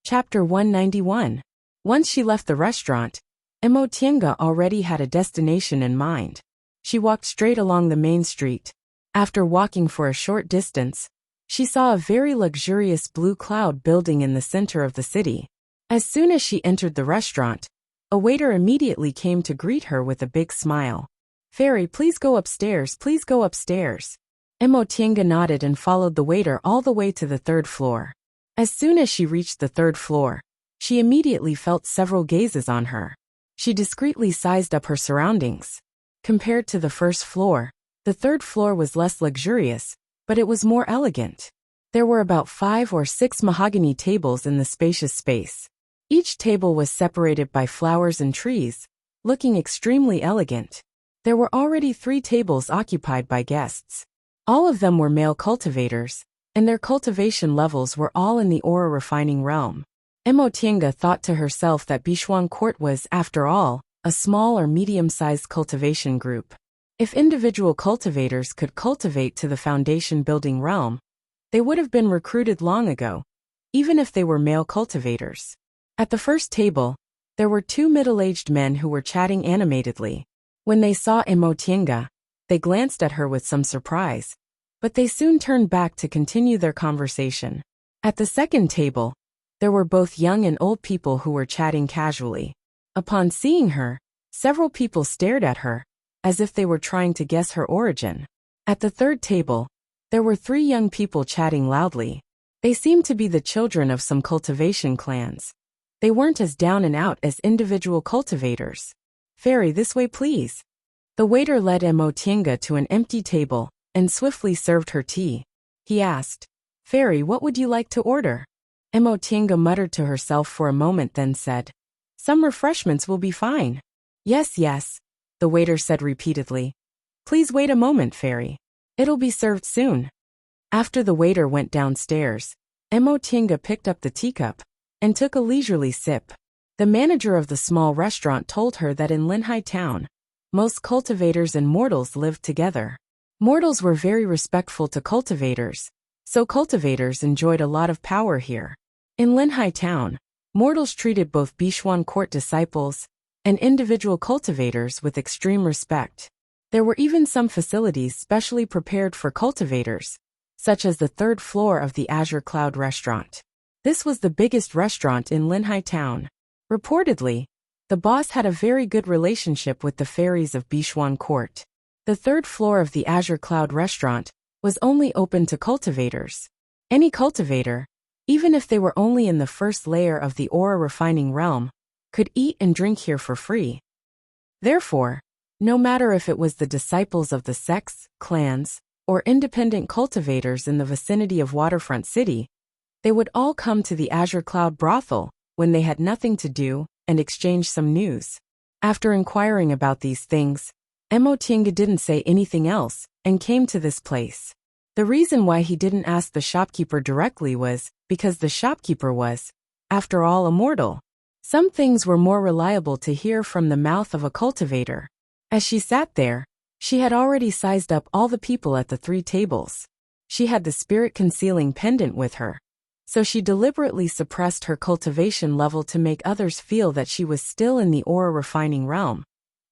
Chapter 191. Once she left the restaurant, Emotienga already had a destination in mind. She walked straight along the main street. After walking for a short distance, she saw a very luxurious blue cloud building in the center of the city. As soon as she entered the restaurant, a waiter immediately came to greet her with a big smile. "Fairy, please go upstairs, please go upstairs." Emotienga nodded and followed the waiter all the way to the third floor. As soon as she reached the third floor, she immediately felt several gazes on her. She discreetly sized up her surroundings. Compared to the first floor, the third floor was less luxurious, but it was more elegant. There were about 5 or 6 mahogany tables in the spacious space. Each table was separated by flowers and trees, looking extremely elegant. There were already 3 tables occupied by guests. All of them were male cultivators, and their cultivation levels were all in the ore refining realm. Emotienga thought to herself that Bichuan Court was, after all, a small or medium-sized cultivation group. If individual cultivators could cultivate to the foundation-building realm, they would have been recruited long ago, even if they were male cultivators. At the first table, there were 2 middle-aged men who were chatting animatedly. When they saw Emotienga, they glanced at her with some surprise, but they soon turned back to continue their conversation. At the second table, there were both young and old people who were chatting casually. Upon seeing her, several people stared at her, as if they were trying to guess her origin. At the third table, there were 3 young people chatting loudly. They seemed to be the children of some cultivation clans. They weren't as down and out as individual cultivators. "Fairy, this way please." The waiter led Emotienga to an empty table and swiftly served her tea. He asked, "Fairy, what would you like to order?" Emotienga muttered to herself for a moment, then said, "Some refreshments will be fine." "Yes, yes," the waiter said repeatedly. "Please wait a moment, Fairy. It'll be served soon." After the waiter went downstairs, Emotienga picked up the teacup and took a leisurely sip. The manager of the small restaurant told her that in Linhai town, most cultivators and mortals lived together. Mortals were very respectful to cultivators, so cultivators enjoyed a lot of power here. In Linhai town, mortals treated both Bichuan Court disciples and individual cultivators with extreme respect. There were even some facilities specially prepared for cultivators, such as the third floor of the Azure Cloud restaurant. This was the biggest restaurant in Linhai town. Reportedly, the boss had a very good relationship with the fairies of Bichuan Court. The third floor of the Azure Cloud restaurant was only open to cultivators. Any cultivator, even if they were only in the first layer of the ore refining realm, could eat and drink here for free. Therefore, no matter if it was the disciples of the sects, clans, or independent cultivators in the vicinity of Waterfront City, they would all come to the Azure Cloud brothel when they had nothing to do and exchange some news. After inquiring about these things, Emotienga didn't say anything else and came to this place. The reason why he didn't ask the shopkeeper directly was because the shopkeeper was, after all, a mortal. Some things were more reliable to hear from the mouth of a cultivator. As she sat there, she had already sized up all the people at the 3 tables. She had the spirit-concealing pendant with her, so she deliberately suppressed her cultivation level to make others feel that she was still in the ore refining realm.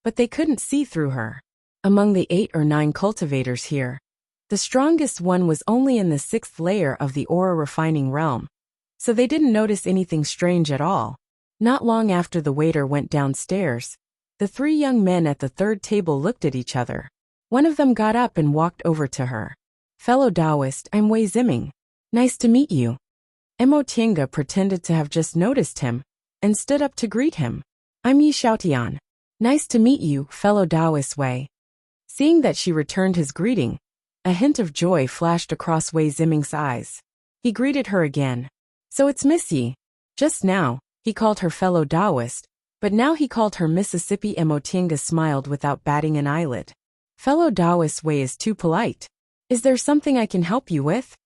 But they couldn't see through her. Among the 8 or 9 cultivators here, the strongest one was only in the 6th layer of the ore refining realm, so they didn't notice anything strange at all. Not long after the waiter went downstairs, the 3 young men at the third table looked at each other. One of them got up and walked over to her. "Fellow Taoist, I'm Wei Ziming. Nice to meet you." Emotienga pretended to have just noticed him and stood up to greet him. "I'm Yi Xiaotian. Nice to meet you, fellow Taoist Wei." Seeing that she returned his greeting, a hint of joy flashed across Wei Ziming's eyes. He greeted her again. "So it's Miss Yi." Just now, he called her fellow Taoist, but now he called her Mississippi. Emotienga smiled without batting an eyelid. "Fellow Taoist Wei is too polite. Is there something I can help you with?"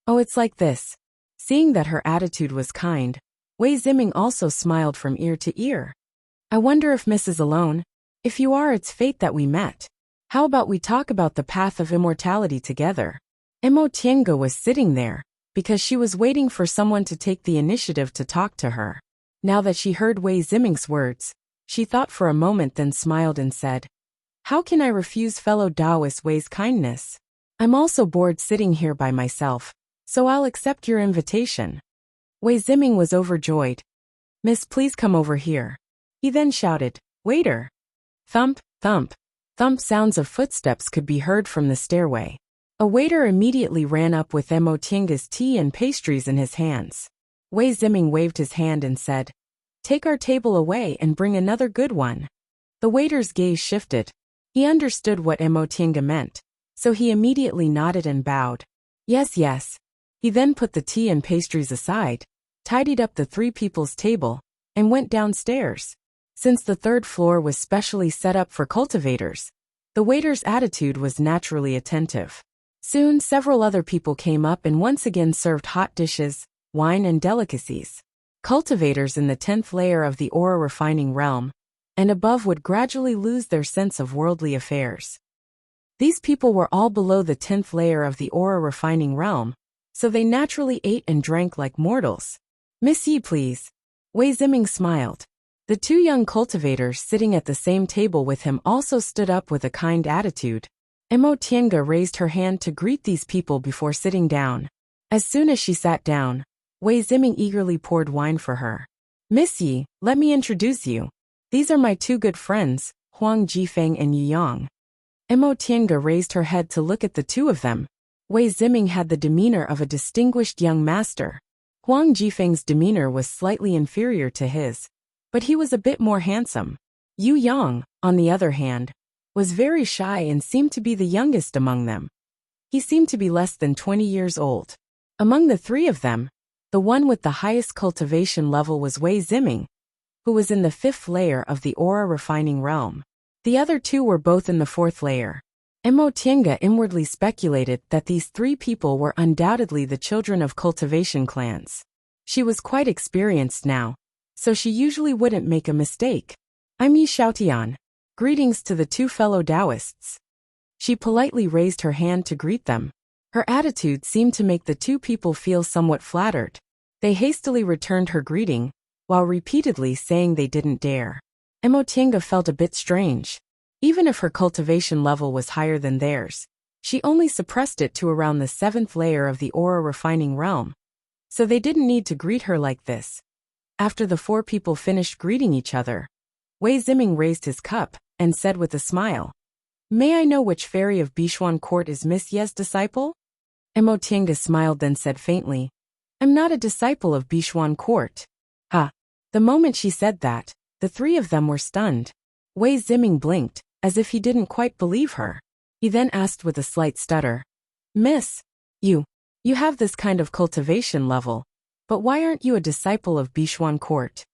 "Oh, it's like this." Seeing that her attitude was kind, Wei Ziming also smiled from ear to ear. "I wonder if Miss is alone. If you are, it's fate that we met. How about we talk about the path of immortality together?" Emotienga was sitting there, because she was waiting for someone to take the initiative to talk to her. Now that she heard Wei Ziming's words, she thought for a moment, then smiled and said, "How can I refuse fellow Taoist Wei's kindness? I'm also bored sitting here by myself, so I'll accept your invitation." Wei Ziming was overjoyed. "Miss, please come over here." He then shouted, "Waiter!" Thump, thump, thump sounds of footsteps could be heard from the stairway. A waiter immediately ran up with Mo Tianga's tea and pastries in his hands. Wei Ziming waved his hand and said, "Take our table away and bring another good one." The waiter's gaze shifted. He understood what Mo Tianga meant, so he immediately nodded and bowed. "Yes, yes." He then put the tea and pastries aside, tidied up the three people's table, and went downstairs. Since the third floor was specially set up for cultivators, the waiter's attitude was naturally attentive. Soon several other people came up and once again served hot dishes, wine and delicacies. Cultivators in the 10th layer of the aura refining realm and above would gradually lose their sense of worldly affairs. These people were all below the 10th layer of the aura refining realm, so they naturally ate and drank like mortals. "Miss Yi, please." Wei Ziming smiled. The two young cultivators sitting at the same table with him also stood up with a kind attitude. Mo Tianga raised her hand to greet these people before sitting down. As soon as she sat down, Wei Ziming eagerly poured wine for her. "Miss Yi, let me introduce you. These are my two good friends, Huang Jifeng and Yu Yang." Mo Tianga raised her head to look at the two of them. Wei Ziming had the demeanor of a distinguished young master. Huang Jifeng's demeanor was slightly inferior to his, but he was a bit more handsome. Yu Yang, on the other hand, was very shy and seemed to be the youngest among them. He seemed to be less than 20 years old. Among the three of them, the one with the highest cultivation level was Wei Ziming, who was in the 5th layer of the aura refining realm. The other two were both in the 4th layer. Mo Tianga inwardly speculated that these three people were undoubtedly the children of cultivation clans. She was quite experienced now, so she usually wouldn't make a mistake. "I'm Yi Xiaotian. Greetings to the two fellow Taoists." She politely raised her hand to greet them. Her attitude seemed to make the two people feel somewhat flattered. They hastily returned her greeting, while repeatedly saying they didn't dare. Mo Tianga felt a bit strange. Even if her cultivation level was higher than theirs, she only suppressed it to around the 7th layer of the aura refining realm, so they didn't need to greet her like this. After the four people finished greeting each other, Wei Ziming raised his cup and said with a smile, "May I know which fairy of Bishuan Court is Miss Ye's disciple?" Mo Tianga smiled, then said faintly, "I'm not a disciple of Bishuan Court." Ha! The moment she said that, the three of them were stunned. Wei Ziming blinked, as if he didn't quite believe her. He then asked with a slight stutter, "Miss, you have this kind of cultivation level, but why aren't you a disciple of Bishuan Court?"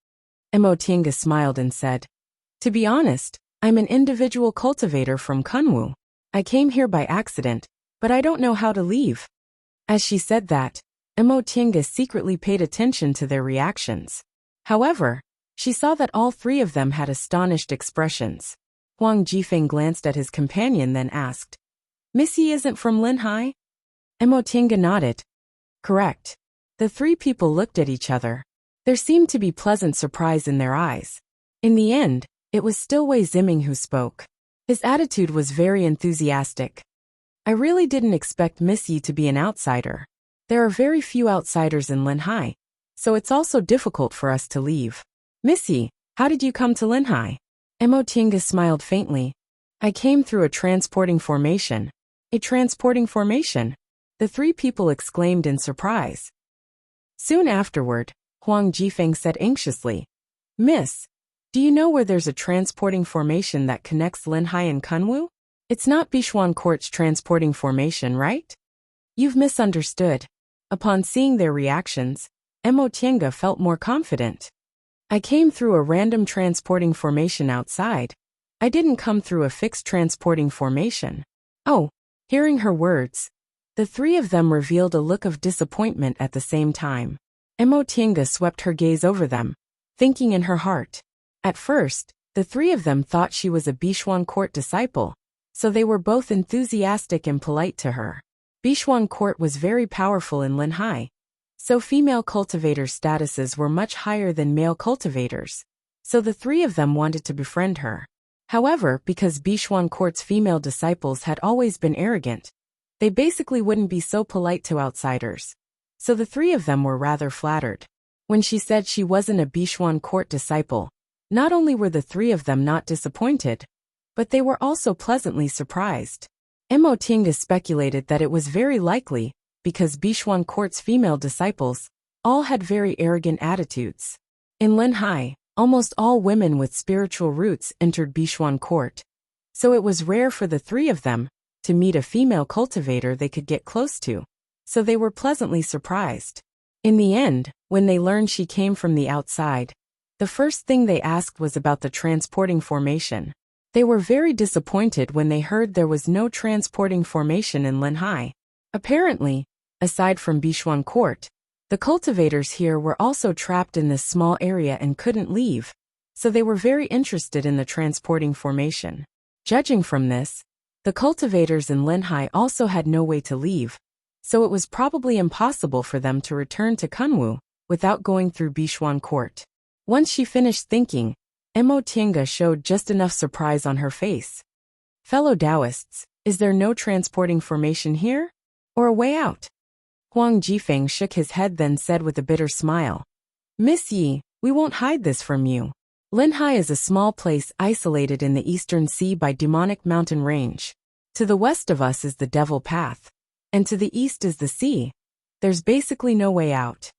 Mo Tianga smiled and said, "To be honest, I'm an individual cultivator from Kunwu. I came here by accident, but I don't know how to leave." As she said that, Mo Tianga secretly paid attention to their reactions. However, she saw that all three of them had astonished expressions. Huang Jifeng glanced at his companion, then asked, "Miss Yi isn't from Linhai?" Mo Tianga nodded. "Correct." The three people looked at each other. There seemed to be pleasant surprise in their eyes. In the end, it was still Wei Ziming who spoke. His attitude was very enthusiastic. "I really didn't expect Miss Yi to be an outsider. There are very few outsiders in Linhai, so it's also difficult for us to leave. Miss Yi, how did you come to Linhai?" Mo Tianga smiled faintly. "I came through a transporting formation." "A transporting formation?" The three people exclaimed in surprise. Soon afterward, Huang Jifeng said anxiously, "Miss, do you know where there's a transporting formation that connects Linhai and Kunwu? It's not Bishuan Court's transporting formation, right?" "You've misunderstood." Upon seeing their reactions, Mo Tianga felt more confident. "I came through a random transporting formation outside. I didn't come through a fixed transporting formation." "Oh." Hearing her words, the three of them revealed a look of disappointment at the same time. Mo Tianga swept her gaze over them, thinking in her heart. At first, the three of them thought she was a Bishuan Court disciple, so they were both enthusiastic and polite to her. Bishuan Court was very powerful in Linhai, So female cultivators' statuses were much higher than male cultivators. So the three of them wanted to befriend her. However, because Bishuan Court's female disciples had always been arrogant, they basically wouldn't be so polite to outsiders. So the three of them were rather flattered. When she said she wasn't a Bishuan Court disciple, not only were the three of them not disappointed, but they were also pleasantly surprised. Mo Tiange speculated that it was very likely, because Bishuan Court's female disciples all had very arrogant attitudes. In Linhai, almost all women with spiritual roots entered Bishuan Court, so it was rare for the three of them to meet a female cultivator they could get close to, so they were pleasantly surprised. In the end, when they learned she came from the outside, the first thing they asked was about the transporting formation. They were very disappointed when they heard there was no transporting formation in Linhai. Apparently, aside from Bishuan Court, the cultivators here were also trapped in this small area and couldn't leave, so they were very interested in the transporting formation. Judging from this, the cultivators in Linhai also had no way to leave, so it was probably impossible for them to return to Kunwu without going through Bishuan Court. Once she finished thinking, Mo Tiange showed just enough surprise on her face. Fellow Taoists, is there no transporting formation here? Or a way out? Huang Jifeng shook his head then said with a bitter smile, Miss Yi, we won't hide this from you. Linhai is a small place isolated in the eastern sea by demonic mountain range. To the west of us is the Devil Path, and to the east is the sea. There's basically no way out.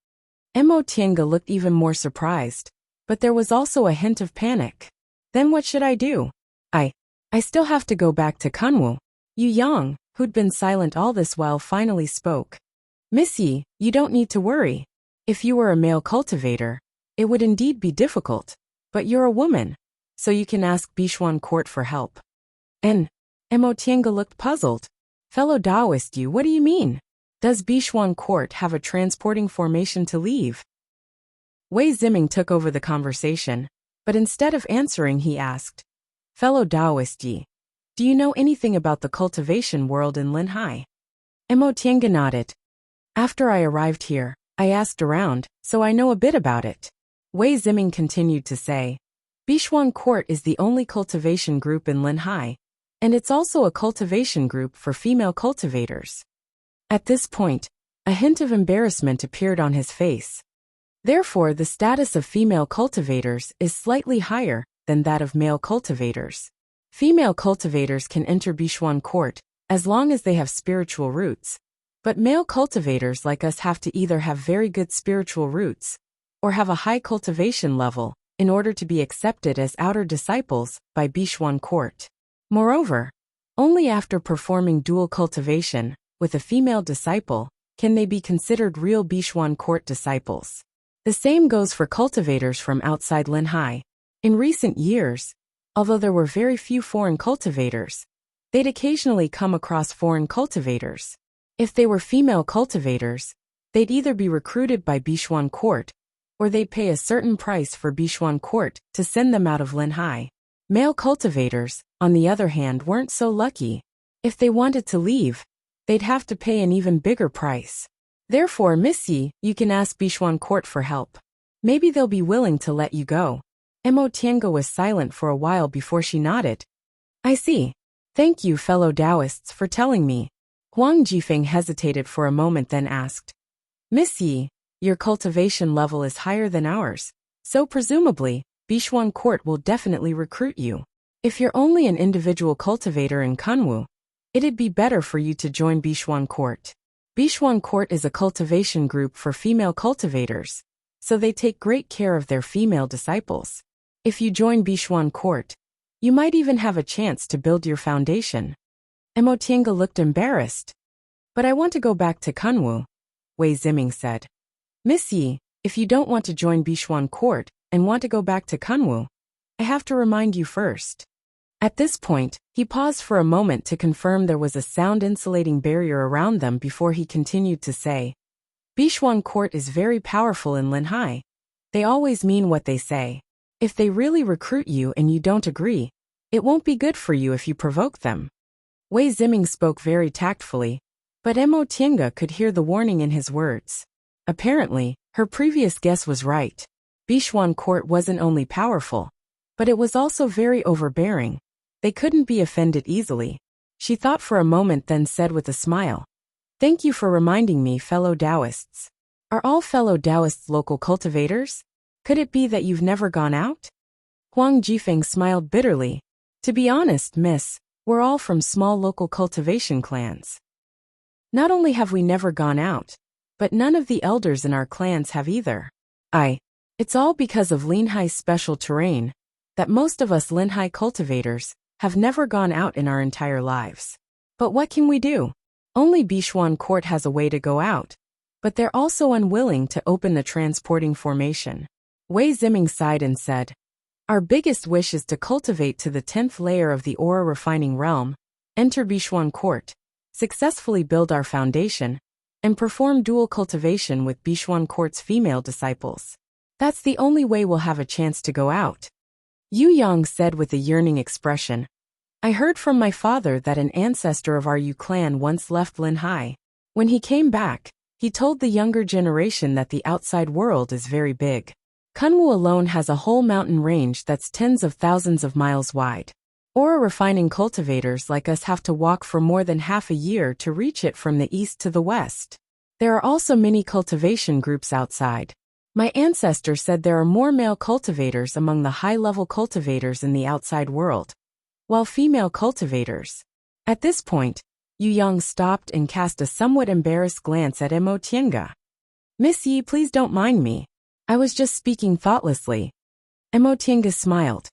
Mo Tiange looked even more surprised, but there was also a hint of panic. Then what should I do? I still have to go back to Kunwu. Yu Yang, who'd been silent all this while, finally spoke. Miss Yi, you don't need to worry. If you were a male cultivator, it would indeed be difficult, but you're a woman, so you can ask Bishuan Court for help. And Mo Tiange looked puzzled. Fellow Taoist, what do you mean? Does Bishuan Court have a transporting formation to leave? Wei Ziming took over the conversation, but instead of answering he asked, Fellow Taoist, do you know anything about the cultivation world in Linhai? Mo Tiange nodded. After I arrived here, I asked around, so I know a bit about it. Wei Ziming continued to say, Bishuan Court is the only cultivation group in Linhai, and it's also a cultivation group for female cultivators. At this point, a hint of embarrassment appeared on his face. Therefore, the status of female cultivators is slightly higher than that of male cultivators. Female cultivators can enter Bishuan Court as long as they have spiritual roots, but male cultivators like us have to either have very good spiritual roots or have a high cultivation level in order to be accepted as outer disciples by Bishuan Court. Moreover, only after performing dual cultivation with a female disciple can they be considered real Bishuan Court disciples. The same goes for cultivators from outside Linhai. In recent years, although there were very few foreign cultivators, they'd occasionally come across foreign cultivators. If they were female cultivators, they'd either be recruited by Bishuan Court, or they'd pay a certain price for Bishuan Court to send them out of Linhai. Male cultivators, on the other hand, weren't so lucky. If they wanted to leave, they'd have to pay an even bigger price. Therefore, Miss Yi, you can ask Bishuan Court for help. Maybe they'll be willing to let you go. Mo Tiange was silent for a while before she nodded. I see. Thank you, fellow Taoists, for telling me. Huang Jifeng hesitated for a moment then asked. Miss Yi, your cultivation level is higher than ours, so presumably, Bishuan Court will definitely recruit you. If you're only an individual cultivator in Kunwu, it'd be better for you to join Bishuan Court. Bishuan Court is a cultivation group for female cultivators, so they take great care of their female disciples. If you join Bishuan Court, you might even have a chance to build your foundation. Mo Tiange looked embarrassed. But I want to go back to Kunwu, Wei Ziming said. Miss Yi, if you don't want to join Bishuan Court and want to go back to Kunwu, I have to remind you first. At this point, he paused for a moment to confirm there was a sound-insulating barrier around them before he continued to say, Bishuan Court is very powerful in Linhai. They always mean what they say. If they really recruit you and you don't agree, it won't be good for you if you provoke them. Wei Ziming spoke very tactfully, but Mo Tiange could hear the warning in his words. Apparently, her previous guess was right. Bishuan Court wasn't only powerful, but it was also very overbearing. They couldn't be offended easily. She thought for a moment, then said with a smile, "Thank you for reminding me, fellow Taoists. Are all fellow Taoists local cultivators? Could it be that you've never gone out?" Huang Jifeng smiled bitterly. "To be honest, miss, we're all from small local cultivation clans. Not only have we never gone out, but none of the elders in our clans have either. It's all because of Linhai's special terrain, that most of us Linhai cultivators have never gone out in our entire lives. But what can we do? Only Bishuan Court has a way to go out, but they're also unwilling to open the transporting formation." Wei Ziming sighed and said, "Our biggest wish is to cultivate to the 10th layer of the aura refining realm, enter Bishuan Court, successfully build our foundation, and perform dual cultivation with Bishuan Court's female disciples. That's the only way we'll have a chance to go out." Yu Yang said with a yearning expression, "I heard from my father that an ancestor of our Yu clan once left Linhai. When he came back, he told the younger generation that the outside world is very big. Kunwu alone has a whole mountain range that's tens of thousands of miles wide. Aura refining cultivators like us have to walk for more than half a year to reach it from the east to the west. There are also many cultivation groups outside. My ancestor said there are more male cultivators among the high-level cultivators in the outside world, while female cultivators." At this point, Yu Yang stopped and cast a somewhat embarrassed glance at Mo Tiange. "Miss Yi, please don't mind me. I was just speaking thoughtlessly." Mo Tiange smiled.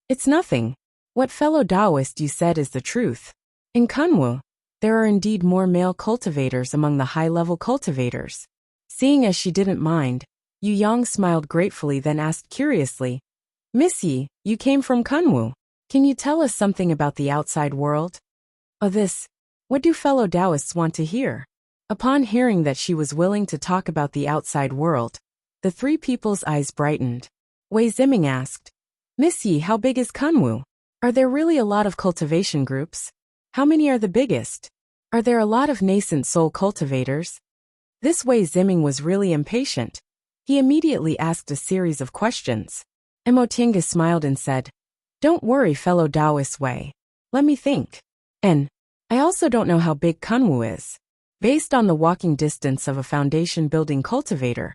"It's nothing. What fellow Taoist you said is the truth. In Kunwu, there are indeed more male cultivators among the high-level cultivators." Seeing as she didn't mind, Yu Yang smiled gratefully, then asked curiously, "Miss Yi, you came from Kunwu. Can you tell us something about the outside world?" "Oh, this. What do fellow Taoists want to hear?" Upon hearing that she was willing to talk about the outside world, the three people's eyes brightened. Wei Ziming asked, "Miss Yi, how big is Kunwu? Are there really a lot of cultivation groups? How many are the biggest? Are there a lot of nascent soul cultivators?" This Wei Ziming was really impatient. He immediately asked a series of questions. Mo Tiange smiled and said, "Don't worry, fellow Taoist Wei. Let me think. And I also don't know how big Kunwu is. Based on the walking distance of a foundation building cultivator,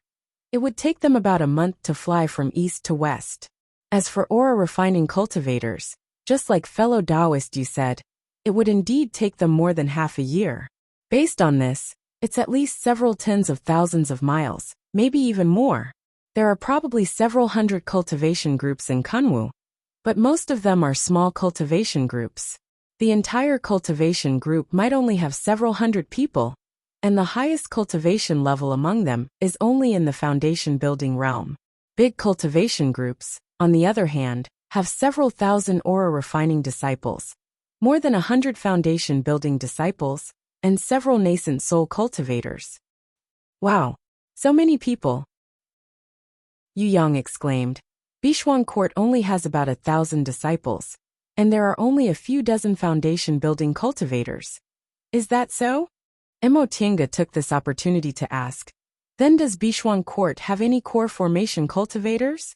it would take them about a month to fly from east to west. As for aura refining cultivators, just like fellow Taoist you said, it would indeed take them more than half a year. Based on this, it's at least several tens of thousands of miles, maybe even more. There are probably several hundred cultivation groups in Kunwu, but most of them are small cultivation groups. The entire cultivation group might only have several hundred people, and the highest cultivation level among them is only in the foundation building realm. Big cultivation groups, on the other hand, have several thousand aura refining disciples, more than 100 foundation building disciples, and several nascent soul cultivators." "Wow, so many people!" Yu Yang exclaimed. "Bishuan Court only has about 1,000 disciples, and there are only a few dozen foundation building cultivators. Is that so?" Mo Tiange took this opportunity to ask, "Then does Bishuan Court have any core formation cultivators?"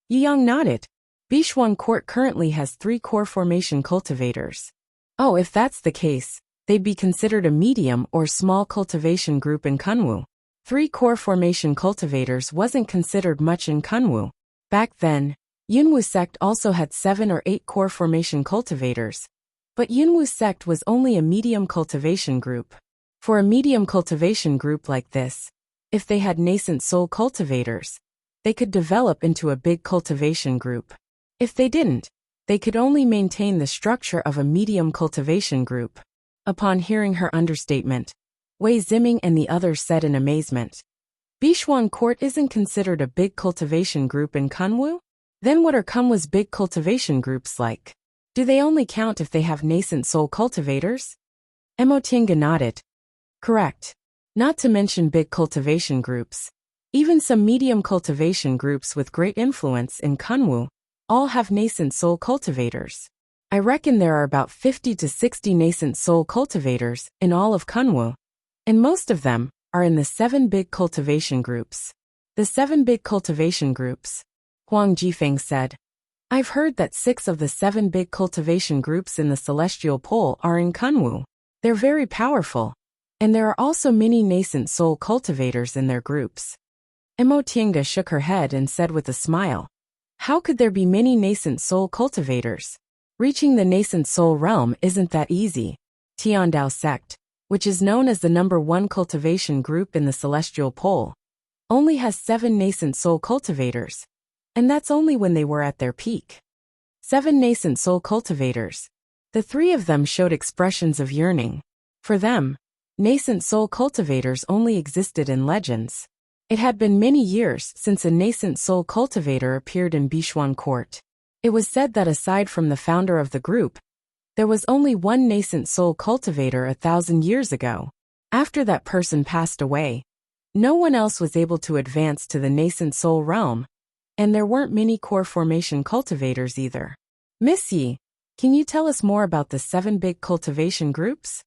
Yu Yang nodded. Bishuan Court currently has 3 core formation cultivators. "Oh, if that's the case, they'd be considered a medium or small cultivation group in Kunwu. 3 core formation cultivators wasn't considered much in Kunwu. Back then, Yunwu sect also had 7 or 8 core formation cultivators, but Yunwu sect was only a medium cultivation group. For a medium cultivation group like this, if they had nascent soul cultivators, they could develop into a big cultivation group. If they didn't, they could only maintain the structure of a medium cultivation group." Upon hearing her understatement, Wei Ziming and the others said in amazement, "Bishuan Court isn't considered a big cultivation group in Kunwu? Then what are Kunwu's big cultivation groups like? Do they only count if they have nascent soul cultivators?" Mo Tiange nodded. "Correct. Not to mention big cultivation groups. Even some medium cultivation groups with great influence in Kunwu all have nascent soul cultivators. I reckon there are about 50 to 60 nascent soul cultivators in all of Kunwu, and most of them are in the 7 big cultivation groups. The 7 big cultivation groups, Huang Jifeng said. I've heard that 6 of the 7 big cultivation groups in the celestial pole are in Kunwu. They're very powerful. And there are also many nascent soul cultivators in their groups. Mo Tiange shook her head and said with a smile, how could there be many nascent soul cultivators? Reaching the nascent soul realm isn't that easy. Tiandao sect, which is known as the number 1 cultivation group in the celestial pole, only has 7 nascent soul cultivators. And that's only when they were at their peak. 7 nascent soul cultivators. The 3 of them showed expressions of yearning. For them, nascent soul cultivators only existed in legends. It had been many years since a nascent soul cultivator appeared in Bishuan Court. It was said that aside from the founder of the group, there was only one nascent soul cultivator 1,000 years ago. After that person passed away, no one else was able to advance to the nascent soul realm, and there weren't many core formation cultivators either. Miss Yi, can you tell us more about the 7 big cultivation groups?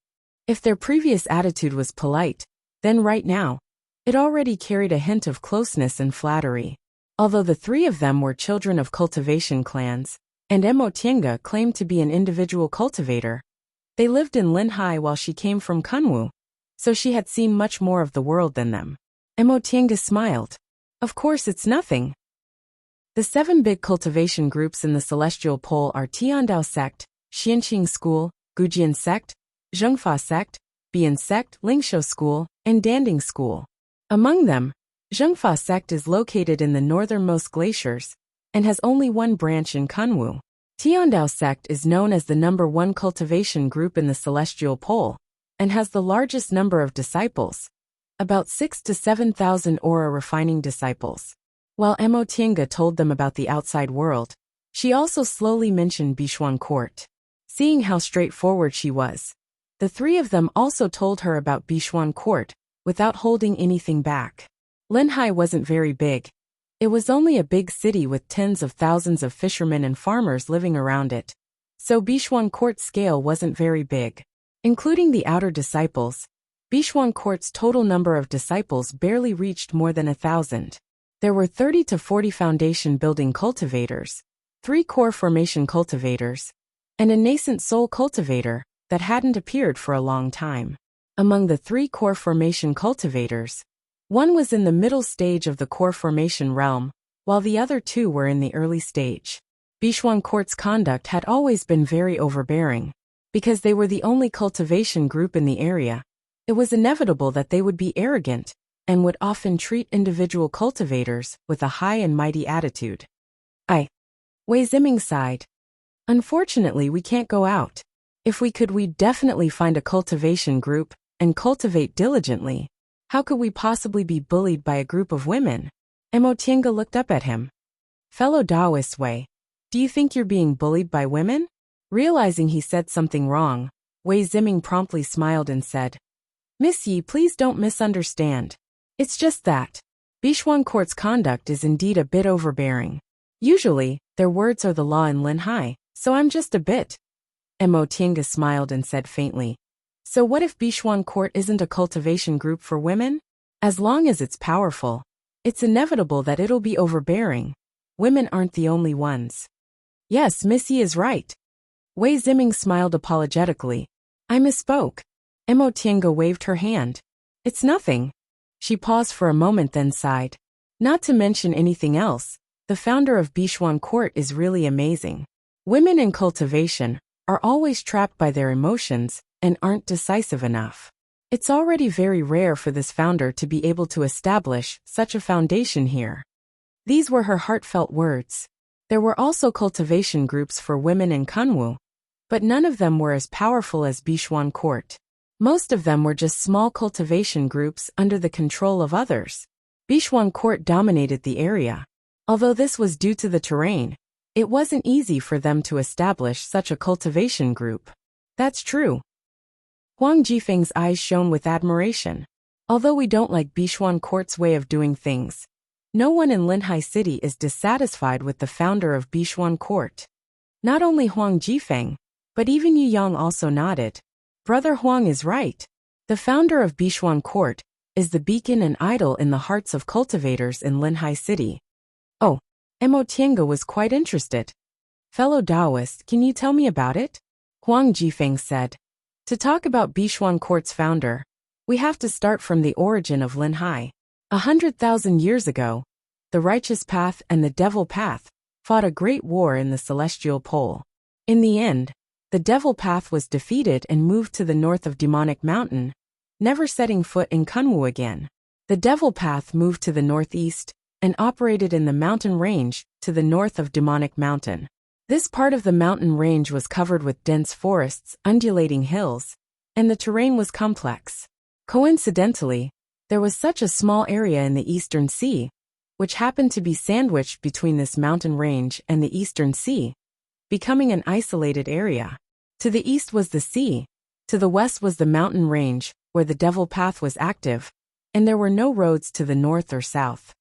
If their previous attitude was polite, then right now, it already carried a hint of closeness and flattery. Although the 3 of them were children of cultivation clans, and Mo Tiange claimed to be an individual cultivator, they lived in Linhai while she came from Kunwu, so she had seen much more of the world than them. Mo Tiange smiled. Of course it's nothing. The 7 big cultivation groups in the celestial pole are Tiandao sect, Xianqing school, Gujian sect, Zhengfa sect, Bian sect, Lingshou school, and Danding school. Among them, Zhengfa sect is located in the northernmost glaciers and has only one branch in Kunwu. Tiandao sect is known as the number 1 cultivation group in the celestial pole and has the largest number of disciples, about 6,000 to 7,000 aura refining disciples. While Mo Tiange told them about the outside world, she also slowly mentioned Bishuan Court. Seeing how straightforward she was, the 3 of them also told her about Bishuan Court, without holding anything back. Linhai wasn't very big. It was only a big city with tens of thousands of fishermen and farmers living around it. So Bishuan Court's scale wasn't very big. Including the outer disciples, Bishuan Court's total number of disciples barely reached more than 1,000. There were 30 to 40 foundation building cultivators, 3 core formation cultivators, and a nascent soul cultivator that hadn't appeared for a long time. Among the 3 core formation cultivators, one was in the middle stage of the core formation realm, while the other 2 were in the early stage. Bishuan Court's conduct had always been very overbearing. Because they were the only cultivation group in the area, it was inevitable that they would be arrogant and would often treat individual cultivators with a high and mighty attitude. Wei Ziming sighed. Unfortunately, we can't go out. If we could, we'd definitely find a cultivation group and cultivate diligently. How could we possibly be bullied by a group of women? Mo Tiange looked up at him. Fellow Taoist Wei, do you think you're being bullied by women? Realizing he said something wrong, Wei Ziming promptly smiled and said, Miss Yi, please don't misunderstand. It's just that Bishuan Court's conduct is indeed a bit overbearing. Usually, their words are the law in Linhai, so I'm just a bit. Mo Tiange smiled and said faintly, so what if Bishuan Court isn't a cultivation group for women? As long as it's powerful, it's inevitable that it'll be overbearing. Women aren't the only ones. Yes, Miss Yi is right. Wei Ziming smiled apologetically. I misspoke. Mo Tiange waved her hand. It's nothing. She paused for a moment then sighed. Not to mention anything else, the founder of Bishuan Court is really amazing. Women in cultivation are always trapped by their emotions and aren't decisive enough. It's already very rare for this founder to be able to establish such a foundation here. These were her heartfelt words. There were also cultivation groups for women in Kunwu, but none of them were as powerful as Bishuan Court. Most of them were just small cultivation groups under the control of others. Bishuan Court dominated the area. Although this was due to the terrain, it wasn't easy for them to establish such a cultivation group. That's true. Huang Jifeng's eyes shone with admiration. Although we don't like Bishuan Court's way of doing things, no one in Linhai City is dissatisfied with the founder of Bishuan Court. Not only Huang Jifeng, but even Yu Yang also nodded. Brother Huang is right. The founder of Bishuan Court is the beacon and idol in the hearts of cultivators in Linhai City. Oh, Mo Tiange was quite interested. Fellow Taoist, can you tell me about it? Huang Jifeng said. To talk about Bishuan Court's founder, we have to start from the origin of Linhai. 100,000 years ago, the righteous path and the devil path fought a great war in the celestial pole. In the end, the devil path was defeated and moved to the north of Demonic Mountain, never setting foot in Kunwu again. The devil path moved to the northeast and operated in the mountain range to the north of Demonic Mountain. This part of the mountain range was covered with dense forests, undulating hills, and the terrain was complex. Coincidentally, there was such a small area in the Eastern Sea, which happened to be sandwiched between this mountain range and the Eastern Sea, becoming an isolated area. To the east was the sea, to the west was the mountain range, where the devil path was active, and there were no roads to the north or south.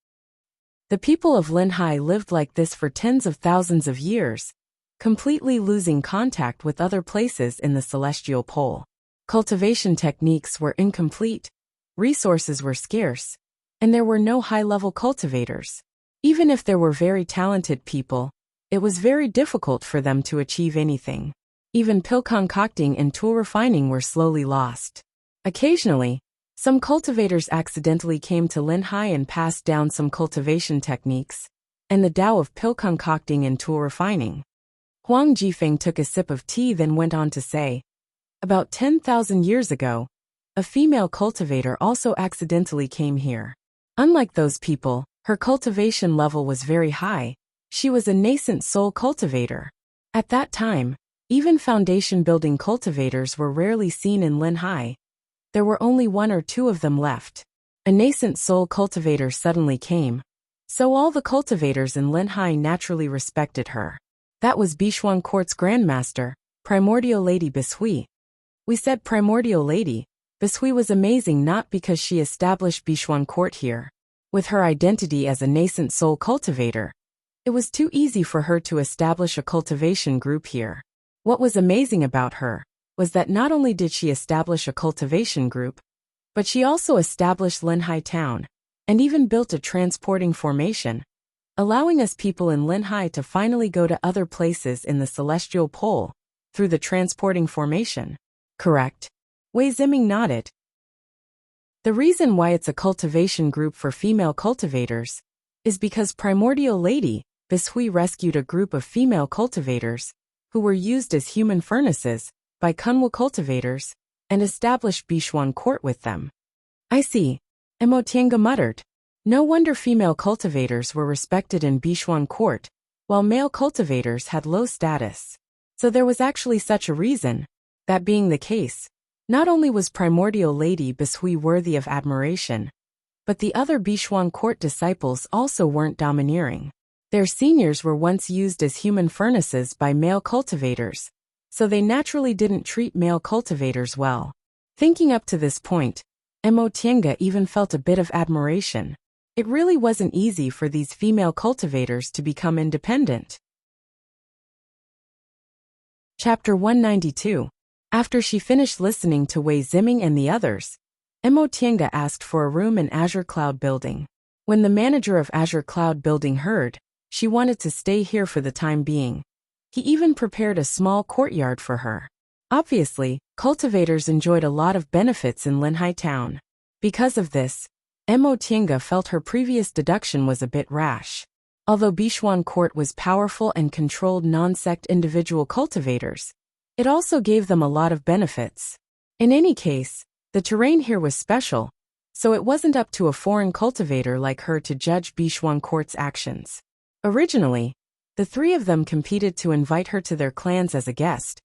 The people of Linhai lived like this for tens of thousands of years, completely losing contact with other places in the celestial pole. Cultivation techniques were incomplete, resources were scarce, and there were no high-level cultivators. Even if there were very talented people, it was very difficult for them to achieve anything. Even pill concocting and tool refining were slowly lost. Occasionally, some cultivators accidentally came to Linhai and passed down some cultivation techniques, and the Tao of pill concocting and tool refining. Huang Jifeng took a sip of tea, then went on to say, about 10,000 years ago, a female cultivator also accidentally came here. Unlike those people, her cultivation level was very high. She was a nascent soul cultivator. At that time, even foundation building cultivators were rarely seen in Linhai. There were only one or two of them left. A nascent soul cultivator suddenly came, so all the cultivators in Linhai naturally respected her. That was Bishuan Court's Grandmaster, Primordial Lady Bishui. We said Primordial Lady. Bishui was amazing not because she established Bishuan Court here. With her identity as a nascent soul cultivator, it was too easy for her to establish a cultivation group here. What was amazing about her was that not only did she establish a cultivation group, but she also established Linhai Town, and even built a transporting formation, allowing us people in Linhai to finally go to other places in the celestial pole through the transporting formation. Correct? Wei Ziming nodded. The reason why it's a cultivation group for female cultivators is because Primordial Lady Bishui rescued a group of female cultivators who were used as human furnaces by Kunwu cultivators and established Bishuan Court with them. I see, Mo Tiange muttered. No wonder female cultivators were respected in Bishuan Court, while male cultivators had low status. So there was actually such a reason. That being the case, not only was Primordial Lady Bishui worthy of admiration, but the other Bishuan Court disciples also weren't domineering. Their seniors were once used as human furnaces by male cultivators, so they naturally didn't treat male cultivators well. Thinking up to this point, Mo Tiange even felt a bit of admiration. It really wasn't easy for these female cultivators to become independent. Chapter 192. After she finished listening to Wei Ziming and the others, Mo Tiange asked for a room in Azure Cloud Building. When the manager of Azure Cloud Building heard she wanted to stay here for the time being, he even prepared a small courtyard for her. Obviously, cultivators enjoyed a lot of benefits in Linhai Town. Because of this, Mo Tiange felt her previous deduction was a bit rash. Although Bishuan Court was powerful and controlled non-sect individual cultivators, it also gave them a lot of benefits. In any case, the terrain here was special, so it wasn't up to a foreign cultivator like her to judge Bishuan Court's actions. Originally, the three of them competed to invite her to their clans as a guest,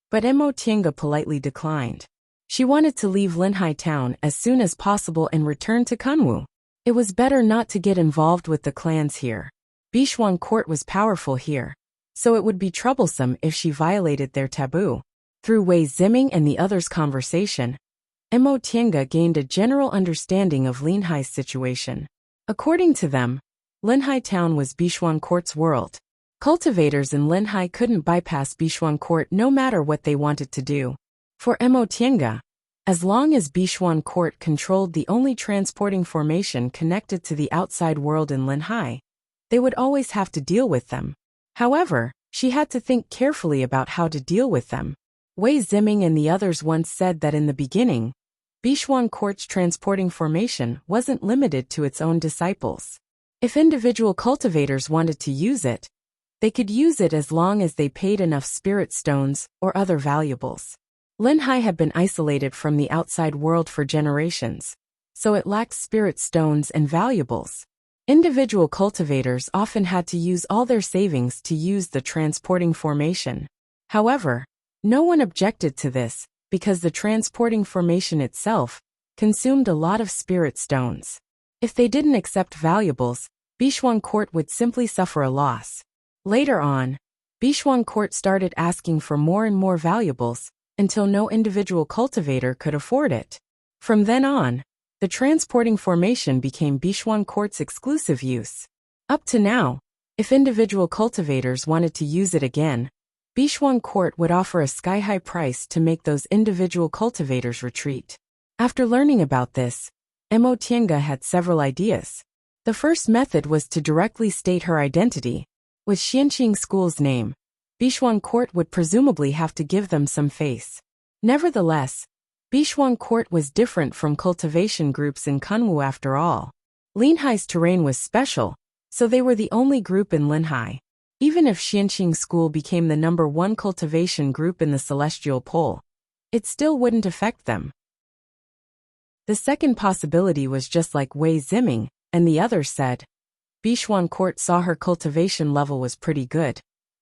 but Mo Tiange politely declined. She wanted to leave Linhai Town as soon as possible and return to Kunwu. It was better not to get involved with the clans here. Bishuan Court was powerful here, so it would be troublesome if she violated their taboo. Through Wei Ziming and the others' conversation, Mo Tiange gained a general understanding of Linhai's situation. According to them, Linhai Town was Bishuan Court's world. Cultivators in Linhai couldn't bypass Bishuan Court no matter what they wanted to do. For Mo Tiange, As long as Bishuan Court controlled the only transporting formation connected to the outside world in Linhai, they would always have to deal with them. However, she had to think carefully about how to deal with them. Wei Ziming and the others once said that in the beginning, Bishuan Court's transporting formation wasn't limited to its own disciples. If individual cultivators wanted to use it, they could use it as long as they paid enough spirit stones or other valuables. Linhai had been isolated from the outside world for generations, so it lacked spirit stones and valuables. Individual cultivators often had to use all their savings to use the transporting formation. However, no one objected to this, because the transporting formation itself consumed a lot of spirit stones. If they didn't accept valuables, Bishuan Court would simply suffer a loss. Later on, Bishuan Court started asking for more and more valuables, until no individual cultivator could afford it. From then on, the transporting formation became Bishuan Court's exclusive use. Up to now, if individual cultivators wanted to use it again, Bishuan Court would offer a sky-high price to make those individual cultivators retreat. After learning about this, Mo Tiange had several ideas. The first method was to directly state her identity. With Xianqing School's name, Bishuan Court would presumably have to give them some face. Nevertheless, Bishuan Court was different from cultivation groups in Kunwu after all. Linhai's terrain was special, so they were the only group in Linhai. Even if Xianqing School became the #1 cultivation group in the Celestial Pole, it still wouldn't affect them. The second possibility was just like Wei Ziming and the others said. Bishuan Court saw her cultivation level was pretty good,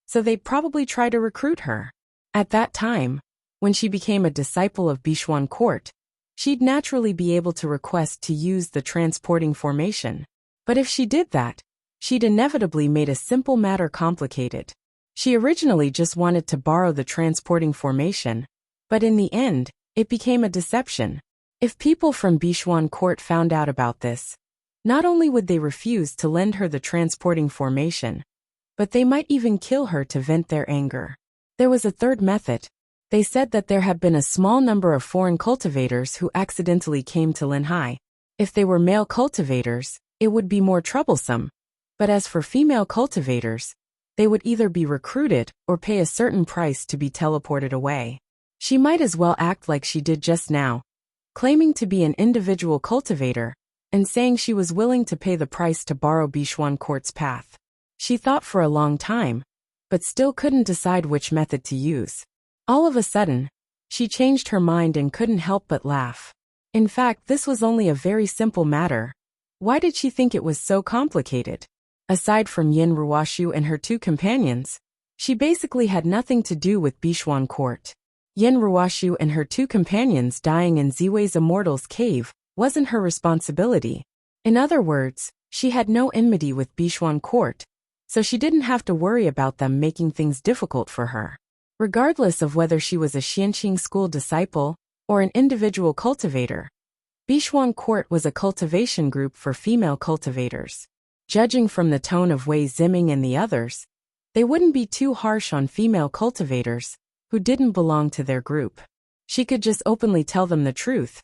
so they'd probably try to recruit her. At that time, when she became a disciple of Bishuan Court, she'd naturally be able to request to use the transporting formation. But if she did that, she'd inevitably made a simple matter complicated. She originally just wanted to borrow the transporting formation, but in the end, it became a deception. If people from Bishuan Court found out about this, not only would they refuse to lend her the transporting formation, but they might even kill her to vent their anger. There was a third method. They said that there had been a small number of foreign cultivators who accidentally came to Linhai. If they were male cultivators, it would be more troublesome. But as for female cultivators, they would either be recruited or pay a certain price to be teleported away. She might as well act like she did just now, claiming to be an individual cultivator, and saying she was willing to pay the price to borrow Bishuan Court's path. She thought for a long time, but still couldn't decide which method to use. All of a sudden, she changed her mind and couldn't help but laugh. In fact, this was only a very simple matter. Why did she think it was so complicated? Aside from Yin Ruoshu and her 2 companions, she basically had nothing to do with Bishuan Court. Yin Ruoshu and her 2 companions dying in Ziwei's Immortal's cave wasn't her responsibility. In other words, she had no enmity with Bishuan Court, so she didn't have to worry about them making things difficult for her. Regardless of whether she was a Xianqing School disciple or an individual cultivator, Bishuan Court was a cultivation group for female cultivators. Judging from the tone of Wei Ziming and the others, they wouldn't be too harsh on female cultivators who didn't belong to their group. She could just openly tell them the truth.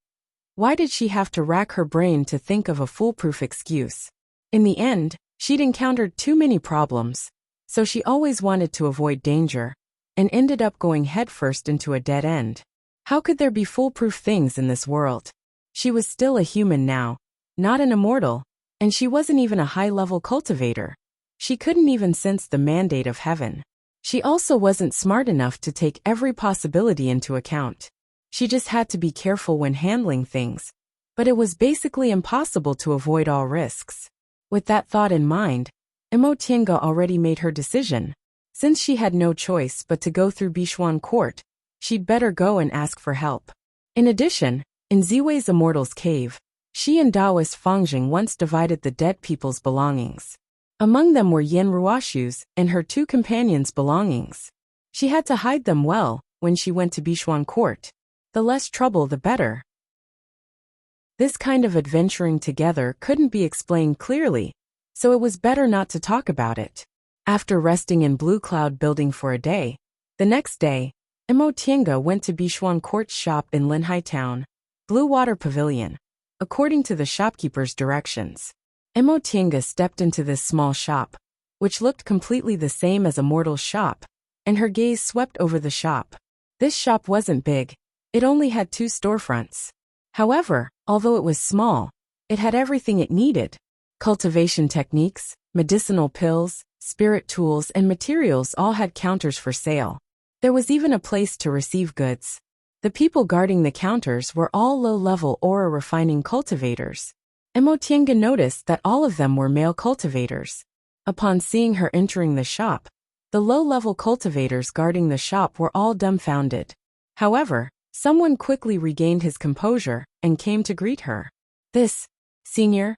Why did she have to rack her brain to think of a foolproof excuse? In the end, she'd encountered too many problems, so she always wanted to avoid danger, and ended up going headfirst into a dead end. How could there be foolproof things in this world? She was still a human now, not an immortal, and she wasn't even a high-level cultivator. She couldn't even sense the mandate of heaven. She also wasn't smart enough to take every possibility into account. She just had to be careful when handling things, but it was basically impossible to avoid all risks. With that thought in mind, Mo Tiange already made her decision. Since she had no choice but to go through Bishuan Court, she'd better go and ask for help. In addition, in Ziwei's Immortal's cave, she and Taoist Fangjing once divided the dead people's belongings. Among them were Yin Ruoshu's and her 2 companions' belongings. She had to hide them well when she went to Bishuan Court. The less trouble the better. This kind of adventuring together couldn't be explained clearly, so it was better not to talk about it. After resting in Blue Cloud Building for a day, the next day, Mo Tiange went to Bishuan Court's shop in Linhai Town. Blue Water Pavilion. According to the shopkeeper's directions, Emotienga stepped into this small shop, which looked completely the same as a mortal's shop, and her gaze swept over the shop. This shop wasn't big. It only had 2 storefronts. However, although it was small, it had everything it needed. Cultivation techniques, medicinal pills, spirit tools, and materials all had counters for sale. There was even a place to receive goods. The people guarding the counters were all low-level aura refining cultivators. Emotienga noticed that all of them were male cultivators. Upon seeing her entering the shop, the low-level cultivators guarding the shop were all dumbfounded. However, someone quickly regained his composure and came to greet her. This, senior?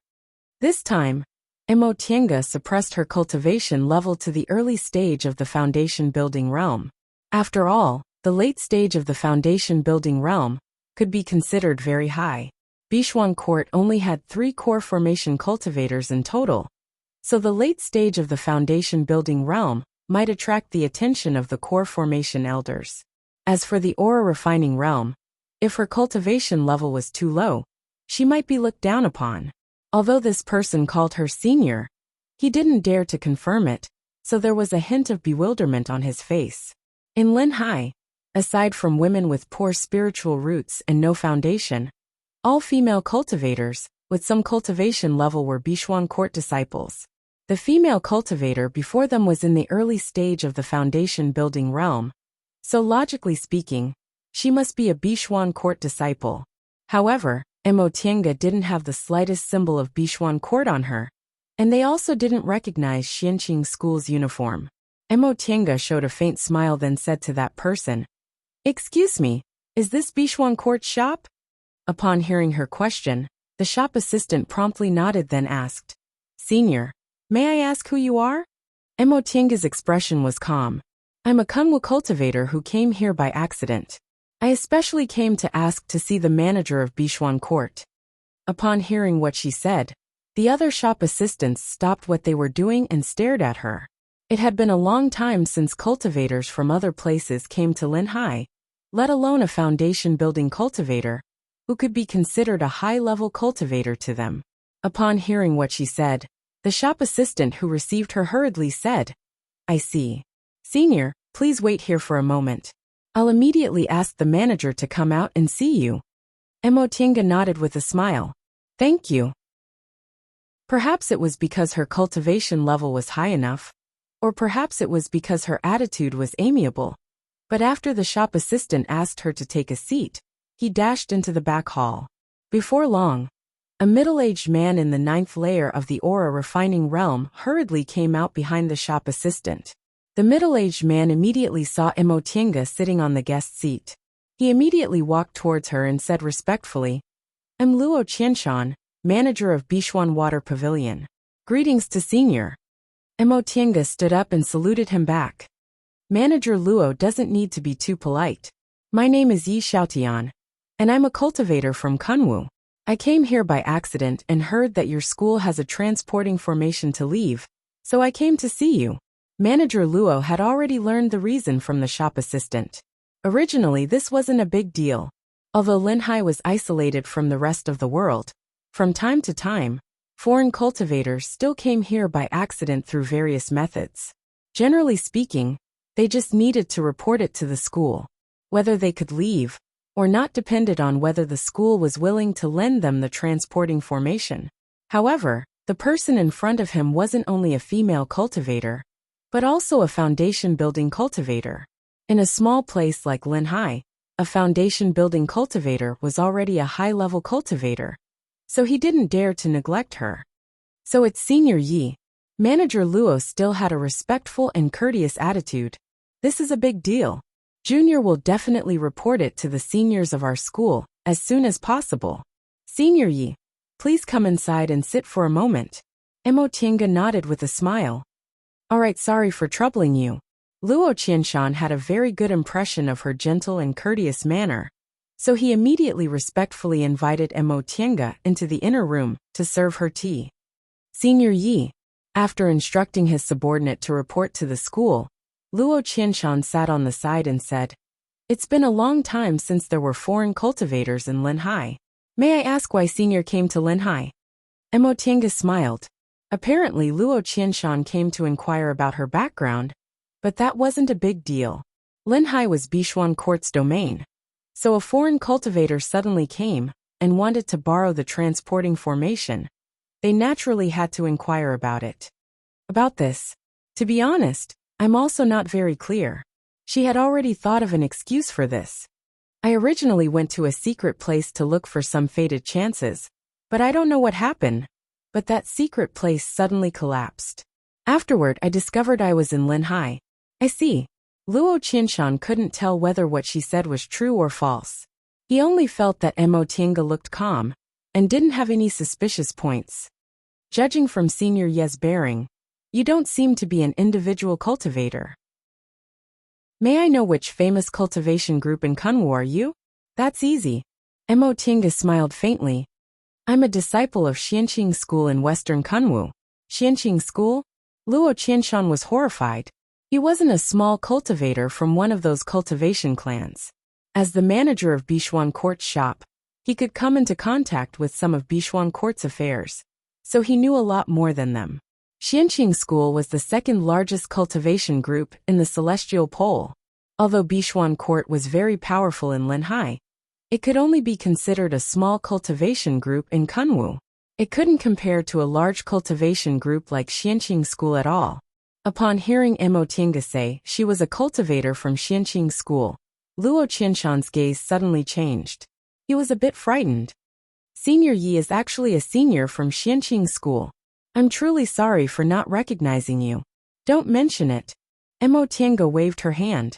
This time, Emotienga suppressed her cultivation level to the early stage of the foundation building realm. After all, the late stage of the foundation building realm could be considered very high. Bichuan Court only had 3 core formation cultivators in total, so the late stage of the foundation building realm might attract the attention of the core formation elders. As for the aura refining realm, if her cultivation level was too low, she might be looked down upon. Although this person called her senior, he didn't dare to confirm it, so there was a hint of bewilderment on his face. In Linhai, aside from women with poor spiritual roots and no foundation, all female cultivators, with some cultivation level, were Bichuan Court disciples. The female cultivator before them was in the early stage of the foundation building realm, so logically speaking, she must be a Bichuan Court disciple. However, Emotienga didn't have the slightest symbol of Bichuan Court on her, and they also didn't recognize Xianqing School's uniform. Emotienga showed a faint smile, then said to that person, "Excuse me, is this Bichuan Court shop?" Upon hearing her question, the shop assistant promptly nodded, then asked, "Senior, may I ask who you are?" Emotienga's expression was calm. "I'm a Kunwu cultivator who came here by accident. I especially came to ask to see the manager of Bichuan Court." Upon hearing what she said, the other shop assistants stopped what they were doing and stared at her. It had been a long time since cultivators from other places came to Linhai, let alone a foundation building cultivator, who could be considered a high-level cultivator to them. Upon hearing what she said, the shop assistant who received her hurriedly said, "I see. Senior, please wait here for a moment. I'll immediately ask the manager to come out and see you." Emotienga nodded with a smile. "Thank you." Perhaps it was because her cultivation level was high enough, or perhaps it was because her attitude was amiable. But after the shop assistant asked her to take a seat, he dashed into the back hall. Before long, a middle-aged man in the 9th layer of the aura refining realm hurriedly came out behind the shop assistant. The middle-aged man immediately saw Emotienga sitting on the guest seat. He immediately walked towards her and said respectfully, "I'm Luo Qianshan, manager of Bichuan Water Pavilion. Greetings to senior." Emotienga stood up and saluted him back. "Manager Luo doesn't need to be too polite. My name is Yi Xiaotian, and I'm a cultivator from Kunwu. I came here by accident and heard that your school has a transporting formation to leave, so I came to see you." Manager Luo had already learned the reason from the shop assistant. Originally, this wasn't a big deal. Although Linhai was isolated from the rest of the world, from time to time, foreign cultivators still came here by accident through various methods. Generally speaking, they just needed to report it to the school. Whether they could leave or not depended on whether the school was willing to lend them the transporting formation. However, the person in front of him wasn't only a female cultivator, but also a foundation-building cultivator. In a small place like Linhai, a foundation-building cultivator was already a high-level cultivator, so he didn't dare to neglect her. "So it's Senior Yi." Manager Luo still had a respectful and courteous attitude. "This is a big deal. Junior will definitely report it to the seniors of our school as soon as possible. Senior Yi, please come inside and sit for a moment." Emotienga nodded with a smile. "Alright, sorry for troubling you." Luo Qianshan had a very good impression of her gentle and courteous manner, so he immediately respectfully invited Emotienga into the inner room to serve her tea. Senior Yi, after instructing his subordinate to report to the school, Luo Qianshan sat on the side and said, It's been a long time since there were foreign cultivators in Linhai. May I ask why Senior came to Linhai? Mo Tiange smiled. Apparently Luo Qianshan came to inquire about her background, but that wasn't a big deal. Linhai was Bishuan Court's domain. So a foreign cultivator suddenly came and wanted to borrow the transporting formation. They naturally had to inquire about it. About this, to be honest, I'm also not very clear. She had already thought of an excuse for this. I originally went to a secret place to look for some fated chances, but I don't know what happened. But that secret place suddenly collapsed. Afterward, I discovered I was in Linhai. I see. Luo Qianshan couldn't tell whether what she said was true or false. He only felt that Mo Tiange looked calm and didn't have any suspicious points. Judging from Senior Ye's bearing, you don't seem to be an individual cultivator. May I know which famous cultivation group in Kunwu are you? That's easy. Mo Tiange smiled faintly. I'm a disciple of Xianqing School in Western Kunwu. Xianqing School? Luo Qianshan was horrified. He wasn't a small cultivator from one of those cultivation clans. As the manager of Bishuan Court's shop, he could come into contact with some of Bishuan Court's affairs, so he knew a lot more than them. Xianqing School was the second largest cultivation group in the Celestial Pole. Although Bishuan Court was very powerful in Linhai, it could only be considered a small cultivation group in Kunwu. It couldn't compare to a large cultivation group like Xianqing School at all. Upon hearing Mo Tiange say she was a cultivator from Xianqing School, Luo Qianshan's gaze suddenly changed. He was a bit frightened. Senior Yi is actually a senior from Xianqing School. I'm truly sorry for not recognizing you. Don't mention it. Mo Tiange waved her hand.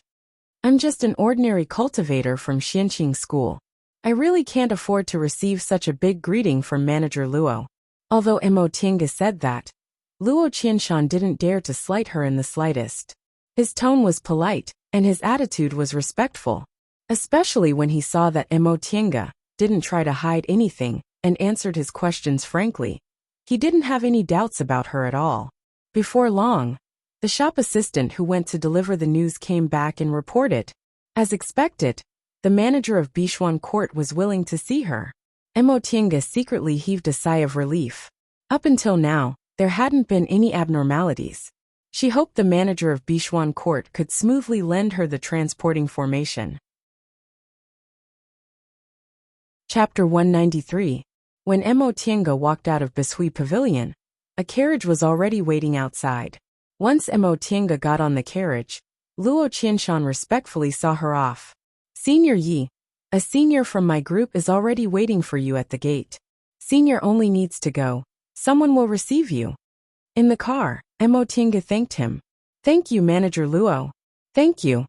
I'm just an ordinary cultivator from Xianqing School. I really can't afford to receive such a big greeting from Manager Luo. Although Mo Tiange said that, Luo Qianshan didn't dare to slight her in the slightest. His tone was polite, and his attitude was respectful. Especially when he saw that Mo Tiange didn't try to hide anything and answered his questions frankly. He didn't have any doubts about her at all. Before long, the shop assistant who went to deliver the news came back and reported. As expected, the manager of Bishuan Court was willing to see her. Mo Tiange secretly heaved a sigh of relief. Up until now, there hadn't been any abnormalities. She hoped the manager of Bishuan Court could smoothly lend her the transporting formation. Chapter 193. When Mo Tiange walked out of Bishui Pavilion, a carriage was already waiting outside. Once Mo Tiange got on the carriage, Luo Qianshan respectfully saw her off. Senior Yi, a senior from my group is already waiting for you at the gate. Senior only needs to go. Someone will receive you. In the car, Mo Tiange thanked him. Thank you, Manager Luo. Thank you.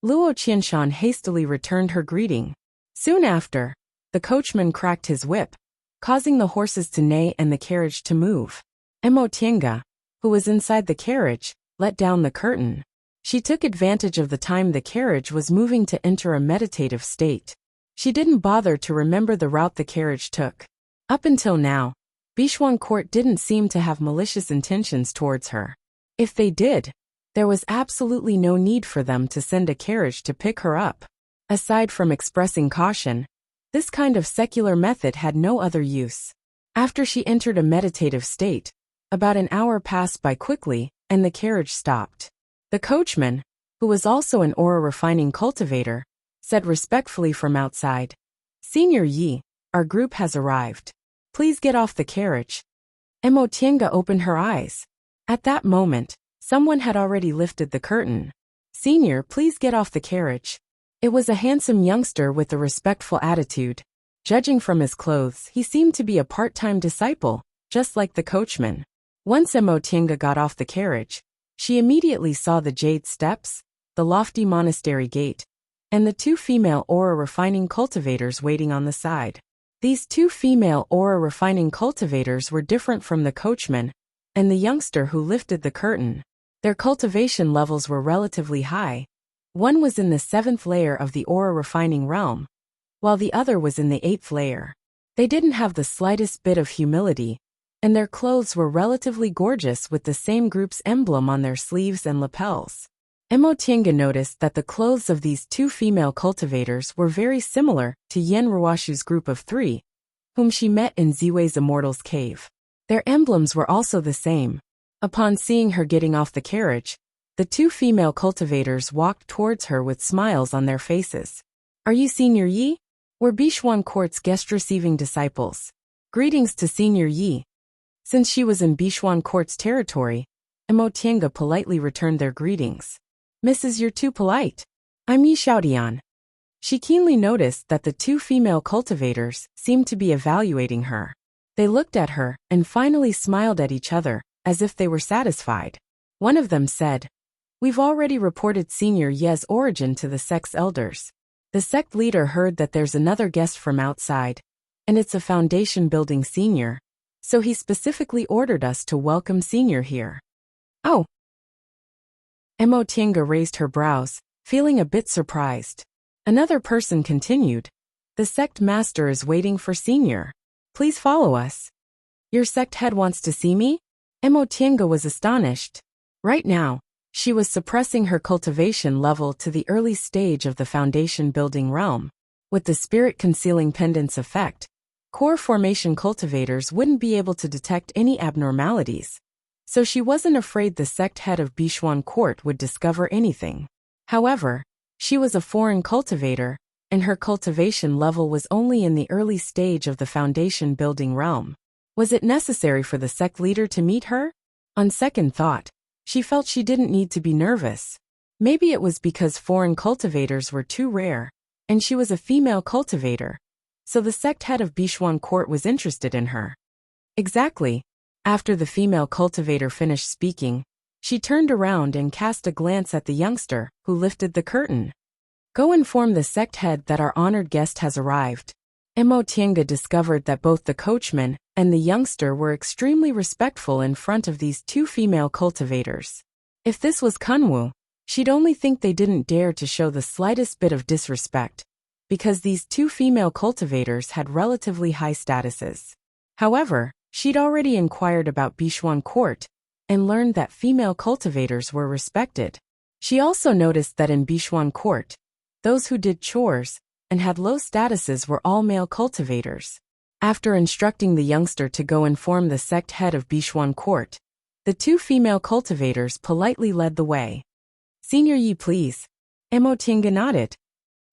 Luo Qianshan hastily returned her greeting. Soon after, the coachman cracked his whip, causing the horses to neigh and the carriage to move. Mo Tiange, who was inside the carriage, let down the curtain. She took advantage of the time the carriage was moving to enter a meditative state. She didn't bother to remember the route the carriage took. Up until now, Bishuan Court didn't seem to have malicious intentions towards her. If they did, there was absolutely no need for them to send a carriage to pick her up. Aside from expressing caution, this kind of secular method had no other use. After she entered a meditative state, about an hour passed by quickly, and the carriage stopped. The coachman, who was also an aura refining cultivator, said respectfully from outside, Senior Yi, our group has arrived. Please get off the carriage. Mo Tiange opened her eyes. At that moment, someone had already lifted the curtain. Senior, please get off the carriage. It was a handsome youngster with a respectful attitude. Judging from his clothes, he seemed to be a part-time disciple, just like the coachman. Once Mo Tiange got off the carriage, she immediately saw the jade steps, the lofty monastery gate, and the two female aura refining cultivators waiting on the side. These two female aura refining cultivators were different from the coachman and the youngster who lifted the curtain. Their cultivation levels were relatively high. One was in the 7th layer of the aura refining realm, while the other was in the 8th layer. They didn't have the slightest bit of humility, and their clothes were relatively gorgeous with the same group's emblem on their sleeves and lapels. Emotienga noticed that the clothes of these two female cultivators were very similar to Yen Ruashu's group of three, whom she met in Ziwe's Immortal's cave. Their emblems were also the same. Upon seeing her getting off the carriage, the two female cultivators walked towards her with smiles on their faces. "Are you Senior Yi? We're Bishuan Court's guest-receiving disciples. Greetings to Senior Yi." Since she was in Bishuan Court's territory, Emotienga politely returned their greetings. "Mrs. You're too polite. I'm Yi Xiaodian." She keenly noticed that the two female cultivators seemed to be evaluating her. They looked at her and finally smiled at each other, as if they were satisfied. One of them said, "We've already reported Senior Ye's origin to the sect's elders. The sect leader heard that there's another guest from outside, and it's a foundation-building senior, so he specifically ordered us to welcome Senior here." "Oh." Emotienga raised her brows, feeling a bit surprised. Another person continued, "The sect master is waiting for Senior. Please follow us." "Your sect head wants to see me?" Emotienga was astonished. Right now, she was suppressing her cultivation level to the early stage of the foundation-building realm. With the spirit-concealing pendants effect, core formation cultivators wouldn't be able to detect any abnormalities, so she wasn't afraid the sect head of Bishuan Court would discover anything. However, she was a foreign cultivator, and her cultivation level was only in the early stage of the foundation-building realm. Was it necessary for the sect leader to meet her? On second thought, she felt she didn't need to be nervous. Maybe it was because foreign cultivators were too rare, and she was a female cultivator, so the sect head of Bishuan Court was interested in her. Exactly. After the female cultivator finished speaking, she turned around and cast a glance at the youngster, who lifted the curtain. "Go inform the sect head that our honored guest has arrived." Emotienga discovered that both the coachman and the youngster were extremely respectful in front of these two female cultivators. If this was Kunwu, she'd only think they didn't dare to show the slightest bit of disrespect, because these two female cultivators had relatively high statuses. However, she'd already inquired about Bishuan Court and learned that female cultivators were respected. She also noticed that in Bishuan Court, those who did chores and had low statuses were all male cultivators. After instructing the youngster to go inform the sect head of Bishuan Court, the two female cultivators politely led the way. "Senior Yi, please." Emotienga nodded.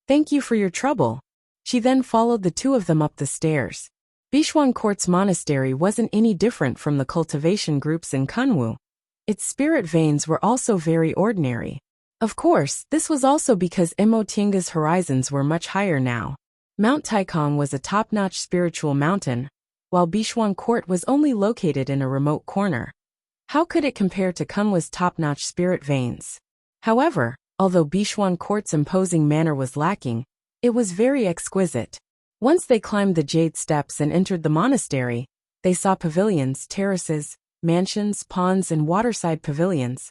"Thank you for your trouble." She then followed the two of them up the stairs. Bishuan Court's monastery wasn't any different from the cultivation groups in Kunwu. Its spirit veins were also very ordinary. Of course, this was also because Emotienga's horizons were much higher now. Mount Taikong was a top-notch spiritual mountain, while Bishuan Court was only located in a remote corner. How could it compare to Kunwa's top-notch spirit veins? However, although Bishuan Court's imposing manner was lacking, it was very exquisite. Once they climbed the jade steps and entered the monastery, they saw pavilions, terraces, mansions, ponds, and waterside pavilions.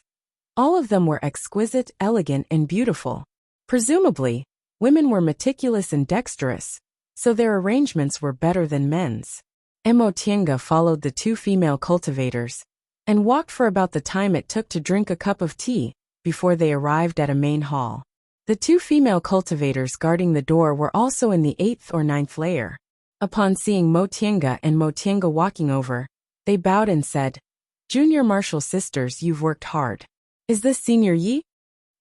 All of them were exquisite, elegant, and beautiful. Presumably, women were meticulous and dexterous, so their arrangements were better than men's. Emotienga followed the two female cultivators and walked for about the time it took to drink a cup of tea before they arrived at a main hall. The two female cultivators guarding the door were also in the 8th or 9th layer. Upon seeing Motienga and Motienga walking over, they bowed and said, "Junior martial sisters, you've worked hard. Is this Senior Yi?"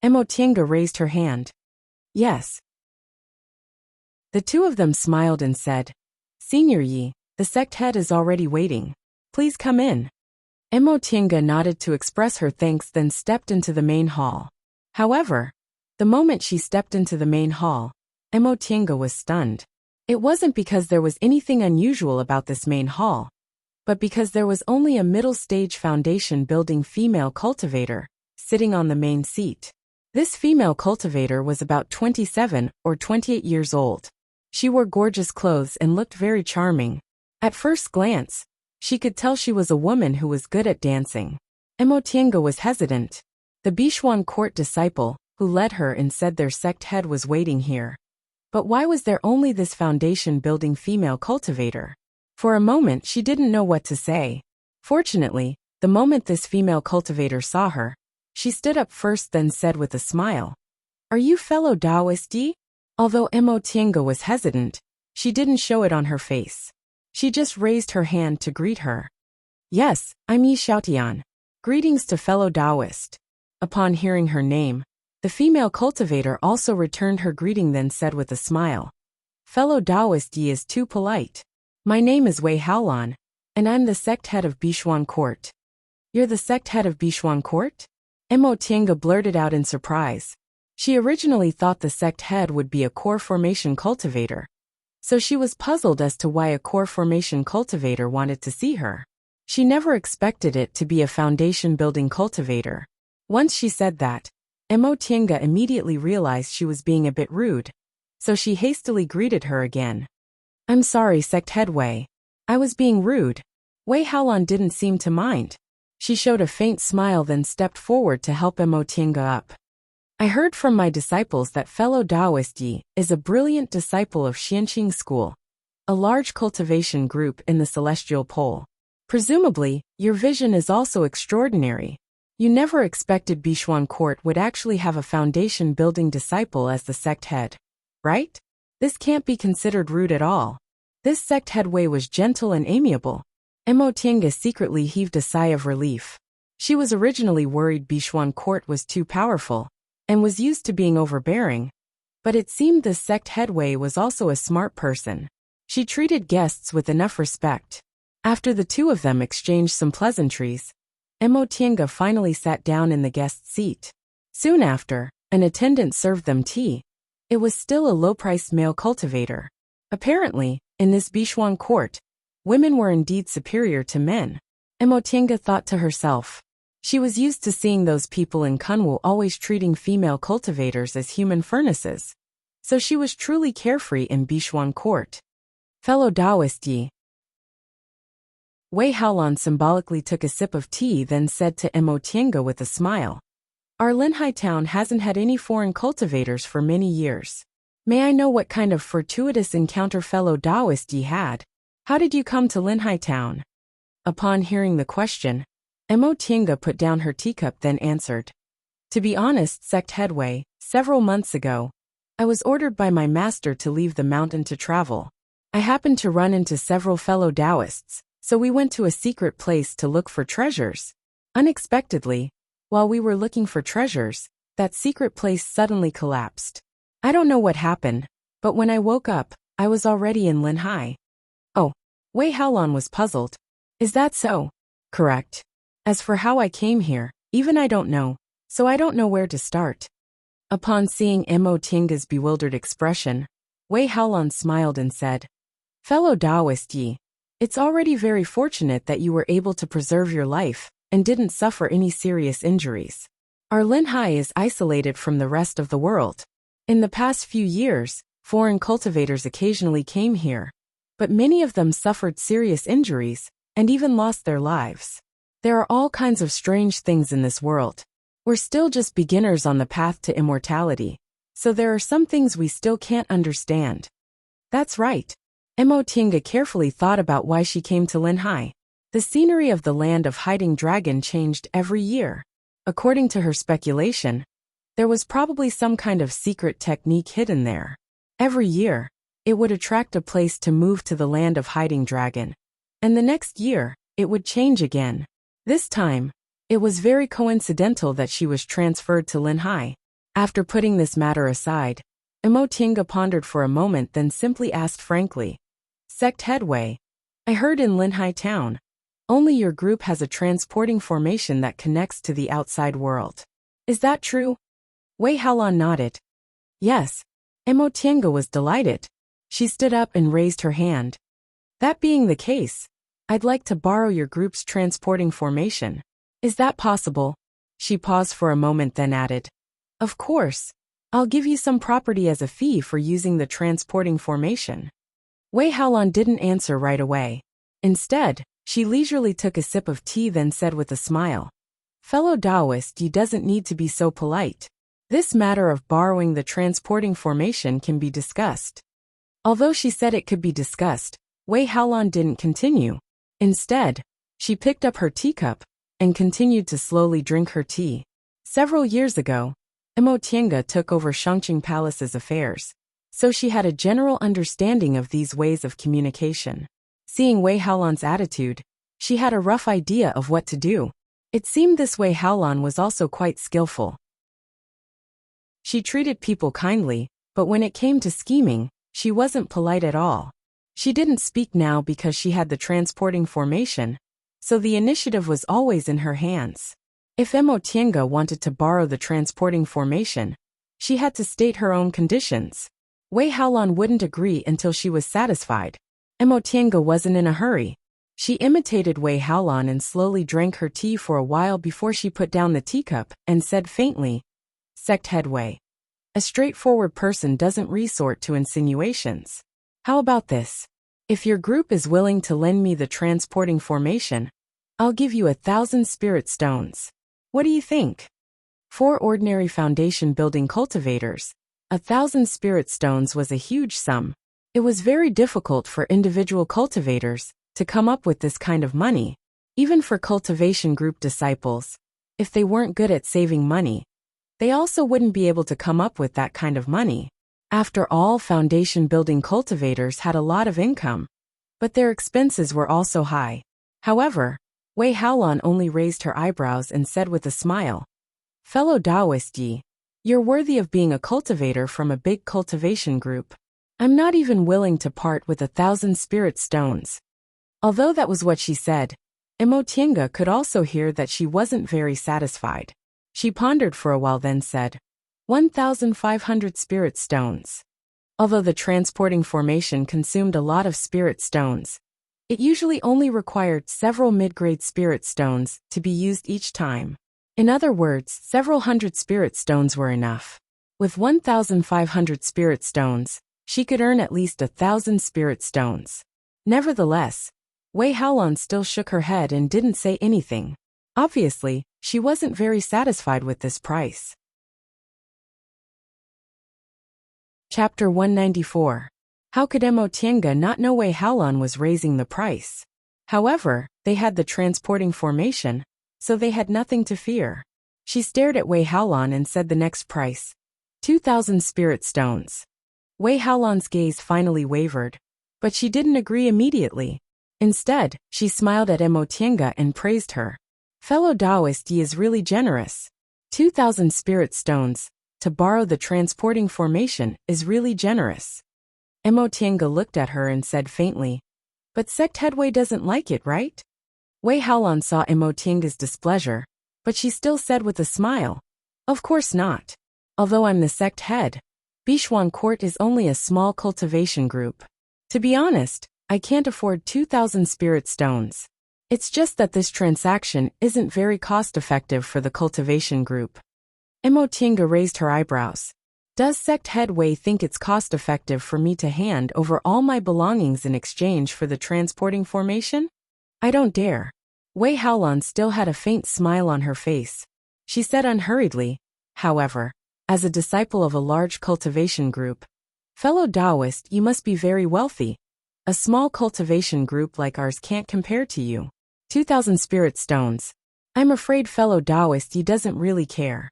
Emotienga raised her hand. "Yes." The two of them smiled and said, "Senior Yi, the sect head is already waiting. Please come in." Emotienga nodded to express her thanks, then stepped into the main hall. However, the moment she stepped into the main hall, Emotienga was stunned. It wasn't because there was anything unusual about this main hall, but because there was only a middle-stage foundation-building female cultivator sitting on the main seat. This female cultivator was about 27 or 28 years old. She wore gorgeous clothes and looked very charming. At first glance, she could tell she was a woman who was good at dancing. Emotienga was hesitant. The Bishuan Court disciple, who led her and said their sect head was waiting here. But why was there only this foundation-building female cultivator? For a moment she didn't know what to say. Fortunately, the moment this female cultivator saw her, She stood up first then said with a smile, "Are you fellow Taoist Yi?" Although Mo Tiange was hesitant, she didn't show it on her face. She just raised her hand to greet her. "Yes, I'm Yi Xiaotian. Greetings to fellow Taoist." Upon hearing her name, the female cultivator also returned her greeting then said with a smile, "Fellow Taoist Yi is too polite. My name is Wei Haolan, and I'm the sect head of Bishuan Court." "You're the sect head of Bishuan Court?" Mo Tiange blurted out in surprise. She originally thought the sect head would be a core formation cultivator, so she was puzzled as to why a core formation cultivator wanted to see her. She never expected it to be a foundation-building cultivator. Once she said that, Mo Tiange immediately realized she was being a bit rude, so she hastily greeted her again. "I'm sorry, Sect Head Wei. I was being rude." Wei Haolan didn't seem to mind. She showed a faint smile then stepped forward to help Mo Tiange up. "I heard from my disciples that fellow Taoist Yi is a brilliant disciple of Xianqing School, a large cultivation group in the Celestial Pole. Presumably, your vision is also extraordinary. You never expected Bishuan Court would actually have a foundation-building disciple as the sect head, right? This can't be considered rude at all." This sect head Wei was gentle and amiable. Mo Tiange secretly heaved a sigh of relief. She was originally worried Bishuan Court was too powerful and was used to being overbearing, but it seemed this sect head Wei was also a smart person. She treated guests with enough respect. After the two of them exchanged some pleasantries, Mo Tiange finally sat down in the guest seat. Soon after, an attendant served them tea. It was still a low-priced male cultivator. Apparently, in this Bishuan Court, women were indeed superior to men. Mo Tiange thought to herself. She was used to seeing those people in Kunwu always treating female cultivators as human furnaces, so she was truly carefree in Bishuan Court. "Fellow Taoist Yi." Wei Haolan symbolically took a sip of tea then said to Mo Tiange with a smile, "Our Linhai town hasn't had any foreign cultivators for many years. May I know what kind of fortuitous encounter fellow Taoist Yi had? How did you come to Linhai town?" Upon hearing the question, Mo Tiange put down her teacup then answered, "To be honest, Sect Head Wei, several months ago, I was ordered by my master to leave the mountain to travel. I happened to run into several fellow Taoists, so we went to a secret place to look for treasures. Unexpectedly, while we were looking for treasures, that secret place suddenly collapsed. I don't know what happened, but when I woke up, I was already in Linhai." "Oh." Wei Haolan was puzzled. "Is that so?" "Correct. As for how I came here, even I don't know, so I don't know where to start." Upon seeing Mo Tiange's bewildered expression, Wei Haolan smiled and said, "Fellow Taoist Yi, it's already very fortunate that you were able to preserve your life and didn't suffer any serious injuries. Our Linhai is isolated from the rest of the world. In the past few years, foreign cultivators occasionally came here, but many of them suffered serious injuries and even lost their lives. There are all kinds of strange things in this world. We're still just beginners on the path to immortality, so there are some things we still can't understand." "That's right." Mo Tiange carefully thought about why she came to Linhai. The scenery of the land of Hiding Dragon changed every year. According to her speculation, there was probably some kind of secret technique hidden there. Every year, it would attract a place to move to the land of Hiding Dragon, and the next year, it would change again. This time, it was very coincidental that she was transferred to Linhai. After putting this matter aside, Mo Tiange pondered for a moment then simply asked frankly, "Sect Head Wei, I heard in Linhai town, only your group has a transporting formation that connects to the outside world. Is that true?" Wei Haolan nodded. "Yes." Mo Tiange was delighted. She stood up and raised her hand. "That being the case, I'd like to borrow your group's transporting formation. Is that possible?" She paused for a moment then added, "Of course. I'll give you some property as a fee for using the transporting formation." Wei Haolan didn't answer right away. Instead, she leisurely took a sip of tea then said with a smile, "Fellow Taoist, you doesn't need to be so polite. This matter of borrowing the transporting formation can be discussed." Although she said it could be discussed, Wei Haolan didn't continue. Instead, she picked up her teacup and continued to slowly drink her tea. Several years ago, Imotienga took over Shangqing Palace's affairs, so she had a general understanding of these ways of communication. Seeing Wei Haolan's attitude, she had a rough idea of what to do. It seemed this Wei Haolan was also quite skillful. She treated people kindly, but when it came to scheming, she wasn't polite at all. She didn't speak now because she had the transporting formation, so the initiative was always in her hands. If Imotienga wanted to borrow the transporting formation, she had to state her own conditions. Wei Haolan wouldn't agree until she was satisfied. Imotienga wasn't in a hurry. She imitated Wei Haolan and slowly drank her tea for a while before she put down the teacup and said faintly, "Sect head Wei. A straightforward person doesn't resort to insinuations. How about this? If your group is willing to lend me the transporting formation, I'll give you 1,000 spirit stones. What do you think?" For ordinary foundation building cultivators, 1,000 spirit stones was a huge sum. It was very difficult for individual cultivators to come up with this kind of money, even for cultivation group disciples. If they weren't good at saving money, they also wouldn't be able to come up with that kind of money. After all, foundation building cultivators had a lot of income, but their expenses were also high. However, Wei Haolan only raised her eyebrows and said with a smile, "Fellow Taoist Yi, you're worthy of being a cultivator from a big cultivation group. I'm not even willing to part with 1,000 spirit stones." Although that was what she said, Imotienga could also hear that she wasn't very satisfied. She pondered for a while, then said, 1,500 spirit stones. Although the transporting formation consumed a lot of spirit stones, it usually only required several mid-grade spirit stones to be used each time. In other words, several hundred spirit stones were enough. With 1,500 spirit stones, she could earn at least 1,000 spirit stones. Nevertheless, Wei Haolan still shook her head and didn't say anything. Obviously, she wasn't very satisfied with this price. Chapter 194. How could Imotienga not know Wei Haolan was raising the price? However, they had the transporting formation, so they had nothing to fear. She stared at Wei Haolan and said the next price, 2,000 spirit stones. Wei Haolan's gaze finally wavered, but she didn't agree immediately. Instead, she smiled at Imotienga and praised her. "Fellow Taoist Yi is really generous. 2,000 spirit stones, to borrow the transporting formation, is really generous." Imotienga looked at her and said faintly, "But Sect Head Wei doesn't like it, right?" Wei Haolan saw Imotienga's displeasure, but she still said with a smile, "Of course not. Although I'm the sect head, Bishuan Court is only a small cultivation group. To be honest, I can't afford 2,000 spirit stones. It's just that this transaction isn't very cost-effective for the cultivation group." Imotienga raised her eyebrows. "Does Sect Head Wei think it's cost-effective for me to hand over all my belongings in exchange for the transporting formation? I don't dare." Wei Haolan still had a faint smile on her face. She said unhurriedly, "However, as a disciple of a large cultivation group, fellow Taoist, you must be very wealthy. A small cultivation group like ours can't compare to you. 2,000 spirit stones. I'm afraid fellow Taoist Yi doesn't really care."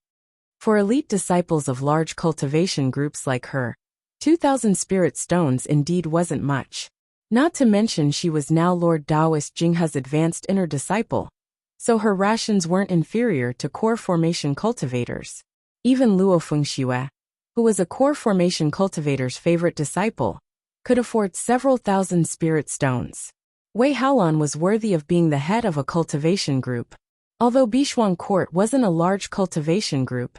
For elite disciples of large cultivation groups like her, 2,000 spirit stones indeed wasn't much. Not to mention she was now Lord Taoist Jinghe's advanced inner disciple, so her rations weren't inferior to core formation cultivators. Even Luo Fengxue, who was a core formation cultivator's favorite disciple, could afford several thousand spirit stones. Wei Haolan was worthy of being the head of a cultivation group. Although Bishuan Court wasn't a large cultivation group,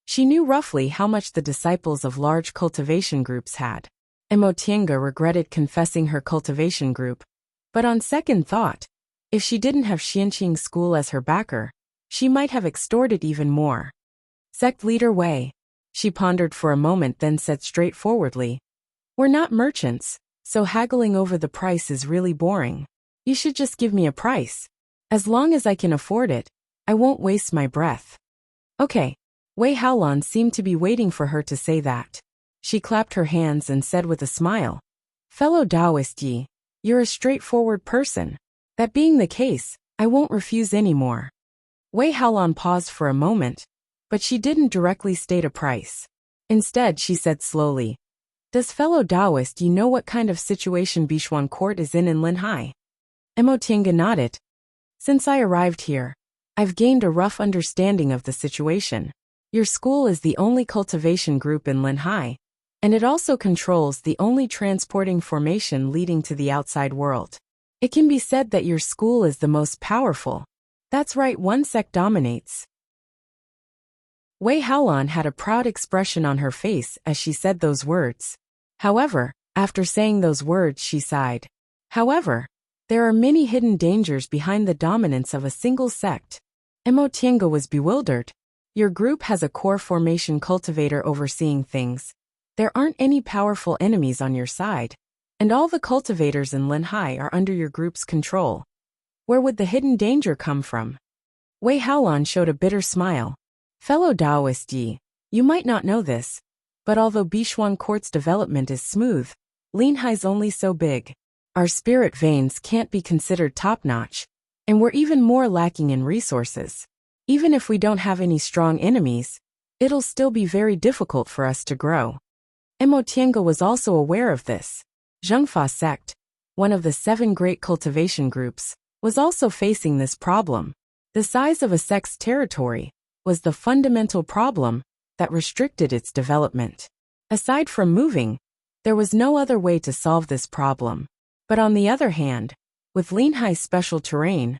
she knew roughly how much the disciples of large cultivation groups had. Imotienga regretted confessing her cultivation group, but on second thought, if she didn't have Xianqing School as her backer, she might have extorted even more. "Sect leader Wei," she pondered for a moment, then said straightforwardly, "We're not merchants, so haggling over the price is really boring. You should just give me a price. As long as I can afford it, I won't waste my breath." "Okay." Wei Haolan seemed to be waiting for her to say that. She clapped her hands and said with a smile, "Fellow Taoist Yi, you're a straightforward person. That being the case, I won't refuse any more." Wei Haolan paused for a moment, But she didn't directly state a price. Instead, she said slowly, "Does fellow Taoist you know what kind of situation Bishuan Court is in Linhai?" Emotinga nodded. "Since I arrived here, I've gained a rough understanding of the situation. Your school is the only cultivation group in Linhai, and it also controls the only transporting formation leading to the outside world. It can be said that your school is the most powerful. That's right, one sect dominates." Wei Haolan had a proud expression on her face as she said those words. However, after saying those words, she sighed. However, there are many hidden dangers behind the dominance of a single sect. Emotinga was bewildered. Your group has a core formation cultivator overseeing things. There aren't any powerful enemies on your side, and all the cultivators in Linhai are under your group's control. Where would the hidden danger come from? Wei Haolan showed a bitter smile. "Fellow Taoist Yi, you might not know this, but although Bishuan Court's development is smooth, Linhai's only so big. Our spirit veins can't be considered top-notch, and we're even more lacking in resources. Even if we don't have any strong enemies, it'll still be very difficult for us to grow." Emotienga was also aware of this. Zhengfa sect, one of the 7 great cultivation groups, was also facing this problem. The size of a sect's territory was the fundamental problem that restricted its development. Aside from moving, there was no other way to solve this problem. But on the other hand, with Linhai's special terrain,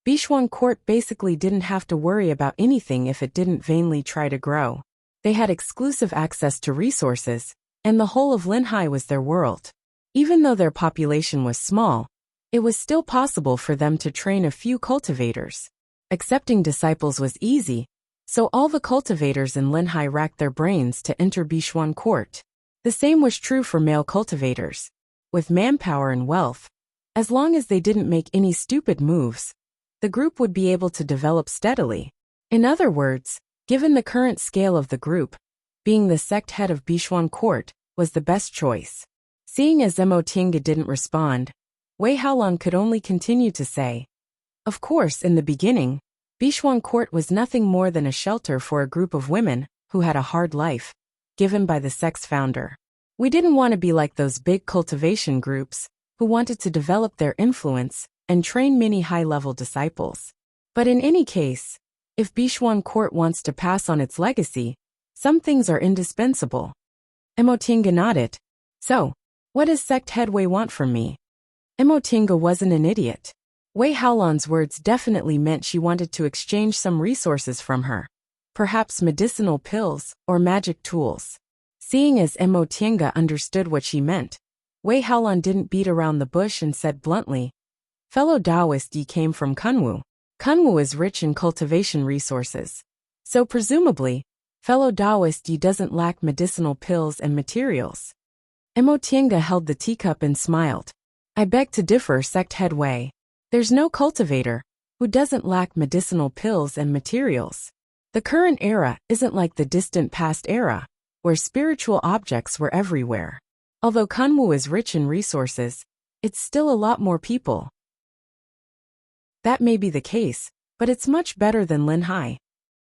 Bishuan Court basically didn't have to worry about anything if it didn't vainly try to grow. They had exclusive access to resources, and the whole of Linhai was their world. Even though their population was small, it was still possible for them to train a few cultivators. Accepting disciples was easy, so all the cultivators in Linhai racked their brains to enter Bishuan Court. The same was true for male cultivators. With manpower and wealth, as long as they didn't make any stupid moves, the group would be able to develop steadily. In other words, given the current scale of the group, being the sect head of Bishuan Court was the best choice. Seeing as Emotinga didn't respond, Wei Haolan could only continue to say, "Of course, in the beginning, Bishuan Court was nothing more than a shelter for a group of women who had a hard life, given by the sect's founder. We didn't want to be like those big cultivation groups who wanted to develop their influence and train many high-level disciples. But in any case, if Bishuan Court wants to pass on its legacy, some things are indispensable." Emotinga nodded. "So, what does sect head Wei want from me?" Emotinga wasn't an idiot. Wei Haolan's words definitely meant she wanted to exchange some resources from her. Perhaps medicinal pills or magic tools. Seeing as Emotinga understood what she meant, Wei Haolan didn't beat around the bush and said bluntly, "Fellow Taoist Yi came from Kunwu. Kunwu is rich in cultivation resources. So presumably, fellow Taoist Yi doesn't lack medicinal pills and materials." Emotinga held the teacup and smiled. "I beg to differ, sect head Wei. There's no cultivator who doesn't lack medicinal pills and materials. The current era isn't like the distant past era, where spiritual objects were everywhere. Although Kunwu is rich in resources, it's still a lot more people." "That may be the case, but it's much better than Linhai."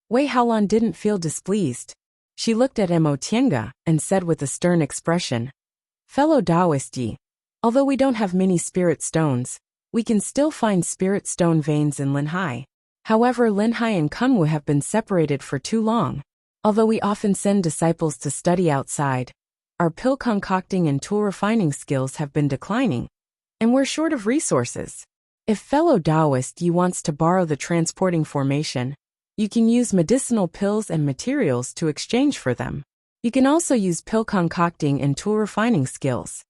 Wei Haolan didn't feel displeased. She looked at Emotinga and said with a stern expression, "Fellow Taoist Yi, although we don't have many spirit stones, we can still find spirit stone veins in Linhai. However, Linhai and Kunwu have been separated for too long. Although we often send disciples to study outside, our pill concocting and tool refining skills have been declining, and we're short of resources. If fellow Taoist Yi wants to borrow the transporting formation, you can use medicinal pills and materials to exchange for them. You can also use pill concocting and tool refining skills."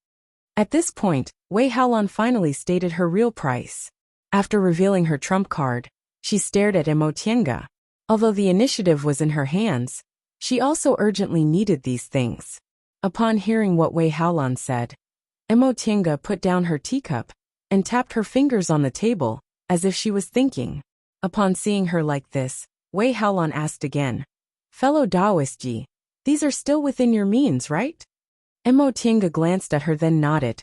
At this point, Wei Haolan finally stated her real price. After revealing her trump card, she stared at Emotinga. Although the initiative was in her hands, she also urgently needed these things. Upon hearing what Wei Haolan said, Emotinga put down her teacup and tapped her fingers on the table, as if she was thinking. Upon seeing her like this, Wei Haolan asked again, "Fellow Taoist Yi, these are still within your means, right?" Emotinga glanced at her then nodded.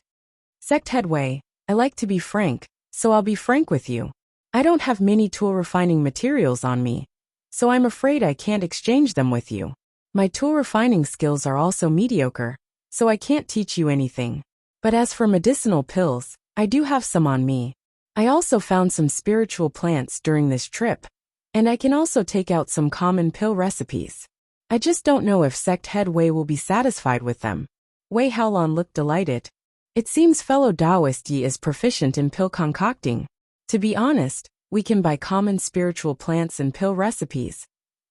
"Sect head Wei, I like to be frank, so I'll be frank with you. I don't have many tool refining materials on me, so I'm afraid I can't exchange them with you. My tool refining skills are also mediocre, so I can't teach you anything. But as for medicinal pills, I do have some on me. I also found some spiritual plants during this trip, and I can also take out some common pill recipes. I just don't know if sect head Wei will be satisfied with them. Wei Haolon looked delighted. It seems fellow Taoist Yi is proficient in pill concocting. To be honest, we can buy common spiritual plants and pill recipes,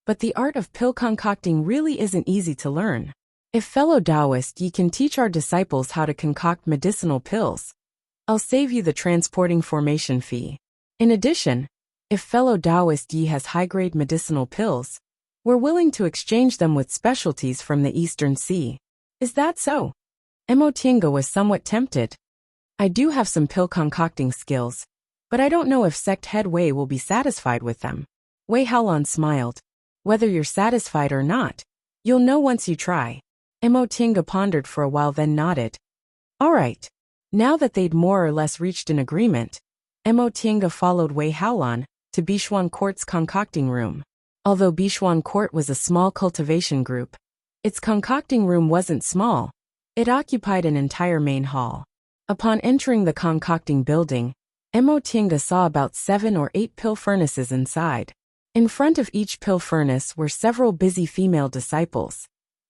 but the art of pill concocting really isn't easy to learn. If fellow Taoist Yi can teach our disciples how to concoct medicinal pills, I'll save you the transporting formation fee. In addition, if fellow Taoist Yi has high-grade medicinal pills, we're willing to exchange them with specialties from the Eastern Sea. Is that so? Mo Tiange was somewhat tempted. I do have some pill concocting skills, but I don't know if sect head Wei will be satisfied with them. Wei Haolon smiled. Whether you're satisfied or not, you'll know once you try. Mo Tiange pondered for a while, then nodded. All right. Now that they'd more or less reached an agreement, Mo Tiange followed Wei Haolon to Bishuan Court's concocting room. Although Bishuan Court was a small cultivation group, its concocting room wasn't small. It occupied an entire main hall. Upon entering the concocting building, Mo Tiange saw about 7 or 8 pill furnaces inside. In front of each pill furnace were several busy female disciples,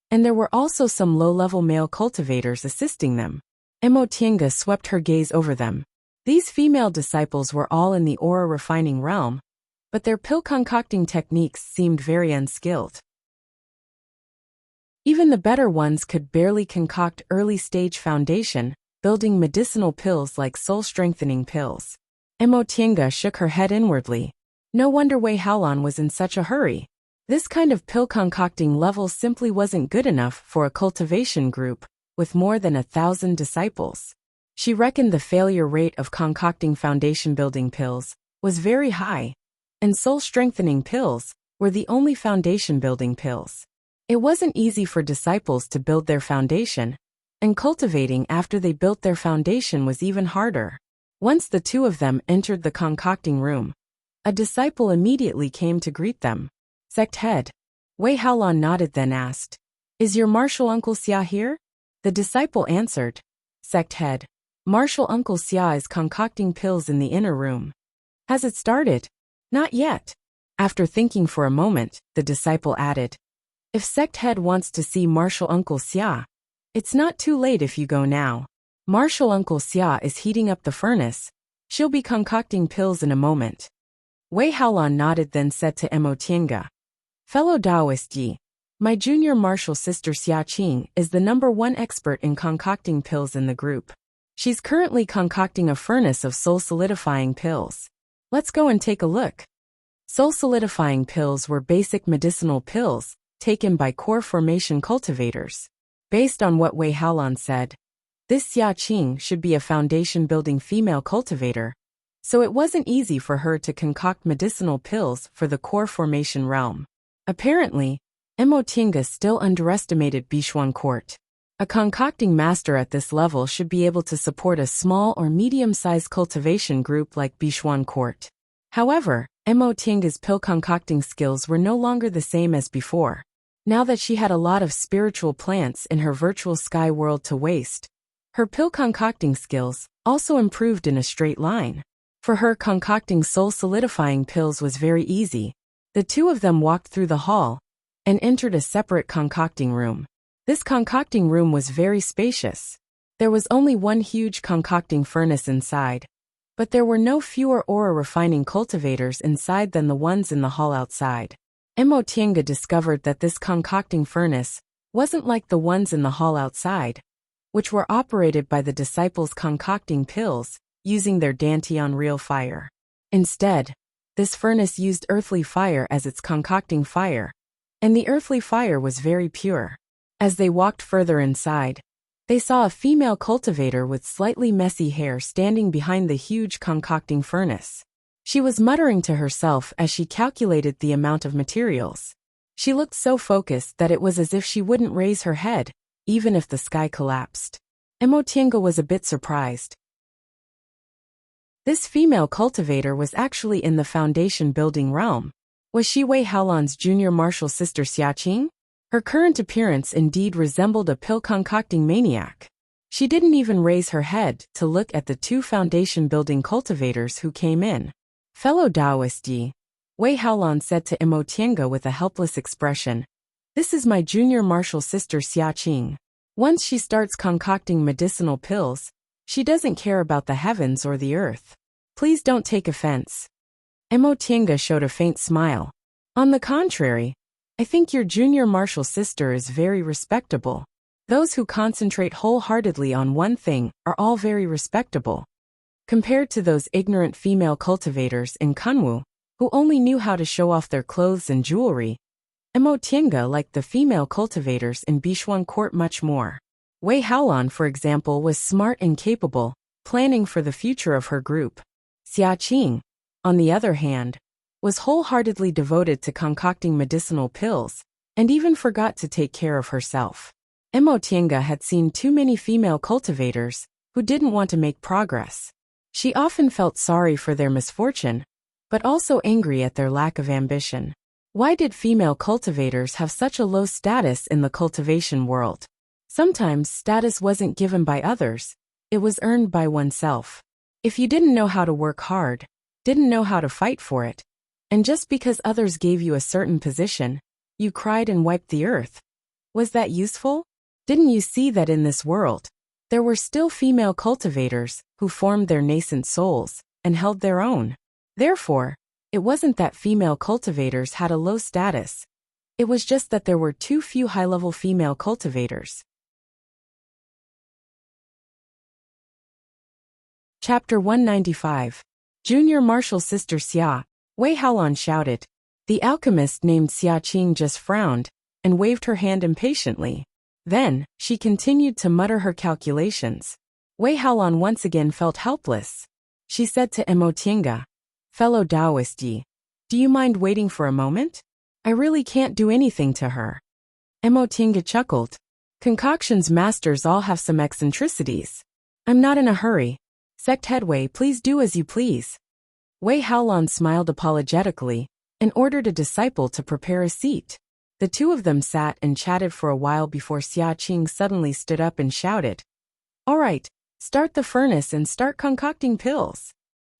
and there were also some low-level male cultivators assisting them. Mo Tiange swept her gaze over them. These female disciples were all in the aura refining realm, but their pill concocting techniques seemed very unskilled. Even the better ones could barely concoct early-stage foundation, building medicinal pills like soul-strengthening pills. Mo Tiange shook her head inwardly. No wonder Wei Haolon was in such a hurry. This kind of pill concocting level simply wasn't good enough for a cultivation group with more than 1,000 disciples. She reckoned the failure rate of concocting foundation-building pills was very high, and soul-strengthening pills were the only foundation-building pills. It wasn't easy for disciples to build their foundation, and cultivating after they built their foundation was even harder. Once the two of them entered the concocting room, a disciple immediately came to greet them. Sect head. Wei Haolon nodded, then asked, "Is your martial uncle Xia here?" The disciple answered, "Sect head. Martial uncle Xia is concocting pills in the inner room." "Has it started?" "Not yet." After thinking for a moment, the disciple added, "If sect head wants to see martial uncle Xia, it's not too late if you go now. Martial uncle Xia is heating up the furnace. She'll be concocting pills in a moment." Wei Haolon nodded, then said to Mo Tiange, "Fellow Taoist Yi, my junior martial sister Xia Qing is the #1 expert in concocting pills in the group. She's currently concocting a furnace of soul-solidifying pills. Let's go and take a look." Soul-solidifying pills were basic medicinal pills taken by core formation cultivators. Based on what Wei Haolon said, this Xia Qing should be a foundation-building female cultivator, so it wasn't easy for her to concoct medicinal pills for the core formation realm. Apparently, Mo Tiange still underestimated Bishuan Court. A concocting master at this level should be able to support a small or medium-sized cultivation group like Bishuan Court. However, Mo Tiange's pill concocting skills were no longer the same as before. Now that she had a lot of spiritual plants in her virtual sky world to waste, her pill concocting skills also improved in a straight line. For her, concocting soul-solidifying pills was very easy. The two of them walked through the hall and entered a separate concocting room. This concocting room was very spacious. There was only one huge concocting furnace inside, but there were no fewer aura refining cultivators inside than the ones in the hall outside. Mo Tiange discovered that this concocting furnace wasn't like the ones in the hall outside, which were operated by the disciples concocting pills using their Dantian real fire. Instead, this furnace used earthly fire as its concocting fire, and the earthly fire was very pure. As they walked further inside, they saw a female cultivator with slightly messy hair standing behind the huge concocting furnace. She was muttering to herself as she calculated the amount of materials. She looked so focused that it was as if she wouldn't raise her head, even if the sky collapsed. Mo Tiange was a bit surprised. This female cultivator was actually in the foundation building realm. Was she Wei Haolan's junior martial sister Xiaqing? Her current appearance indeed resembled a pill-concocting maniac. She didn't even raise her head to look at the two foundation-building cultivators who came in. Fellow Taoist Yi, Wei Haolan said to Imo Tiange with a helpless expression. This is my junior martial sister Xiaqing. Once she starts concocting medicinal pills, she doesn't care about the heavens or the earth. Please don't take offense. Imo Tiange showed a faint smile. On the contrary, I think your junior martial sister is very respectable. Those who concentrate wholeheartedly on one thing are all very respectable. Compared to those ignorant female cultivators in Kunwu, who only knew how to show off their clothes and jewelry, Imo Tiange liked the female cultivators in Bishuan court much more. Wei Haolan, for example, was smart and capable, planning for the future of her group. Xiaqing, on the other hand, was wholeheartedly devoted to concocting medicinal pills, and even forgot to take care of herself. Imo Tiange had seen too many female cultivators who didn't want to make progress. She often felt sorry for their misfortune, but also angry at their lack of ambition. Why did female cultivators have such a low status in the cultivation world? Sometimes status wasn't given by others, it was earned by oneself. If you didn't know how to work hard, didn't know how to fight for it, and just because others gave you a certain position, you cried and wiped the earth, was that useful? Didn't you see that in this world, there were still female cultivators who formed their nascent souls and held their own? Therefore, it wasn't that female cultivators had a low status. It was just that there were too few high-level female cultivators. Chapter 195. Junior Martial Sister Xia, Wei Haolan shouted. The alchemist named Xiaqing just frowned and waved her hand impatiently. Then, she continued to mutter her calculations. Wei Haolan once again felt helpless. She said to Imo Tiange, Fellow Taoist Yi, do you mind waiting for a moment? I really can't do anything to her. Imo Tiange chuckled. Concoctions masters all have some eccentricities. I'm not in a hurry. Sect Headway, please do as you please. Wei Haolan smiled apologetically and ordered a disciple to prepare a seat. The two of them sat and chatted for a while before Xiaqing suddenly stood up and shouted. All right, start the furnace and start concocting pills.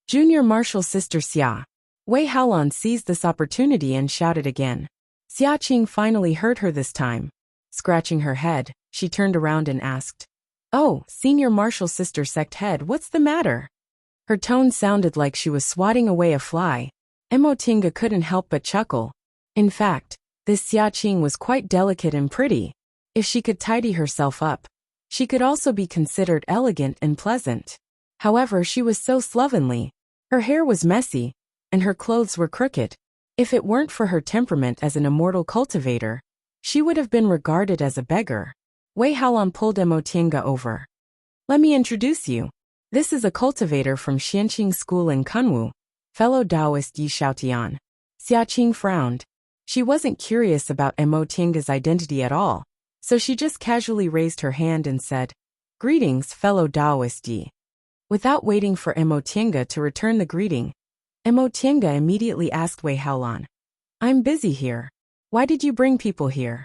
Junior martial sister Xia. Wei Haolan seized this opportunity and shouted again. Xiaqing finally heard her this time. Scratching her head, she turned around and asked, Oh, senior martial sister sect head, what's the matter? Her tone sounded like she was swatting away a fly. Imo Tiange couldn't help but chuckle. In fact, this Xiaqing was quite delicate and pretty. If she could tidy herself up, she could also be considered elegant and pleasant. However, she was so slovenly. Her hair was messy, and her clothes were crooked. If it weren't for her temperament as an immortal cultivator, she would have been regarded as a beggar. Wei Haolan pulled Imo Tiange over. Let me introduce you. This is a cultivator from Xianqing School in Kunwu, fellow Taoist Yi Xiaotian. Xiaqing frowned. She wasn't curious about Imo Tiange's identity at all, so she just casually raised her hand and said, Greetings, fellow Taoist Yi. Without waiting for Imo Tiange to return the greeting, Imo Tiange immediately asked Wei Haolan, I'm busy here. Why did you bring people here?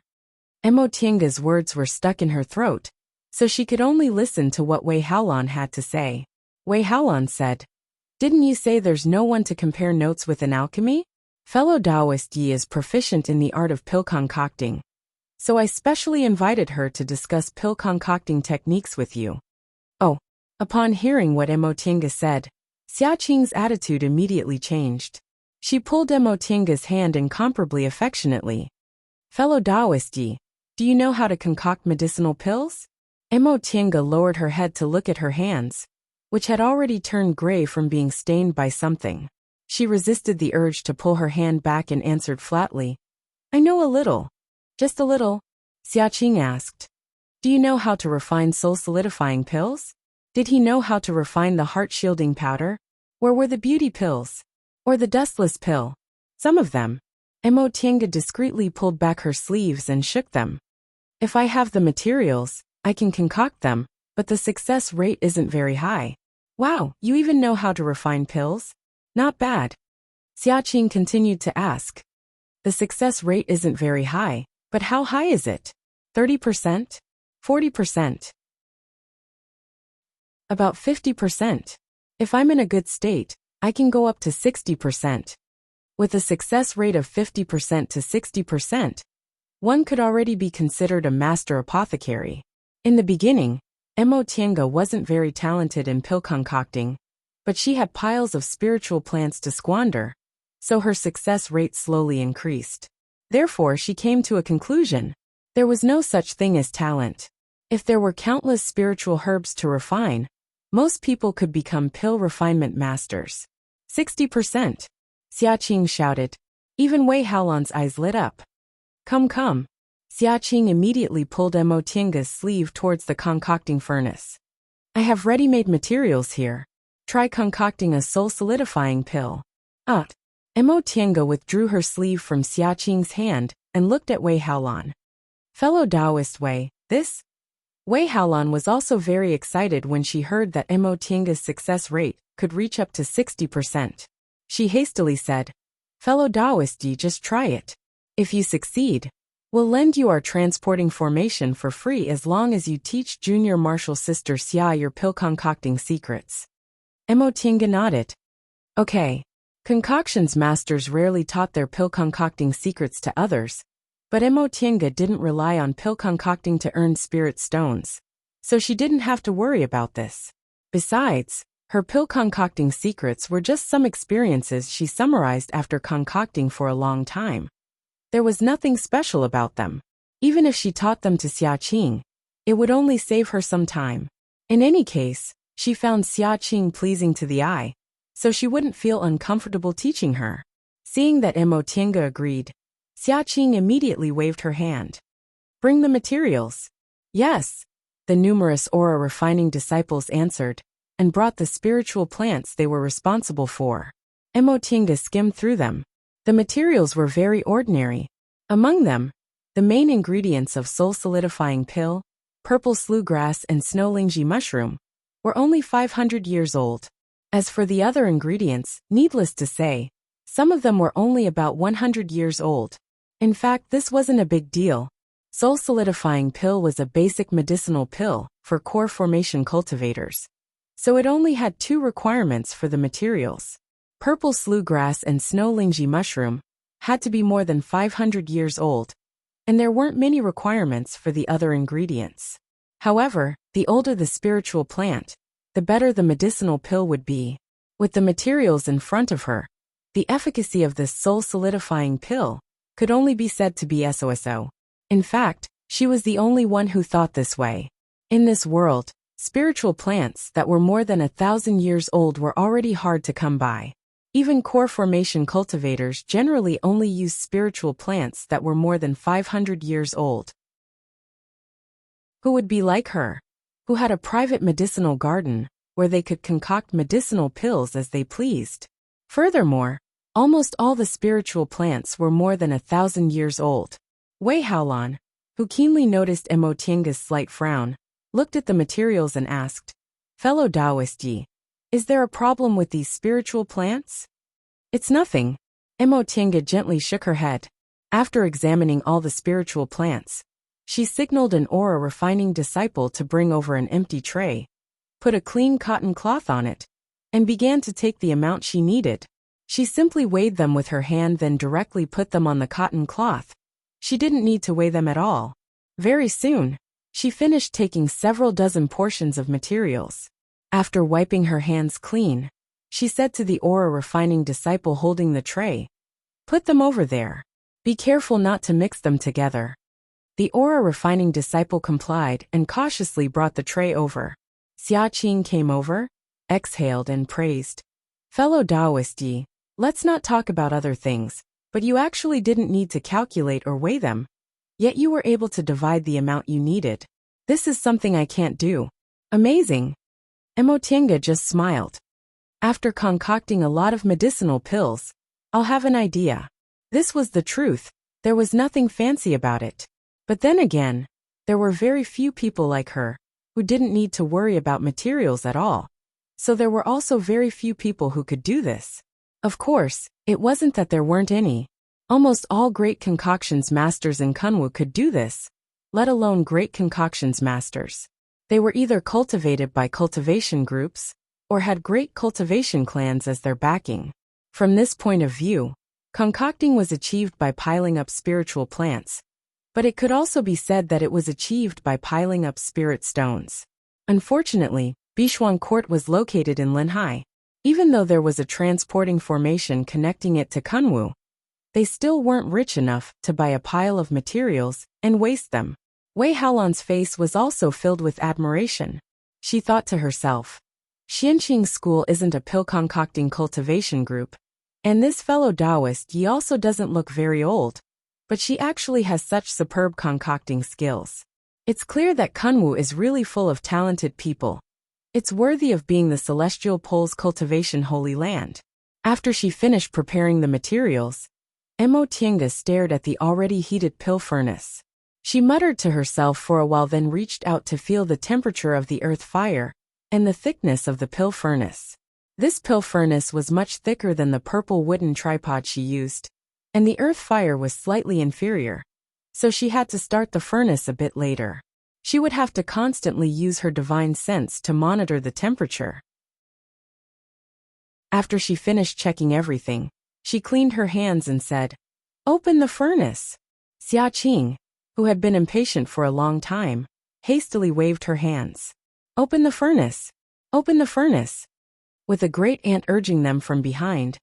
Imo Tiange's words were stuck in her throat, so she could only listen to what Wei Haolan had to say. Wei Haolan said, Didn't you say there's no one to compare notes with in alchemy? Fellow Taoist Yi is proficient in the art of pill concocting, so I specially invited her to discuss pill concocting techniques with you. Oh. Upon hearing what Imo Tiange said, Xiaqing's attitude immediately changed. She pulled Imo Tiange's hand incomparably affectionately. Fellow Taoist Yi, do you know how to concoct medicinal pills? Imo Tiange lowered her head to look at her hands, which had already turned gray from being stained by something. She resisted the urge to pull her hand back and answered flatly, I know a little. Just a little. Xiaqing asked, Do you know how to refine soul-solidifying pills? Did he know how to refine the heart-shielding powder? Where were the beauty pills? Or the dustless pill? Some of them. Imo Tiange discreetly pulled back her sleeves and shook them. If I have the materials, I can concoct them, but the success rate isn't very high. Wow, you even know how to refine pills? Not bad. Xiaqing continued to ask, The success rate isn't very high, but how high is it? 30%? 40%? About 50%. If I'm in a good state, I can go up to 60%. With a success rate of 50% to 60%, one could already be considered a master apothecary. In the beginning, Mo Tiange wasn't very talented in pill concocting, but she had piles of spiritual plants to squander, so her success rate slowly increased. Therefore, she came to a conclusion. There was no such thing as talent. If there were countless spiritual herbs to refine, most people could become pill refinement masters. 60%. Xiaqing shouted. Even Wei Haolan's eyes lit up. Come, come. Xiaqing immediately pulled Mo Tiange's sleeve towards the concocting furnace. I have ready-made materials here. Try concocting a soul-solidifying pill. Mo Tiange withdrew her sleeve from Xiaqing's hand and looked at Wei Haolan. Fellow Taoist Wei, this? Wei Haolan was also very excited when she heard that Mo Tiange's success rate could reach up to 60%. She hastily said, Fellow Taoist, just try it. If you succeed, we'll lend you our transporting formation for free as long as you teach junior martial sister Xia your pill concocting secrets. Mo Tiange nodded. Okay. Concoctions masters rarely taught their pill concocting secrets to others, but Mo Tiange didn't rely on pill concocting to earn spirit stones, so she didn't have to worry about this. Besides, her pill concocting secrets were just some experiences she summarized after concocting for a long time. There was nothing special about them. Even if she taught them to Xiaqing, it would only save her some time. In any case, she found Xiaqing pleasing to the eye, so she wouldn't feel uncomfortable teaching her. Seeing that Mo Tiange agreed, Xiaqing immediately waved her hand. Bring the materials. Yes, the numerous aura refining disciples answered, and brought the spiritual plants they were responsible for. Mo Tiange skimmed through them. The materials were very ordinary. Among them, the main ingredients of soul-solidifying pill, purple slough grass and snow-lingji mushroom, were only 500 years old. As for the other ingredients, needless to say, some of them were only about 100 years old. In fact, this wasn't a big deal. Soul-solidifying pill was a basic medicinal pill for core formation cultivators, so it only had two requirements for the materials. Purple slough grass and snow-lingji mushroom had to be more than 500 years old, and there weren't many requirements for the other ingredients. However, the older the spiritual plant, the better the medicinal pill would be. With the materials in front of her, the efficacy of this soul-solidifying pill could only be said to be SOSO. In fact, she was the only one who thought this way. In this world, spiritual plants that were more than 1,000 years old were already hard to come by. Even core formation cultivators generally only use spiritual plants that were more than 500 years old. Who would be like her? Who had a private medicinal garden where they could concoct medicinal pills as they pleased. Furthermore, almost all the spiritual plants were more than 1,000 years old. Wei Haolan, who keenly noticed Mo Tiange's slight frown, looked at the materials and asked, Fellow Taoist Yi, is there a problem with these spiritual plants? It's nothing. Mo Tiange gently shook her head. After examining all the spiritual plants, she signaled an aura refining disciple to bring over an empty tray, put a clean cotton cloth on it, and began to take the amount she needed. She simply weighed them with her hand, then directly put them on the cotton cloth. She didn't need to weigh them at all. Very soon, she finished taking several dozen portions of materials. After wiping her hands clean, she said to the aura refining disciple holding the tray, Put them over there. Be careful not to mix them together. The aura refining disciple complied and cautiously brought the tray over. Xiaqing came over, exhaled and praised. Fellow Taoist Yi, let's not talk about other things, but you actually didn't need to calculate or weigh them. Yet you were able to divide the amount you needed. This is something I can't do. Amazing. Mo Tiange just smiled. After concocting a lot of medicinal pills, I'll have an idea. This was the truth. There was nothing fancy about it. But then again, there were very few people like her, who didn't need to worry about materials at all. So there were also very few people who could do this. Of course, it wasn't that there weren't any. Almost all great concoctions masters in Kunwu could do this, let alone great concoctions masters. They were either cultivated by cultivation groups, or had great cultivation clans as their backing. From this point of view, concocting was achieved by piling up spiritual plants, but it could also be said that it was achieved by piling up spirit stones. Unfortunately, Bishuang Court was located in Linhai. Even though there was a transporting formation connecting it to Kunwu, they still weren't rich enough to buy a pile of materials and waste them. Wei Haolan's face was also filled with admiration. She thought to herself, Xianqing School isn't a pill concocting cultivation group, and this fellow Taoist Yi also doesn't look very old, but she actually has such superb concocting skills. It's clear that Kunwu is really full of talented people. It's worthy of being the Celestial Pole's cultivation holy land. After she finished preparing the materials, Mo Tiange stared at the already heated pill furnace. She muttered to herself for a while, then reached out to feel the temperature of the earth fire and the thickness of the pill furnace. This pill furnace was much thicker than the purple wooden tripod she used, and the earth fire was slightly inferior, so she had to start the furnace a bit later. She would have to constantly use her divine sense to monitor the temperature. After she finished checking everything, she cleaned her hands and said, "Open the furnace." Xia Qing, who had been impatient for a long time, hastily waved her hands. "Open the furnace! Open the furnace!" With a great ant urging them from behind,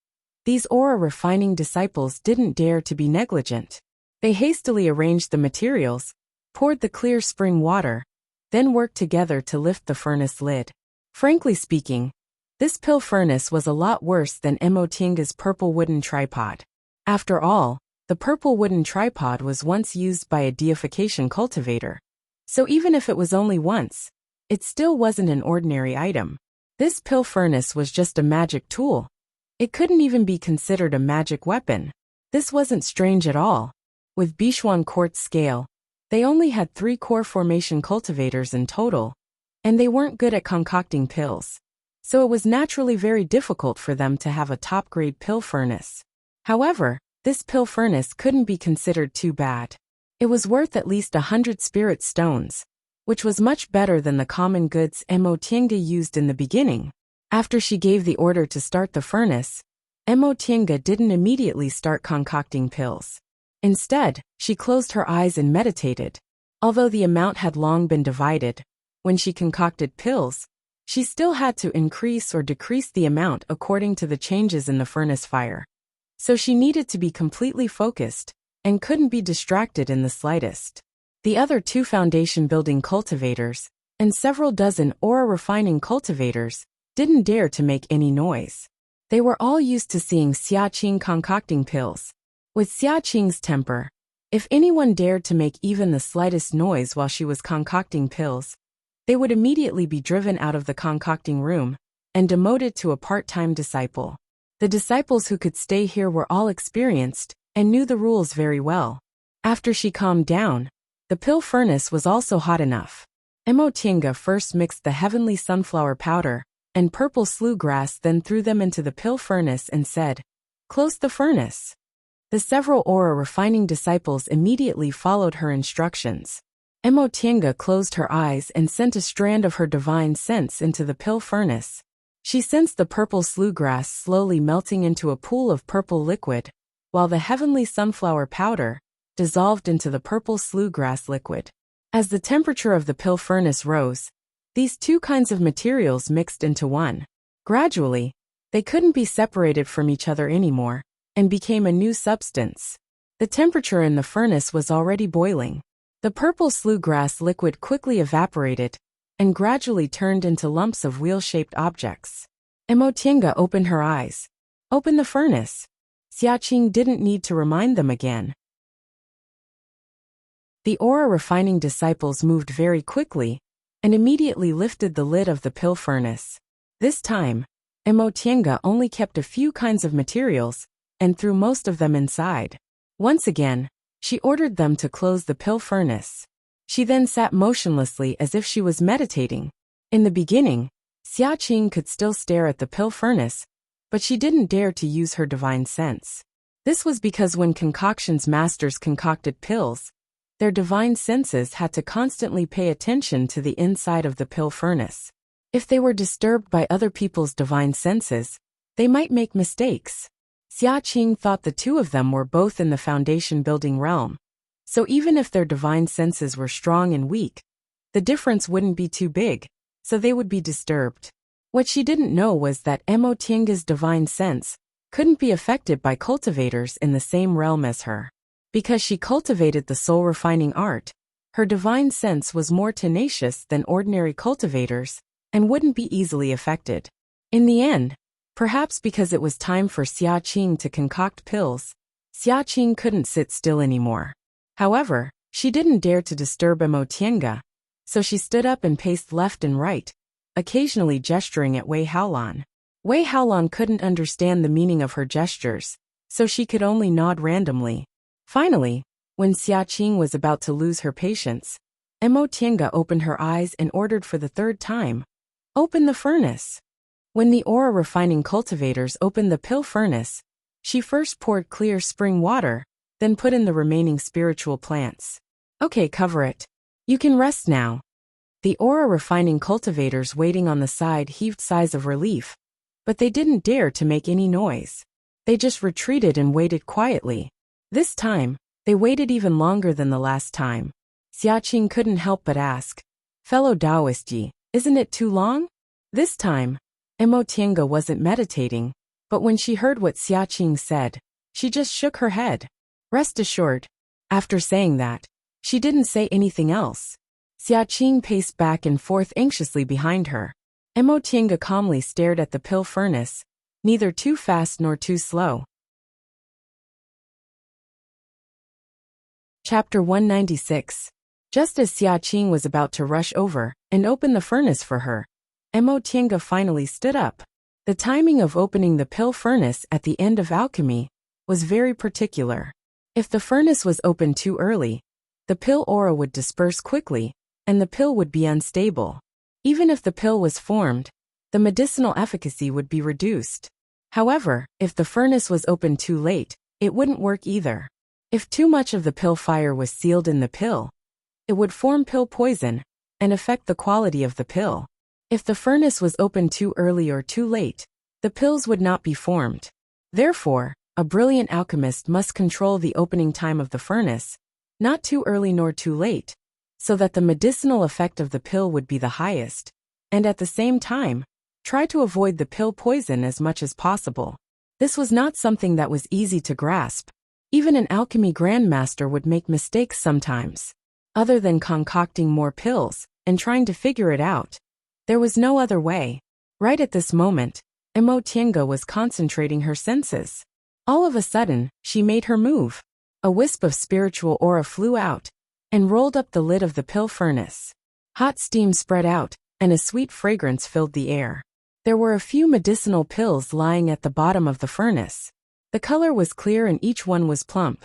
these aura-refining disciples didn't dare to be negligent. They hastily arranged the materials, poured the clear spring water, then worked together to lift the furnace lid. Frankly speaking, this pill furnace was a lot worse than Mo Tiange's purple wooden tripod. After all, the purple wooden tripod was once used by a deification cultivator, so even if it was only once, it still wasn't an ordinary item. This pill furnace was just a magic tool. It couldn't even be considered a magic weapon. This wasn't strange at all. With Bishuang Court's scale, they only had 3 core formation cultivators in total, and they weren't good at concocting pills, so it was naturally very difficult for them to have a top-grade pill furnace. However, this pill furnace couldn't be considered too bad. It was worth at least 100 spirit stones, which was much better than the common goods Mo Tiange used in the beginning. After she gave the order to start the furnace, Mo Tiange didn't immediately start concocting pills. Instead, she closed her eyes and meditated. Although the amount had long been divided, when she concocted pills, she still had to increase or decrease the amount according to the changes in the furnace fire. So she needed to be completely focused and couldn't be distracted in the slightest. The other 2 foundation-building cultivators and several dozen aura-refining cultivators didn't dare to make any noise. They were all used to seeing Xia Qing concocting pills. With Xia Qing's temper, if anyone dared to make even the slightest noise while she was concocting pills, they would immediately be driven out of the concocting room and demoted to a part-time disciple. The disciples who could stay here were all experienced and knew the rules very well. After she calmed down, the pill furnace was also hot enough. Mo Tiange first mixed the heavenly sunflower powder and purple sloe grass, then threw them into the pill furnace and said, "Close the furnace." The several aura-refining disciples immediately followed her instructions. Mo Tiange closed her eyes and sent a strand of her divine sense into the pill furnace. She sensed the purple sloe grass slowly melting into a pool of purple liquid, while the heavenly sunflower powder dissolved into the purple sloe grass liquid. As the temperature of the pill furnace rose, these 2 kinds of materials mixed into one. Gradually, they couldn't be separated from each other anymore, and became a new substance. The temperature in the furnace was already boiling. The purple sloe grass liquid quickly evaporated and gradually turned into lumps of wheel-shaped objects. Mo Tiange opened her eyes. "Open the furnace." Xia Qing didn't need to remind them again. The aura-refining disciples moved very quickly and immediately lifted the lid of the pill furnace. This time, Mo Tiange only kept a few kinds of materials and threw most of them inside. Once again, she ordered them to close the pill furnace. She then sat motionlessly as if she was meditating. In the beginning, Xia Qing could still stare at the pill furnace, but she didn't dare to use her divine sense. This was because when concoctions masters concocted pills, their divine senses had to constantly pay attention to the inside of the pill furnace. If they were disturbed by other people's divine senses, they might make mistakes. Xia Qing thought the two of them were both in the foundation-building realm, so even if their divine senses were strong and weak, the difference wouldn't be too big, so they would be disturbed. What she didn't know was that Mo Tianga's divine sense couldn't be affected by cultivators in the same realm as her. Because she cultivated the soul-refining art, her divine sense was more tenacious than ordinary cultivators and wouldn't be easily affected. In the end, perhaps because it was time for Xia Qing to concoct pills, Xia Qing couldn't sit still anymore. However, she didn't dare to disturb Mo Tianga, so she stood up and paced left and right, occasionally gesturing at Wei Haolan. Wei Haolan couldn't understand the meaning of her gestures, so she could only nod randomly. Finally, when Xia Qing was about to lose her patience, Mo Tianga opened her eyes and ordered for the third time, "Open the furnace." When the aura-refining cultivators opened the pill furnace, she first poured clear spring water, then put in the remaining spiritual plants. "Okay, cover it. You can rest now." The aura-refining cultivators waiting on the side heaved sighs of relief, but they didn't dare to make any noise. They just retreated and waited quietly. This time, they waited even longer than the last time. Xia Qing couldn't help but ask, "Fellow Taoist Yi, isn't it too long?" This time, Mo Tianga wasn't meditating, but when she heard what Xia Qing said, she just shook her head. Rest assured, after saying that, she didn't say anything else. Xia Qing paced back and forth anxiously behind her. Mo Tianga calmly stared at the pill furnace, neither too fast nor too slow. Chapter 196. Just as Xia Qing was about to rush over and open the furnace for her, Mo Tianga finally stood up. The timing of opening the pill furnace at the end of alchemy was very particular. If the furnace was opened too early, the pill aura would disperse quickly, and the pill would be unstable. Even if the pill was formed, the medicinal efficacy would be reduced. However, if the furnace was opened too late, it wouldn't work either. If too much of the pill fire was sealed in the pill, it would form pill poison and affect the quality of the pill. If the furnace was opened too early or too late, the pills would not be formed. Therefore, a brilliant alchemist must control the opening time of the furnace, not too early nor too late, so that the medicinal effect of the pill would be the highest, and at the same time, try to avoid the pill poison as much as possible. This was not something that was easy to grasp. Even an alchemy grandmaster would make mistakes sometimes. Other than concocting more pills and trying to figure it out, there was no other way. Right at this moment, Mo Tianga was concentrating her senses. All of a sudden, she made her move. A wisp of spiritual aura flew out and rolled up the lid of the pill furnace. Hot steam spread out, and a sweet fragrance filled the air. There were a few medicinal pills lying at the bottom of the furnace. The color was clear and each one was plump.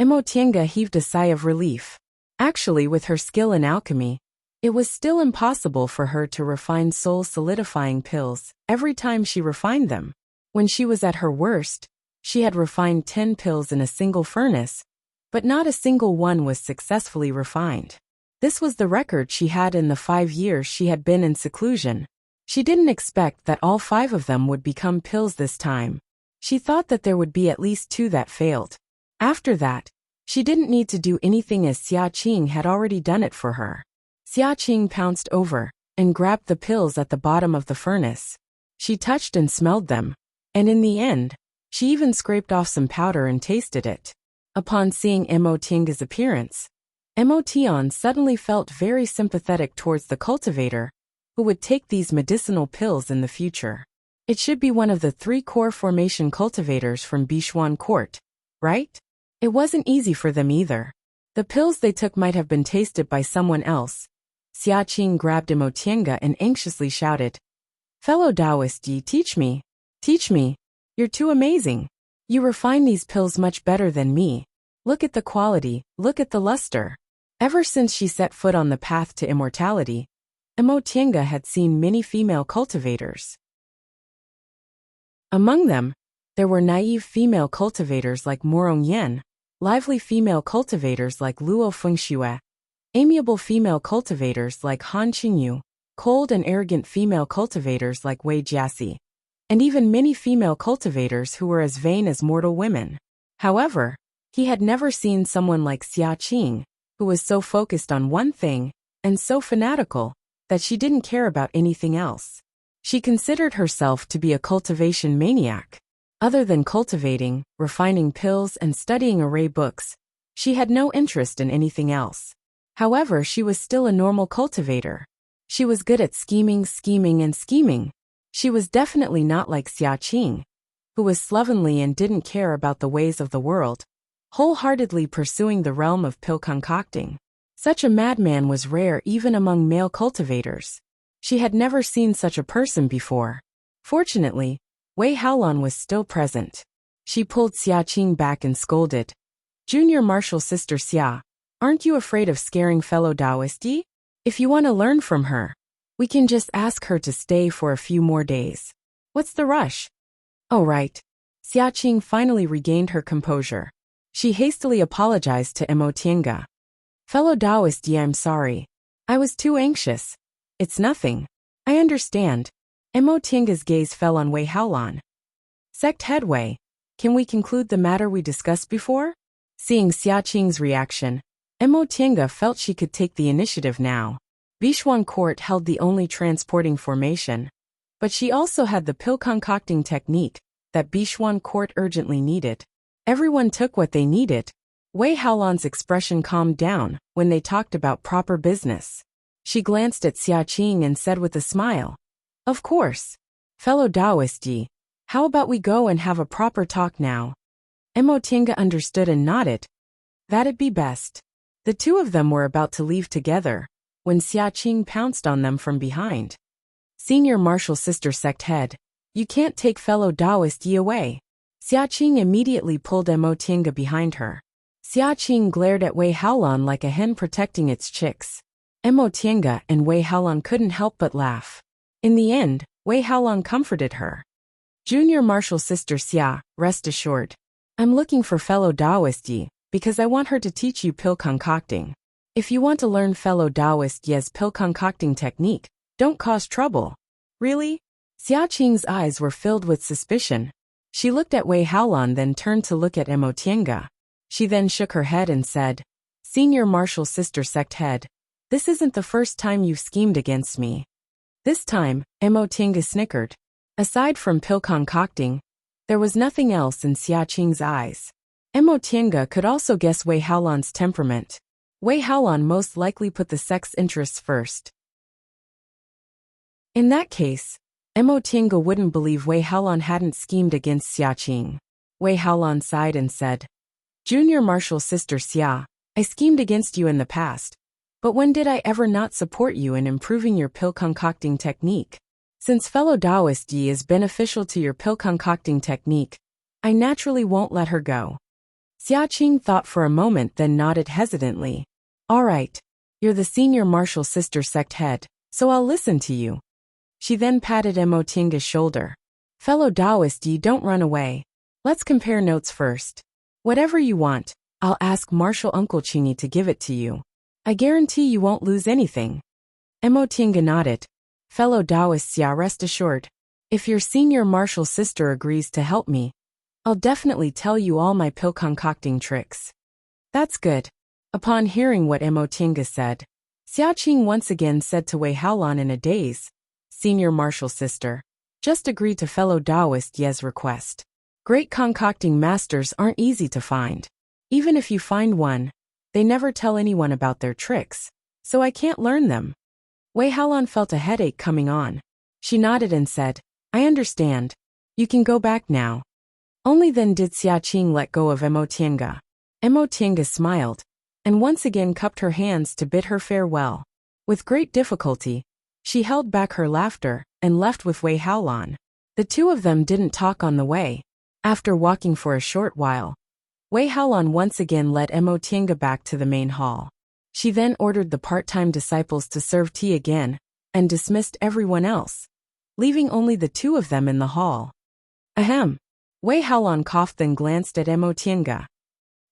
Mo Tianga heaved a sigh of relief. Actually, with her skill in alchemy, it was still impossible for her to refine soul-solidifying pills every time she refined them. When she was at her worst, she had refined 10 pills in a single furnace, but not a single one was successfully refined. This was the record she had in the 5 years she had been in seclusion. She didn't expect that all 5 of them would become pills this time. She thought that there would be at least 2 that failed. After that, she didn't need to do anything as Xia Qing had already done it for her. Xia Qing pounced over and grabbed the pills at the bottom of the furnace. She touched and smelled them, and in the end, she even scraped off some powder and tasted it. Upon seeing Mo Tianga's appearance, Mo Tian suddenly felt very sympathetic towards the cultivator who would take these medicinal pills in the future. It should be one of the 3 core formation cultivators from Bishuan Court, right? It wasn't easy for them either. The pills they took might have been tasted by someone else. Xia Qing grabbed Mo Tianga and anxiously shouted, "Fellow Taoist Yi, teach me. Teach me. You're too amazing. You refine these pills much better than me. Look at the quality, look at the luster." Ever since she set foot on the path to immortality, Mo Tianga had seen many female cultivators. Among them, There were naive female cultivators like Morong Yen, lively female cultivators like Luo Fengxue, amiable female cultivators like Han Qingyu, cold and arrogant female cultivators like Wei Jiasi, and even many female cultivators who were as vain as mortal women. However, he had never seen someone like Xia Qing, who was so focused on one thing, and so fanatical, that she didn't care about anything else. She considered herself to be a cultivation maniac. Other than cultivating, refining pills and studying array books, she had no interest in anything else. However, she was still a normal cultivator. She was good at scheming. She was definitely not like Xia Qing, who was slovenly and didn't care about the ways of the world, wholeheartedly pursuing the realm of pill concocting. Such a madman was rare even among male cultivators. She had never seen such a person before. Fortunately, Wei Haolan was still present. She pulled Xia Qing back and scolded. "Junior martial sister Xia, aren't you afraid of scaring fellow Taoists? If you want to learn from her, we can just ask her to stay for a few more days. What's the rush?" "Oh right." Xia Qing finally regained her composure. She hastily apologized to Mo Tiange. "Fellow Taoist, I'm sorry. I was too anxious." "It's nothing. I understand." Mo Tiange's gaze fell on Wei Haolan. "Sect head Wei, can we conclude the matter we discussed before?" Seeing Xia Qing's reaction, Mo Tiange felt she could take the initiative now. Bishuan Court held the only transporting formation, but she also had the pill concocting technique that Bishuan Court urgently needed. Everyone took what they needed. Wei Haolan's expression calmed down when they talked about proper business. She glanced at Xia Qing and said with a smile, "Of course. Fellow Taoist Yi, how about we go and have a proper talk now?" Mo Tiange understood and nodded. That'd be best. The two of them were about to leave together when Xia Qing pounced on them from behind. "Senior martial sister sect head, you can't take fellow Taoist Yi away." Xia Qing immediately pulled Mo Tiange behind her. Xia Qing glared at Wei Haolan like a hen protecting its chicks. Mo Tiange and Wei Haolan couldn't help but laugh. In the end, Wei Haolan comforted her. "Junior martial sister Xia, rest assured. I'm looking for fellow Taoist Yi, because I want her to teach you pill concocting. If you want to learn fellow Taoist Yi's pill concocting technique, don't cause trouble." "Really?" Xia Qing's eyes were filled with suspicion. She looked at Wei Haolan, then turned to look at Mo Tiange. She then shook her head and said, "Senior martial sister sect head, this isn't the first time you've schemed against me." This time, Mo Tiange snickered. Aside from pill concocting, there was nothing else in Xia Qing's eyes. Mo Tiange could also guess Wei Haolan's temperament. Wei Haolan most likely put the sex interests first. In that case, Mo Tiange wouldn't believe Wei Haolan hadn't schemed against Xia Qing. Wei Haolan sighed and said, "Junior martial sister Xia, I schemed against you in the past. But when did I ever not support you in improving your pill concocting technique? Since fellow Taoist Yi is beneficial to your pill concocting technique, I naturally won't let her go." Xia Qing thought for a moment, then nodded hesitantly. "All right. You're the senior martial sister sect head, so I'll listen to you." She then patted Mo Tiange's shoulder. "Fellow Taoist Yi, don't run away. Let's compare notes first. Whatever you want, I'll ask Martial Uncle Qingyi to give it to you. I guarantee you won't lose anything." Mo Tiange nodded. "Fellow Taoist Xia, rest assured. If your senior martial sister agrees to help me, I'll definitely tell you all my pill concocting tricks." "That's good." Upon hearing what Mo Tiange said, Xia Qing once again said to Wei Haolan in a daze, "Senior martial sister, just agree to fellow Taoist Yi's request. Great concocting masters aren't easy to find. Even if you find one, they never tell anyone about their tricks, so I can't learn them." Wei Haolan felt a headache coming on. She nodded and said, "I understand. You can go back now." Only then did Xia Qing let go of Mo Tiange. Mo Tiange smiled, and once again cupped her hands to bid her farewell. With great difficulty, she held back her laughter and left with Wei Haolan. The two of them didn't talk on the way. After walking for a short while, Wei Haolan once again led Mo Tiange back to the main hall. She then ordered the part-time disciples to serve tea again, and dismissed everyone else, leaving only the two of them in the hall. Ahem. Wei Haolan coughed then glanced at Mo Tiange.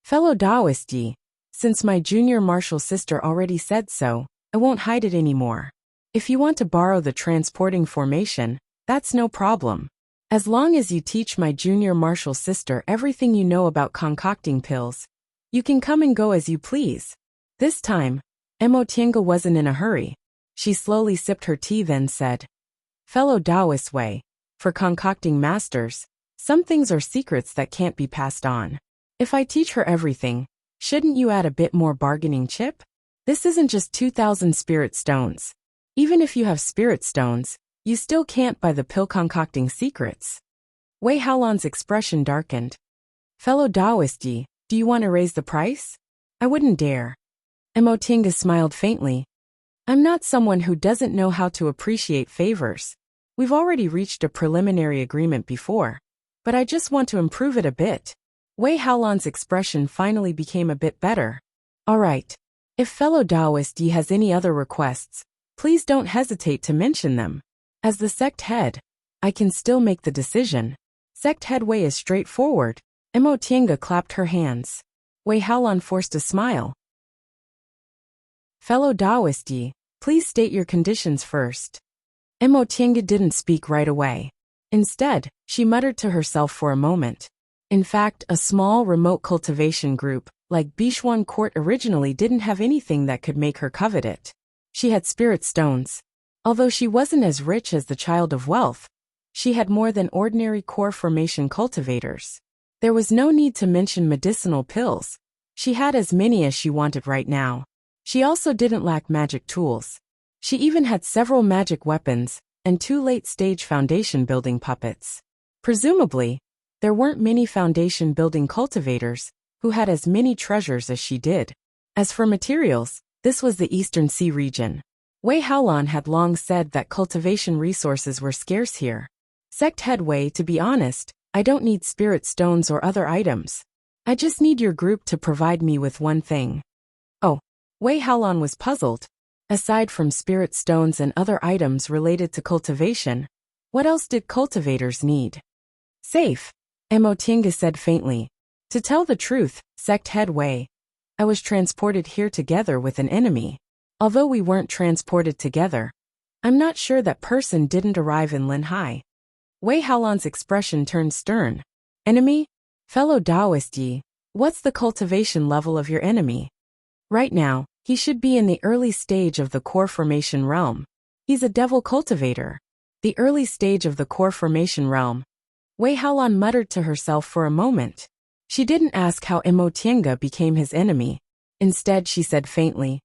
Fellow Taoist Yi, since my junior martial sister already said so, I won't hide it anymore. If you want to borrow the transporting formation, that's no problem. As long as you teach my junior martial sister everything you know about concocting pills, you can come and go as you please. This time, Mo Tiange wasn't in a hurry. She slowly sipped her tea then said, Fellow Taoist Wei, for concocting masters, some things are secrets that can't be passed on. If I teach her everything, shouldn't you add a bit more bargaining chip? This isn't just 2,000 spirit stones. Even if you have spirit stones, you still can't buy the pill concocting secrets. Wei Haolan's expression darkened. Fellow Taoist Yi, do you want to raise the price? I wouldn't dare. Mo Tiange smiled faintly. I'm not someone who doesn't know how to appreciate favors. We've already reached a preliminary agreement before, but I just want to improve it a bit. Wei Haolan's expression finally became a bit better. All right. If fellow Taoist Yi has any other requests, please don't hesitate to mention them. As the sect head, I can still make the decision. Sect head Wei is straightforward. Mo Tiange clapped her hands. Wei Haolan forced a smile. Fellow Taoist Yi, please state your conditions first. Mo Tiange didn't speak right away. Instead, she muttered to herself for a moment. In fact, a small remote cultivation group, like Bishuan Court originally didn't have anything that could make her covet it. She had spirit stones. Although she wasn't as rich as the child of wealth, she had more than ordinary core formation cultivators. There was no need to mention medicinal pills. She had as many as she wanted right now. She also didn't lack magic tools. She even had several magic weapons and 2 late-stage foundation-building puppets. Presumably, there weren't many foundation-building cultivators who had as many treasures as she did. As for materials, this was the Eastern Sea region. Wei Haolan had long said that cultivation resources were scarce here. Sect head Wei, to be honest, I don't need spirit stones or other items. I just need your group to provide me with one thing. Oh, Wei Haolan was puzzled. Aside from spirit stones and other items related to cultivation, what else did cultivators need? Safe, Mo Tiange said faintly. To tell the truth, sect head Wei, I was transported here together with an enemy. Although we weren't transported together, I'm not sure that person didn't arrive in Linhai. Wei Haolan's expression turned stern. Enemy? Fellow Taoist Yi, what's the cultivation level of your enemy? Right now, he should be in the early stage of the core formation realm. He's a devil cultivator. The early stage of the core formation realm. Wei Haolan muttered to herself for a moment. She didn't ask how Mo Tiange became his enemy. Instead, she said faintly,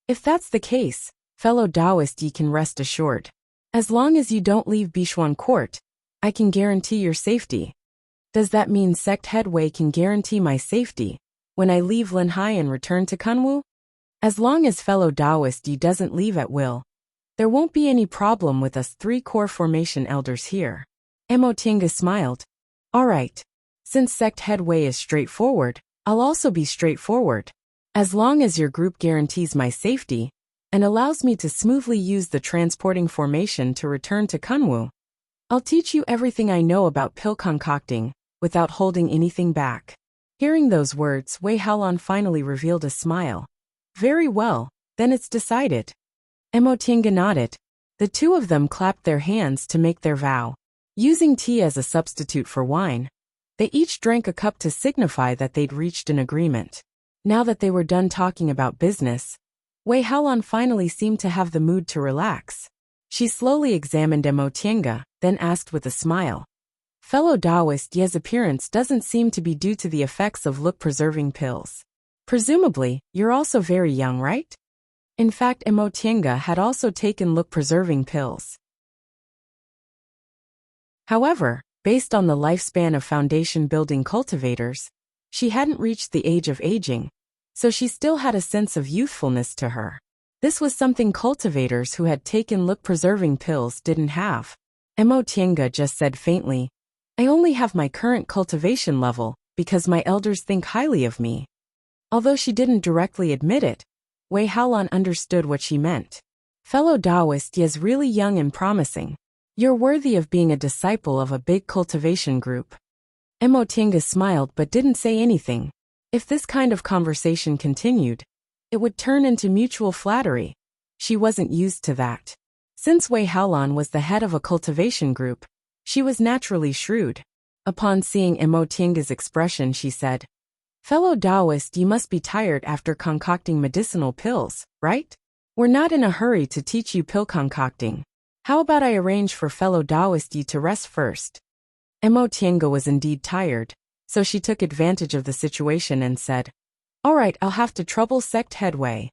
if that's the case, fellow Taoist Yi can rest assured. As long as you don't leave Bishuan Court, I can guarantee your safety. Does that mean sect head Wei can guarantee my safety when I leave Linhai and return to Kunwu? As long as fellow Taoist Yi doesn't leave at will, there won't be any problem with us 3 core formation elders here. Mo Tiange smiled. All right. Since sect head Wei is straightforward, I'll also be straightforward. As long as your group guarantees my safety and allows me to smoothly use the transporting formation to return to Kunwu, I'll teach you everything I know about pill concocting without holding anything back. Hearing those words, Wei Haolan finally revealed a smile. Very well, then it's decided. Mo Tiange nodded. The two of them clapped their hands to make their vow. Using tea as a substitute for wine, they each drank a cup to signify that they'd reached an agreement. Now that they were done talking about business, Wei Haolan finally seemed to have the mood to relax. She slowly examined Mo Tiange, then asked with a smile. Fellow Taoist Yi's appearance doesn't seem to be due to the effects of look-preserving pills. Presumably, you're also very young, right? In fact, Mo Tiange had also taken look-preserving pills. However, based on the lifespan of foundation-building cultivators, she hadn't reached the age of aging, so she still had a sense of youthfulness to her. This was something cultivators who had taken look-preserving pills didn't have. Mo Tiange just said faintly, I only have my current cultivation level because my elders think highly of me. Although she didn't directly admit it, Wei Haolan understood what she meant. Fellow Taoist Yi is really young and promising. You're worthy of being a disciple of a big cultivation group. Emotinga smiled but didn't say anything. If this kind of conversation continued, it would turn into mutual flattery. She wasn't used to that. Since Wei Haolan was the head of a cultivation group, she was naturally shrewd. Upon seeing Emotinga's expression, she said, "Fellow Taoist, you must be tired after concocting medicinal pills, right? We're not in a hurry to teach you pill concocting. How about I arrange for fellow Taoist you to rest first?" Emotinga was indeed tired, so she took advantage of the situation and said, "All right, I'll have to trouble sect headway."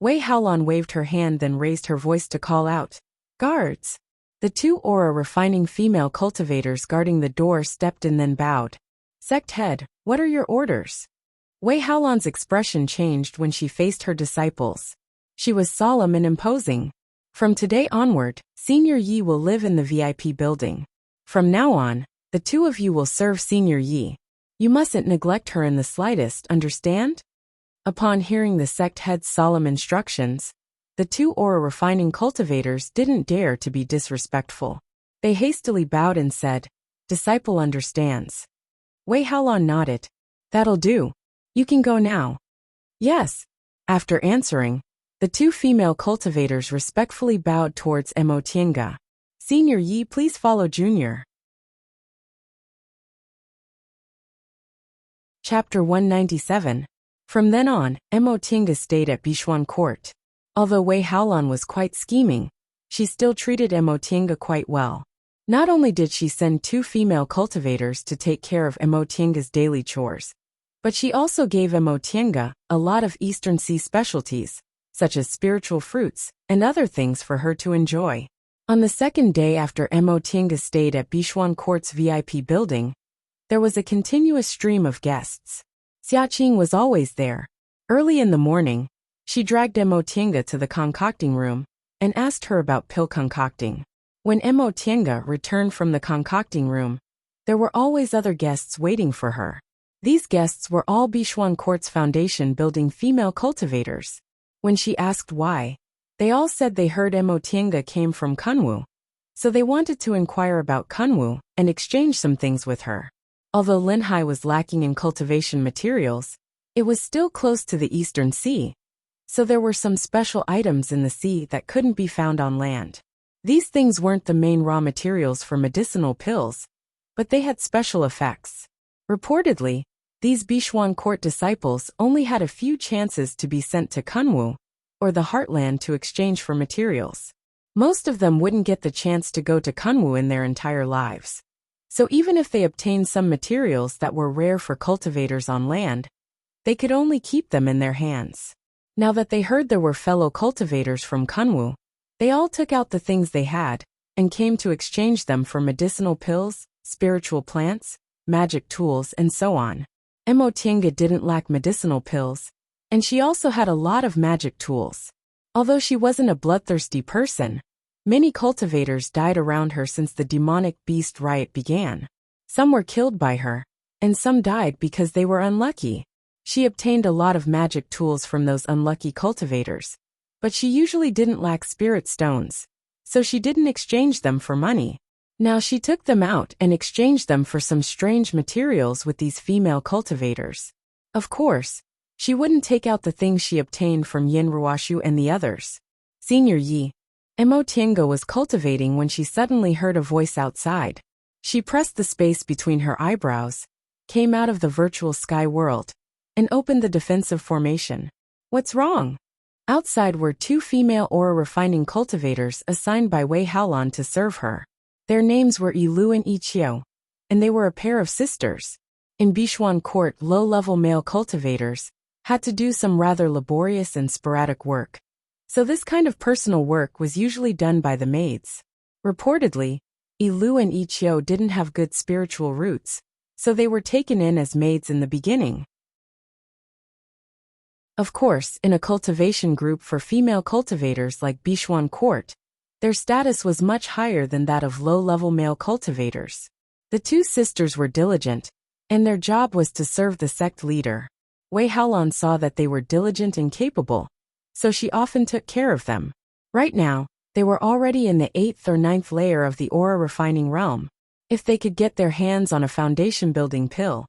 Wei Haolan waved her hand, then raised her voice to call out, "Guards!" The two aura refining female cultivators guarding the door stepped in, then bowed. "Sect head, what are your orders?" Wei Haolan's expression changed when she faced her disciples. She was solemn and imposing. "From today onward, Senior Yi will live in the VIP building. From now on, the two of you will serve Senior Yi. You mustn't neglect her in the slightest, understand?" Upon hearing the sect head's solemn instructions, the two aura refining cultivators didn't dare to be disrespectful. They hastily bowed and said, "Disciple understands." Wei Haolan nodded. "That'll do. You can go now." "Yes." After answering, the two female cultivators respectfully bowed towards Emotinga. "Senior Yi, please follow Junior." Chapter 197. From then on, Emotinga stayed at Bishuan Court. Although Wei Haolan was quite scheming, she still treated Emotinga quite well. Not only did she send two female cultivators to take care of Emotinga's daily chores, but she also gave Emotinga a lot of Eastern Sea specialties, such as spiritual fruits and other things for her to enjoy. On the second day after Emotinga stayed at Bishuan Court's VIP building, there was a continuous stream of guests. Xiaqing was always there. Early in the morning, she dragged Emotinga to the concocting room and asked her about pill concocting. When Emotinga returned from the concocting room, there were always other guests waiting for her. These guests were all Bishuan Court's foundation building female cultivators. When she asked why, they all said they heard Emotinga came from Kunwu, so they wanted to inquire about Kunwu and exchange some things with her. Although Linhai was lacking in cultivation materials, it was still close to the Eastern Sea, so there were some special items in the sea that couldn't be found on land. These things weren't the main raw materials for medicinal pills, but they had special effects. Reportedly, these Bishuan Court disciples only had a few chances to be sent to Kunwu, or the Heartland, to exchange for materials. Most of them wouldn't get the chance to go to Kunwu in their entire lives. So even if they obtained some materials that were rare for cultivators on land, they could only keep them in their hands. Now that they heard there were fellow cultivators from Kunwu, they all took out the things they had and came to exchange them for medicinal pills, spiritual plants, magic tools, and so on. Emotinga didn't lack medicinal pills, and she also had a lot of magic tools. Although she wasn't a bloodthirsty person, many cultivators died around her since the demonic beast riot began. Some were killed by her, and some died because they were unlucky. She obtained a lot of magic tools from those unlucky cultivators, but she usually didn't lack spirit stones, so she didn't exchange them for money. Now she took them out and exchanged them for some strange materials with these female cultivators. Of course, she wouldn't take out the things she obtained from Yin Ruoshu and the others. Senior Yi, Emotinga was cultivating when she suddenly heard a voice outside. She pressed the space between her eyebrows, came out of the virtual sky world, and opened the defensive formation. "What's wrong?" Outside were two female aura refining cultivators assigned by Wei Haolan to serve her. Their names were Yilu and Yiqiu, and they were a pair of sisters. In Bishuan Court, low-level male cultivators had to do some rather laborious and sporadic work, so this kind of personal work was usually done by the maids. Reportedly, Yilu and Yiqiu didn't have good spiritual roots, so they were taken in as maids in the beginning. Of course, in a cultivation group for female cultivators like Bishuan Court, their status was much higher than that of low-level male cultivators. The two sisters were diligent, and their job was to serve the sect leader. Wei Haolan saw that they were diligent and capable, so she often took care of them. Right now, they were already in the 8th or 9th layer of the aura refining realm. If they could get their hands on a foundation-building pill,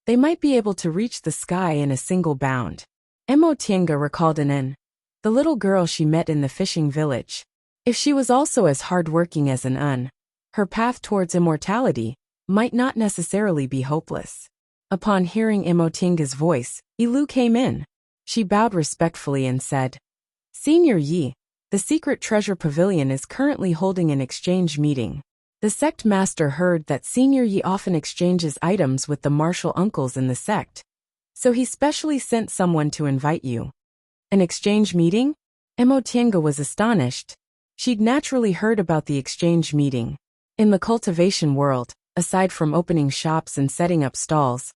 they might be able to reach the sky in a single bound. Emotienga recalled Anan, the little girl she met in the fishing village. If she was also as hard-working as an her path towards immortality might not necessarily be hopeless. Upon hearing Emotienga's voice, Ilu came in. She bowed respectfully and said, "Senior Yi, the secret treasure pavilion is currently holding an exchange meeting. The sect master heard that Senior Yi often exchanges items with the martial uncles in the sect, so he specially sent someone to invite you." An exchange meeting? Emotienga was astonished. She'd naturally heard about the exchange meeting. In the cultivation world, aside from opening shops and setting up stalls,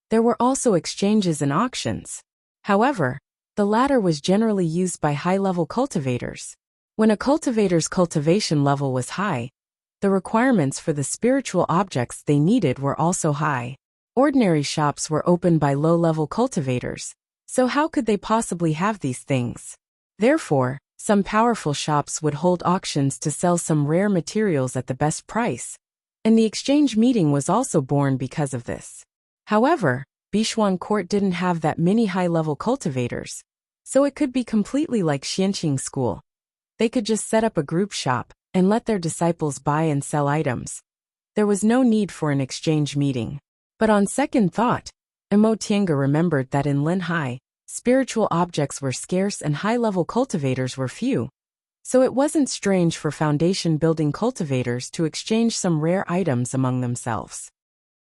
there were also exchanges and auctions. However, the latter was generally used by high-level cultivators. When a cultivator's cultivation level was high, the requirements for the spiritual objects they needed were also high. Ordinary shops were opened by low-level cultivators, so how could they possibly have these things? Therefore, some powerful shops would hold auctions to sell some rare materials at the best price, and the exchange meeting was also born because of this. However, Bishuan Court didn't have that many high-level cultivators, so it could be completely like Xianqing School. They could just set up a group shop and let their disciples buy and sell items. There was no need for an exchange meeting. But on second thought, Emotienga remembered that in Linhai, spiritual objects were scarce and high-level cultivators were few, so it wasn't strange for foundation-building cultivators to exchange some rare items among themselves.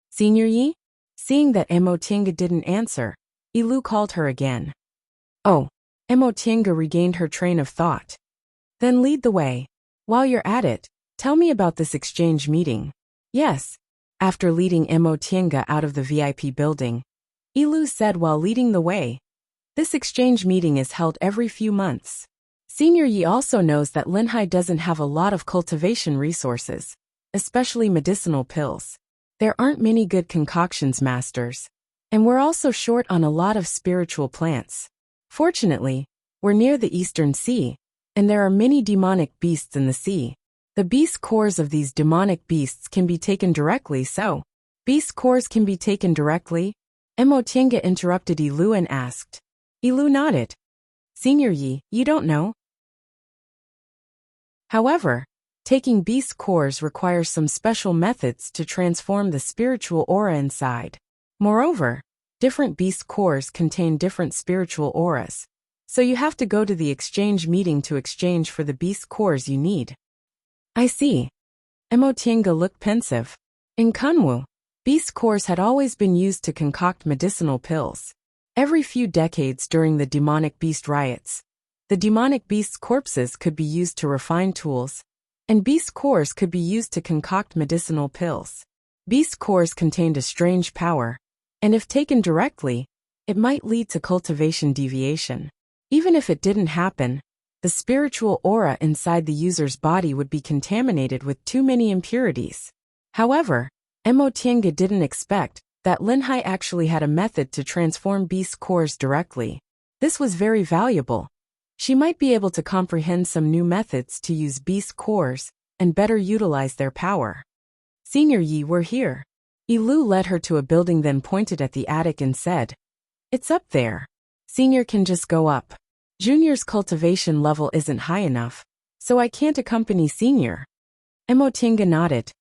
"Senior Yi?" Seeing that Emotienga didn't answer, Ilu called her again. "Oh." Emotienga regained her train of thought. "Then lead the way. While you're at it, tell me about this exchange meeting." "Yes." After leading Emotienga out of the VIP building, Ilu said while leading the way, "This exchange meeting is held every few months. Senior Yi also knows that Linhai doesn't have a lot of cultivation resources, especially medicinal pills. There aren't many good concoctions masters, and we're also short on a lot of spiritual plants. Fortunately, we're near the Eastern Sea, and there are many demonic beasts in the sea. The beast cores of these demonic beasts can be taken directly so." "Beast cores can be taken directly?" Emotienga interrupted Ilu and asked. Ilu nodded. "Senior Yi, you don't know?" However, taking beast cores requires some special methods to transform the spiritual aura inside. Moreover, different beast cores contain different spiritual auras, so you have to go to the exchange meeting to exchange for the beast cores you need. "I see." Emotienga looked pensive. In Kunwu, beast cores had always been used to concoct medicinal pills. Every few decades during the demonic beast riots, the demonic beast's corpses could be used to refine tools, and beast cores could be used to concoct medicinal pills. Beast cores contained a strange power, and if taken directly, it might lead to cultivation deviation. Even if it didn't happen, the spiritual aura inside the user's body would be contaminated with too many impurities. However, Emotienga didn't expect that Linhai actually had a method to transform beast cores directly. This was very valuable. She might be able to comprehend some new methods to use beast cores and better utilize their power. "Senior Yi, we're here." Ilu led her to a building, then pointed at the attic and said, "It's up there. Senior can just go up. Junior's cultivation level isn't high enough, so I can't accompany Senior." Emotienga nodded.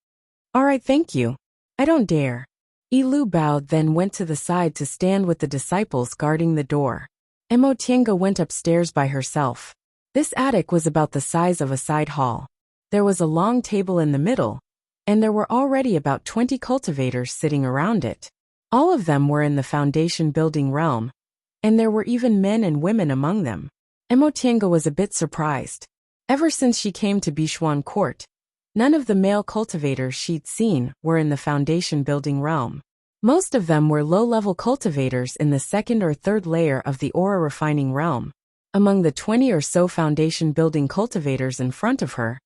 "All right, thank you. I don't dare." Ilu bowed, then went to the side to stand with the disciples guarding the door. Emotienga went upstairs by herself. This attic was about the size of a side hall. There was a long table in the middle, and there were already about 20 cultivators sitting around it. All of them were in the foundation building realm, and there were even men and women among them. Emotienga was a bit surprised. Ever since she came to Bishuan Court, none of the male cultivators she'd seen were in the foundation building realm. Most of them were low-level cultivators in the second or third layer of the aura refining realm. Among the 20 or so foundation building cultivators in front of her,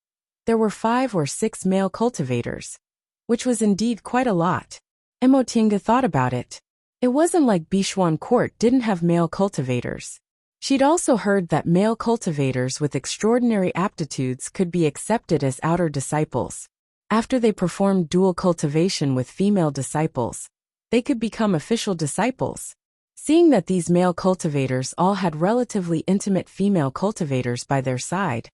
there were 5 or 6 male cultivators, which was indeed quite a lot. Emotienga thought about it. It wasn't like Bishuan Court didn't have male cultivators. She'd also heard that male cultivators with extraordinary aptitudes could be accepted as outer disciples. After they performed dual cultivation with female disciples, they could become official disciples. Seeing that these male cultivators all had relatively intimate female cultivators by their side,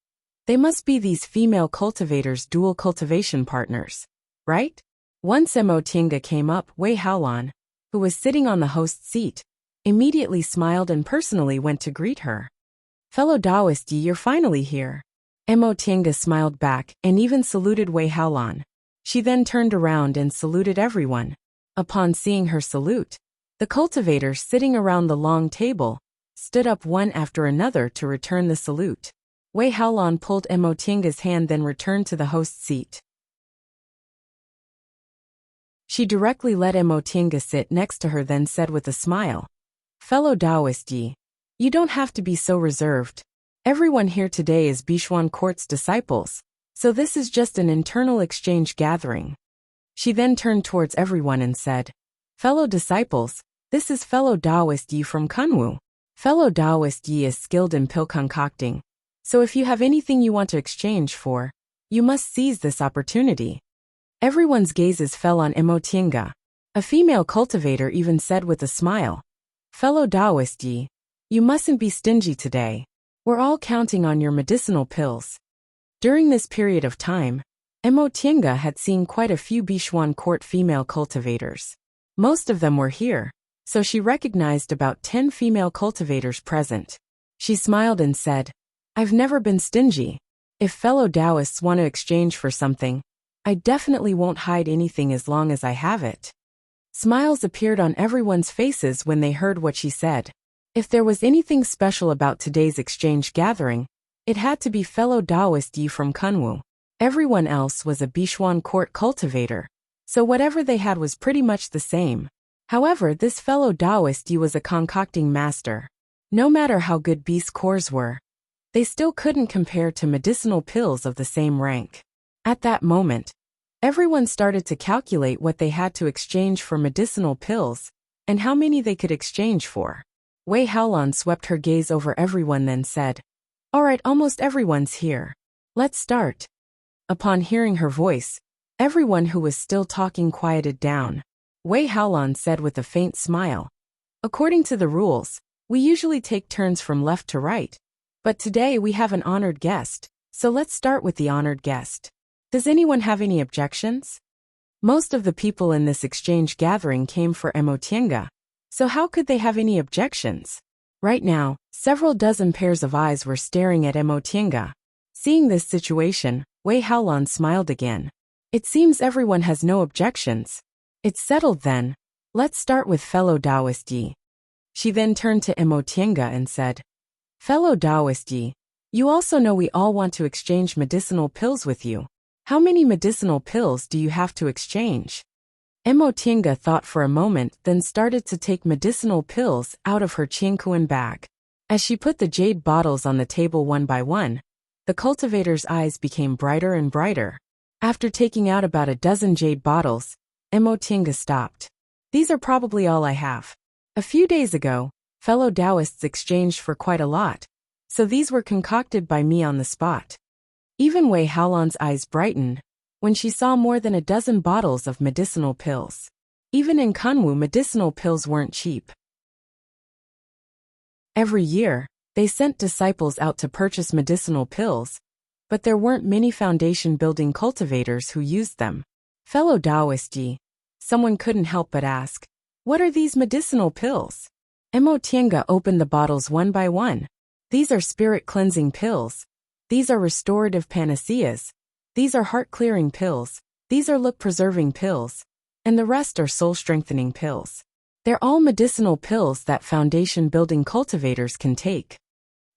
they must be these female cultivators' dual cultivation partners, right? Once Mo Tiange came up, Wei Haolan, who was sitting on the host's seat, immediately smiled and personally went to greet her. Fellow Taoist Yi, you're finally here. Mo Tiange smiled back and even saluted Wei Haolan. She then turned around and saluted everyone. Upon seeing her salute, the cultivators sitting around the long table stood up one after another to return the salute. Wei Haolan pulled Mo Tiange's hand, then returned to the host's seat. She directly let Mo Tiange sit next to her, then said with a smile, "Fellow Taoist Yi, you don't have to be so reserved. Everyone here today is Bishuan Court's disciples, so this is just an internal exchange gathering." She then turned towards everyone and said, "Fellow disciples, this is fellow Taoist Yi from Kunwu. Fellow Taoist Yi is skilled in pill concocting, so if you have anything you want to exchange for, you must seize this opportunity." Everyone's gazes fell on Mo Tiange. A female cultivator even said with a smile, "Fellow Taoist Yi, you mustn't be stingy today. We're all counting on your medicinal pills." During this period of time, Mo Tiange had seen quite a few Bishuan Court female cultivators. Most of them were here, so she recognized about 10 female cultivators present. She smiled and said, "I've never been stingy. If fellow Taoists want to exchange for something, I definitely won't hide anything as long as I have it." Smiles appeared on everyone's faces when they heard what she said. If there was anything special about today's exchange gathering, it had to be fellow Taoist Yi from Kunwu. Everyone else was a Bishuan Court cultivator, so whatever they had was pretty much the same. However, this fellow Taoist Yi was a concocting master. No matter how good B's cores were, they still couldn't compare to medicinal pills of the same rank. At that moment, everyone started to calculate what they had to exchange for medicinal pills, and how many they could exchange for. Wei Haolan swept her gaze over everyone, then said, "All right, almost everyone's here. Let's start." Upon hearing her voice, everyone who was still talking quieted down. Wei Haolan said with a faint smile, "According to the rules, we usually take turns from left to right, but today we have an honored guest, so let's start with the honored guest. Does anyone have any objections?" Most of the people in this exchange gathering came for Mo Tiange, so how could they have any objections? Right now, several dozen pairs of eyes were staring at Mo Tiange. Seeing this situation, Wei Haolan smiled again. "It seems everyone has no objections. It's settled then. Let's start with fellow Taoist Yi." She then turned to Mo Tiange and said, "Fellow Taoist Yi, you also know we all want to exchange medicinal pills with you. How many medicinal pills do you have to exchange?" Mo Tiange thought for a moment, then started to take medicinal pills out of her Qingkuan bag. As she put the jade bottles on the table one by one, the cultivator's eyes became brighter and brighter. After taking out about a dozen jade bottles, Mo Tiange stopped. "These are probably all I have. A few days ago, fellow Taoists exchanged for quite a lot, so these were concocted by me on the spot." Even Wei Haolan's eyes brightened when she saw more than a dozen bottles of medicinal pills. Even in Kunwu, medicinal pills weren't cheap. Every year, they sent disciples out to purchase medicinal pills, but there weren't many foundation-building cultivators who used them. "Fellow Taoist Yi," someone couldn't help but ask, "What are these medicinal pills?" Mo Tiange opened the bottles one by one. "These are spirit-cleansing pills. These are restorative panaceas. These are heart-clearing pills. These are look-preserving pills. And the rest are soul-strengthening pills. They're all medicinal pills that foundation-building cultivators can take."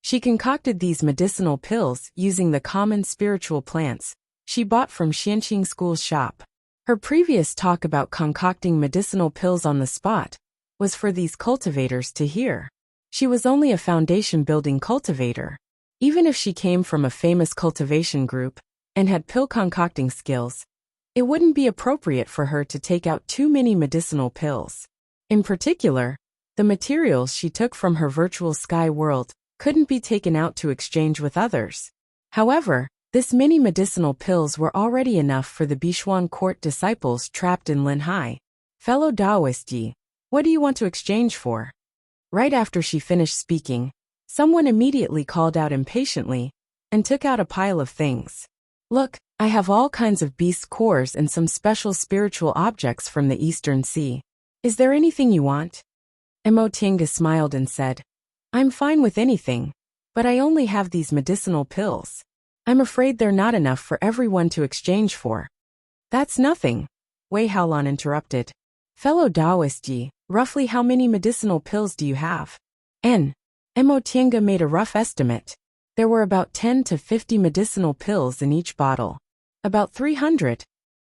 She concocted these medicinal pills using the common spiritual plants she bought from Xianqing School's shop. Her previous talk about concocting medicinal pills on the spot was for these cultivators to hear. She was only a foundation-building cultivator. Even if she came from a famous cultivation group and had pill concocting skills, it wouldn't be appropriate for her to take out too many medicinal pills. In particular, the materials she took from her virtual sky world couldn't be taken out to exchange with others. However, This many medicinal pills were already enough for the Bishuan court disciples trapped in Linhai. Fellow Taoist Yi, what do you want to exchange for? Right after she finished speaking, someone immediately called out impatiently and took out a pile of things. Look, I have all kinds of beast cores and some special spiritual objects from the Eastern Sea. Is there anything you want? Emotinga smiled and said, I'm fine with anything, but I only have these medicinal pills. I'm afraid they're not enough for everyone to exchange for. That's nothing, Wei Haolan interrupted. Fellow Taoist Yi, roughly how many medicinal pills do you have? Emotinga made a rough estimate. There were about 10 to 50 medicinal pills in each bottle. About 300.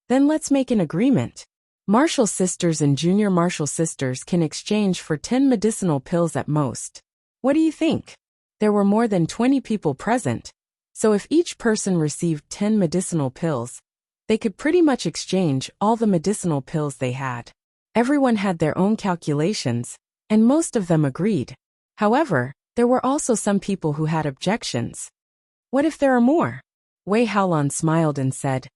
Then let's make an agreement. Martial sisters and junior martial sisters can exchange for 10 medicinal pills at most. What do you think? There were more than 20 people present, so if each person received 10 medicinal pills, they could pretty much exchange all the medicinal pills they had. Everyone had their own calculations, and most of them agreed. However, there were also some people who had objections. What if there are more? Wei Haolan smiled and said,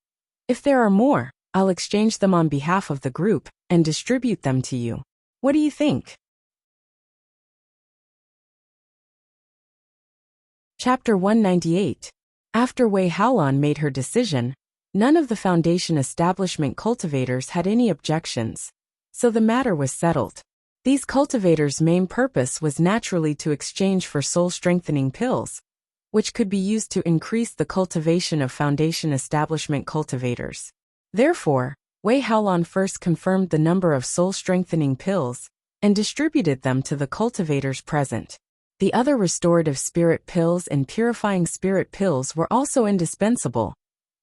if there are more, I'll exchange them on behalf of the group and distribute them to you. What do you think? Chapter 198. After Wei Haolan made her decision, none of the Foundation establishment cultivators had any objections, so the matter was settled. These cultivators' main purpose was naturally to exchange for soul-strengthening pills, which could be used to increase the cultivation of Foundation establishment cultivators. Therefore, Wei Haolan first confirmed the number of soul-strengthening pills and distributed them to the cultivators present. The other restorative spirit pills and purifying spirit pills were also indispensable,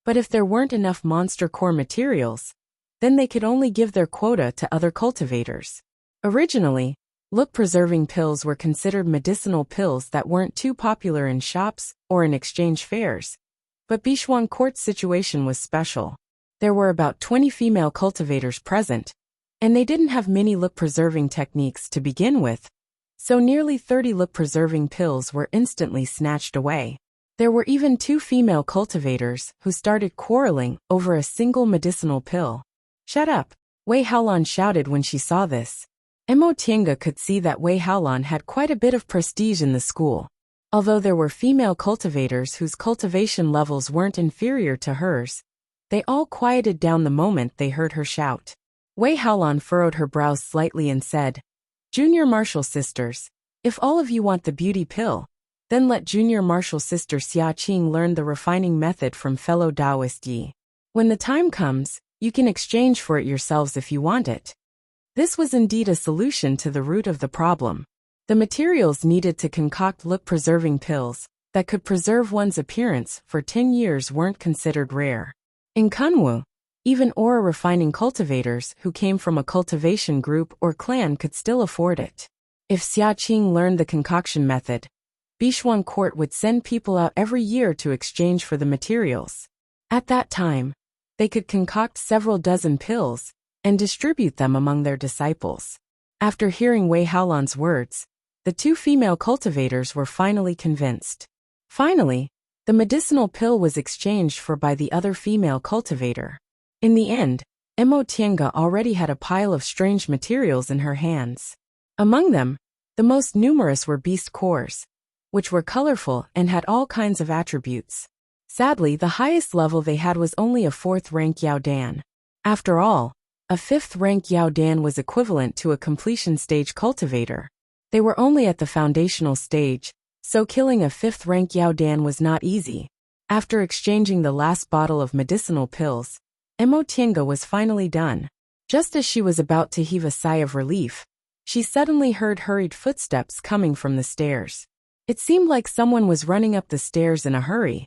but if there weren't enough monster core materials, then they could only give their quota to other cultivators. Originally, look-preserving pills were considered medicinal pills that weren't too popular in shops or in exchange fairs, but Bishuan Court's situation was special. There were about 20 female cultivators present, and they didn't have many look-preserving techniques to begin with, so nearly 30 look-preserving pills were instantly snatched away. There were even 2 female cultivators who started quarreling over a single medicinal pill. Shut up, Wei Haolan shouted when she saw this. Emotinga could see that Wei Haolan had quite a bit of prestige in the school. Although there were female cultivators whose cultivation levels weren't inferior to hers, they all quieted down the moment they heard her shout. Wei Haolan furrowed her brows slightly and said, Junior Martial Sisters, if all of you want the beauty pill, then let Junior Martial Sister Xia Qing learn the refining method from fellow Taoist Yi. When the time comes, you can exchange for it yourselves if you want it. This was indeed a solution to the root of the problem. The materials needed to concoct look-preserving pills that could preserve one's appearance for 10 years weren't considered rare. In Kunwu, even aura-refining cultivators who came from a cultivation group or clan could still afford it. If Xia Qing learned the concoction method, Bishuan Court would send people out every year to exchange for the materials. At that time, they could concoct several dozen pills and distribute them among their disciples. After hearing Wei Haolan's words, the 2 female cultivators were finally convinced. Finally, the medicinal pill was exchanged for by the other female cultivator. In the end, Emotinga already had a pile of strange materials in her hands. Among them, the most numerous were beast cores, which were colorful and had all kinds of attributes. Sadly, the highest level they had was only a 4th rank Yao Dan. After all, a 5th rank Yao Dan was equivalent to a completion stage cultivator. They were only at the foundational stage, so killing a 5th rank Yao Dan was not easy. After exchanging the last bottle of medicinal pills, Emotinga was finally done. Just as she was about to heave a sigh of relief, she suddenly heard hurried footsteps coming from the stairs. It seemed like someone was running up the stairs in a hurry.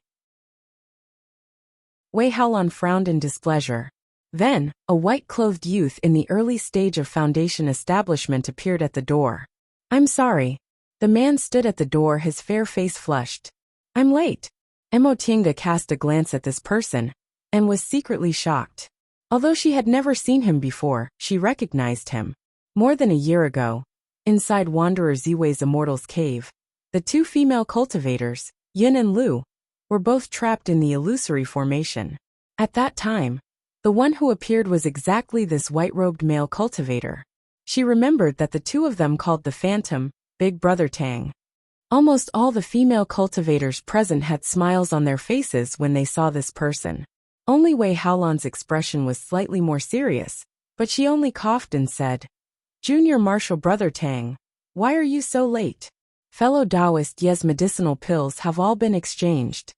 Wei Haolan frowned in displeasure. Then, a white-clothed youth in the early stage of Foundation establishment appeared at the door. I'm sorry. The man stood at the door, his fair face flushed. I'm late. Emotinga cast a glance at this person and was secretly shocked. Although she had never seen him before, she recognized him. More than a year ago, inside Wanderer Ziwei's Immortal's cave, the 2 female cultivators, Yin and Lu, were both trapped in the illusory formation. At that time, the one who appeared was exactly this white-robed male cultivator. She remembered that the two of them called the Phantom, Big Brother Tang. Almost all the female cultivators present had smiles on their faces when they saw this person. Only Wei Haolan's expression was slightly more serious, but she only coughed and said, "Junior Marshal Brother Tang, why are you so late? Fellow Taoist Ye's medicinal pills have all been exchanged."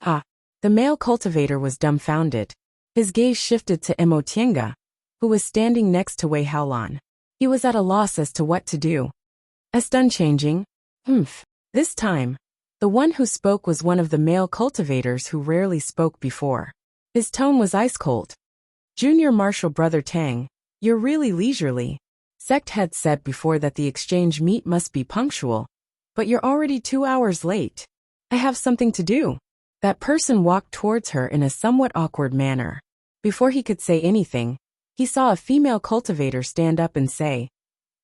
Ah! The male cultivator was dumbfounded. His gaze shifted to Mo Tiange, who was standing next to Wei Haolan. He was at a loss as to what to do. Ascendant changing? This time, the one who spoke was one of the male cultivators who rarely spoke before. His tone was ice-cold. "Junior Marshal Brother Tang, you're really leisurely. Sect had said before that the exchange meet must be punctual, but you're already 2 hours late. I have something to do." That person walked towards her in a somewhat awkward manner. Before he could say anything, he saw a female cultivator stand up and say,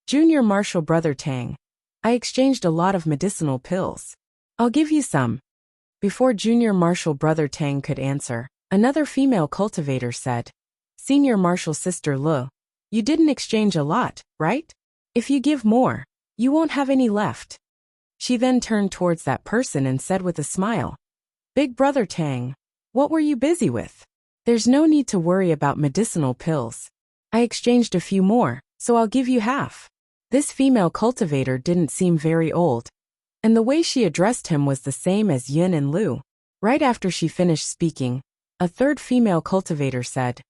"Junior Marshal Brother Tang, I exchanged a lot of medicinal pills. I'll give you some." Before Junior Marshal Brother Tang could answer, another female cultivator said, "Senior Marshal Sister Lu, you didn't exchange a lot, right? If you give more, you won't have any left." She then turned towards that person and said with a smile, "Big Brother Tang, what were you busy with? There's no need to worry about medicinal pills. I exchanged a few more, so I'll give you half." This female cultivator didn't seem very old, and the way she addressed him was the same as Yin and Lu. Right after she finished speaking, a third female cultivator said,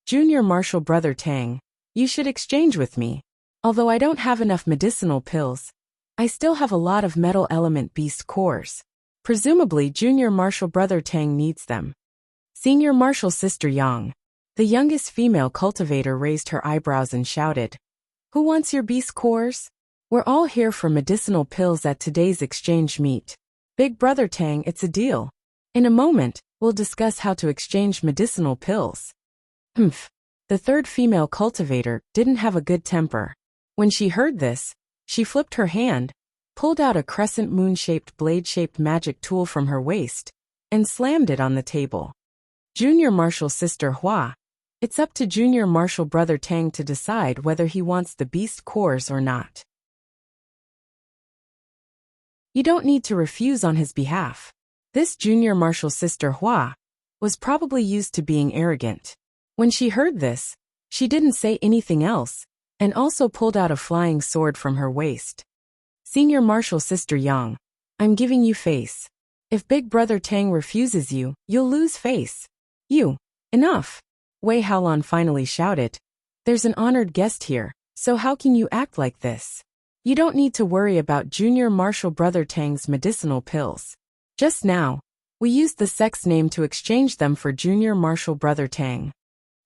"Junior Marshal Brother Tang, you should exchange with me. Although I don't have enough medicinal pills, I still have a lot of metal element beast cores. Presumably Junior Marshal Brother Tang needs them." Senior Marshal Sister Yang, the youngest female cultivator, raised her eyebrows and shouted, "Who wants your beast cores? We're all here for medicinal pills at today's exchange meet. Big Brother Tang, it's a deal. In a moment, we'll discuss how to exchange medicinal pills." The third female cultivator didn't have a good temper. When she heard this, she flipped her hand, pulled out a crescent moon-shaped blade-shaped magic tool from her waist, and slammed it on the table. "Junior Marshal Sister Hua, it's up to Junior Marshal Brother Tang to decide whether he wants the beast cores or not. You don't need to refuse on his behalf." This Junior Marshal Sister Hua was probably used to being arrogant. When she heard this, she didn't say anything else, and also pulled out a flying sword from her waist. "Senior Marshal Sister Yang, I'm giving you face. If Big Brother Tang refuses you, you'll lose face." Enough!" Wei Haolan finally shouted. "There's an honored guest here, so how can you act like this? You don't need to worry about Junior Marshal Brother Tang's medicinal pills. Just now, we used the sect's name to exchange them for Junior Marshal Brother Tang."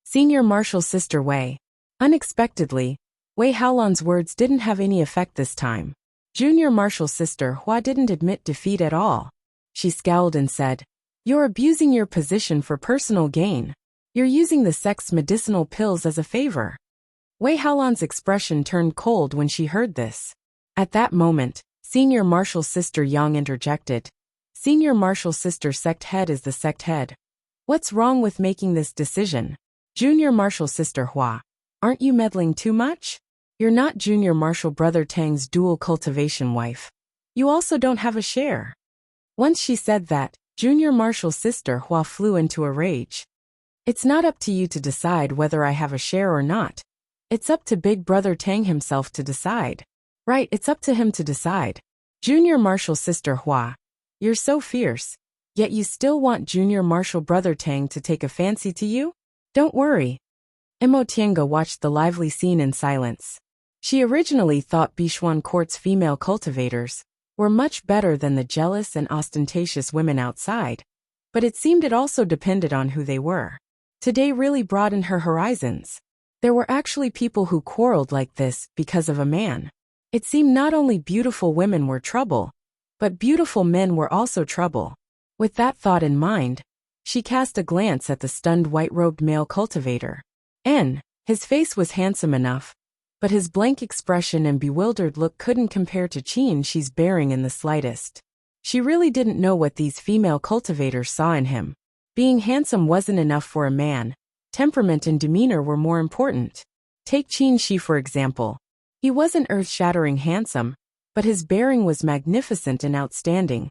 Senior Marshal Sister Wei. Unexpectedly, Wei Haolan's words didn't have any effect this time. Junior Marshal Sister Hua didn't admit defeat at all. She scowled and said, "You're abusing your position for personal gain. You're using the sect's medicinal pills as a favor." Wei Haolan's expression turned cold when she heard this. At that moment, Senior Marshal Sister Yang interjected, "Senior Marshal Sister Sect Head is the sect head. What's wrong with making this decision? Junior Marshal Sister Hua, aren't you meddling too much? You're not Junior Marshal Brother Tang's dual cultivation wife. You also don't have a share." Once she said that, Junior Marshal Sister Hua flew into a rage. "It's not up to you to decide whether I have a share or not. It's up to Big Brother Tang himself to decide." "Right, it's up to him to decide. Junior Marshal Sister Hua, you're so fierce, yet you still want Junior Marshal Brother Tang to take a fancy to you? Don't worry." Mo Tiange watched the lively scene in silence. She originally thought Bishuan Court's female cultivators were much better than the jealous and ostentatious women outside, but it seemed it also depended on who they were. Today really broadened her horizons. There were actually people who quarreled like this because of a man. It seemed not only beautiful women were trouble, but beautiful men were also trouble. With that thought in mind, she cast a glance at the stunned white-robed male cultivator. His face was handsome enough, but his blank expression and bewildered look couldn't compare to Qin she's bearing in the slightest. She really didn't know what these female cultivators saw in him. Being handsome wasn't enough for a man. Temperament and demeanor were more important. Take Qin Shi for example. He wasn't earth-shattering handsome, but his bearing was magnificent and outstanding.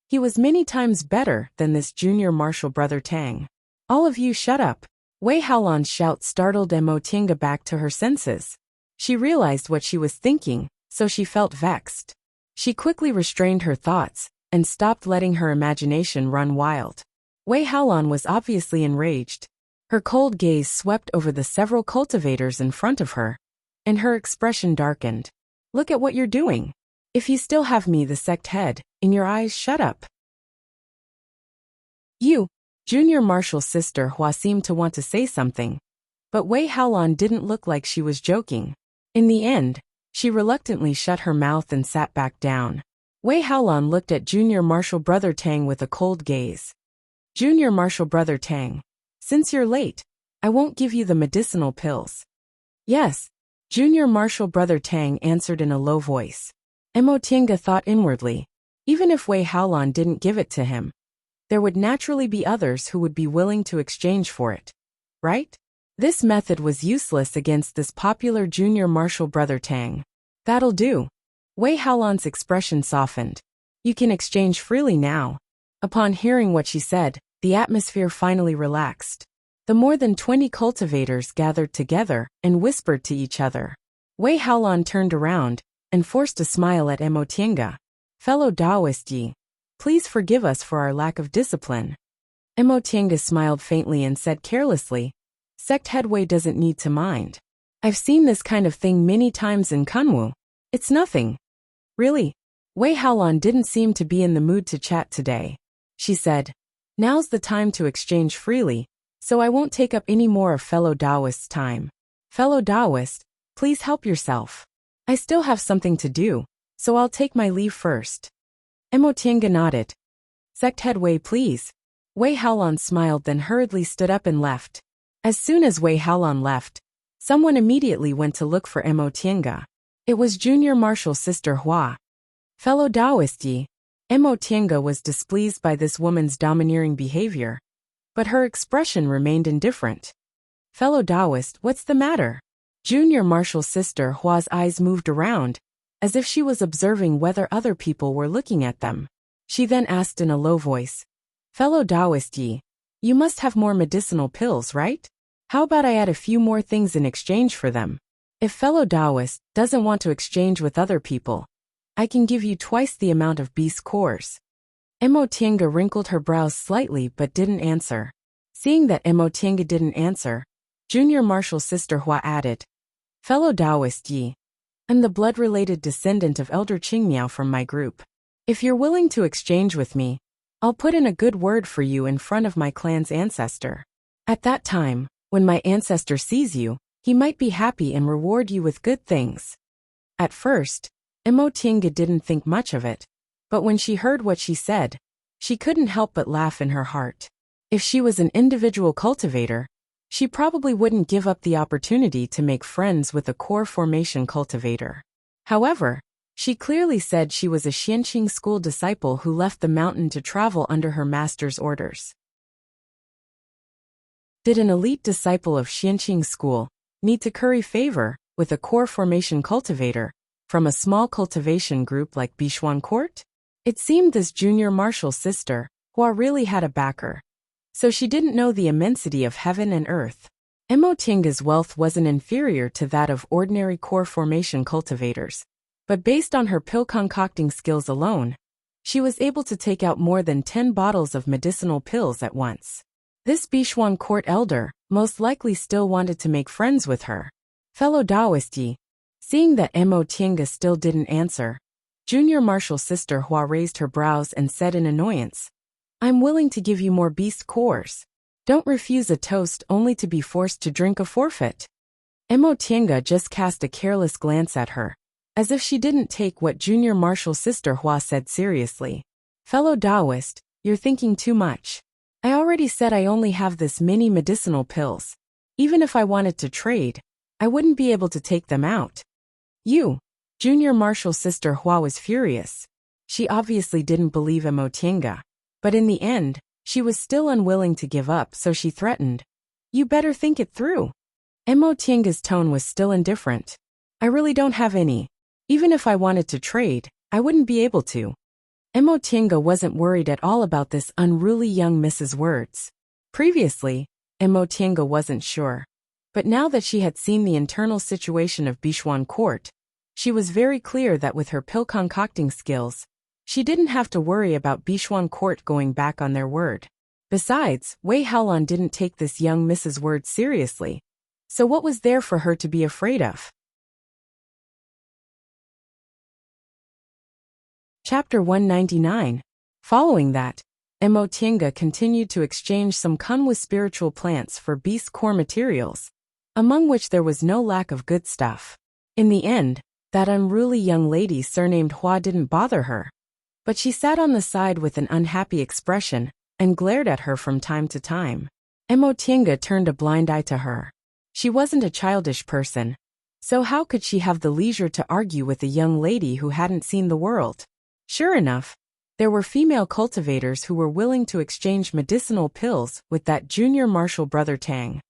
He was many times better than this junior martial brother Tang. All of you shut up. Wei Haolan's shout startled Mo Tinga back to her senses. She realized what she was thinking, so she felt vexed. She quickly restrained her thoughts and stopped letting her imagination run wild. Wei Haolan was obviously enraged. Her cold gaze swept over the several cultivators in front of her, and her expression darkened. Look at what you're doing. If you still have me, the sect head, in your eyes, shut up. You, junior marshal's sister Hua seemed to want to say something, but Wei Haolan didn't look like she was joking. In the end, she reluctantly shut her mouth and sat back down. Wei Haolan looked at junior marshal brother Tang with a cold gaze. Junior marshal brother Tang, since you're late, I won't give you the medicinal pills. Yes, junior marshal brother Tang answered in a low voice. Mo Tinga thought inwardly. Even if Wei Haolan didn't give it to him, there would naturally be others who would be willing to exchange for it. Right? This method was useless against this popular junior marshal brother Tang. That'll do. Wei Haolan's expression softened. You can exchange freely now. Upon hearing what she said, the atmosphere finally relaxed. The more than 20 cultivators gathered together and whispered to each other. Wei Haolan turned around and forced a smile at Mo Tinga. Fellow Taoist Yi, please forgive us for our lack of discipline. Mo Tinga smiled faintly and said carelessly, Sect head Wei doesn't need to mind. I've seen this kind of thing many times in Kunwu. It's nothing. Really? Wei Haolan didn't seem to be in the mood to chat today. She said, now's the time to exchange freely, so I won't take up any more of fellow Taoist's time. Fellow Taoist, please help yourself. I still have something to do, so I'll take my leave first. Mo Tinga nodded. Sect head Wei, please. Wei Haolan smiled, then hurriedly stood up and left. As soon as Wei Haolan left, someone immediately went to look for Mo Tinga. It was junior marshal sister Hua. Fellow Taoist Yi, Mo Tinga was displeased by this woman's domineering behavior, but her expression remained indifferent. Fellow Taoist, what's the matter? Junior marshal sister Hua's eyes moved around, as if she was observing whether other people were looking at them. She then asked in a low voice, Fellow Taoist Yi, you must have more medicinal pills, right? How about I add a few more things in exchange for them? If fellow Taoist doesn't want to exchange with other people, I can give you twice the amount of beast cores. Mo Tinga wrinkled her brows slightly but didn't answer. Seeing that Mo Tinga didn't answer, junior marshal sister Hua added, Fellow Taoist Yi, I'm the blood-related descendant of Elder Qingmiao from my group. If you're willing to exchange with me, I'll put in a good word for you in front of my clan's ancestor. At that time, when my ancestor sees you, he might be happy and reward you with good things. At first, Mo Tinga didn't think much of it, but when she heard what she said, she couldn't help but laugh in her heart. If she was an individual cultivator, she probably wouldn't give up the opportunity to make friends with a core formation cultivator. However, she clearly said she was a Xianqing school disciple who left the mountain to travel under her master's orders. Did an elite disciple of Xianqing school need to curry favor with a core formation cultivator from a small cultivation group like Bishuan Court? It seemed this junior marshal sister, Hua, really had a backer. So she didn't know the immensity of heaven and earth. Mo Tinga's wealth wasn't inferior to that of ordinary core formation cultivators, but based on her pill concocting skills alone, she was able to take out more than 10 bottles of medicinal pills at once. This Bishuan Court elder most likely still wanted to make friends with her. Fellow Taoist Yi, seeing that Mo Tinga still didn't answer, junior marshal sister Hua raised her brows and said in annoyance, I'm willing to give you more beast cores. Don't refuse a toast only to be forced to drink a forfeit. Mo Tinga just cast a careless glance at her, as if she didn't take what junior marshal sister Hua said seriously. Fellow Taoist, you're thinking too much. I already said I only have this many medicinal pills. Even if I wanted to trade, I wouldn't be able to take them out. You, junior marshal sister Hua was furious. She obviously didn't believe Emotienga. But in the end, she was still unwilling to give up, so she threatened, "You better think it through." Emotienga's tone was still indifferent. "I really don't have any. Even if I wanted to trade, I wouldn't be able to." Emotienga wasn't worried at all about this unruly young Mrs. Words. Previously, Emotienga wasn't sure. But now that she had seen the internal situation of Bichuan Court, she was very clear that with her pill concocting skills, she didn't have to worry about Bichuan Court going back on their word. Besides, Wei Haolan didn't take this young Mrs. Word seriously. So what was there for her to be afraid of? Chapter 199. Following that, Emotienga continued to exchange some Kunwa spiritual plants for beast core materials, among which there was no lack of good stuff. In the end, that unruly young lady surnamed Hua didn't bother her. But she sat on the side with an unhappy expression and glared at her from time to time. Emotienga turned a blind eye to her. She wasn't a childish person, so how could she have the leisure to argue with a young lady who hadn't seen the world? Sure enough, there were female cultivators who were willing to exchange medicinal pills with that junior martial brother Tang.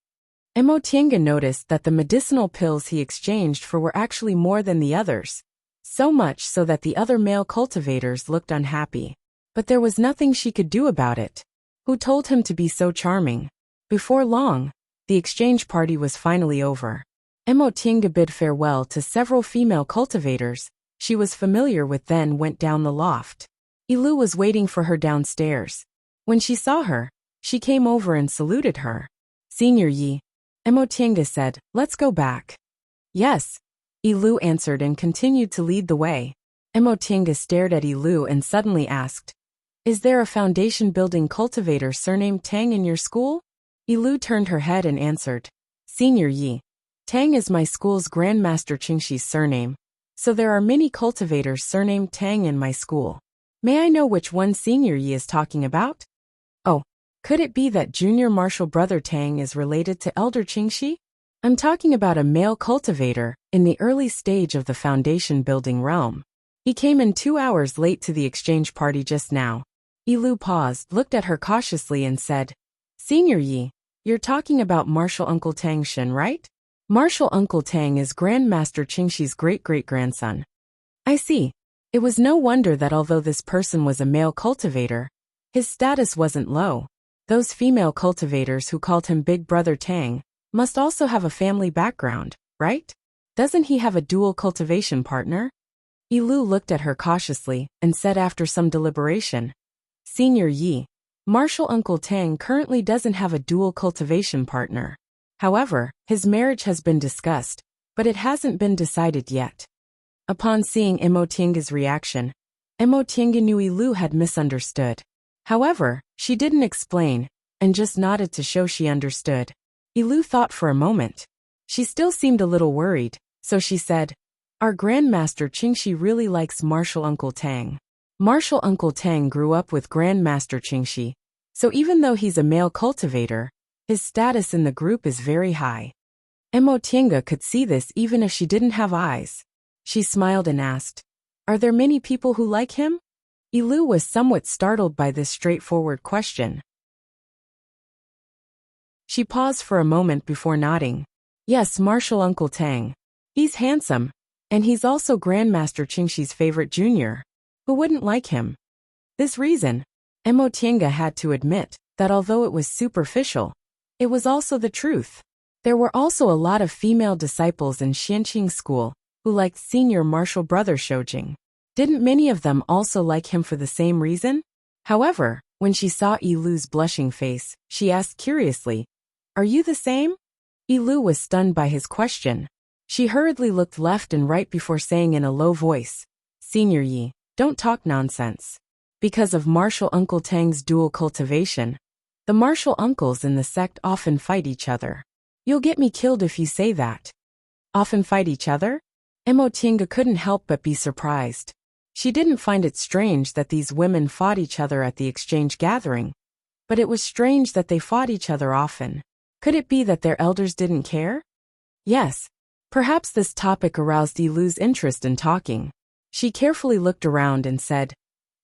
Emotienga noticed that the medicinal pills he exchanged for were actually more than the others, so much so that the other male cultivators looked unhappy. But there was nothing she could do about it. Who told him to be so charming? Before long, the exchange party was finally over. Emotienga bid farewell to several female cultivators she was familiar with, then went down the loft. Yilu was waiting for her downstairs. When she saw her, she came over and saluted her. "Senior Yi," Emotienga said, "let's go back." "Yes," Yilu answered and continued to lead the way. Emotienga stared at Yilu and suddenly asked, "Is there a foundation building cultivator surnamed Tang in your school?" Yilu turned her head and answered, "Senior Yi, Tang is my school's Grandmaster Qingxi's surname, so there are many cultivators surnamed Tang in my school. May I know which one Senior Yi is talking about?" "Oh, could it be that junior martial brother Tang is related to Elder Qingxi? I'm talking about a male cultivator in the early stage of the foundation building realm. He came in 2 hours late to the exchange party just now." Yilu paused, looked at her cautiously and said, "Senior Yi, you're talking about Martial Uncle Tang Shen, right? Martial Uncle Tang is Grandmaster Qingxi's great-great-grandson." "I see." It was no wonder that although this person was a male cultivator, his status wasn't low. Those female cultivators who called him Big Brother Tang must also have a family background, right? Doesn't he have a dual cultivation partner? Yilu looked at her cautiously and said after some deliberation, "Senior Yi, Martial Uncle Tang currently doesn't have a dual cultivation partner. However, his marriage has been discussed, but it hasn't been decided yet." Upon seeing Emotienga's reaction, Emotienga knew Yilu had misunderstood. However, she didn't explain, and just nodded to show she understood. Yilu thought for a moment. She still seemed a little worried, so she said, "Our Grandmaster Qingxi really likes Martial Uncle Tang. Martial Uncle Tang grew up with Grandmaster Qingxi, so even though he's a male cultivator, his status in the group is very high." Emotienga could see this even if she didn't have eyes. She smiled and asked, "Are there many people who like him?" Yilu was somewhat startled by this straightforward question. She paused for a moment before nodding. "Yes, Martial Uncle Tang. He's handsome, and he's also Grandmaster Qingxi's favorite junior. Who wouldn't like him?" This reason, Emotienga had to admit that although it was superficial, it was also the truth. There were also a lot of female disciples in Xianqing School who liked senior martial brother Shoujing. Didn't many of them also like him for the same reason? However, when she saw Yilu's blushing face, she asked curiously, "Are you the same?" Yilu was stunned by his question. She hurriedly looked left and right before saying in a low voice, "Senior Yi, don't talk nonsense. Because of Martial Uncle Tang's dual cultivation, the martial uncles in the sect often fight each other. You'll get me killed if you say that." "Often fight each other?" Emotienga couldn't help but be surprised. She didn't find it strange that these women fought each other at the exchange gathering, but it was strange that they fought each other often. Could it be that their elders didn't care? Yes. Perhaps this topic aroused Yilu's interest in talking. She carefully looked around and said,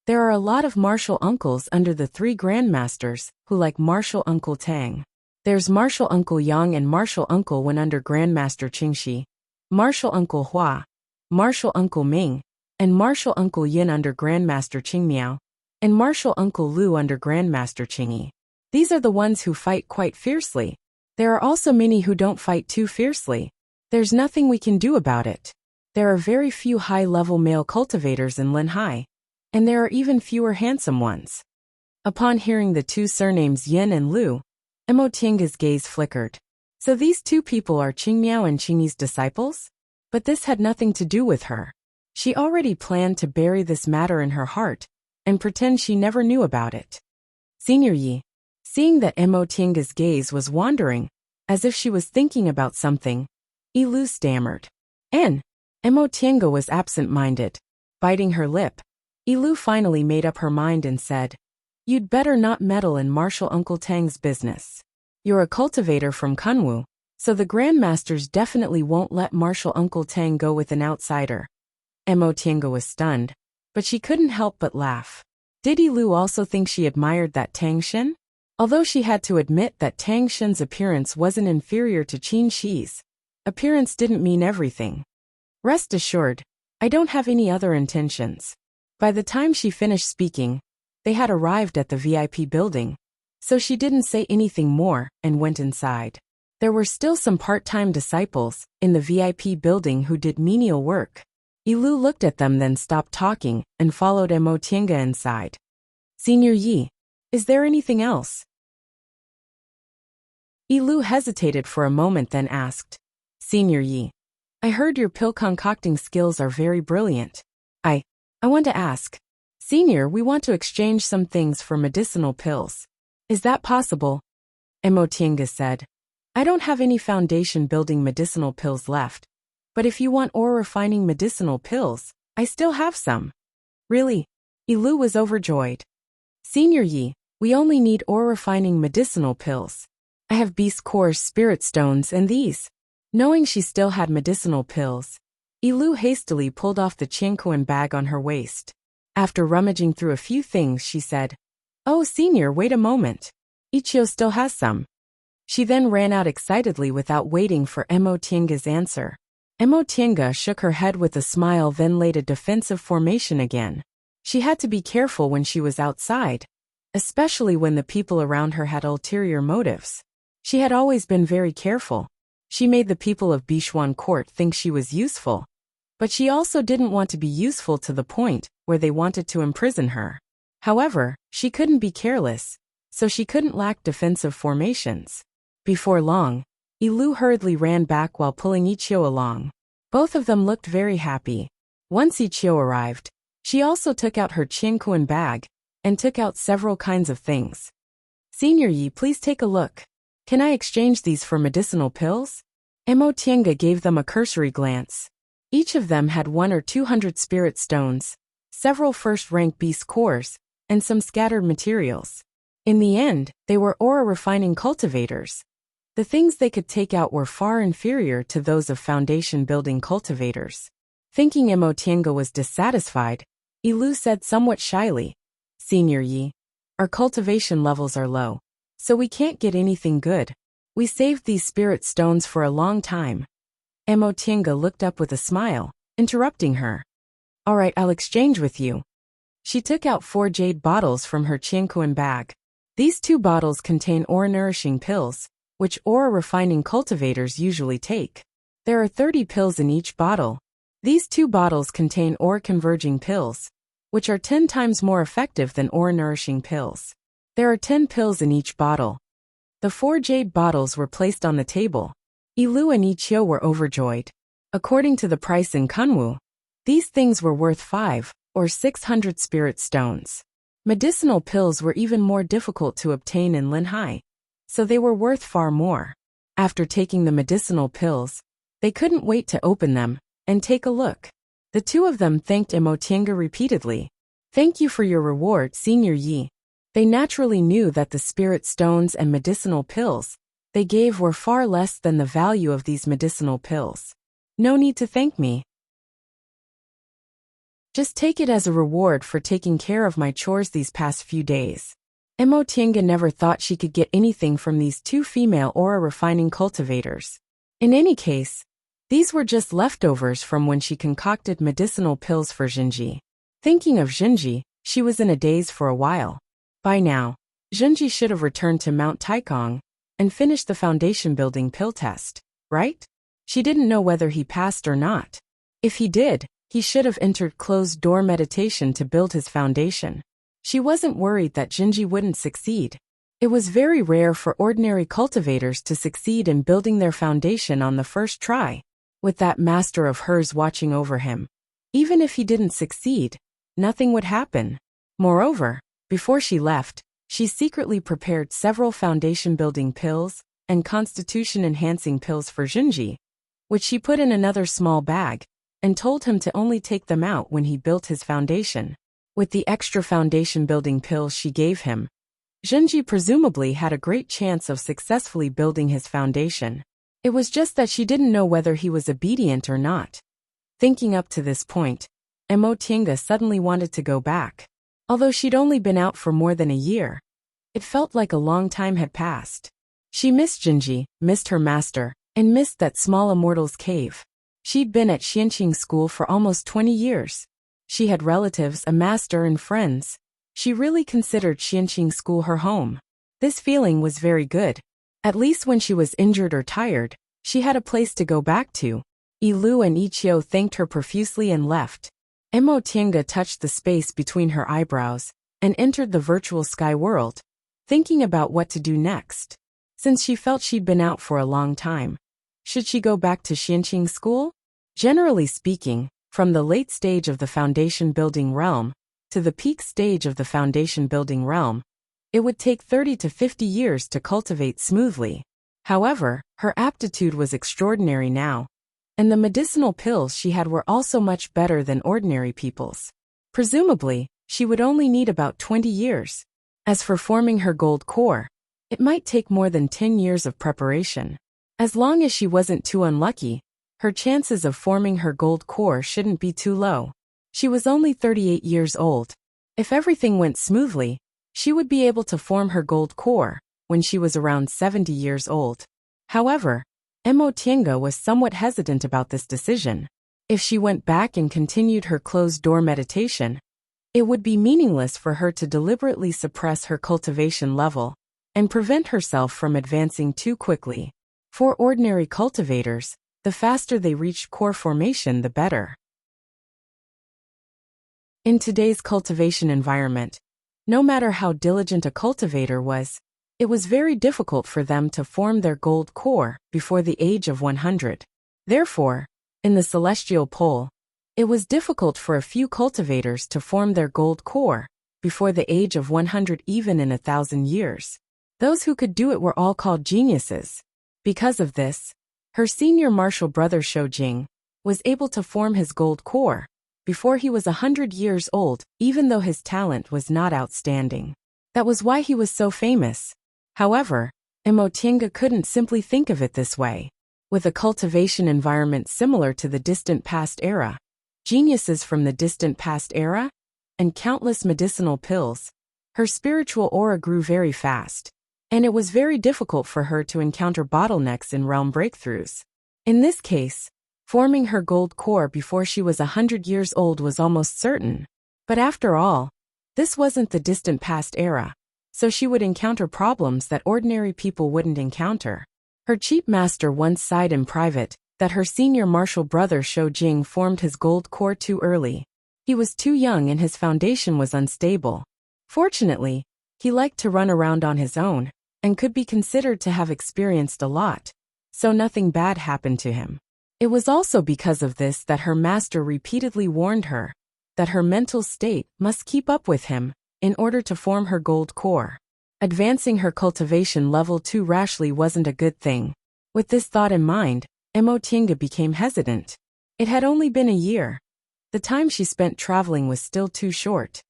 There are a lot of martial uncles under the 3 grandmasters who like martial uncle Tang. There's martial uncle Yang and martial uncle Wen under Grandmaster Qingxi, martial uncle Hua, martial uncle Ming, and martial uncle Yin under Grandmaster Qingmiao, and martial uncle Lu under Grandmaster Qingyi. These are the ones who fight quite fiercely. There are also many who don't fight too fiercely. There's nothing we can do about it. There are very few high-level male cultivators in Linhai, and there are even fewer handsome ones. Upon hearing the 2 surnames Yin and Lu, Mo Tiange's gaze flickered. So these 2 people are Qingmiao and Qingyi's disciples? But this had nothing to do with her. She already planned to bury this matter in her heart and pretend she never knew about it. Senior Yi, seeing that Mo Tiange's gaze was wandering, as if she was thinking about something, Lu stammered. Mo Tiange was absent-minded. Biting her lip, Lu finally made up her mind and said, "You'd better not meddle in martial Uncle Tang's business. You're a cultivator from Kunwu, so the grandmasters definitely won't let martial Uncle Tang go with an outsider." Mo Tiange was stunned, but she couldn't help but laugh. Did Lu also think she admired that Tang Xin? Although she had to admit that Tang Xin's appearance wasn't inferior to Qin Shi's, appearance didn't mean everything. Rest assured, I don't have any other intentions. By the time she finished speaking, they had arrived at the VIP building, so she didn't say anything more and went inside. There were still some part-time disciples in the VIP building who did menial work. Lu looked at them, then stopped talking and followed Mo Tiange inside. "Senior Yi, is there anything else?" Lu hesitated for a moment, then asked, "Senior Yi, I heard your pill concocting skills are very brilliant. I want to ask. Senior, we want to exchange some things for medicinal pills. Is that possible?" Mo Tiange said, "I don't have any foundation building medicinal pills left, but if you want ore refining medicinal pills, I still have some." "Really?" Lu was overjoyed. "Senior Yi, we only need ore refining medicinal pills. I have beast cores, spirit stones, and these." Knowing she still had medicinal pills, Lu hastily pulled off the Qiankuan bag on her waist. After rummaging through a few things, she said, "Oh, Senior, wait a moment. Ichio still has some." She then ran out excitedly without waiting for Mo Tiange's answer. Mo Tiange shook her head with a smile, then laid a defensive formation again. She had to be careful when she was outside, especially when the people around her had ulterior motives. She had always been very careful. She made the people of Bishuan Court think she was useful, but she also didn't want to be useful to the point where they wanted to imprison her. However, she couldn't be careless, so she couldn't lack defensive formations. Before long, Lu hurriedly ran back while pulling Ichio along. Both of them looked very happy. Once Ichio arrived, she also took out her Qiankuan bag and took out several kinds of things. "Senior Yi, please take a look. Can I exchange these for medicinal pills?" Mo Tiange gave them a cursory glance. Each of them had 100 or 200 spirit stones, several first-rank beast cores, and some scattered materials. In the end, they were aura refining cultivators. The things they could take out were far inferior to those of foundation-building cultivators. Thinking Mo Tiange was dissatisfied, Lu said somewhat shyly, "Senior Yi, our cultivation levels are low, so we can't get anything good. We saved these spirit stones for a long time." Mo Tiange looked up with a smile, interrupting her. "All right, I'll exchange with you." She took out 4 jade bottles from her Qiankuan bag. These 2 bottles contain ore-nourishing pills, which ore-refining cultivators usually take. There are 30 pills in each bottle. These 2 bottles contain ore-converging pills, which are 10 times more effective than ore-nourishing pills. There are 10 pills in each bottle. The 4 jade bottles were placed on the table. Lu and Ichio were overjoyed. According to the price in Kunwu, these things were worth 5 or 600 spirit stones. Medicinal pills were even more difficult to obtain in Linhai, so they were worth far more. After taking the medicinal pills, they couldn't wait to open them and take a look. The 2 of them thanked Mo Tiange repeatedly. "Thank you for your reward, Senior Yi." They naturally knew that the spirit stones and medicinal pills they gave were far less than the value of these medicinal pills. "No need to thank me. Just take it as a reward for taking care of my chores these past few days. Emotienga never thought she could get anything from these two female aura refining cultivators. In any case, these were just leftovers from when she concocted medicinal pills for Jinji. Thinking of Jinji, she was in a daze for a while. By now, Jinji should have returned to Mount Taikong and finished the foundation building pill test, right? She didn't know whether he passed or not. If he did, he should have entered closed-door meditation to build his foundation. She wasn't worried that Jinji wouldn't succeed. It was very rare for ordinary cultivators to succeed in building their foundation on the first try, with that master of hers watching over him. Even if he didn't succeed, nothing would happen. Moreover, before she left, she secretly prepared several foundation-building pills and constitution-enhancing pills for Jinji, which she put in another small bag, and told him to only take them out when he built his foundation. With the extra foundation-building pills she gave him, Jinji presumably had a great chance of successfully building his foundation. It was just that she didn't know whether he was obedient or not. Thinking up to this point, Emotienga suddenly wanted to go back. Although she'd only been out for more than a year, it felt like a long time had passed. She missed Jinji, missed her master, and missed that small immortal's cave. She'd been at Xianqing school for almost 20 years. She had relatives, a master, and friends. She really considered Xianqing school her home. This feeling was very good. At least when she was injured or tired, she had a place to go back to. Yilu and Ichio thanked her profusely and left. Emotienga touched the space between her eyebrows and entered the virtual sky world, thinking about what to do next. Since she felt she'd been out for a long time, should she go back to Xianqing school? Generally speaking, from the late stage of the foundation building realm to the peak stage of the foundation building realm, it would take 30 to 50 years to cultivate smoothly. However, her aptitude was extraordinary now, and the medicinal pills she had were also much better than ordinary people's. Presumably, she would only need about 20 years. As for forming her gold core, it might take more than 10 years of preparation. As long as she wasn't too unlucky, her chances of forming her gold core shouldn't be too low. She was only 38 years old. If everything went smoothly, she would be able to form her gold core when she was around 70 years old. However, Emotienga was somewhat hesitant about this decision. If she went back and continued her closed-door meditation, it would be meaningless for her to deliberately suppress her cultivation level and prevent herself from advancing too quickly. For ordinary cultivators, the faster they reached core formation, the better. In today's cultivation environment, no matter how diligent a cultivator was, it was very difficult for them to form their gold core before the age of 100. Therefore, in the celestial pole, it was difficult for a few cultivators to form their gold core before the age of 100, even in 1,000 years. Those who could do it were all called geniuses. Because of this, her senior martial brother Shoujing was able to form his gold core before he was 100 years old, even though his talent was not outstanding. That was why he was so famous. However, Emotienga couldn't simply think of it this way. With a cultivation environment similar to the distant past era, geniuses from the distant past era, and countless medicinal pills, her spiritual aura grew very fast, and it was very difficult for her to encounter bottlenecks in realm breakthroughs. In this case, forming her gold core before she was 100 years old was almost certain. But after all, this wasn't the distant past era, so she would encounter problems that ordinary people wouldn't encounter. Her chief master once sighed in private that her senior martial brother Shoujing formed his gold core too early. He was too young and his foundation was unstable. Fortunately, he liked to run around on his own and could be considered to have experienced a lot, so nothing bad happened to him. It was also because of this that her master repeatedly warned her that her mental state must keep up with him in order to form her gold core. Advancing her cultivation level too rashly wasn't a good thing. With this thought in mind, Emotienga became hesitant. It had only been a year. The time she spent traveling was still too short.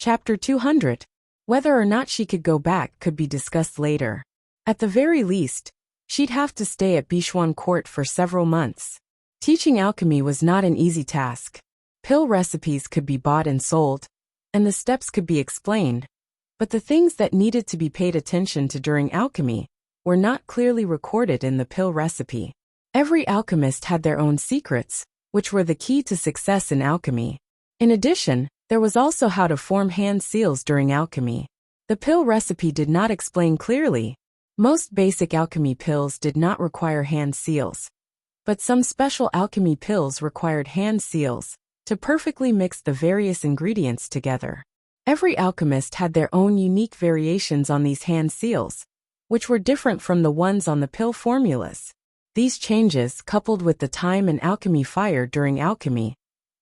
Chapter 200. Whether or not she could go back could be discussed later. At the very least, She'd have to stay at Bichuan Court for several months. Teaching alchemy was not an easy task. Pill recipes could be bought and sold, and the steps could be explained, but the things that needed to be paid attention to during alchemy were not clearly recorded in the pill recipe. Every alchemist had their own secrets, which were the key to success in alchemy. In addition, there was also how to form hand seals during alchemy. The pill recipe did not explain clearly. Most basic alchemy pills did not require hand seals, but some special alchemy pills required hand seals to perfectly mix the various ingredients together. Every alchemist had their own unique variations on these hand seals, which were different from the ones on the pill formulas. These changes, coupled with the time and alchemy fire during alchemy,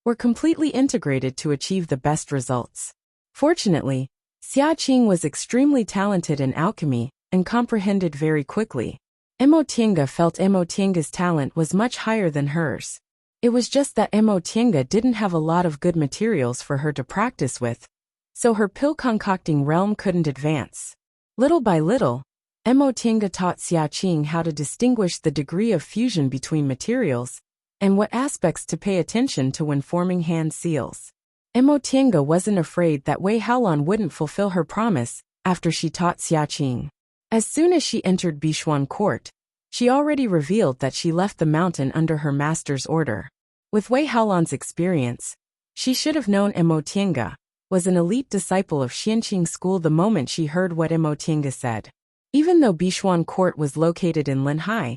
were completely integrated to achieve the best results. Fortunately, Xia Qing was extremely talented in alchemy and comprehended very quickly. Emotienga felt Emotienga's talent was much higher than hers. It was just that Emotienga didn't have a lot of good materials for her to practice with, so her pill concocting realm couldn't advance. Little by little, Emotienga taught Xia Qing how to distinguish the degree of fusion between materials and what aspects to pay attention to when forming hand seals. Emotienga wasn't afraid that Wei Haolan wouldn't fulfill her promise after she taught Xia Qing. As soon as she entered Bichuan Court, she already revealed that she left the mountain under her master's order. With Wei Haolan's experience, she should have known Emotienga was an elite disciple of Xianqing school the moment she heard what Emotienga said. Even though Bichuan Court was located in Linhai,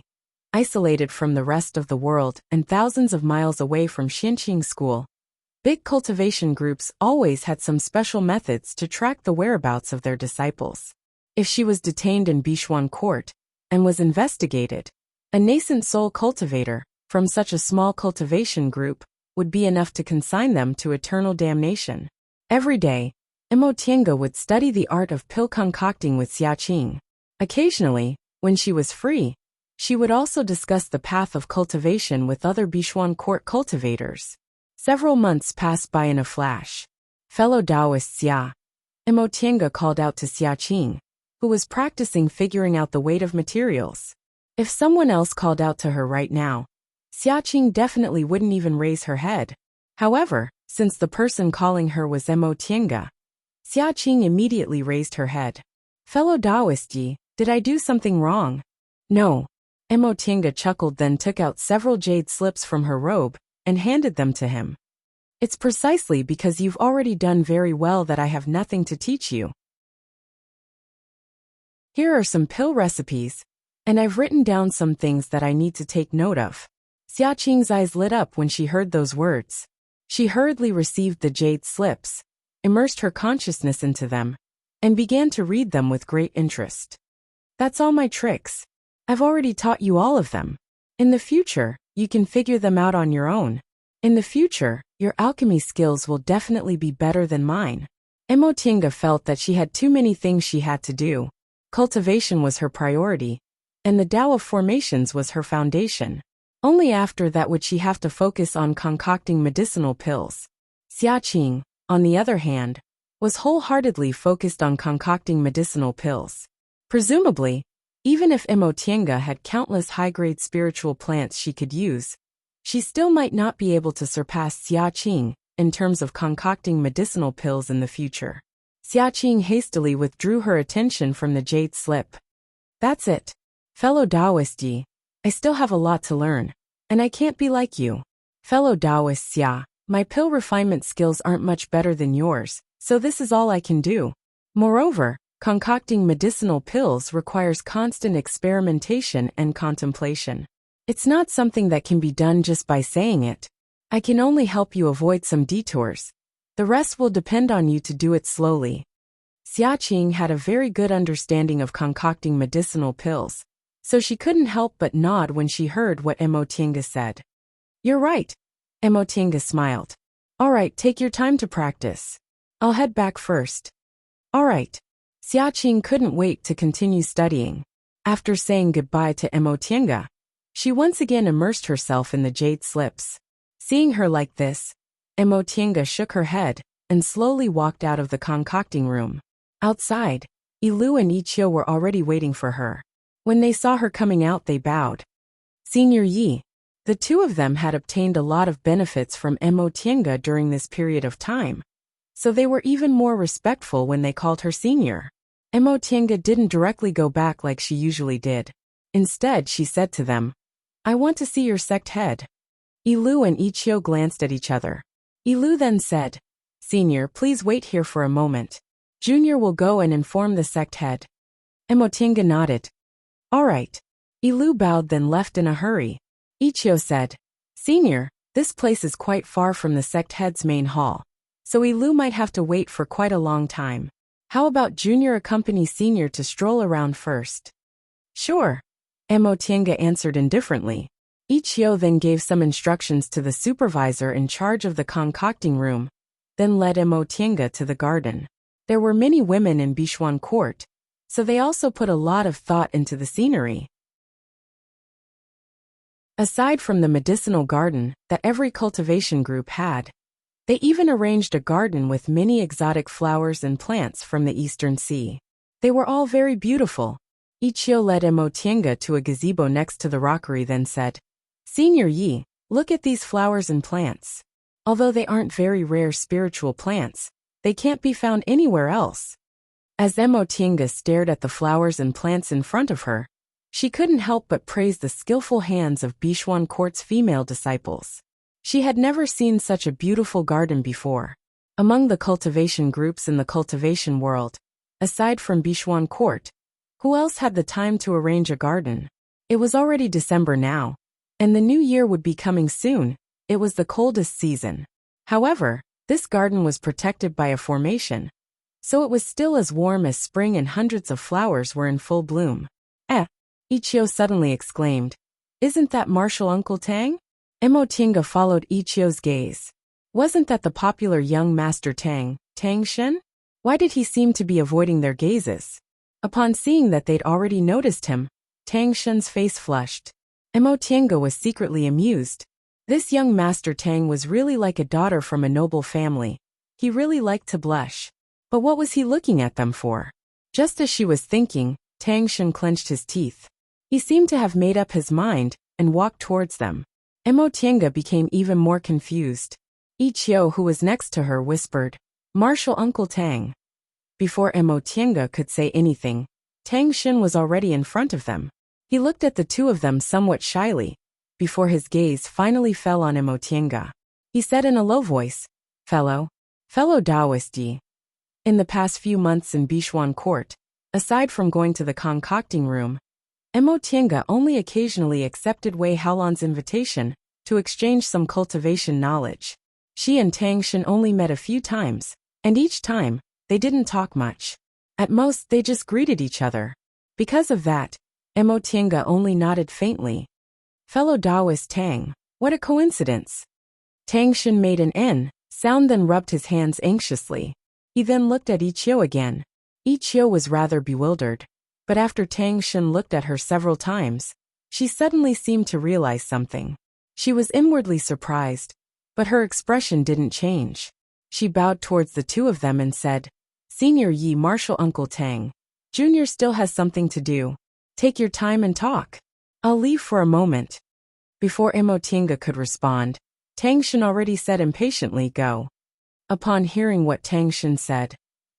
isolated from the rest of the world and thousands of miles away from Xianqing school, big cultivation groups always had some special methods to track the whereabouts of their disciples. If she was detained in Bichuan Court and was investigated, a nascent soul cultivator from such a small cultivation group would be enough to consign them to eternal damnation. Every day, Emotienga would study the art of pill concocting with Xia Qing. Occasionally, when she was free, she would also discuss the path of cultivation with other Bichuan Court cultivators. Several months passed by in a flash. Fellow Taoist Xia, Emotienga called out to Xia Qing, who was practicing figuring out the weight of materials. If someone else called out to her right now, Xia Qing definitely wouldn't even raise her head. However, since the person calling her was Emotienga, Xia Qing immediately raised her head. Fellow Taoist Yi, did I do something wrong? No. Emotienga chuckled, then took out several jade slips from her robe and handed them to him. It's precisely because you've already done very well that I have nothing to teach you. Here are some pill recipes, and I've written down some things that I need to take note of. Xia Qing's eyes lit up when she heard those words. She hurriedly received the jade slips, immersed her consciousness into them, and began to read them with great interest. That's all my tricks. I've already taught you all of them. In the future, you can figure them out on your own. In the future, your alchemy skills will definitely be better than mine. Emotienga felt that she had too many things she had to do. Cultivation was her priority, and the Tao of formations was her foundation. Only after that would she have to focus on concocting medicinal pills. Xia Qing, on the other hand, was wholeheartedly focused on concocting medicinal pills. Presumably, even if Emotienga had countless high-grade spiritual plants she could use, she still might not be able to surpass Xia Qing in terms of concocting medicinal pills in the future. Xia Qing hastily withdrew her attention from the jade slip. That's it. Fellow Taoist Yi, I still have a lot to learn, and I can't be like you. Fellow Taoist Xia, my pill refinement skills aren't much better than yours, so this is all I can do. Moreover, concocting medicinal pills requires constant experimentation and contemplation. It's not something that can be done just by saying it. I can only help you avoid some detours. The rest will depend on you to do it slowly. Xia Qing had a very good understanding of concocting medicinal pills, so she couldn't help but nod when she heard what Emotienga said. You're right. Emotienga smiled. All right, take your time to practice. I'll head back first. All right. Xia Qing couldn't wait to continue studying. After saying goodbye to Emotienga, she once again immersed herself in the jade slips. Seeing her like this, Emotienga shook her head and slowly walked out of the concocting room. Outside, Yilu and Ichio were already waiting for her. When they saw her coming out, they bowed. Senior Yi. The two of them had obtained a lot of benefits from Mo Tienga during this period of time, so they were even more respectful when they called her senior. Mo Tienga didn't directly go back like she usually did. Instead, she said to them, "I want to see your sect head." Yilu and Ichio glanced at each other. Yilu then said, "Senior, please wait here for a moment. Junior will go and inform the sect head." Mo Tienga nodded. "All right." Yilu bowed then left in a hurry. Ichio said, "Senior, this place is quite far from the sect head's main hall, so Yilu might have to wait for quite a long time. How about Junior accompany Senior to stroll around first?" "Sure," Mo Tienga answered indifferently. Ichio then gave some instructions to the supervisor in charge of the concocting room, then led Mo Tienga to the garden. There were many women in Bichuan court, so they also put a lot of thought into the scenery. Aside from the medicinal garden that every cultivation group had, they even arranged a garden with many exotic flowers and plants from the Eastern Sea. They were all very beautiful. Ichio led Mo Tienga to a gazebo next to the rockery then said, "Senior Yi, look at these flowers and plants. Although they aren't very rare spiritual plants, they can't be found anywhere else." As Mo Tienga stared at the flowers and plants in front of her, she couldn't help but praise the skillful hands of Bichuan Court's female disciples. She had never seen such a beautiful garden before. Among the cultivation groups in the cultivation world, aside from Bichuan Court, who else had the time to arrange a garden? It was already December now, and the new year would be coming soon. It was the coldest season. However, this garden was protected by a formation, so it was still as warm as spring and hundreds of flowers were in full bloom. Ichio suddenly exclaimed, "Isn't that Martial Uncle Tang?" Mo Tienga followed Ichio's gaze. Wasn't that the popular young master Tang, Tang Shen? Why did he seem to be avoiding their gazes? Upon seeing that they'd already noticed him, Tang Shen's face flushed. Mo Tienga was secretly amused. This young master Tang was really like a daughter from a noble family. He really liked to blush. But what was he looking at them for? Just as she was thinking, Tang Shen clenched his teeth. He seemed to have made up his mind and walked towards them. Mo Tienga became even more confused. Ichio, who was next to her, whispered, "Martial Uncle Tang." Before Mo Tienga could say anything, Tang Shen was already in front of them. He looked at the two of them somewhat shyly, before his gaze finally fell on Mo Tienga. He said in a low voice, Fellow Taoist Yi. In the past few months in Bichuan Court, aside from going to the concocting room, Mo Tienga only occasionally accepted Wei Haolan's invitation to exchange some cultivation knowledge. She and Tang Shen only met a few times, and each time, they didn't talk much. At most, they just greeted each other. Because of that, Mo Tienga only nodded faintly. Fellow Taoist Tang, what a coincidence. Tang Shen made an N sound then rubbed his hands anxiously. He then looked at Ichio again. Ichio was rather bewildered. But after Tang Shen looked at her several times, she suddenly seemed to realize something. She was inwardly surprised, but her expression didn't change. She bowed towards the two of them and said, "Senior Yi, Martial Uncle Tang. Junior still has something to do. Take your time and talk. I'll leave for a moment." Before Mo Tienga could respond, Tang Shen already said impatiently, "Go." Upon hearing what Tang Shen said,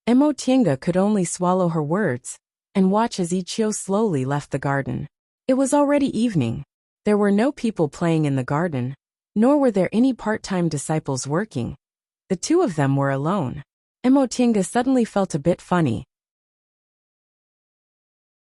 Mo Tienga could only swallow her words and watch as Ichio slowly left the garden. It was already evening. There were no people playing in the garden, nor were there any part-time disciples working. The two of them were alone. Mo Tienga suddenly felt a bit funny.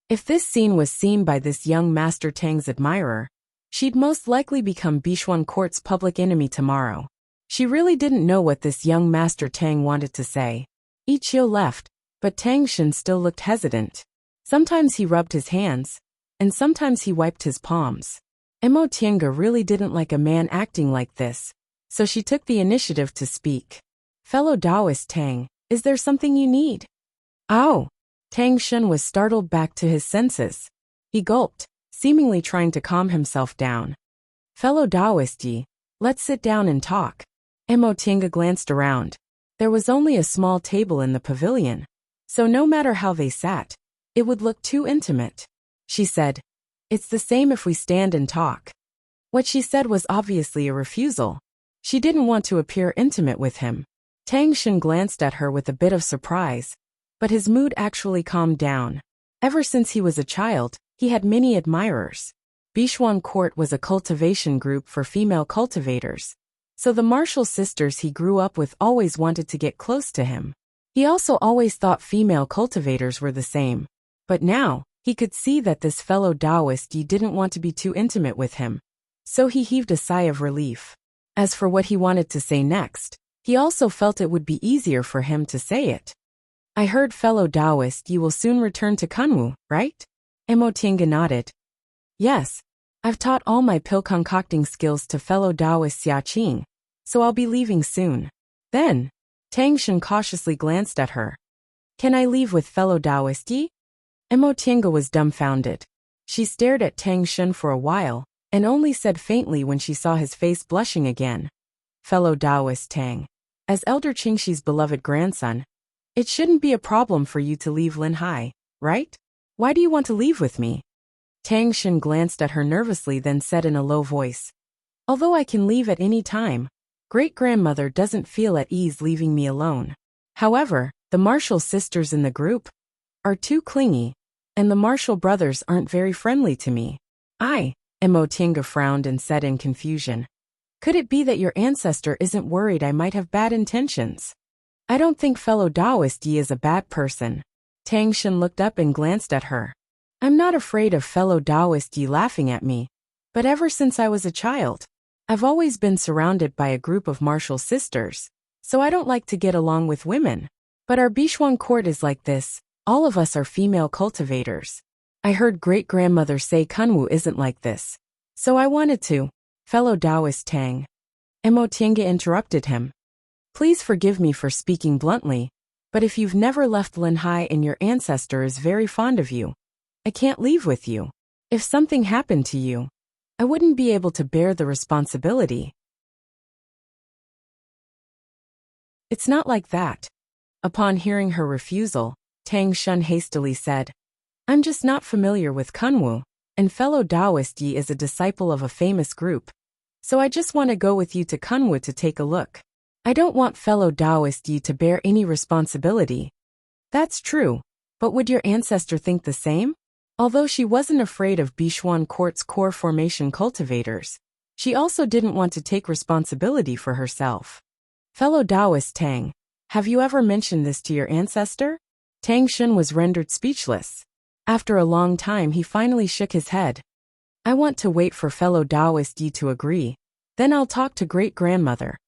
If this scene was seen by this young Master Tang's admirer, she'd most likely become Bichuan Court's public enemy tomorrow. She really didn't know what this young Master Tang wanted to say. Ichio left, but Tang Shen still looked hesitant. Sometimes he rubbed his hands, and sometimes he wiped his palms. Mo Tienga really didn't like a man acting like this, so she took the initiative to speak. "Fellow Taoist Tang, is there something you need?" "Oh!" Tang Shen was startled back to his senses. He gulped, seemingly trying to calm himself down. "Fellow Taoist Yi, let's sit down and talk." Mo Tienga glanced around. There was only a small table in the pavilion, so no matter how they sat, it would look too intimate. She said, "It's the same if we stand and talk." What she said was obviously a refusal. She didn't want to appear intimate with him. Tang Shen glanced at her with a bit of surprise, but his mood actually calmed down. Ever since he was a child, he had many admirers. Bishuan Court was a cultivation group for female cultivators, so the Marshall sisters he grew up with always wanted to get close to him. He also always thought female cultivators were the same. But now, he could see that this fellow Taoist didn't want to be too intimate with him. So he heaved a sigh of relief. As for what he wanted to say next, he also felt it would be easier for him to say it. "I heard, fellow Taoist, you will soon return to Kunwu, right?" Mo Tiange nodded. "Yes. I've taught all my pill concocting skills to fellow Taoist Xia Qing, so I'll be leaving soon." Then, Tang Shen cautiously glanced at her. "Can I leave with fellow Taoist Yi?" Mo Tiange was dumbfounded. She stared at Tang Shen for a while, and only said faintly when she saw his face blushing again, "Fellow Taoist Tang, as Elder Qingxi's beloved grandson, it shouldn't be a problem for you to leave Linhai, right? Why do you want to leave with me?" Tang Shen glanced at her nervously, then said in a low voice, "Although I can leave at any time, great-grandmother doesn't feel at ease leaving me alone. However, the Marshall sisters in the group are too clingy, and the Marshall brothers aren't very friendly to me." Mo Tiange frowned and said in confusion, "Could it be that your ancestor isn't worried I might have bad intentions?" "I don't think fellow Taoist Yi is a bad person." Tang Shen looked up and glanced at her. "I'm not afraid of fellow Taoist Yi laughing at me, but ever since I was a child, I've always been surrounded by a group of Marshall sisters, so I don't like to get along with women. But our Bishuan court is like this, all of us are female cultivators. I heard great-grandmother say Kunwu isn't like this, so I wanted to." "Fellow Taoist Tang," Mo Tiange interrupted him, "please forgive me for speaking bluntly, but if you've never left Linhai and your ancestor is very fond of you, I can't leave with you. If something happened to you, I wouldn't be able to bear the responsibility." "It's not like that." Upon hearing her refusal, Tang Shen hastily said, "I'm just not familiar with Kunwu, and fellow Taoist Yi is a disciple of a famous group, so I just want to go with you to Kunwu to take a look. I don't want fellow Taoist Yi to bear any responsibility." "That's true, but would your ancestor think the same?" Although she wasn't afraid of Bishuan Court's core formation cultivators, she also didn't want to take responsibility for herself. "Fellow Taoist Tang, have you ever mentioned this to your ancestor?" Tang Shen was rendered speechless. After a long time he finally shook his head. "I want to wait for fellow Taoist Yi to agree, then I'll talk to great-grandmother."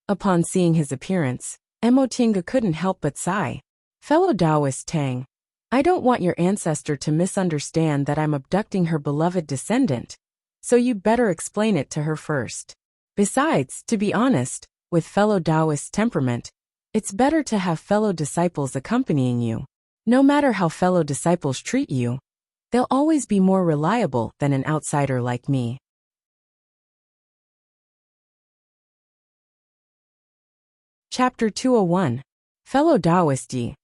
Upon seeing his appearance, Mo Tiange couldn't help but sigh. "Fellow Taoist Tang, I don't want your ancestor to misunderstand that I'm abducting her beloved descendant, so you'd better explain it to her first. Besides, to be honest, with fellow Taoist temperament, it's better to have fellow disciples accompanying you. No matter how fellow disciples treat you, they'll always be more reliable than an outsider like me." Chapter 201. Fellow Taoist Yi.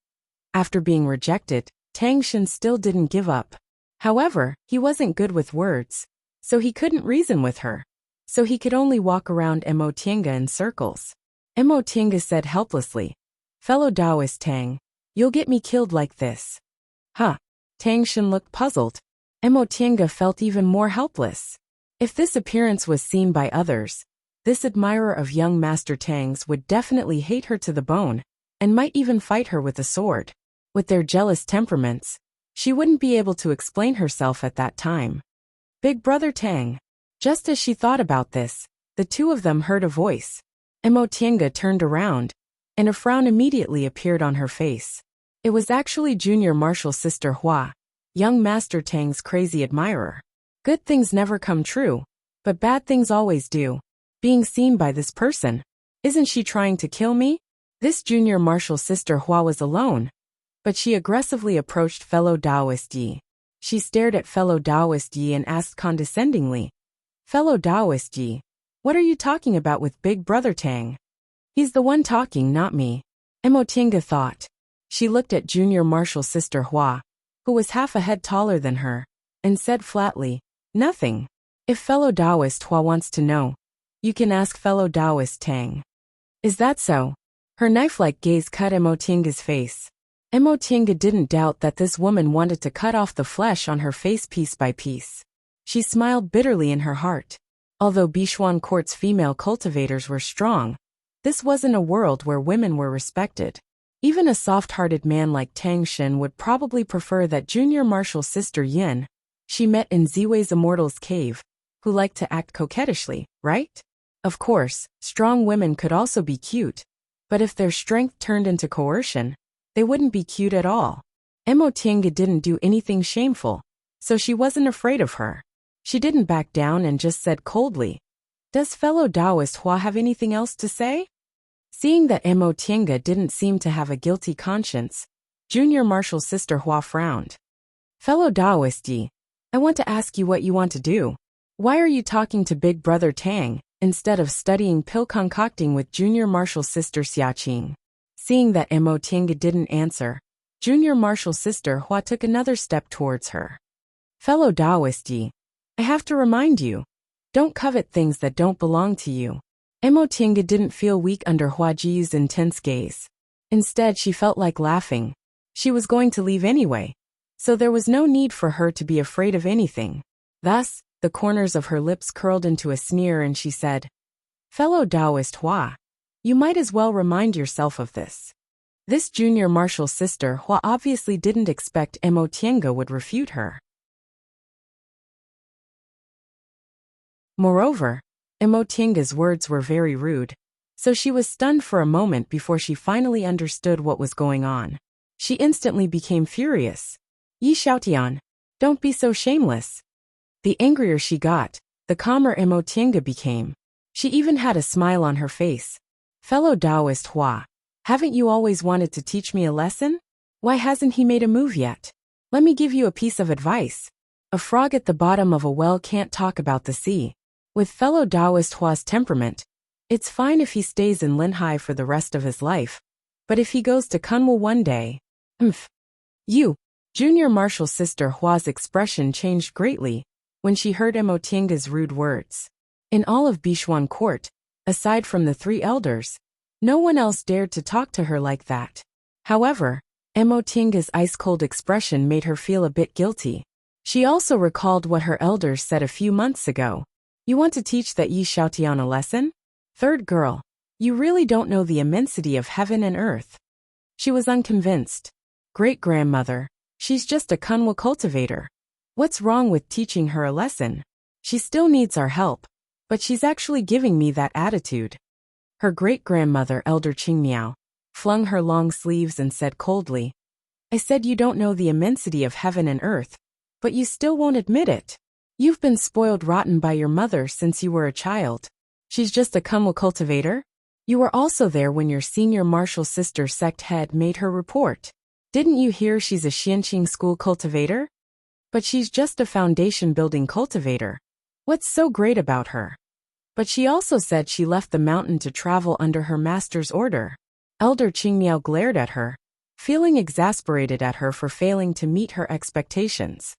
After being rejected, Tang Shen still didn't give up. However, he wasn't good with words, so he couldn't reason with her. So he could only walk around Mo Tiange in circles. Mo Tiange said helplessly, "Fellow Taoist Tang, you'll get me killed like this." "Huh." Tang Shen looked puzzled. Mo Tiange felt even more helpless. If this appearance was seen by others, this admirer of young Master Tang's would definitely hate her to the bone, and might even fight her with a sword. With their jealous temperaments, she wouldn't be able to explain herself at that time. "Big brother Tang." Just as she thought about this, the two of them heard a voice. Mo Tiange turned around, and a frown immediately appeared on her face. It was actually Junior Marshall sister Hua, young Master Tang's crazy admirer. Good things never come true, but bad things always do. Being seen by this person, isn't she trying to kill me? This Junior Marshall sister Hua was alone, but she aggressively approached fellow Taoist Yi. She stared at fellow Taoist Yi and asked condescendingly, "Fellow Taoist Yi, what are you talking about with Big Brother Tang?" "He's the one talking, not me," Mo Tiange thought. She looked at Junior Marshall sister Hua, who was half a head taller than her, and said flatly, "Nothing. If fellow Taoist Hua wants to know, you can ask fellow Taoist Tang." "Is that so?" Her knife-like gaze cut Emotienga's face. Emotienga didn't doubt that this woman wanted to cut off the flesh on her face piece by piece. She smiled bitterly in her heart. Although Bichuan Court's female cultivators were strong, this wasn't a world where women were respected. Even a soft-hearted man like Tang Shen would probably prefer that junior martial sister Yin she met in Ziwei's Immortal's cave, who liked to act coquettishly, right? Of course, strong women could also be cute, but if their strength turned into coercion, they wouldn't be cute at all. Emotienga didn't do anything shameful, so she wasn't afraid of her. She didn't back down and just said coldly, "Does fellow Taoist Hua have anything else to say?" Seeing that Emotienga didn't seem to have a guilty conscience, junior martial sister Hua frowned. "Fellow Taoist Yi, I want to ask you what you want to do. Why are you talking to big brother Tang, instead of studying pill concocting with junior martial sister Xiaqing?" Seeing that Emotienga didn't answer, junior martial sister Hua took another step towards her. "Fellow Taoist Yi, I have to remind you, don't covet things that don't belong to you." Emotienga didn't feel weak under Hua Ji's intense gaze. Instead, she felt like laughing. She was going to leave anyway, so there was no need for her to be afraid of anything. Thus, the corners of her lips curled into a sneer and she said, "Fellow Taoist Hua, you might as well remind yourself of this." This junior martial sister Hua obviously didn't expect Emotienga would refute her. Moreover, Emotienga's words were very rude, so she was stunned for a moment before she finally understood what was going on. She instantly became furious. "Yi Xiaotian, don't be so shameless." The angrier she got, the calmer Emotienga became. She even had a smile on her face. "Fellow Taoist Hua, haven't you always wanted to teach me a lesson? Why hasn't he made a move yet? Let me give you a piece of advice. A frog at the bottom of a well can't talk about the sea. With fellow Taoist Hua's temperament, it's fine if he stays in Linhai for the rest of his life, but if he goes to Kunwu one day, You, junior martial sister Hua's expression changed greatly when she heard Emotienga's rude words. In all of Bichuan Court, aside from the three elders, no one else dared to talk to her like that. However, Emotienga's ice-cold expression made her feel a bit guilty. She also recalled what her elders said a few months ago. "You want to teach that Yi Xiaotian a lesson? Third girl, you really don't know the immensity of heaven and earth." She was unconvinced. "Great-grandmother, she's just a Kunwa cultivator. What's wrong with teaching her a lesson? She still needs our help, but she's actually giving me that attitude." Her great-grandmother, Elder Qingmiao, flung her long sleeves and said coldly, "I said you don't know the immensity of heaven and earth, but you still won't admit it. You've been spoiled rotten by your mother since you were a child. She's just a Kunwa cultivator? You were also there when your senior martial sister sect head made her report. Didn't you hear she's a Xianqing school cultivator? But she's just a foundation-building cultivator. What's so great about her? But she also said she left the mountain to travel under her master's order." Elder Qingmiao glared at her, feeling exasperated at her for failing to meet her expectations.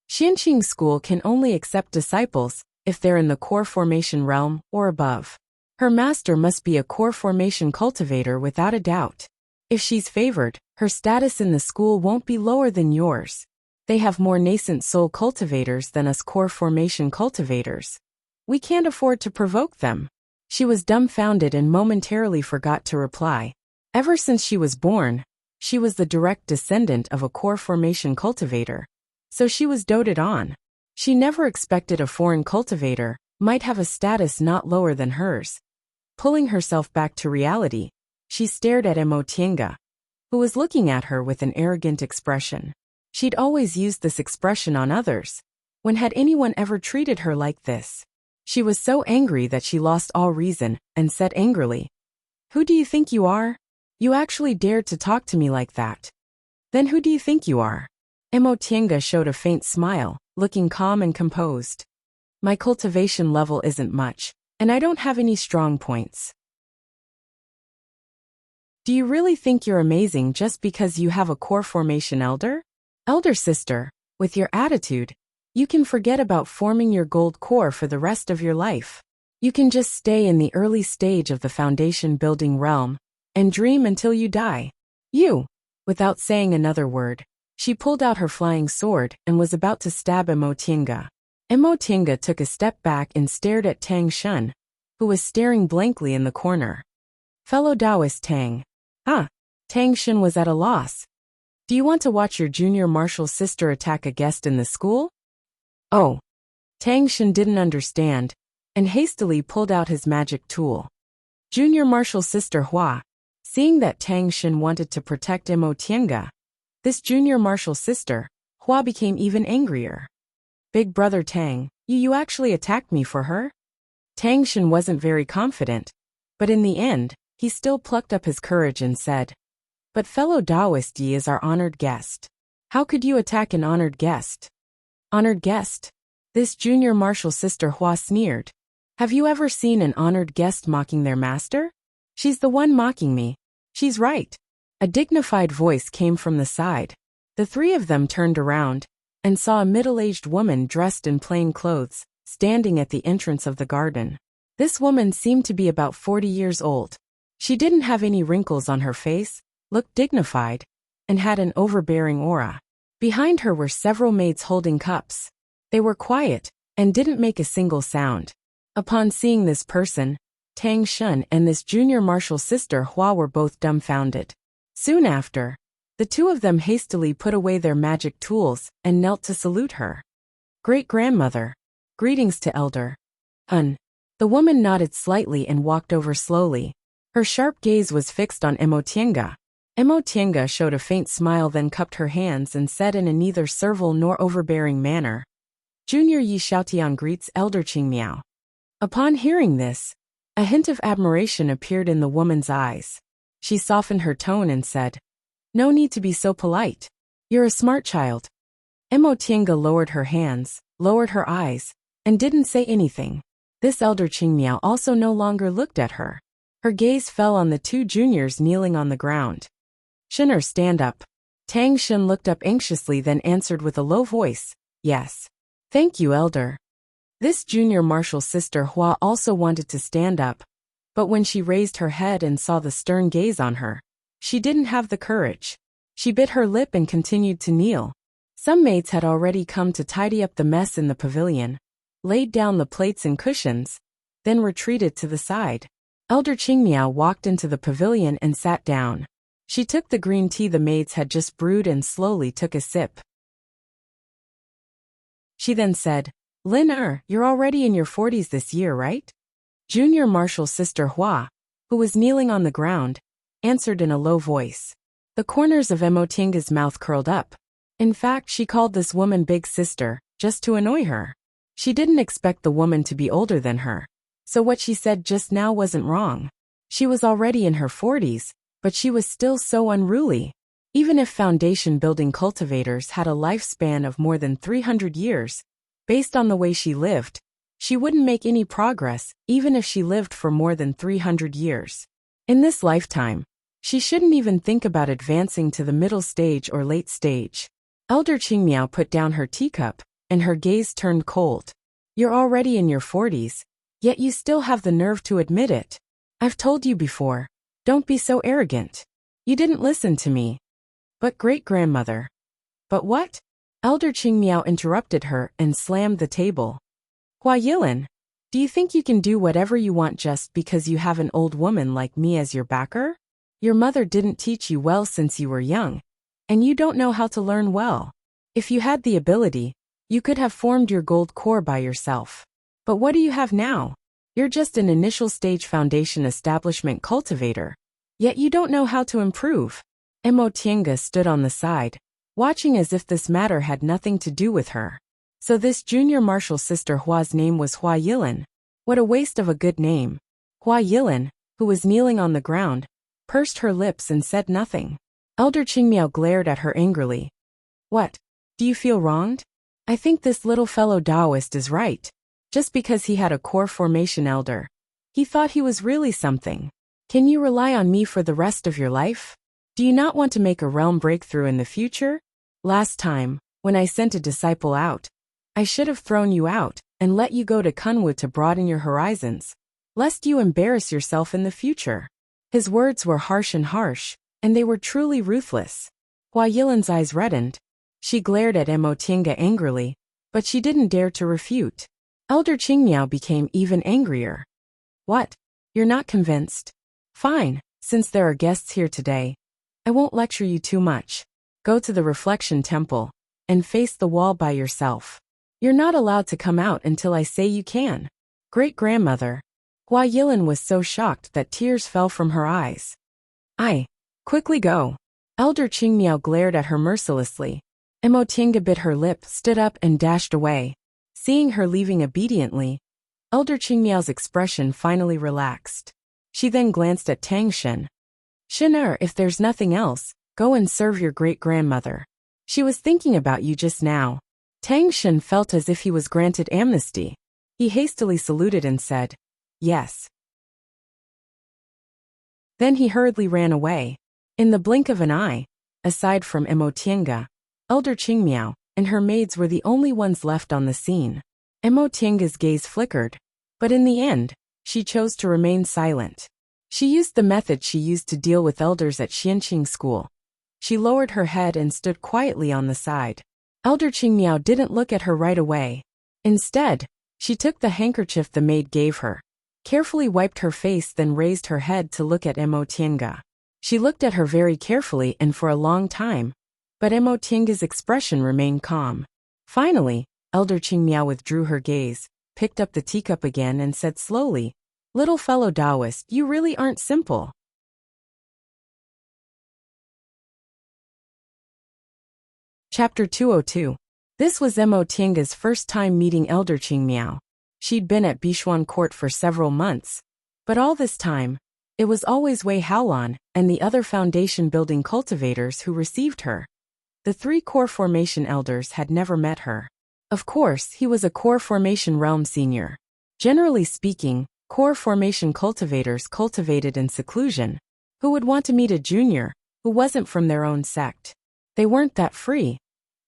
Xianqing school can only accept disciples if they're in the core formation realm or above. Her master must be a core formation cultivator without a doubt. If she's favored, her status in the school won't be lower than yours. They have more nascent soul cultivators than us core formation cultivators. We can't afford to provoke them." She was dumbfounded and momentarily forgot to reply. Ever since she was born, she was the direct descendant of a core formation cultivator, so she was doted on. She never expected a foreign cultivator might have a status not lower than hers. Pulling herself back to reality, she stared at Emotienga, who was looking at her with an arrogant expression. She'd always used this expression on others. When had anyone ever treated her like this? She was so angry that she lost all reason and said angrily, "Who do you think you are? You actually dared to talk to me like that. Then who do you think you are?" Emotienga showed a faint smile, looking calm and composed. "My cultivation level isn't much, and I don't have any strong points." "Do you really think you're amazing just because you have a core formation elder? Elder sister, with your attitude, You can forget about forming your gold core for the rest of your life. You can just stay in the early stage of the foundation building realm and dream until you die. Without saying another word, she pulled out her flying sword and was about to stab Emotinga. Emotinga took a step back and stared at Tang Shun, who was staring blankly in the corner. Fellow Taoist Tang. Tang Shun was at a loss. Do you want to watch your junior martial sister attack a guest in the school? Oh. Tang Shun didn't understand, and hastily pulled out his magic tool. Junior martial sister Hua. Seeing that Tang Shun wanted to protect Emotinga, this junior martial sister, Hua, became even angrier. Big brother Tang, you actually attacked me for her? Tang Shun wasn't very confident, but in the end, he still plucked up his courage and said, But fellow Taoist Yi is our honored guest. How could you attack an honored guest? Honored guest? This junior martial sister Hua sneered. Have you ever seen an honored guest mocking their master? She's the one mocking me. She's right. A dignified voice came from the side. The three of them turned around and saw a middle-aged woman dressed in plain clothes, standing at the entrance of the garden. This woman seemed to be about 40 years old. She didn't have any wrinkles on her face, looked dignified, and had an overbearing aura. Behind her were several maids holding cups. They were quiet and didn't make a single sound. Upon seeing this person, Tang Shun and this junior martial sister Hua were both dumbfounded. Soon after, the two of them hastily put away their magic tools and knelt to salute her. Great-grandmother. Greetings to elder. The woman nodded slightly and walked over slowly. Her sharp gaze was fixed on Emotinga. Emotinga showed a faint smile, then cupped her hands and said in a neither servile nor overbearing manner, Junior Yi Xiaotian greets Elder Qingmiao. Upon hearing this, a hint of admiration appeared in the woman's eyes. She softened her tone and said, No need to be so polite. You're a smart child. Emotinga lowered her hands, lowered her eyes, and didn't say anything. This Elder Qingmiao also no longer looked at her. Her gaze fell on the two juniors kneeling on the ground. Shinner, stand up. Tang Shun looked up anxiously, then answered with a low voice, Yes. Thank you, elder. This junior martial sister Hua also wanted to stand up, but when she raised her head and saw the stern gaze on her, she didn't have the courage. She bit her lip and continued to kneel. Some maids had already come to tidy up the mess in the pavilion, laid down the plates and cushions, then retreated to the side. Elder Qingmiao walked into the pavilion and sat down. She took the green tea the maids had just brewed and slowly took a sip. She then said, Lin you're already in your 40s this year, right? Junior martial sister Hua, who was kneeling on the ground, answered in a low voice. The corners of Emotinga's mouth curled up. In fact, she called this woman big sister, just to annoy her. She didn't expect the woman to be older than her, so what she said just now wasn't wrong. She was already in her 40s, but she was still so unruly. Even if foundation building cultivators had a lifespan of more than 300 years, based on the way she lived, she wouldn't make any progress even if she lived for more than 300 years. In this lifetime, she shouldn't even think about advancing to the middle stage or late stage. Elder Qingmiao put down her teacup, and her gaze turned cold. You're already in your 40s, yet you still have the nerve to admit it. I've told you before, don't be so arrogant. You didn't listen to me. But great-grandmother. But what? Elder Qingmiao interrupted her and slammed the table. Hua Yilin, do you think you can do whatever you want just because you have an old woman like me as your backer? Your mother didn't teach you well since you were young, and you don't know how to learn well. If you had the ability, you could have formed your gold core by yourself. But what do you have now? You're just an initial stage foundation establishment cultivator, yet you don't know how to improve. Emotinga stood on the side, watching as if this matter had nothing to do with her. So this junior martial sister Hua's name was Hua Yilin. What a waste of a good name. Hua Yilin, who was kneeling on the ground, pursed her lips and said nothing. Elder Qingmiao glared at her angrily. What? Do you feel wronged? I think this little fellow Taoist is right. Just because he had a core formation elder, he thought he was really something. Can you rely on me for the rest of your life? Do you not want to make a realm breakthrough in the future? Last time, when I sent a disciple out, I should have thrown you out and let you go to Kunwu to broaden your horizons, lest you embarrass yourself in the future. His words were harsh, and they were truly ruthless. Hua Yilan's eyes reddened. She glared at Mo Tiange angrily, but she didn't dare to refute. Elder Qingmiao became even angrier. What? You're not convinced? Fine, since there are guests here today, I won't lecture you too much. Go to the reflection temple and face the wall by yourself. You're not allowed to come out until I say you can. Great-grandmother. Hua Yilan was so shocked that tears fell from her eyes. Quickly go. Elder Qingmiao glared at her mercilessly. Mo Tiange bit her lip, stood up and dashed away. Seeing her leaving obediently, Elder Qingmiao's expression finally relaxed. She then glanced at Tang Shen. Shen, if there's nothing else, go and serve your great-grandmother. She was thinking about you just now. Tang Shen felt as if he was granted amnesty. He hastily saluted and said, yes. Then he hurriedly ran away. In the blink of an eye, aside from Mo Tiange, Elder Qingmiao and her maids were the only ones left on the scene. Mo Tiange's gaze flickered, but in the end, she chose to remain silent. She used the method she used to deal with elders at Xianqing school. She lowered her head and stood quietly on the side. Elder Qingmiao didn't look at her right away. Instead, she took the handkerchief the maid gave her, carefully wiped her face, then raised her head to look at Mo Tiange. She looked at her very carefully and for a long time, but Mo Tiange's expression remained calm. Finally, Elder Qingmiao withdrew her gaze, picked up the teacup again and said slowly, little fellow Taoist, you really aren't simple. Chapter 202. This was Mo Tiange's first time meeting Elder Qingmiao. She'd been at Bishuan Court for several months, but all this time, it was always Wei Haolan and the other foundation-building cultivators who received her. The 3 core formation elders had never met her. Of course, he was a core formation realm senior. Generally speaking, core formation cultivators cultivated in seclusion. Who would want to meet a junior who wasn't from their own sect? They weren't that free,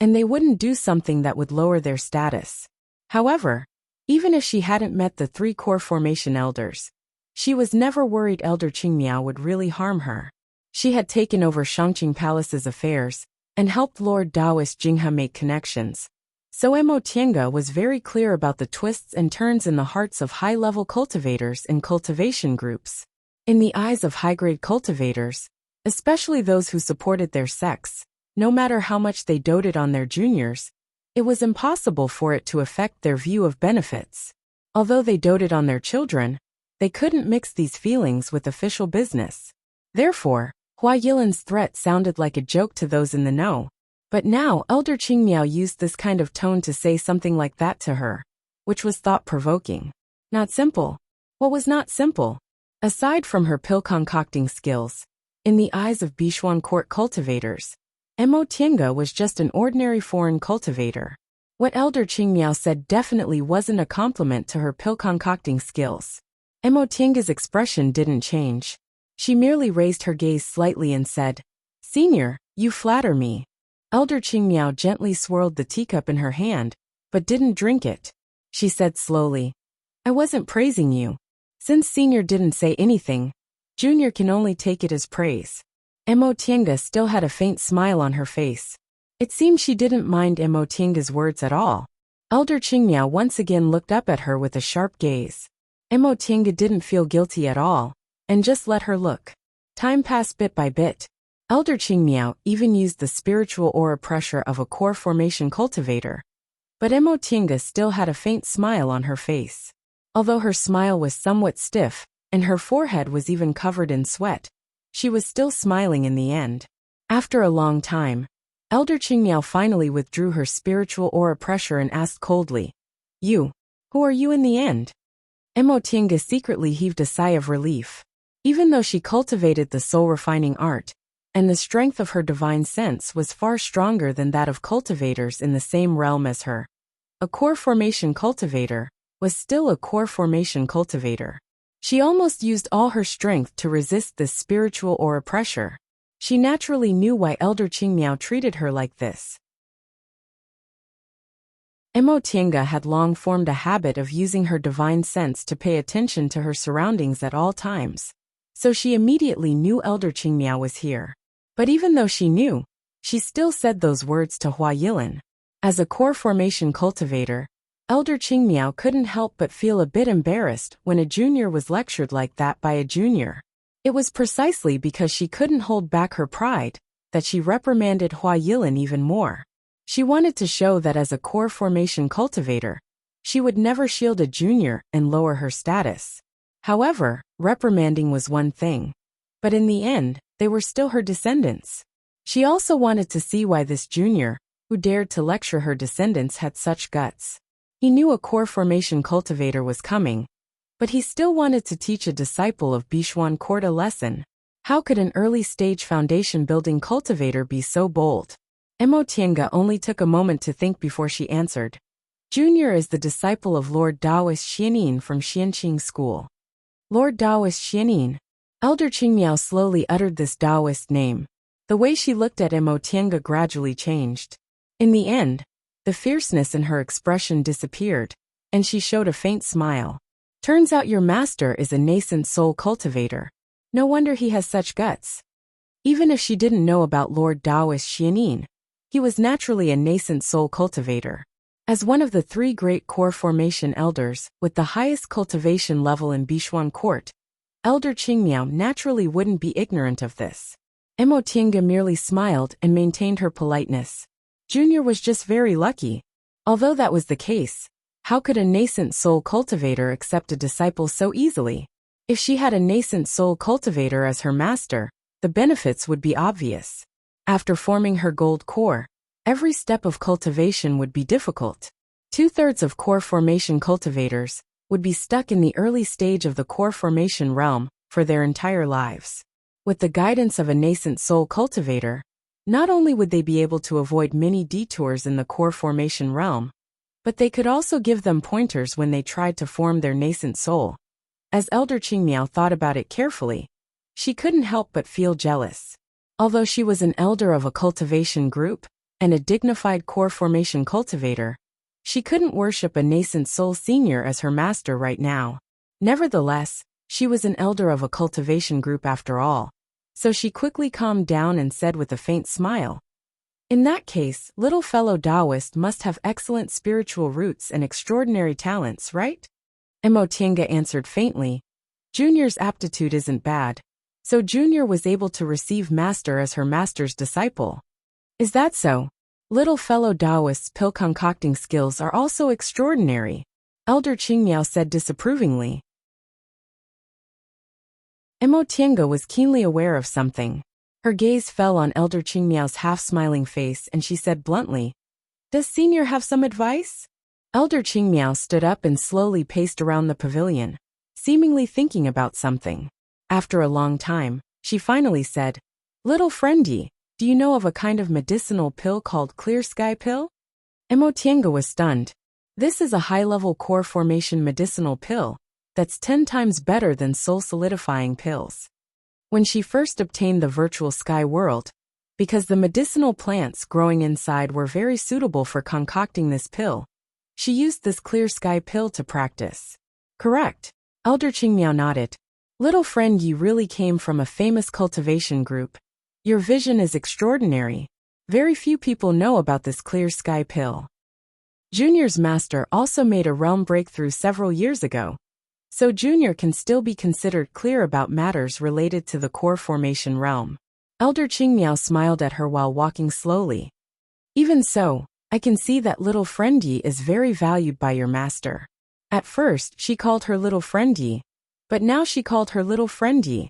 and they wouldn't do something that would lower their status. However, even if she hadn't met the 3 core formation elders, she was never worried Elder Qingmiao would really harm her. She had taken over Shangqing Palace's affairs and helped Lord Taoist Jinghe make connections. So Mo Tiange was very clear about the twists and turns in the hearts of high-level cultivators and cultivation groups. In the eyes of high-grade cultivators, especially those who supported their sects, no matter how much they doted on their juniors, it was impossible for it to affect their view of benefits. Although they doted on their children, they couldn't mix these feelings with official business. Therefore, Hua Yilan's threat sounded like a joke to those in the know. But now Elder Qingmiao used this kind of tone to say something like that to her, which was thought-provoking. Not simple. What was not simple? Aside from her pill concocting skills, in the eyes of Bishuan Court cultivators, Mo Tiange was just an ordinary foreign cultivator. What Elder Qingmiao said definitely wasn't a compliment to her pill concocting skills. Mo Tiange's expression didn't change. She merely raised her gaze slightly and said, Senior, you flatter me. Elder Qingmiao gently swirled the teacup in her hand, but didn't drink it. She said slowly, I wasn't praising you. Since Senior didn't say anything, Junior can only take it as praise. Mo Tiange still had a faint smile on her face. It seemed she didn't mind Mo Tiange's words at all. Elder Qingmiao once again looked up at her with a sharp gaze. Mo Tiange didn't feel guilty at all, and just let her look. Time passed bit by bit. Elder Qingmiao even used the spiritual aura pressure of a core formation cultivator. But Mo Tiange still had a faint smile on her face. Although her smile was somewhat stiff, and her forehead was even covered in sweat, she was still smiling in the end. After a long time, Elder Qingmiao finally withdrew her spiritual aura pressure and asked coldly, You, who are you in the end? Mo Tiange secretly heaved a sigh of relief. Even though she cultivated the soul-refining art, and the strength of her divine sense was far stronger than that of cultivators in the same realm as her, a core formation cultivator was still a core formation cultivator. She almost used all her strength to resist this spiritual aura pressure. She naturally knew why Elder Qingmiao treated her like this. Emotienga had long formed a habit of using her divine sense to pay attention to her surroundings at all times. So she immediately knew Elder Qingmiao was here. But even though she knew, she still said those words to Hua Yilin. As a core formation cultivator, Elder Qingmiao couldn't help but feel a bit embarrassed when a junior was lectured like that by a junior. It was precisely because she couldn't hold back her pride that she reprimanded Hua Yilin even more. She wanted to show that as a core formation cultivator, she would never shield a junior and lower her status. However, reprimanding was one thing. But in the end, they were still her descendants. She also wanted to see why this junior, who dared to lecture her descendants, had such guts. He knew a core formation cultivator was coming, but he still wanted to teach a disciple of Bishuan Court a lesson. How could an early-stage foundation-building cultivator be so bold? Emotienga only took a moment to think before she answered. Junior is the disciple of Lord Daoist Xianin from Xianqing School. Lord Daoist Xianin. Elder Qingmiao slowly uttered this Daoist name. The way she looked at Emotienga gradually changed. In the end, the fierceness in her expression disappeared, and she showed a faint smile. Turns out your master is a nascent soul cultivator. No wonder he has such guts. Even if she didn't know about Lord Daoist Xianin, he was naturally a nascent soul cultivator. As one of the 3 great core formation elders with the highest cultivation level in Bishuan Court, Elder Qingmiao naturally wouldn't be ignorant of this. Emotienga merely smiled and maintained her politeness. Junior was just very lucky. Although that was the case, how could a nascent soul cultivator accept a disciple so easily? If she had a nascent soul cultivator as her master, the benefits would be obvious. After forming her gold core, every step of cultivation would be difficult. 2/3 of core formation cultivators would be stuck in the early stage of the core formation realm for their entire lives. With the guidance of a nascent soul cultivator, not only would they be able to avoid many detours in the core formation realm, but they could also give them pointers when they tried to form their nascent soul. As Elder Qingmiao thought about it carefully, she couldn't help but feel jealous. Although she was an elder of a cultivation group and a dignified core formation cultivator, she couldn't worship a nascent soul senior as her master right now. Nevertheless, she was an elder of a cultivation group after all, so she quickly calmed down and said with a faint smile, "In that case, little fellow Taoist must have excellent spiritual roots and extraordinary talents, right?" Emotienga answered faintly, "Junior's aptitude isn't bad, so Junior was able to receive Master as her master's disciple." "Is that so? Little fellow Taoist's pill concocting skills are also extraordinary," Elder Qingmiao said disapprovingly. Emotienga was keenly aware of something. Her gaze fell on Elder Qingmiao's half-smiling face and she said bluntly, "Does Senior have some advice?" Elder Qingmiao stood up and slowly paced around the pavilion, seemingly thinking about something. After a long time, she finally said, "Little friendy, do you know of a kind of medicinal pill called Clear Sky Pill?" Emotienga was stunned. This is a high-level core formation medicinal pill that's 10 times better than soul-solidifying pills. When she first obtained the virtual sky world, because the medicinal plants growing inside were very suitable for concocting this pill, she used this Clear Sky Pill to practice. "Correct." Elder Qingmiao nodded. "Little friend, you really came from a famous cultivation group. Your vision is extraordinary. Very few people know about this Clear Sky Pill. Junior's master also made a realm breakthrough several years ago, so Junior can still be considered clear about matters related to the core formation realm." Elder Qingmiao smiled at her while walking slowly. "Even so, I can see that little friendy is very valued by your master." At first, she called her little friendy, but now she called her little friendy.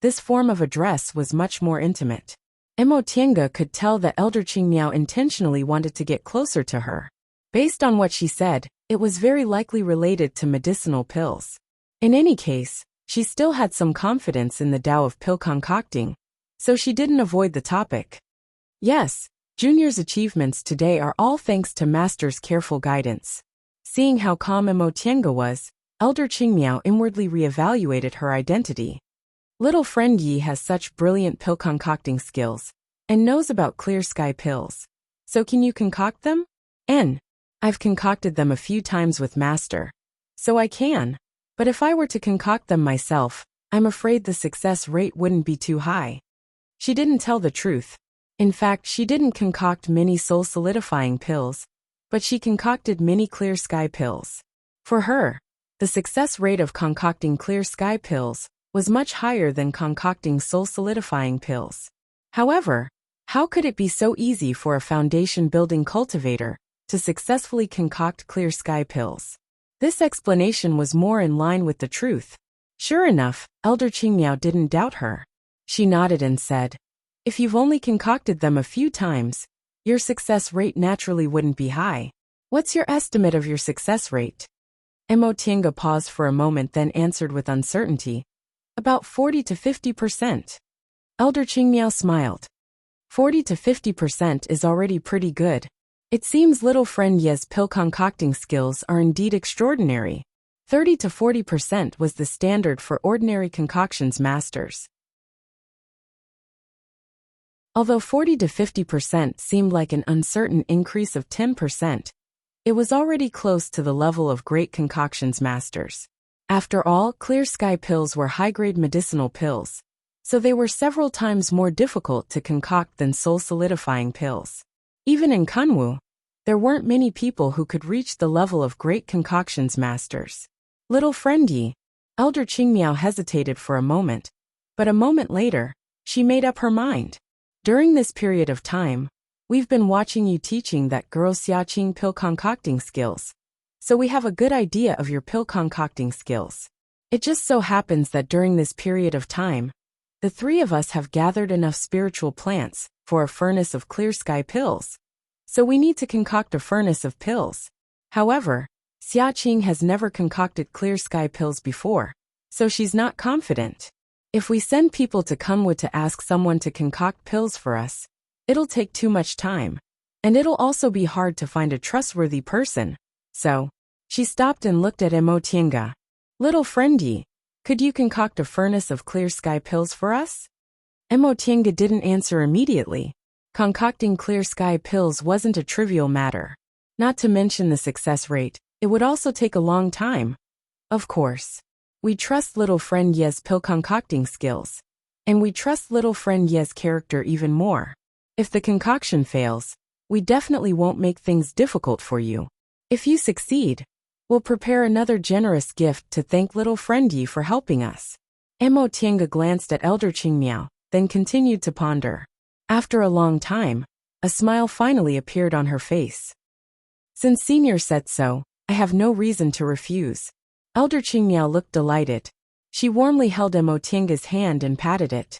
This form of address was much more intimate. Emotienga could tell that Elder Qingmiao intentionally wanted to get closer to her. Based on what she said, it was very likely related to medicinal pills. In any case, she still had some confidence in the Tao of pill concocting, so she didn't avoid the topic. "Yes, Junior's achievements today are all thanks to Master's careful guidance." Seeing how calm Emotienga was, Elder Qingmiao inwardly reevaluated her identity. Little friend Yi has such brilliant pill concocting skills, and knows about Clear Sky pills. So can you concoct them? I've concocted them a few times with Master. So I can. But if I were to concoct them myself, I'm afraid the success rate wouldn't be too high. She didn't tell the truth. In fact, she didn't concoct many soul-solidifying pills, but she concocted many clear sky pills. For her, the success rate of concocting clear sky pills was much higher than concocting soul-solidifying pills. However, how could it be so easy for a foundation-building cultivator to successfully concoct clear sky pills? This explanation was more in line with the truth. Sure enough, Elder Qingmiao didn't doubt her. She nodded and said, "If you've only concocted them a few times, your success rate naturally wouldn't be high. What's your estimate of your success rate?" Mo Tiange paused for a moment, then answered with uncertainty, "About 40 to 50%. Elder Qingmiao smiled. 40 to 50% is already pretty good. It seems little friend Ye's pill concocting skills are indeed extraordinary. 30 to 40% was the standard for ordinary concoctions masters. Although 40 to 50% seemed like an uncertain increase of 10%, it was already close to the level of great concoctions masters. After all, clear sky pills were high-grade medicinal pills, so they were several times more difficult to concoct than soul-solidifying pills. Even in Kunwu, there weren't many people who could reach the level of great concoctions masters. Little friend Yi, Elder Qingmiao hesitated for a moment, but a moment later, she made up her mind. During this period of time, we've been watching you teaching that girl Xiaqing pill concocting skills, so we have a good idea of your pill concocting skills. It just so happens that during this period of time, the three of us have gathered enough spiritual plants for a furnace of clear sky pills. So we need to concoct a furnace of pills. However, Xiaqing has never concocted clear sky pills before, so she's not confident. If we send people to Kunwu to ask someone to concoct pills for us, it'll take too much time, and it'll also be hard to find a trustworthy person. So, she stopped and looked at Mo Tiange. "Little friend Yi, could you concoct a furnace of clear sky pills for us?" Mo Tiange didn't answer immediately. Concocting clear sky pills wasn't a trivial matter. Not to mention the success rate, it would also take a long time. Of course, we trust little friend Ye's pill concocting skills, and we trust little friend Ye's character even more. If the concoction fails, we definitely won't make things difficult for you. If you succeed, we'll prepare another generous gift to thank little friend Yi for helping us. Mo Tiange glanced at Elder Qingmiao, then continued to ponder. After a long time, a smile finally appeared on her face. "Since Senior said so, I have no reason to refuse." Elder Qingmiao looked delighted. She warmly held Mo Tiange's hand and patted it.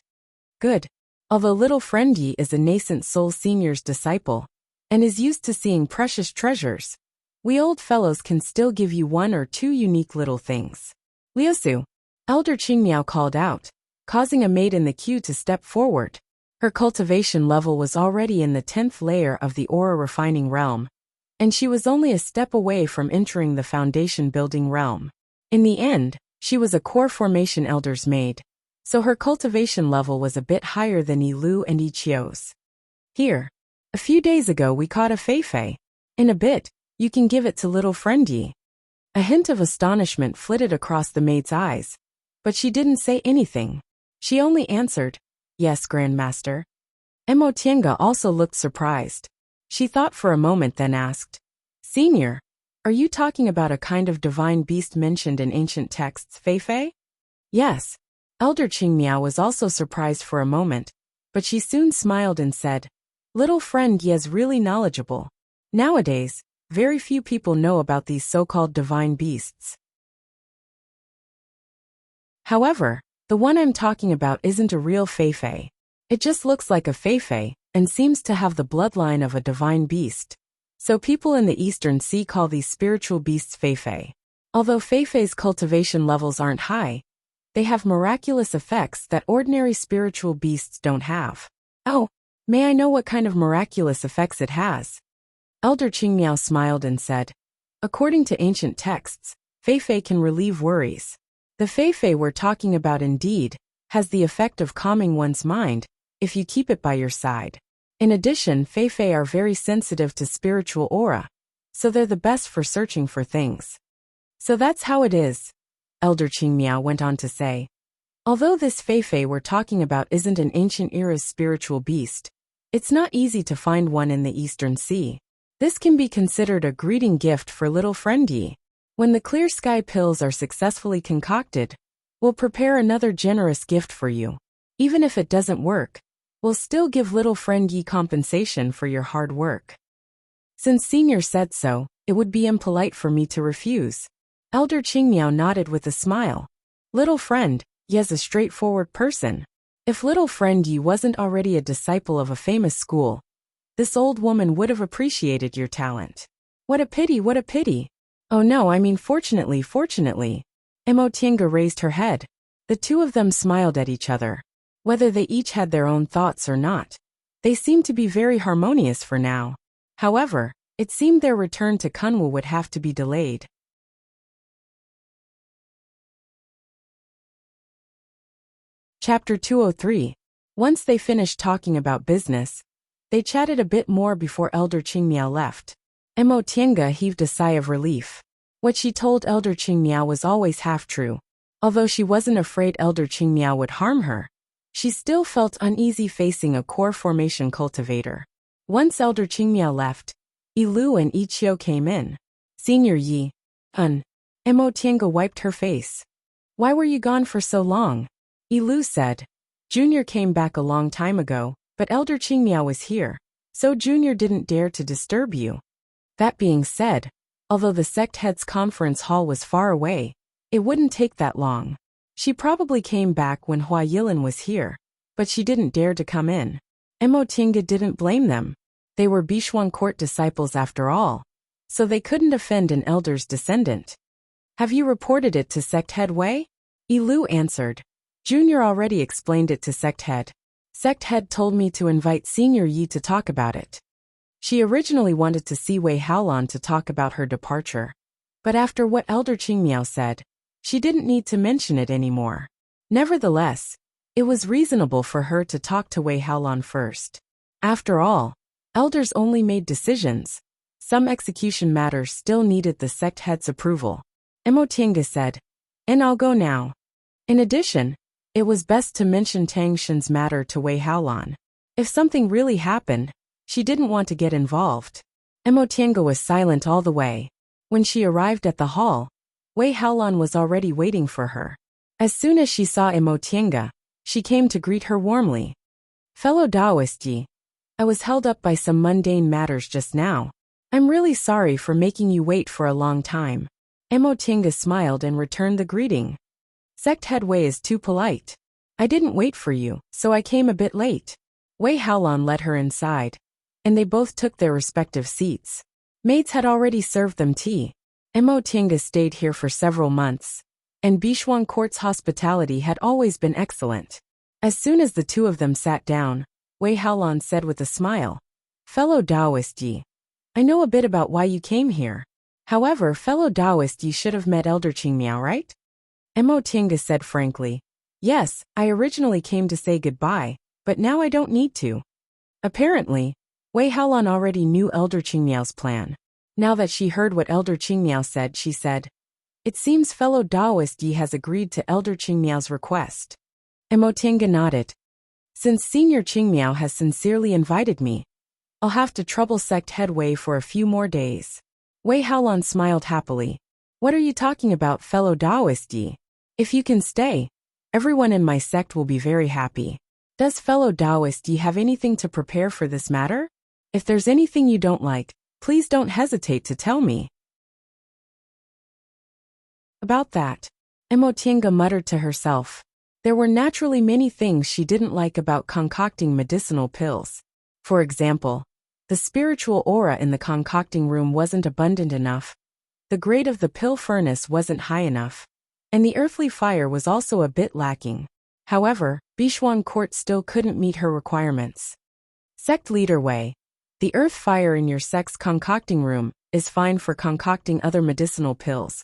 "Good. Although little friend Yi is a nascent soul Senior's disciple, and is used to seeing precious treasures, we old fellows can still give you one or two unique little things." "Liusu," Elder Qingmiao called out, causing a maid in the queue to step forward. Her cultivation level was already in the 10th layer of the aura refining realm, and she was only a step away from entering the foundation building realm. In the end, she was a core formation elder's maid, so her cultivation level was a bit higher than Yilu and Ichio's. "Here. A few days ago we caught a feifei. In a bit, you can give it to little friend Yi." A hint of astonishment flitted across the maid's eyes, but she didn't say anything. She only answered, "Yes, Grandmaster." Mo Tiange also looked surprised. She thought for a moment, then asked, "Senior, are you talking about a kind of divine beast mentioned in ancient texts, feifei?" "Yes." Elder Qingmiao was also surprised for a moment, but she soon smiled and said, "Little friend Ye is really knowledgeable. Nowadays, very few people know about these so-called divine beasts. However, the one I'm talking about isn't a real feifei. It just looks like a feifei, and seems to have the bloodline of a divine beast. So people in the Eastern Sea call these spiritual beasts feifei. Although feifei's cultivation levels aren't high, they have miraculous effects that ordinary spiritual beasts don't have." "Oh, may I know what kind of miraculous effects it has?" Elder Qingmiao smiled and said, "According to ancient texts, feifei can relieve worries. The feifei we're talking about indeed has the effect of calming one's mind if you keep it by your side. In addition, feifei are very sensitive to spiritual aura, so they're the best for searching for things. So that's how it is, Elder Qingmiao went on to say. Although this Feifei we're talking about isn't an ancient era's spiritual beast, it's not easy to find one in the Eastern Sea. This can be considered a greeting gift for little friend Yi. When the clear sky pills are successfully concocted, we'll prepare another generous gift for you. Even if it doesn't work, we'll still give little friend Yi compensation for your hard work. Since Senior said so, it would be impolite for me to refuse. Elder Qingmiao nodded with a smile. Little friend Yi's a straightforward person. If little friend Yi wasn't already a disciple of a famous school, this old woman would have appreciated your talent. What a pity, what a pity. Oh no, I mean fortunately. Mo Tiange raised her head. The two of them smiled at each other. Whether they each had their own thoughts or not, they seemed to be very harmonious for now. However, it seemed their return to Kunwu would have to be delayed. Chapter 203. Once they finished talking about business, they chatted a bit more before Elder Qingmiao left. Mo Tiange heaved a sigh of relief. What she told Elder Qingmiao was always half true. Although she wasn't afraid Elder Qingmiao would harm her, she still felt uneasy facing a core formation cultivator. Once Elder Qingmiao left, Yilu and Ichio came in. Senior Yi. Mo Tiange wiped her face. Why were you gone for so long? Yilu said. Junior came back a long time ago, but Elder Qingmiao was here, so Junior didn't dare to disturb you. That being said, although the sect head's conference hall was far away, it wouldn't take that long. She probably came back when Hua Yilin was here, but she didn't dare to come in. Mo Tiange didn't blame them. They were Bishuang court disciples after all, so they couldn't offend an elder's descendant. Have you reported it to sect head Wei? Yilu answered. Junior already explained it to sect head. Sect head told me to invite Senior Yi to talk about it. She originally wanted to see Wei Haolan to talk about her departure, but after what Elder Qingmiao said, she didn't need to mention it anymore. Nevertheless, it was reasonable for her to talk to Wei Haolan first. After all, elders only made decisions. Some execution matters still needed the sect head's approval. Mo Tiange said, and I'll go now. In addition, it was best to mention Tang Shen's matter to Wei Haolan. If something really happened, she didn't want to get involved. Mo Tiange was silent all the way. When she arrived at the hall, Wei Haolan was already waiting for her. As soon as she saw Mo Tiange, she came to greet her warmly. Fellow Taoist Yi, I was held up by some mundane matters just now. I'm really sorry for making you wait for a long time. Mo Tiange smiled and returned the greeting. Sect head Wei is too polite. I didn't wait for you, so I came a bit late. Wei Haolan led her inside, and they both took their respective seats. Maids had already served them tea. Mo Tiange stayed here for several months, and Bishuang court's hospitality had always been excellent. As soon as the two of them sat down, Wei Haolan said with a smile, Fellow Taoist Yi, I know a bit about why you came here. However, fellow Taoist Yi should have met Elder Qingmiao, right? Mo Tiange said frankly, Yes, I originally came to say goodbye, but now I don't need to. Apparently, Wei Haolan already knew Elder Qingmiao's plan. Now that she heard what Elder Qingmiao said, she said, It seems fellow Taoist Yi has agreed to Elder Qingmiao's request. Mo Tiange nodded. Since Senior Qingmiao has sincerely invited me, I'll have to trouble sect head Wei for a few more days. Wei Haolan smiled happily. What are you talking about, fellow Taoist Yi? If you can stay, everyone in my sect will be very happy. Does fellow Taoist Yi have anything to prepare for this matter? If there's anything you don't like, please don't hesitate to tell me. About that, Mo Tiange muttered to herself. There were naturally many things she didn't like about concocting medicinal pills. For example, the spiritual aura in the concocting room wasn't abundant enough, the grade of the pill furnace wasn't high enough, and the earthly fire was also a bit lacking. However, Bishuang court still couldn't meet her requirements. Sect leader Wei, the earth fire in your sect's concocting room is fine for concocting other medicinal pills,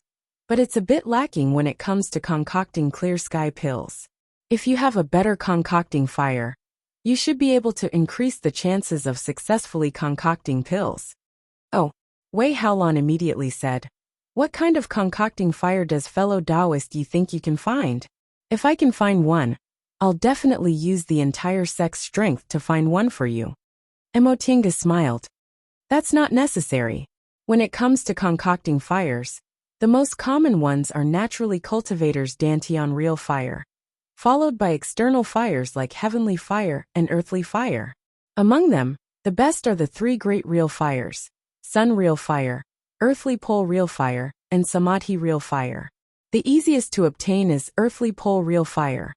but it's a bit lacking when it comes to concocting clear sky pills. If you have a better concocting fire, you should be able to increase the chances of successfully concocting pills. Oh, Wei Haolan immediately said. What kind of concocting fire does fellow Taoist you think you can find? If I can find one, I'll definitely use the entire sect's strength to find one for you. Emotinga smiled. That's not necessary. When it comes to concocting fires, the most common ones are naturally cultivators Dantian real fire, followed by external fires like heavenly fire and earthly fire. Among them, the best are the three great real fires: sun real fire, earthly pole real fire, and samadhi real fire. The easiest to obtain is earthly pole real fire,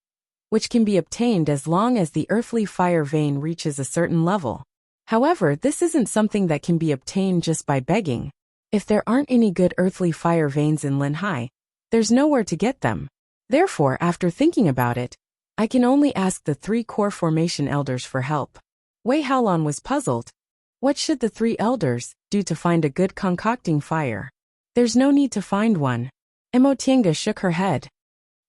which can be obtained as long as the earthly fire vein reaches a certain level. However, this isn't something that can be obtained just by begging. If there aren't any good earthly fire veins in Linhai, there's nowhere to get them. Therefore, after thinking about it, I can only ask the three core formation elders for help. Wei Haolan was puzzled. What should the three elders do to find a good concocting fire? There's no need to find one. Emotinga shook her head.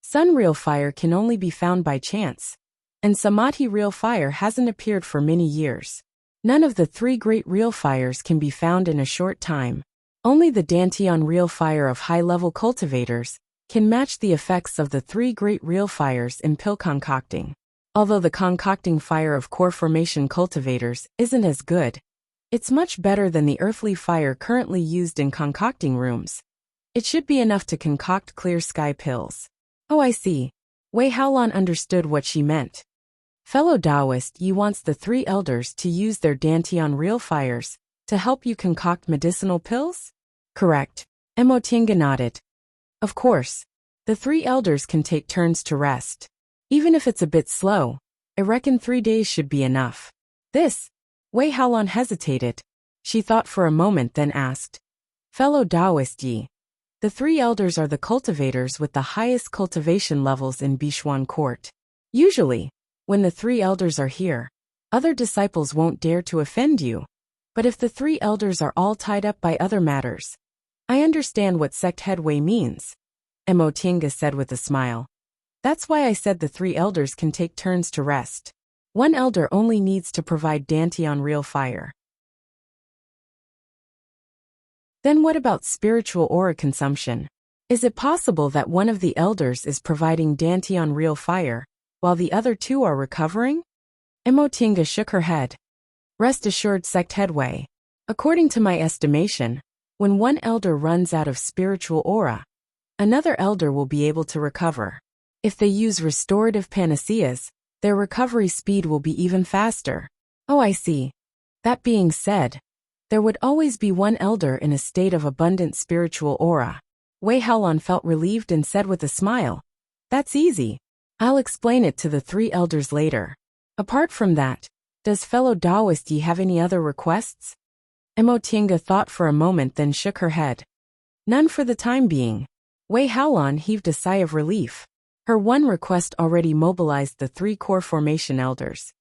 Sun real fire can only be found by chance, and samadhi real fire hasn't appeared for many years. None of the three great real fires can be found in a short time. Only the Dantian real fire of high-level cultivators can match the effects of the three great real fires in pill concocting. Although the concocting fire of core formation cultivators isn't as good, it's much better than the earthly fire currently used in concocting rooms. It should be enough to concoct clear sky pills. Oh, I see. Wei Haolan understood what she meant. Fellow Taoist, you wants the three elders to use their Dantian real fires to help you concoct medicinal pills? Correct. Emotinga nodded. Of course. The three elders can take turns to rest. Even if it's a bit slow, I reckon 3 days should be enough. This? Wei Haolan hesitated. She thought for a moment, then asked. Fellow Taoist Yi, the three elders are the cultivators with the highest cultivation levels in Bishuan court. Usually, when the three elders are here, other disciples won't dare to offend you. But if the three elders are all tied up by other matters, I understand what sect headway means, Emotinga said with a smile. That's why I said the three elders can take turns to rest. One elder only needs to provide Dantian real fire. Then what about spiritual aura consumption? Is it possible that one of the elders is providing Dantian real fire, while the other two are recovering? Emotinga shook her head. Rest assured, sect headway. According to my estimation, when one elder runs out of spiritual aura, another elder will be able to recover. If they use restorative panaceas, their recovery speed will be even faster. Oh, I see. That being said, there would always be one elder in a state of abundant spiritual aura. Wei Haolan felt relieved and said with a smile, That's easy. I'll explain it to the three elders later. Apart from that, does fellow Taoist Yi have any other requests? Emotinga thought for a moment, then shook her head. None for the time being. Wei Haolan heaved a sigh of relief. Her one request already mobilized the three core formation elders.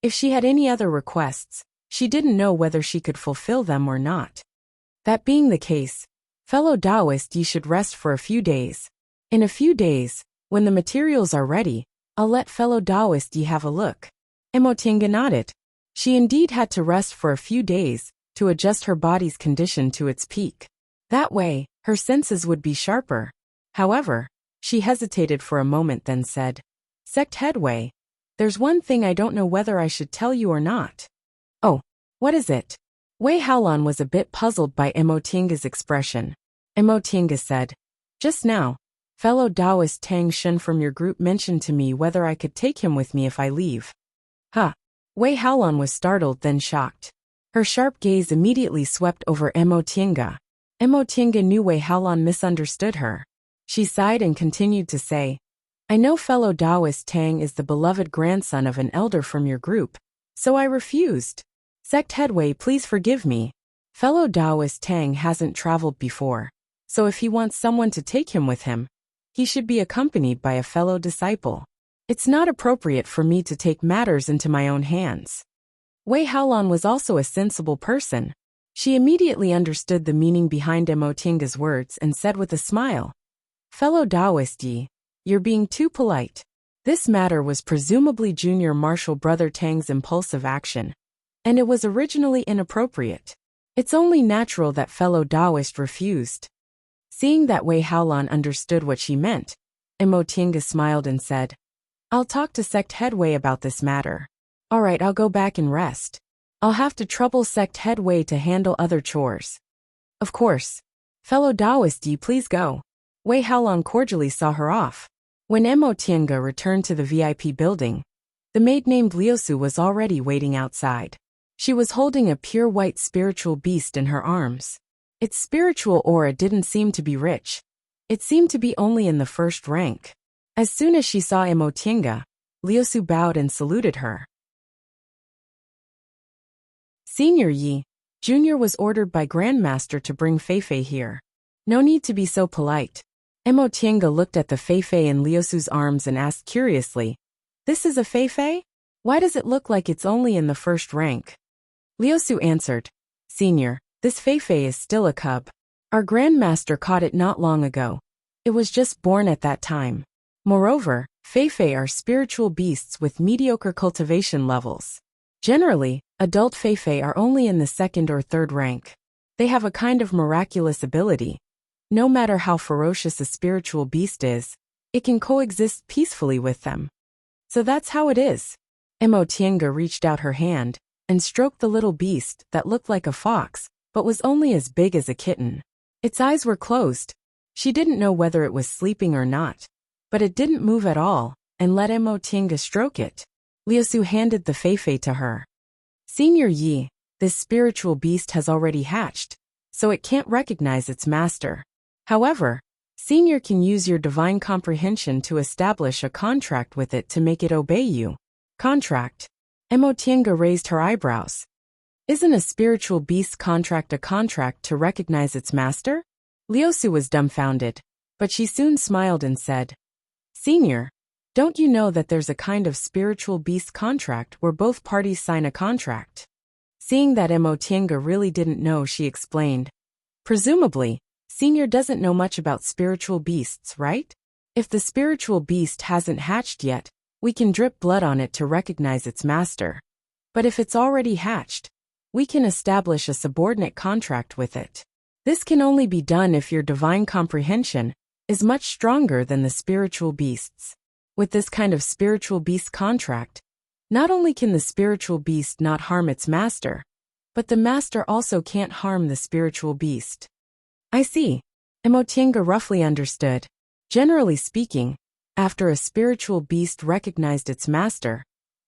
If she had any other requests, she didn't know whether she could fulfill them or not. That being the case, fellow Taoist Yi should rest for a few days. In a few days, when the materials are ready, I'll let fellow Taoist Yi have a look. Emotinga nodded. She indeed had to rest for a few days to adjust her body's condition to its peak. That way, her senses would be sharper. However, she hesitated for a moment, then said, Sect headway, there's one thing I don't know whether I should tell you or not. Oh, what is it? Wei Haolan was a bit puzzled by Emotinga's expression. Emotinga said, Just now, fellow Taoist Tang Shun from your group mentioned to me whether I could take him with me if I leave. Huh. Wei Haolan was startled, then shocked. Her sharp gaze immediately swept over Emotinga. Emotinga knew Wei Haolan misunderstood her. She sighed and continued to say, I know fellow Taoist Tang is the beloved grandson of an elder from your group, so I refused. Sect headway, please forgive me. Fellow Taoist Tang hasn't traveled before, so if he wants someone to take him with him, he should be accompanied by a fellow disciple. It's not appropriate for me to take matters into my own hands. Wei Haolan was also a sensible person. She immediately understood the meaning behind Emotinga's words and said with a smile, Fellow Taoist Yi, you're being too polite. This matter was presumably Junior Marshal Brother Tang's impulsive action, and it was originally inappropriate. It's only natural that fellow Taoist refused. Seeing that Wei Haolan understood what she meant, Emotinga smiled and said, I'll talk to sect head Wei about this matter. Alright, I'll go back and rest. I'll have to trouble sect head Wei to handle other chores. Of course. Fellow Taoist, please go. Wei Haolan cordially saw her off. When Emotinga returned to the VIP building, the maid named Liusu was already waiting outside. She was holding a pure white spiritual beast in her arms. Its spiritual aura didn't seem to be rich. It seemed to be only in the first rank. As soon as she saw Emotinga, Liusu bowed and saluted her. Senior Yi, Junior was ordered by Grandmaster to bring Feifei here. No need to be so polite. Emotinga looked at the Feifei in Liusu's arms and asked curiously, This is a Feifei? Why does it look like it's only in the first rank? Liusu answered, Senior, this Feifei is still a cub. Our Grandmaster caught it not long ago. It was just born at that time. Moreover, Feifei are spiritual beasts with mediocre cultivation levels. Generally, adult Feifei are only in the second or third rank. They have a kind of miraculous ability. No matter how ferocious a spiritual beast is, it can coexist peacefully with them. So that's how it is. Emotinga reached out her hand and stroked the little beast that looked like a fox, but was only as big as a kitten. Its eyes were closed. She didn't know whether it was sleeping or not, but it didn't move at all, and let Emotinga stroke it. Liusu handed the Feifei to her. Senior Yi, this spiritual beast has already hatched, so it can't recognize its master. However, Senior can use your divine comprehension to establish a contract with it to make it obey you. Contract? Emotinga raised her eyebrows. Isn't a spiritual beast contract a contract to recognize its master? Liusu was dumbfounded, but she soon smiled and said, Senior, don't you know that there's a kind of spiritual beast contract where both parties sign a contract? Seeing that Emotinga really didn't know, she explained. Presumably, Senior doesn't know much about spiritual beasts, right? If the spiritual beast hasn't hatched yet, we can drip blood on it to recognize its master. But if it's already hatched, we can establish a subordinate contract with it. This can only be done if your divine comprehension is much stronger than the spiritual beasts. With this kind of spiritual beast contract, not only can the spiritual beast not harm its master, but the master also can't harm the spiritual beast. I see. Emotinga roughly understood. Generally speaking, after a spiritual beast recognized its master,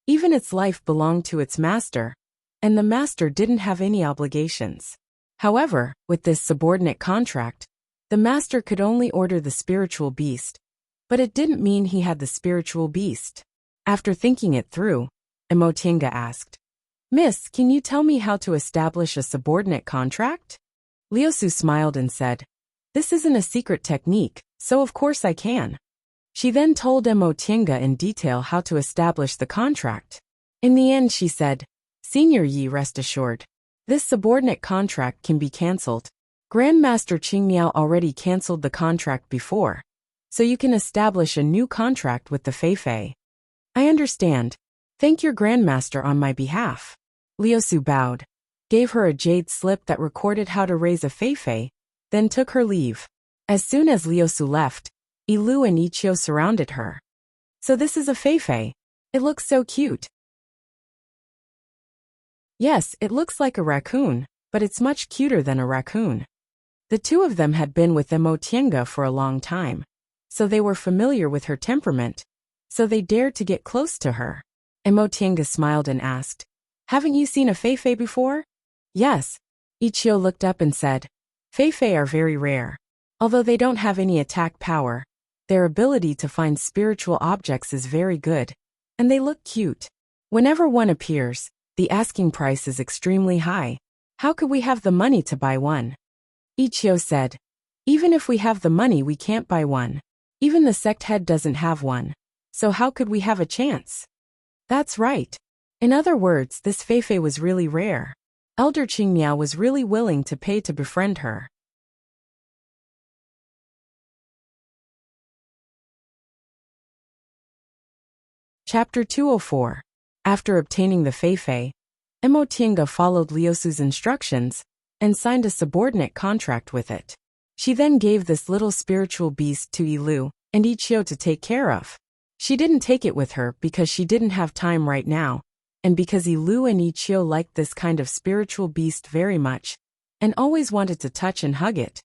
even its life belonged to its master, and the master didn't have any obligations. However, with this subordinate contract, the master could only order the spiritual beast, but it didn't mean he had the spiritual beast. After thinking it through, Emotinga asked, Miss, can you tell me how to establish a subordinate contract? Liusu smiled and said, This isn't a secret technique, so of course I can. She then told Emotinga in detail how to establish the contract. In the end, she said, Senior Yi, rest assured. This subordinate contract can be cancelled. Grandmaster Qingmiao already cancelled the contract before, so you can establish a new contract with the Feifei. I understand. Thank your Grandmaster on my behalf. Liusu bowed, gave her a jade slip that recorded how to raise a Feifei, then took her leave. As soon as Liusu left, Ilu and Ichio surrounded her. So this is a Feifei. It looks so cute. Yes, it looks like a raccoon, but it's much cuter than a raccoon. The two of them had been with Emotinga for a long time, so they were familiar with her temperament, so they dared to get close to her. Emotinga smiled and asked, Haven't you seen a Feifei before? Yes. Ichio looked up and said, Feifei are very rare. Although they don't have any attack power, their ability to find spiritual objects is very good, and they look cute. Whenever one appears, the asking price is extremely high. How could we have the money to buy one? Ichio said, Even if we have the money, we can't buy one. Even the sect head doesn't have one. So how could we have a chance? That's right. In other words, this Feifei was really rare. Elder Qingmiao was really willing to pay to befriend her. Chapter 204. After obtaining the Feifei, Emotinga followed Liusu's instructions and signed a subordinate contract with it. She then gave this little spiritual beast to Ilu and Ichio to take care of. She didn't take it with her because she didn't have time right now, and because Ilu and Ichio liked this kind of spiritual beast very much, and always wanted to touch and hug it.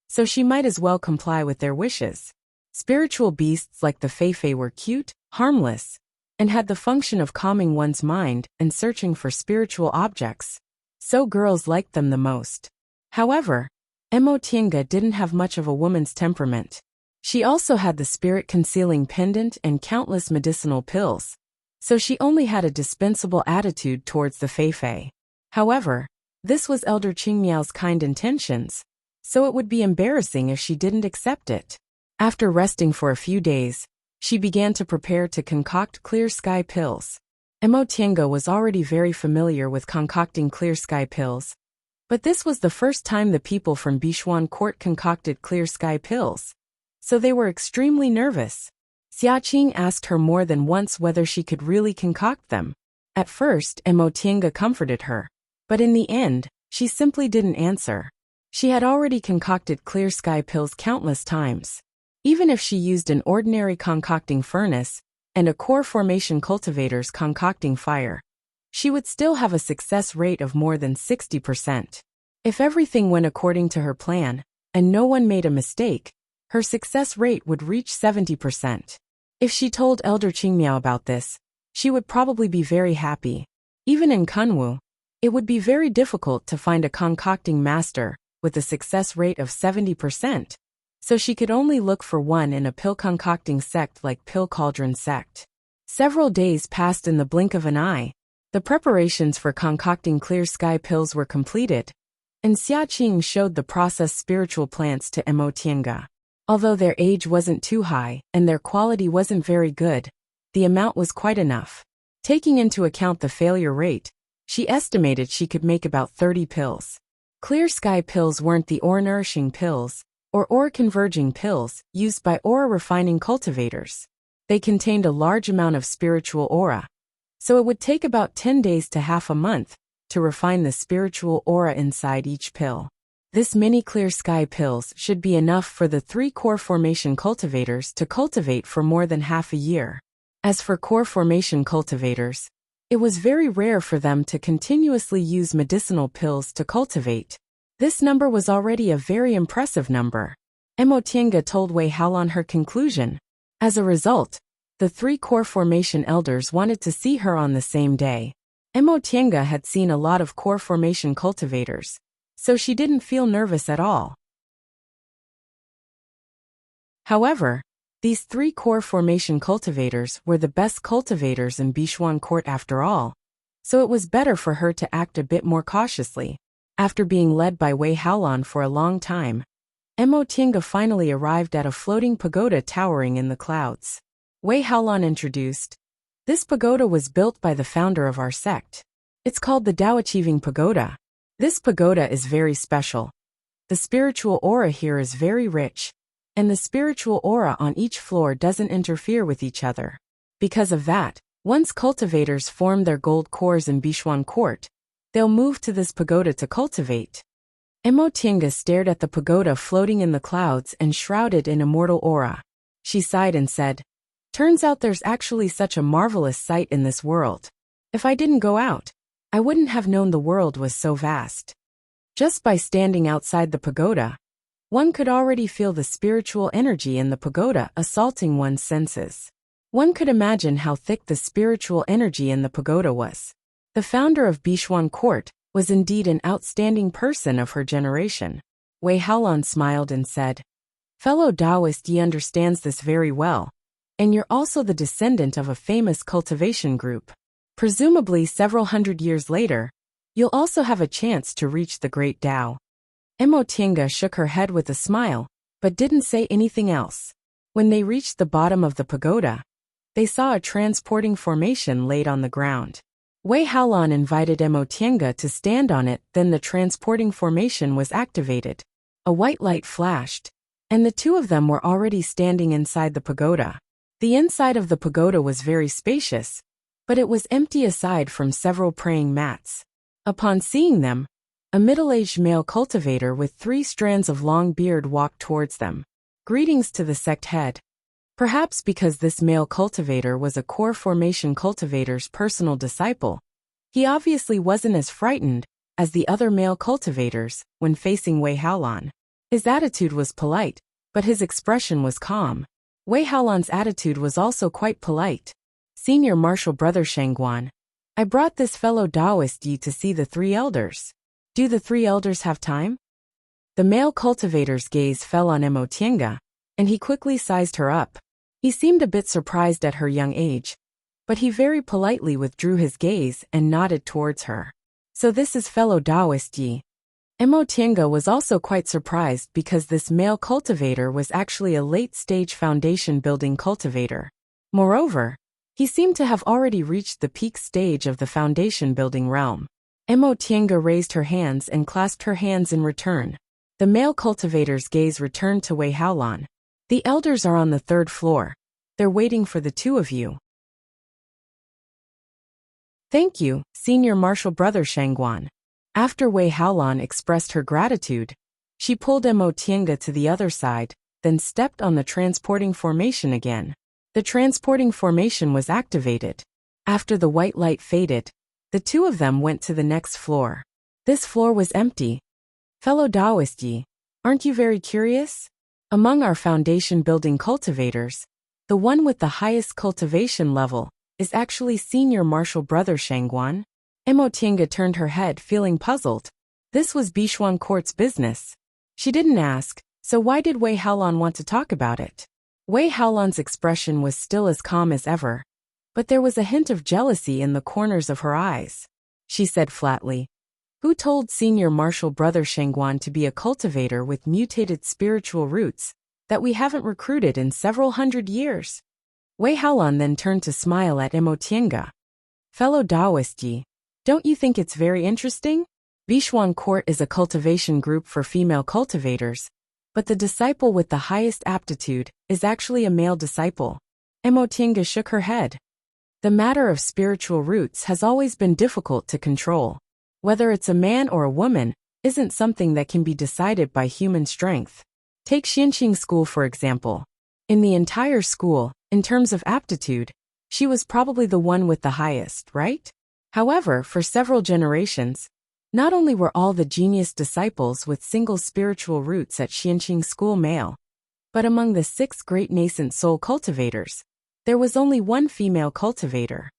So she might as well comply with their wishes. Spiritual beasts like the Feifei were cute, harmless, and had the function of calming one's mind and searching for spiritual objects. So girls liked them the most. However, Emotienga didn't have much of a woman's temperament. She also had the spirit-concealing pendant and countless medicinal pills, so she only had a dispensable attitude towards the Feifei. However, this was Elder Qingmiao's kind intentions, so it would be embarrassing if she didn't accept it. After resting for a few days, she began to prepare to concoct clear sky pills. Emotienga was already very familiar with concocting clear sky pills, but this was the first time the people from Bishuan court concocted clear sky pills, so they were extremely nervous. Xiaqing asked her more than once whether she could really concoct them. At first, Emotienga comforted her, but in the end, she simply didn't answer. She had already concocted clear sky pills countless times. Even if she used an ordinary concocting furnace and a core formation cultivator's concocting fire, she would still have a success rate of more than 60%. If everything went according to her plan, and no one made a mistake, her success rate would reach 70%. If she told Elder Qingmiao about this, she would probably be very happy. Even in Kunwu, it would be very difficult to find a concocting master with a success rate of 70%. So she could only look for one in a pill concocting sect like Pill Cauldron sect. Several days passed in the blink of an eye. The preparations for concocting clear sky pills were completed, and Xiaqing showed the processed spiritual plants to Emotienga. Although their age wasn't too high and their quality wasn't very good, the amount was quite enough. Taking into account the failure rate, she estimated she could make about 30 pills. Clear sky pills weren't the ore-nourishing pills, or ore-converging pills used by aura-refining cultivators. They contained a large amount of spiritual aura, so it would take about 10 days to half a month to refine the spiritual aura inside each pill. This mini clear sky pills should be enough for the 3 core formation cultivators to cultivate for more than half a year. As for core formation cultivators, it was very rare for them to continuously use medicinal pills to cultivate. This number was already a very impressive number. Emotienga told Wei Haolan her conclusion. As a result, the 3 core formation elders wanted to see her on the same day. Emotienga had seen a lot of core formation cultivators, so she didn't feel nervous at all. However, these 3 core formation cultivators were the best cultivators in Bishuan court after all, so it was better for her to act a bit more cautiously. After being led by Wei Haolan for a long time, Emotienga finally arrived at a floating pagoda towering in the clouds. Wei Haolan introduced. This pagoda was built by the founder of our sect. It's called the Tao Achieving Pagoda. This pagoda is very special. The spiritual aura here is very rich, and the spiritual aura on each floor doesn't interfere with each other. Because of that, once cultivators form their gold cores in Bishuan court, they'll move to this pagoda to cultivate. Emotienga stared at the pagoda floating in the clouds and shrouded in immortal aura. She sighed and said, "Turns out there's actually such a marvelous sight in this world. If I didn't go out, I wouldn't have known the world was so vast." Just by standing outside the pagoda, one could already feel the spiritual energy in the pagoda assaulting one's senses. One could imagine how thick the spiritual energy in the pagoda was. The founder of Bishuan court was indeed an outstanding person of her generation. Wei Haolan smiled and said, "Fellow Taoist, ye understands this very well, and you're also the descendant of a famous cultivation group. Presumably several hundred years later, you'll also have a chance to reach the great Tao." Emotienga shook her head with a smile, but didn't say anything else. When they reached the bottom of the pagoda, they saw a transporting formation laid on the ground. Wei Haolan invited Emotienga to stand on it, then the transporting formation was activated. A white light flashed, and the 2 of them were already standing inside the pagoda. The inside of the pagoda was very spacious, but it was empty aside from several praying mats. Upon seeing them, A middle-aged male cultivator with 3 strands of long beard walked towards them. Greetings to the sect head. Perhaps because this male cultivator was a core formation cultivator's personal disciple, he obviously wasn't as frightened as the other male cultivators when facing Wei Haolan. His attitude was polite, but his expression was calm. Wei Haolan's attitude was also quite polite. Senior Martial Brother Shangguan, I brought this fellow Taoist Yi to see the 3 elders. Do the 3 elders have time? The male cultivator's gaze fell on Mo Tiange, and he quickly sized her up. He seemed a bit surprised at her young age, but he very politely withdrew his gaze and nodded towards her. So this is fellow Taoist Yi. Mo Tiange was also quite surprised because this male cultivator was actually a late-stage foundation building cultivator. Moreover, he seemed to have already reached the peak stage of the foundation building realm. Mo Tiange raised her hands and clasped her hands in return. The male cultivator's gaze returned to Wei Haolan. The elders are on the 3rd floor. They're waiting for the 2 of you. Thank you, Senior Martial Brother Shangguan. After Wei Haolan expressed her gratitude, she pulled Mo Tiange to the other side, then stepped on the transporting formation again. The transporting formation was activated. After the white light faded, the 2 of them went to the next floor. This floor was empty. Fellow Taoist Yi, aren't you very curious? Among our foundation building cultivators, the one with the highest cultivation level is actually Senior Martial Brother Shangguan. Mo Tiange turned her head, feeling puzzled. This was Bishuan Court's business. She didn't ask, so why did Wei Haolan want to talk about it? Wei Haolan's expression was still as calm as ever, but there was a hint of jealousy in the corners of her eyes. She said flatly, who told Senior Martial Brother Shangguan to be a cultivator with mutated spiritual roots that we haven't recruited in several hundred years? Wei Haolan then turned to smile at Mo Tiange. Fellow Taoist Yi, don't you think it's very interesting? Bishuan Court is a cultivation group for female cultivators, but the disciple with the highest aptitude is actually a male disciple. Mo Tiange shook her head. The matter of spiritual roots has always been difficult to control. Whether it's a man or a woman isn't something that can be decided by human strength. Take Xianqing School for example. In the entire school, in terms of aptitude, she was probably the one with the highest, right? However, for several generations, not only were all the genius disciples with single spiritual roots at Xianqing School male, but among the 6 great nascent soul cultivators, there was only 1 female cultivator.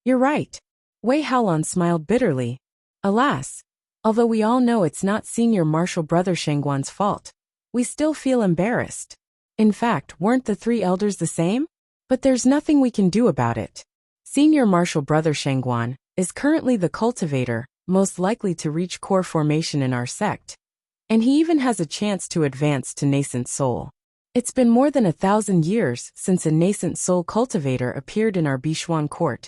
You're right. Wei Haolan smiled bitterly. Alas, although we all know it's not Senior Martial Brother Shangguan's fault, we still feel embarrassed. In fact, weren't the 3 elders the same? But there's nothing we can do about it. Senior Martial Brother Shangguan is currently the cultivator most likely to reach core formation in our sect, and he even has a chance to advance to nascent soul. It's been more than 1,000 years since a nascent soul cultivator appeared in our Bishuan Court.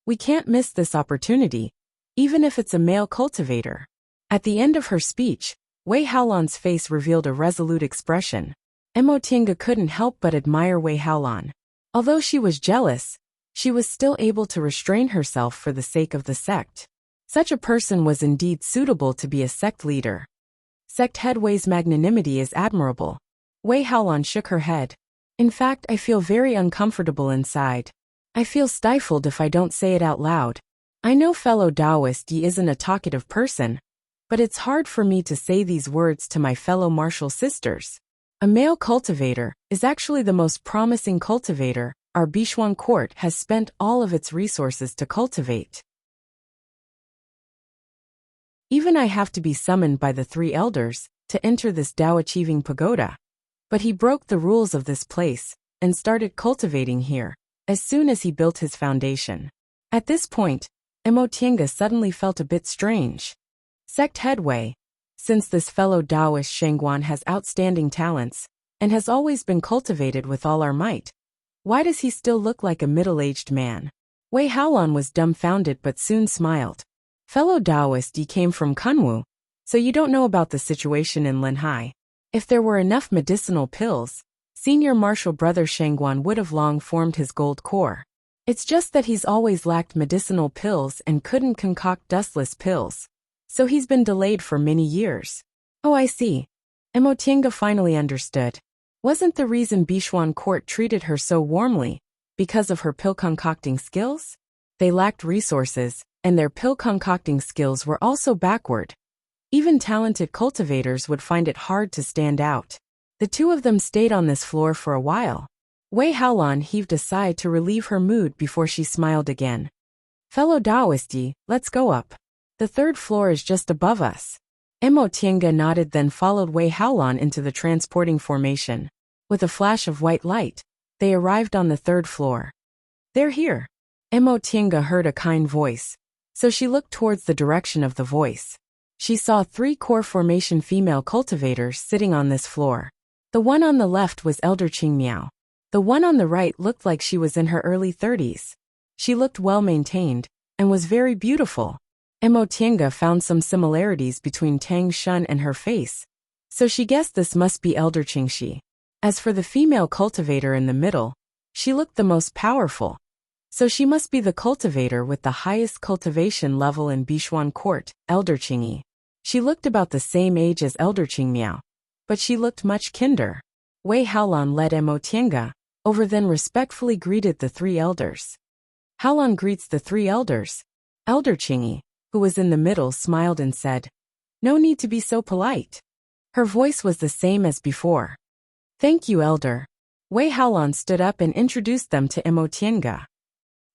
We can't miss this opportunity, even if it's a male cultivator. At the end of her speech, Wei Haolan's face revealed a resolute expression. Mo Tiange couldn't help but admire Wei Haolan. Although she was jealous, she was still able to restrain herself for the sake of the sect. Such a person was indeed suitable to be a sect leader. Sect head Wei's magnanimity is admirable. Wei Haolan shook her head. In fact, I feel very uncomfortable inside. I feel stifled if I don't say it out loud. I know fellow Taoist Yi isn't a talkative person, but it's hard for me to say these words to my fellow martial sisters. A male cultivator is actually the most promising cultivator our Bishuan Court has spent all of its resources to cultivate. Even I have to be summoned by the 3 elders to enter this Tao-achieving pagoda. But he broke the rules of this place and started cultivating here as soon as he built his foundation. At this point, Mo Tiange suddenly felt a bit strange. Sect headway. Since this fellow Taoist Shangguan has outstanding talents and has always been cultivated with all our might, why does he still look like a middle-aged man? Wei Haolan was dumbfounded but soon smiled. Fellow Taoist, you came from Kunwu, so you don't know about the situation in Linhai. If there were enough medicinal pills, Senior Martial Brother Shangguan would have long formed his gold core. It's just that he's always lacked medicinal pills and couldn't concoct dustless pills. So he's been delayed for many years. Oh, I see. Emotienga finally understood. Wasn't the reason Bishuan court treated her so warmly because of her pill concocting skills? They lacked resources, and their pill concocting skills were also backward. Even talented cultivators would find it hard to stand out. The two of them stayed on this floor for a while. Wei Haolan heaved a sigh to relieve her mood before she smiled again. Fellow Taoist Yi, let's go up. The third floor is just above us. Emotienga nodded, then followed Wei Haolan into the transporting formation. With a flash of white light, they arrived on the third floor. They're here. Emotienga heard a kind voice, so she looked towards the direction of the voice. She saw 3 core formation female cultivators sitting on this floor. The one on the left was Elder Qingmiao. The one on the right looked like she was in her early 30s. She looked well-maintained and was very beautiful. Emotienga found some similarities between Tang Shun and her face, so she guessed this must be Elder Qingxi. As for the female cultivator in the middle, she looked the most powerful, so she must be the cultivator with the highest cultivation level in Bishuan court, Elder Qingyi. She looked about the same age as Elder Qingmiao, but she looked much kinder. Wei Haolan led Emotienga over, then respectfully greeted the 3 elders. Haolan greets the 3 elders. Elder Qingyi, who was in the middle, smiled and said, "No need to be so polite." Her voice was the same as before. "Thank you, Elder." Wei Haolan stood up and introduced them to Emotienga.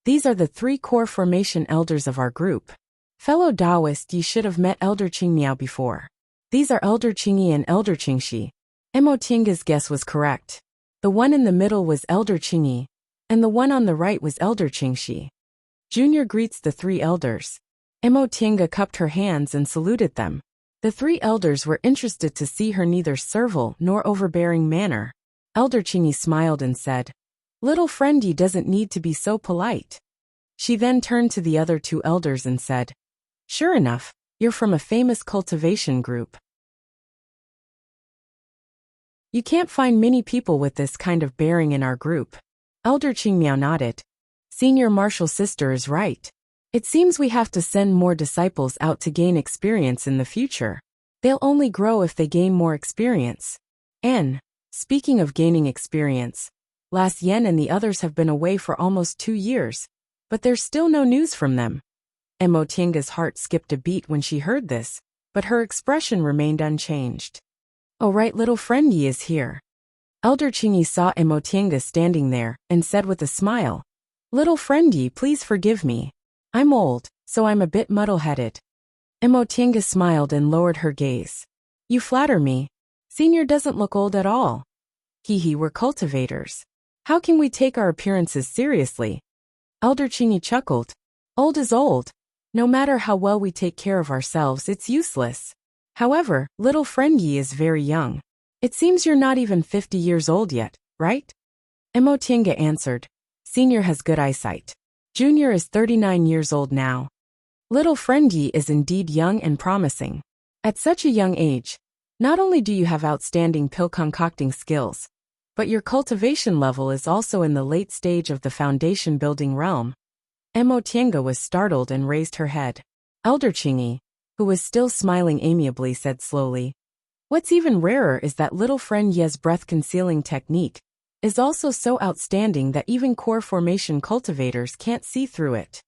"These are the 3 core formation elders of our group. Fellow Taoist, ye should have met Elder Qingmiao before. These are Elder Qingyi and Elder Qingxi." Emotienga's guess was correct. The one in the middle was Elder Qingyi, and the one on the right was Elder Qingxi. Junior greets the 3 elders. Emotienga cupped her hands and saluted them. The 3 elders were interested to see her neither servile nor overbearing manner. Elder Qingyi smiled and said, "Little friendy doesn't need to be so polite." She then turned to the other 2 elders and said, "Sure enough, you're from a famous cultivation group. You can't find many people with this kind of bearing in our group." Elder Qingmiao nodded. "Senior Martial Sister is right. It seems we have to send more disciples out to gain experience in the future. They'll only grow if they gain more experience. And, speaking of gaining experience, Las Yen and the others have been away for almost 2 years, but there's still no news from them." Emotienga's heart skipped a beat when she heard this, but her expression remained unchanged. "Oh right, little friendy is here." Elder Qingyi saw Emotienga standing there and said with a smile, "Little friendy, please forgive me. I'm old, so I'm a bit muddle-headed." Emotienga smiled and lowered her gaze. "You flatter me. Senior doesn't look old at all. We're cultivators. How can we take our appearances seriously?" Elder Qingyi chuckled. "Old is old. No matter how well we take care of ourselves, it's useless. However, little friendy is very young. It seems you're not even 50 years old yet, right?" Emotienga answered, "Senior has good eyesight. Junior is 39 years old now. Little friendy is indeed young and promising. At such a young age, not only do you have outstanding pill concocting skills, but your cultivation level is also in the late stage of the foundation building realm." Emotienga was startled and raised her head. Elder Qingyi, who was still smiling amiably, said slowly, "What's even rarer is that little friend Ye's breath-concealing technique is also so outstanding that even core formation cultivators can't see through it."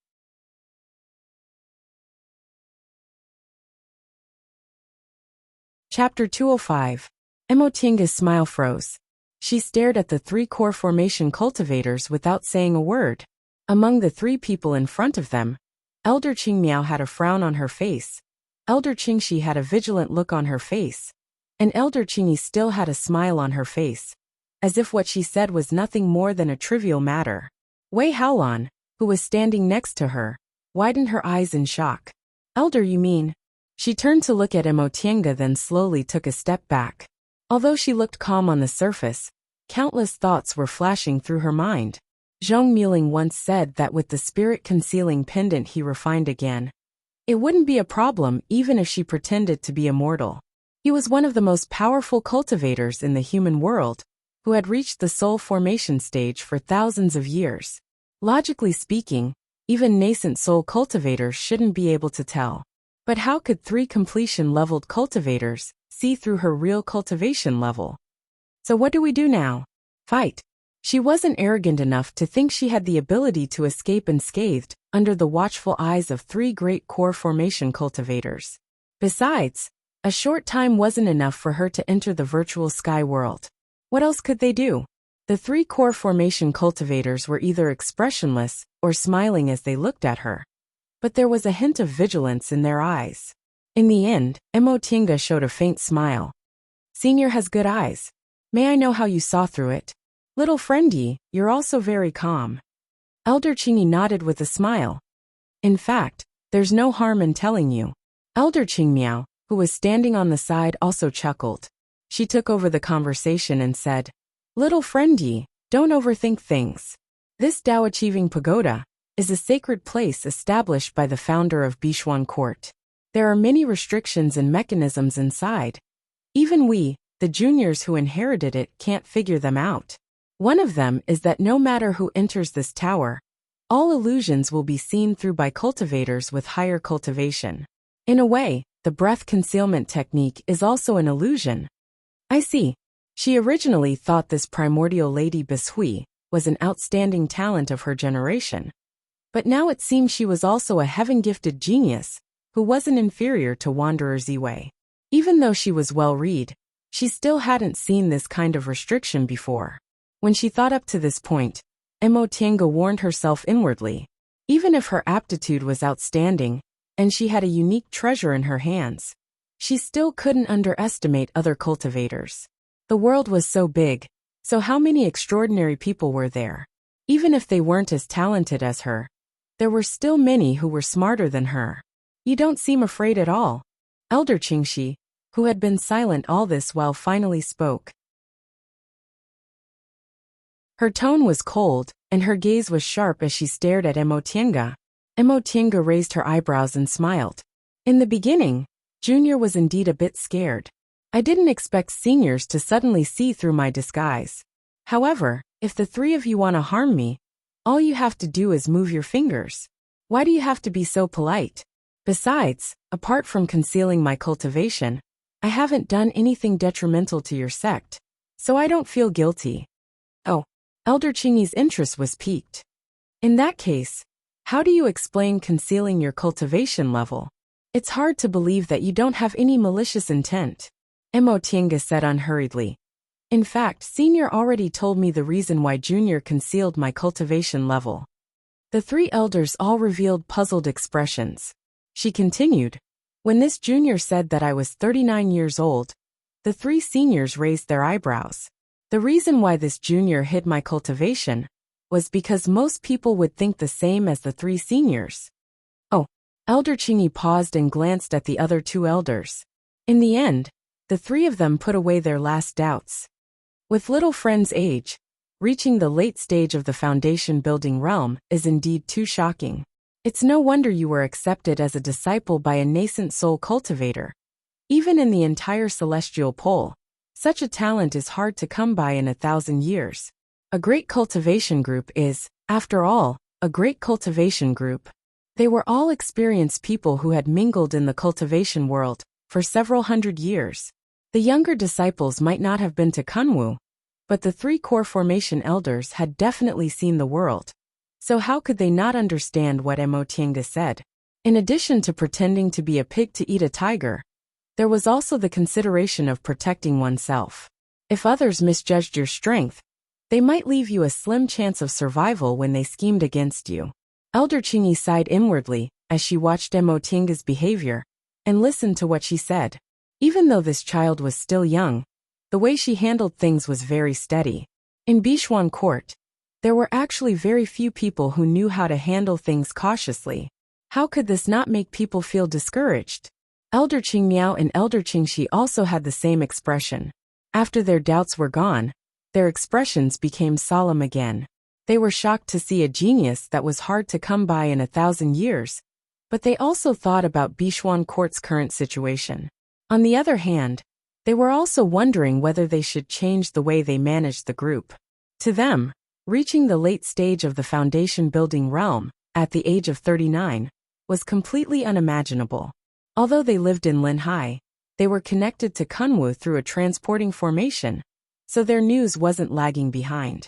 Chapter 205. Emotienga's smile froze. She stared at the 3 core formation cultivators without saying a word. Among the 3 people in front of them, Elder Qingmiao had a frown on her face, Elder Qingxi had a vigilant look on her face, and Elder Qingyi still had a smile on her face, as if what she said was nothing more than a trivial matter. Wei Haolan, who was standing next to her, widened her eyes in shock. "Elder, you mean?" She turned to look at Emotienga, then slowly took a step back. Although she looked calm on the surface, countless thoughts were flashing through her mind. Zhong Muling once said that with the spirit-concealing pendant he refined again, it wouldn't be a problem even if she pretended to be immortal. He was one of the most powerful cultivators in the human world, who had reached the soul formation stage for thousands of years. Logically speaking, even nascent soul cultivators shouldn't be able to tell. But how could 3 completion-leveled cultivators see through her real cultivation level? So what do we do now? Fight. She wasn't arrogant enough to think she had the ability to escape unscathed under the watchful eyes of 3 great core formation cultivators. Besides, a short time wasn't enough for her to enter the virtual sky world. What else could they do? The 3 core formation cultivators were either expressionless or smiling as they looked at her. But there was a hint of vigilance in their eyes. In the end, Emotinga showed a faint smile. Senior has good eyes. May I know how you saw through it? Little friendy, you're also very calm. Elder Chingy nodded with a smile. In fact, there's no harm in telling you. Elder Qingmiao, who was standing on the side, also chuckled. She took over the conversation and said, Little friendy, don't overthink things. This Tao Achieving Pagoda is a sacred place established by the founder of Bishuan Court. There are many restrictions and mechanisms inside. Even we, the juniors who inherited it, can't figure them out. One of them is that no matter who enters this tower, all illusions will be seen through by cultivators with higher cultivation. In a way, the breath concealment technique is also an illusion. I see. She originally thought this primordial Lady Bishui was an outstanding talent of her generation. But now it seems she was also a heaven-gifted genius who wasn't inferior to Wanderer Ziwei. Even though she was well-read, she still hadn't seen this kind of restriction before. When she thought up to this point, Emotienga warned herself inwardly. Even if her aptitude was outstanding, and she had a unique treasure in her hands, she still couldn't underestimate other cultivators. The world was so big, so how many extraordinary people were there? Even if they weren't as talented as her, there were still many who were smarter than her. You don't seem afraid at all. Elder Qingxi, who had been silent all this while, finally spoke. Her tone was cold, and her gaze was sharp as she stared at Emotienga. Emotienga raised her eyebrows and smiled. In the beginning, Junior was indeed a bit scared. I didn't expect seniors to suddenly see through my disguise. However, if the 3 of you want to harm me, all you have to do is move your fingers. Why do you have to be so polite? Besides, apart from concealing my cultivation, I haven't done anything detrimental to your sect, so I don't feel guilty. Oh. Elder Chingy's interest was piqued. In that case, how do you explain concealing your cultivation level? It's hard to believe that you don't have any malicious intent, Emotienga said unhurriedly. In fact, Senior already told me the reason why Junior concealed my cultivation level. The 3 elders all revealed puzzled expressions. She continued, when this Junior said that I was 39 years old, the 3 seniors raised their eyebrows. The reason why this Junior hid my cultivation was because most people would think the same as the 3 seniors. Oh, Elder Chingy paused and glanced at the other 2 elders. In the end, the 3 of them put away their last doubts. With little friend's age, reaching the late stage of the foundation building realm is indeed too shocking. It's no wonder you were accepted as a disciple by a nascent soul cultivator. Even in the entire celestial pole, such a talent is hard to come by in 1,000 years. A great cultivation group is, after all, a great cultivation group. They were all experienced people who had mingled in the cultivation world for several hundred years. The younger disciples might not have been to Kunwu, but the 3 core formation elders had definitely seen the world. So how could they not understand what Emotienga said? In addition to pretending to be a pig to eat a tiger, there was also the consideration of protecting oneself. If others misjudged your strength, they might leave you a slim chance of survival when they schemed against you. Elder Chingy sighed inwardly as she watched Emotienga's behavior and listened to what she said. Even though this child was still young, the way she handled things was very steady. In Bishuan Court, there were actually very few people who knew how to handle things cautiously. How could this not make people feel discouraged? Elder Qingmiao and Elder Qingxi also had the same expression. After their doubts were gone, their expressions became solemn again. They were shocked to see a genius that was hard to come by in 1,000 years, but they also thought about Bishuan Court's current situation. On the other hand, they were also wondering whether they should change the way they managed the group. To them, reaching the late stage of the foundation building realm, at the age of 39, was completely unimaginable. Although they lived in Linhai, they were connected to Kunwu through a transporting formation, so their news wasn't lagging behind.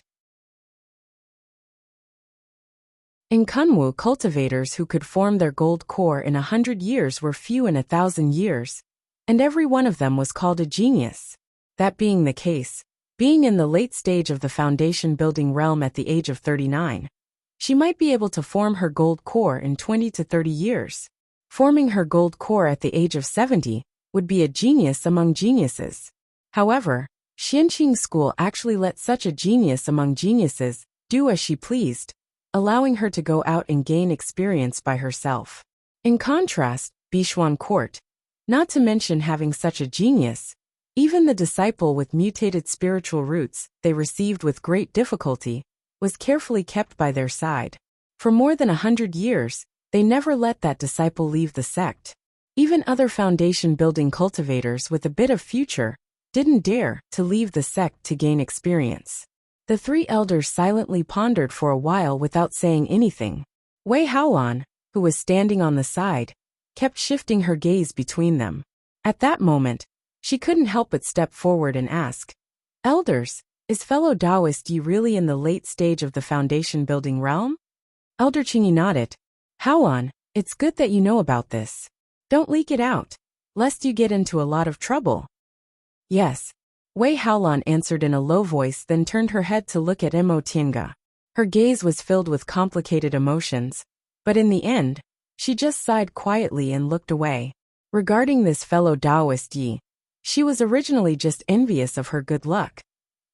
In Kunwu, cultivators who could form their gold core in 100 years were few in 1,000 years, and every one of them was called a genius. That being the case, being in the late stage of the foundation building realm at the age of 39, she might be able to form her gold core in 20 to 30 years. Forming her gold core at the age of 70 would be a genius among geniuses. However, Xianqing School actually let such a genius among geniuses do as she pleased, allowing her to go out and gain experience by herself. In contrast, Bishuan Court, not to mention having such a genius, even the disciple with mutated spiritual roots they received with great difficulty, was carefully kept by their side. For more than 100 years, they never let that disciple leave the sect. Even other foundation-building cultivators with a bit of future didn't dare to leave the sect to gain experience. The three elders silently pondered for a while without saying anything. Wei Haolan, who was standing on the side, kept shifting her gaze between them. At that moment, she couldn't help but step forward and ask, "Elders, is fellow Taoist Yi really in the late stage of the foundation-building realm?" Elder Qingyi nodded. "Haolan, it's good that you know about this. Don't leak it out, lest you get into a lot of trouble." "Yes," Wei Haolan answered in a low voice, then turned her head to look at Mo Tiange. Her gaze was filled with complicated emotions, but in the end, she just sighed quietly and looked away. Regarding this fellow Taoist Yi, she was originally just envious of her good luck.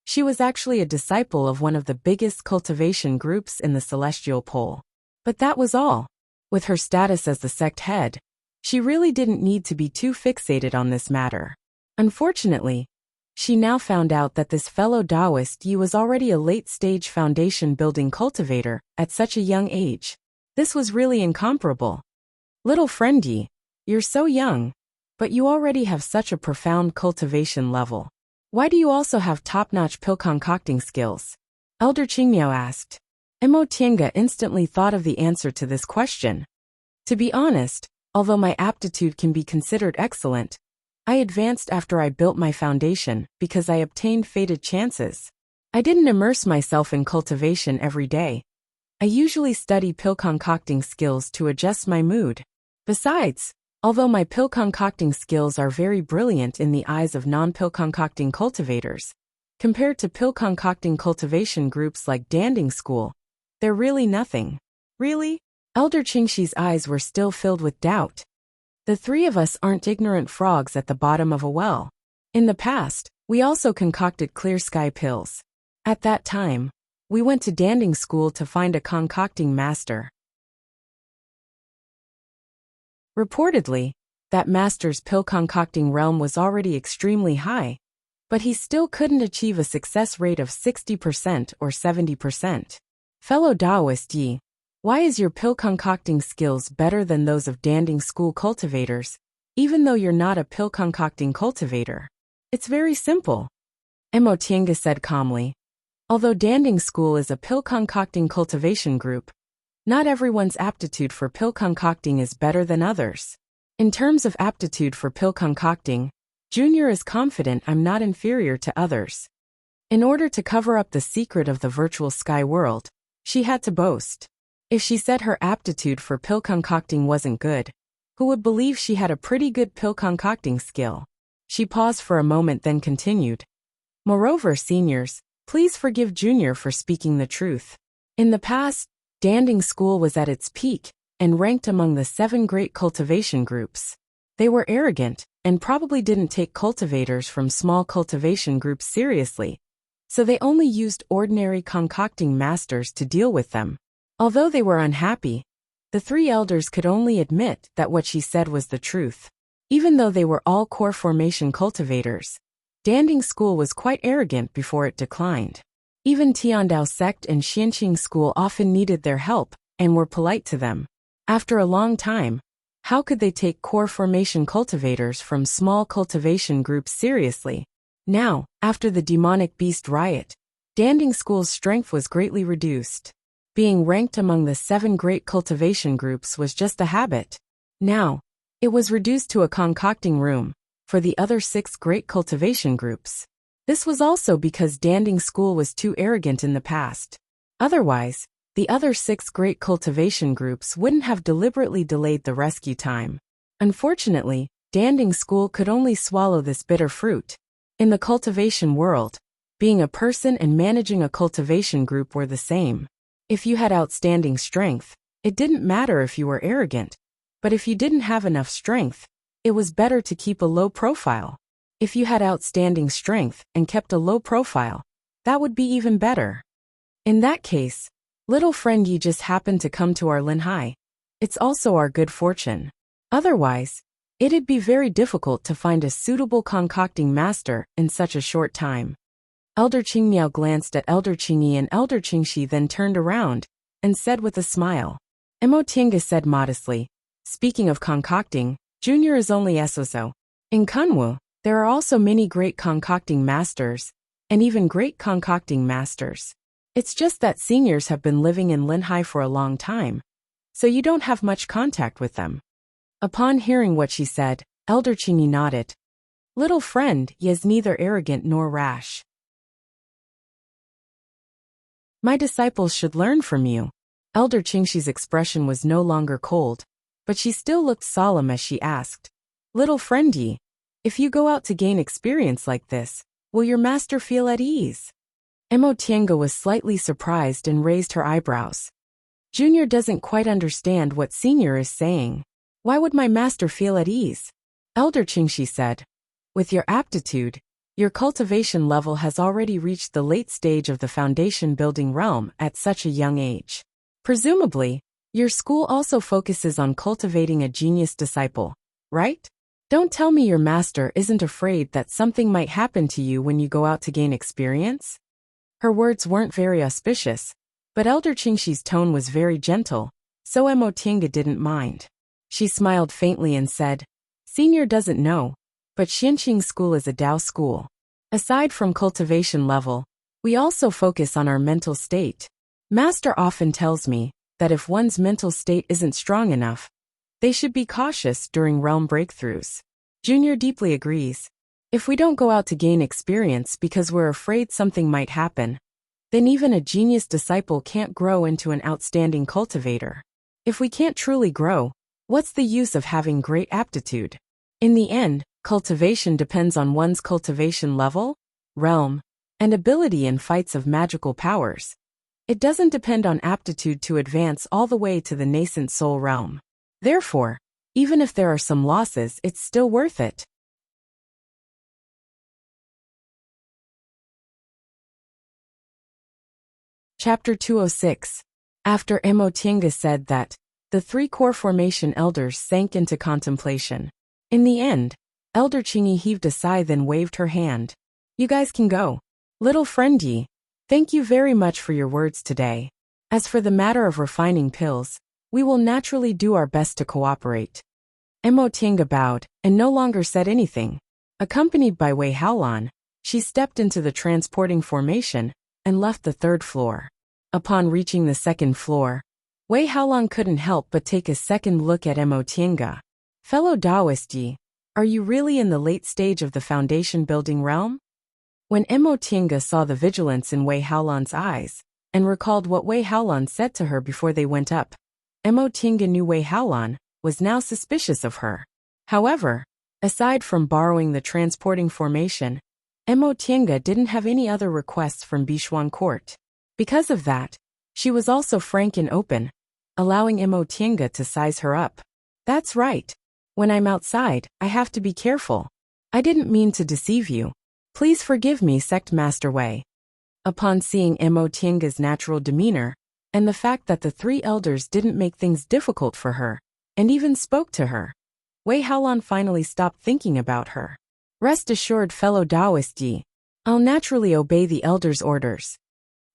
She was actually a disciple of one of the biggest cultivation groups in the celestial pole. But that was all. With her status as the sect head, she really didn't need to be too fixated on this matter. Unfortunately, she now found out that this fellow Taoist Yi was already a late-stage foundation-building cultivator at such a young age. This was really incomparable. "Little friend Yi, you're so young, but you already have such a profound cultivation level. Why do you also have top-notch pill concocting skills?" Elder Qingmiao asked. Mo Tiange instantly thought of the answer to this question. "To be honest, although my aptitude can be considered excellent, I advanced after I built my foundation because I obtained fated chances. I didn't immerse myself in cultivation every day. I usually study pill concocting skills to adjust my mood. Besides, although my pill concocting skills are very brilliant in the eyes of non-pill concocting cultivators, compared to pill concocting cultivation groups like Danding School, they're really nothing." "Really?" Elder Qingxi's eyes were still filled with doubt. "The three of us aren't ignorant frogs at the bottom of a well. In the past, we also concocted clear sky pills. At that time, we went to Danding School to find a concocting master. Reportedly, that master's pill concocting realm was already extremely high, but he still couldn't achieve a success rate of 60% or 70%. Fellow Taoist Yi, why is your pill concocting skills better than those of Danding School cultivators, even though you're not a pill concocting cultivator?" "It's very simple," Mo Tiange said calmly. "Although Danding School is a pill concocting cultivation group, not everyone's aptitude for pill concocting is better than others. In terms of aptitude for pill concocting, Junior is confident I'm not inferior to others." In order to cover up the secret of the virtual sky world, she had to boast. If she said her aptitude for pill concocting wasn't good, who would believe she had a pretty good pill concocting skill? She paused for a moment, then continued. "Moreover, seniors, please forgive Junior for speaking the truth. In the past, Danding School was at its peak and ranked among the 7 great cultivation groups. They were arrogant and probably didn't take cultivators from small cultivation groups seriously, so they only used ordinary concocting masters to deal with them. Although they were unhappy, the 3 elders could only admit that what she said was the truth. Even though they were all core formation cultivators, Danding School was quite arrogant before it declined. Even Tiandao sect and Xianqing School often needed their help and were polite to them. After a long time, how could they take core formation cultivators from small cultivation groups seriously? Now, after the demonic beast riot, Danding School's strength was greatly reduced. Being ranked among the 7 great cultivation groups was just a habit. Now, It was reduced to a concocting room for the other 6 great cultivation groups. This was also because Danding School was too arrogant in the past. Otherwise, the other 6 great cultivation groups wouldn't have deliberately delayed the rescue time. Unfortunately, Danding School could only swallow this bitter fruit. In the cultivation world, being a person and managing a cultivation group were the same. If you had outstanding strength, it didn't matter if you were arrogant. But if you didn't have enough strength, it was better to keep a low profile. If you had outstanding strength and kept a low profile, that would be even better. In that case, little friend, you just happened to come to our Linhai. It's also our good fortune. Otherwise, it'd be very difficult to find a suitable concocting master in such a short time. Elder Qingmiao glanced at Elder Qingyi, and Elder Qingxi then turned around and said with a smile. Mo Tiange said modestly, speaking of concocting, Junior is only Esoso. In Kunwu, there are also many great concocting masters, and even great concocting masters. It's just that seniors have been living in Linhai for a long time, so you don't have much contact with them. Upon hearing what she said, Elder Qingyi nodded. Little friend, he is neither arrogant nor rash. My disciples should learn from you. Elder Qingxi's expression was no longer cold, but she still looked solemn as she asked, Little friend Yi, if you go out to gain experience like this, will your master feel at ease? Mo Tiange was slightly surprised and raised her eyebrows. Junior doesn't quite understand what Senior is saying. Why would my master feel at ease? Elder Qingxi said, with your aptitude, your cultivation level has already reached the late stage of the foundation building realm at such a young age. Presumably, your school also focuses on cultivating a genius disciple, right? Don't tell me your master isn't afraid that something might happen to you when you go out to gain experience? Her words weren't very auspicious, but Elder Qingxi's tone was very gentle, so Mo Tiange didn't mind. She smiled faintly and said, Senior doesn't know, but Xianqing School is a Dao school. Aside from cultivation level, we also focus on our mental state. Master often tells me that if one's mental state isn't strong enough, they should be cautious during realm breakthroughs. Junior deeply agrees. If we don't go out to gain experience because we're afraid something might happen, then even a genius disciple can't grow into an outstanding cultivator. If we can't truly grow, what's the use of having great aptitude? In the end, cultivation depends on one's cultivation level, realm, and ability in fights of magical powers. It doesn't depend on aptitude to advance all the way to the nascent soul realm. Therefore, even if there are some losses, it's still worth it. Chapter 206. After Mo Tiange said that, the 3 core formation elders sank into contemplation. In the end, Elder Qingyi heaved a sigh, then waved her hand. You guys can go. Little friend Yi, thank you very much for your words today. As for the matter of refining pills, we will naturally do our best to cooperate. Mo Tiange bowed and no longer said anything. Accompanied by Wei Haolan, she stepped into the transporting formation and left the 3rd floor. Upon reaching the 2nd floor, Wei Haolan couldn't help but take a second look at Mo Tiange. Fellow Taoist Yi, are you really in the late stage of the foundation building realm? When Mo Tiange saw the vigilance in Wei Haolan's eyes, and recalled what Wei Haolan said to her before they went up, Mo Tiange knew Wei Haolan was now suspicious of her. However, aside from borrowing the transporting formation, Mo Tiange didn't have any other requests from Bishuan Court. Because of that, she was also frank and open, allowing Mo Tiange to size her up. That's right. When I'm outside, I have to be careful. I didn't mean to deceive you. Please forgive me, Sect Master Wei. Upon seeing Mo Tiange's natural demeanor, and the fact that the 3 elders didn't make things difficult for her, and even spoke to her, Wei Haolan finally stopped thinking about her. Rest assured, fellow Taoist Yi, I'll naturally obey the elders' orders.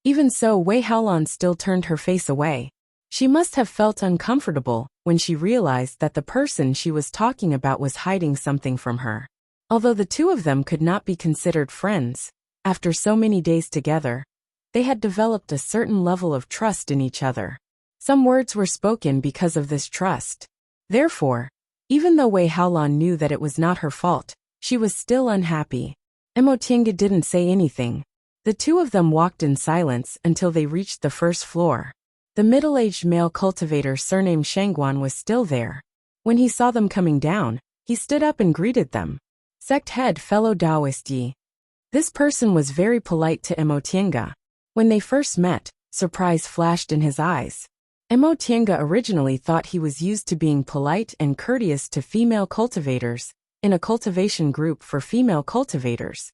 Even so, Wei Haolan still turned her face away. She must have felt uncomfortable when she realized that the person she was talking about was hiding something from her. Although the 2 of them could not be considered friends, after so many days together, they had developed a certain level of trust in each other. Some words were spoken because of this trust. Therefore, Even though Wei Haolan knew that it was not her fault, she was still unhappy. Emotianga didn't say anything. The two of them walked in silence until they reached the first floor. The middle-aged male cultivator surnamed Shangguan was still there. When he saw them coming down, he stood up and greeted them. Sect head, fellow Taoist Yi. This person was very polite to Emotianga. When they first met, surprise flashed in his eyes. Emotianga originally thought he was used to being polite and courteous to female cultivators, in a cultivation group for female cultivators.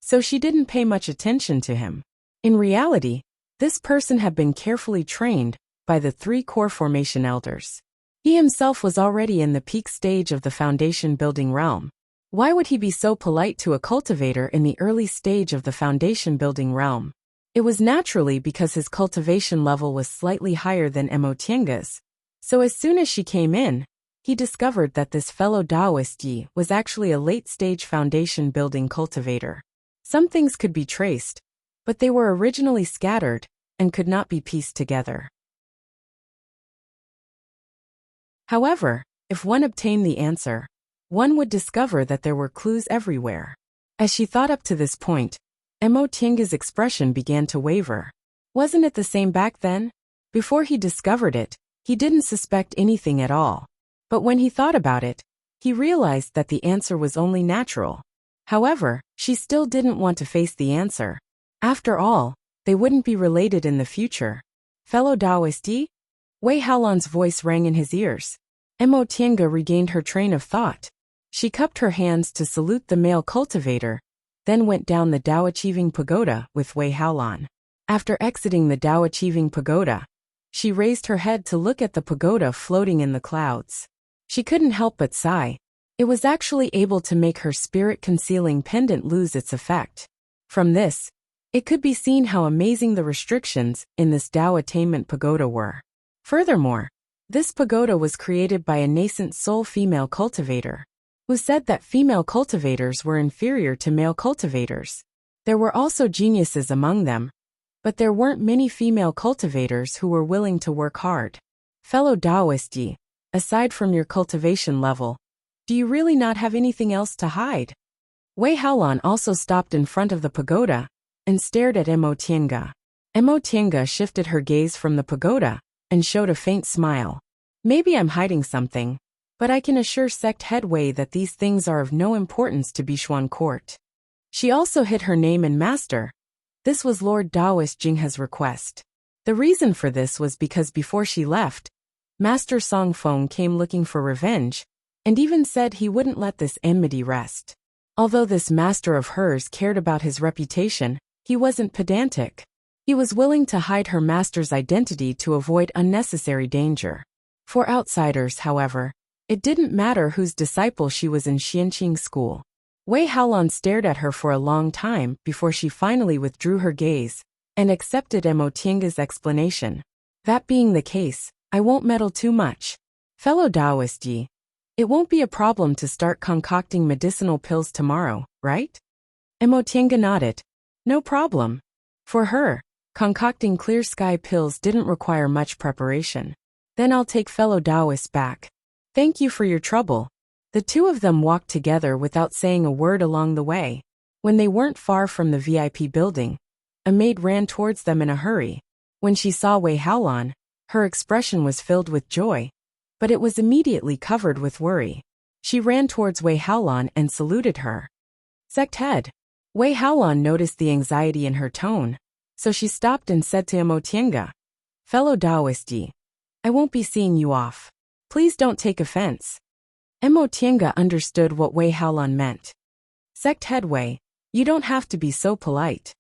So she didn't pay much attention to him. In reality, this person had been carefully trained by the 3 core formation elders. He himself was already in the peak stage of the foundation building realm. Why would he be so polite to a cultivator in the early stage of the foundation building realm? It was naturally because his cultivation level was slightly higher than Emotianga's. So as soon as she came in, he discovered that this fellow Taoist Yi was actually a late-stage foundation building cultivator. Some things could be traced, but they were originally scattered and could not be pieced together. However, if one obtained the answer, one would discover that there were clues everywhere. As she thought up to this point, Emotianga's expression began to waver. Wasn't it the same back then? Before he discovered it, he didn't suspect anything at all. But when he thought about it, he realized that the answer was only natural. However, she still didn't want to face the answer. After all, they wouldn't be related in the future. Fellow Taoist Yi? Wei Haolan's voice rang in his ears. Emotianga regained her train of thought. She cupped her hands to salute the male cultivator, then went down the Tao Achieving Pagoda with Wei Haolan. After exiting the Tao Achieving Pagoda, she raised her head to look at the pagoda floating in the clouds. She couldn't help but sigh. It was actually able to make her spirit-concealing pendant lose its effect. From this, it could be seen how amazing the restrictions in this Tao Attainment Pagoda were. Furthermore, this pagoda was created by a nascent soul female cultivator, who said that female cultivators were inferior to male cultivators. There were also geniuses among them, but there weren't many female cultivators who were willing to work hard. Fellow Taoist Yi, aside from your cultivation level, do you really not have anything else to hide? Wei Haolan also stopped in front of the pagoda and stared at Emotianga. Emotianga shifted her gaze from the pagoda and showed a faint smile. Maybe I'm hiding something, but I can assure Sect Head Wei that these things are of no importance to Bishuan Court. She also hid her name and master. This was Lord Taoist Jinghe's request. The reason for this was because before she left, Master Song Feng came looking for revenge, and even said he wouldn't let this enmity rest. Although this master of hers cared about his reputation, he wasn't pedantic. He was willing to hide her master's identity to avoid unnecessary danger. For outsiders, however, it didn't matter whose disciple she was in Xianqing school. Wei Haolan stared at her for a long time before she finally withdrew her gaze and accepted Emotianga's explanation. That being the case, I won't meddle too much. Fellow Taoist Yi, it won't be a problem to start concocting medicinal pills tomorrow, right? Emotianga nodded. No problem. For her, concocting clear sky pills didn't require much preparation. Then I'll take fellow Taoists back. Thank you for your trouble. The two of them walked together without saying a word along the way. When they weren't far from the VIP building, a maid ran towards them in a hurry. When she saw Wei Haolan, her expression was filled with joy, but it was immediately covered with worry. She ran towards Wei Haolan and saluted her. Sect head. Wei Haolan noticed the anxiety in her tone, so she stopped and said to Emotianga, Fellow Taoist Yi, I won't be seeing you off. Please don't take offense. Emotianga understood what Wei Haolan meant. Sect head Wei, you don't have to be so polite.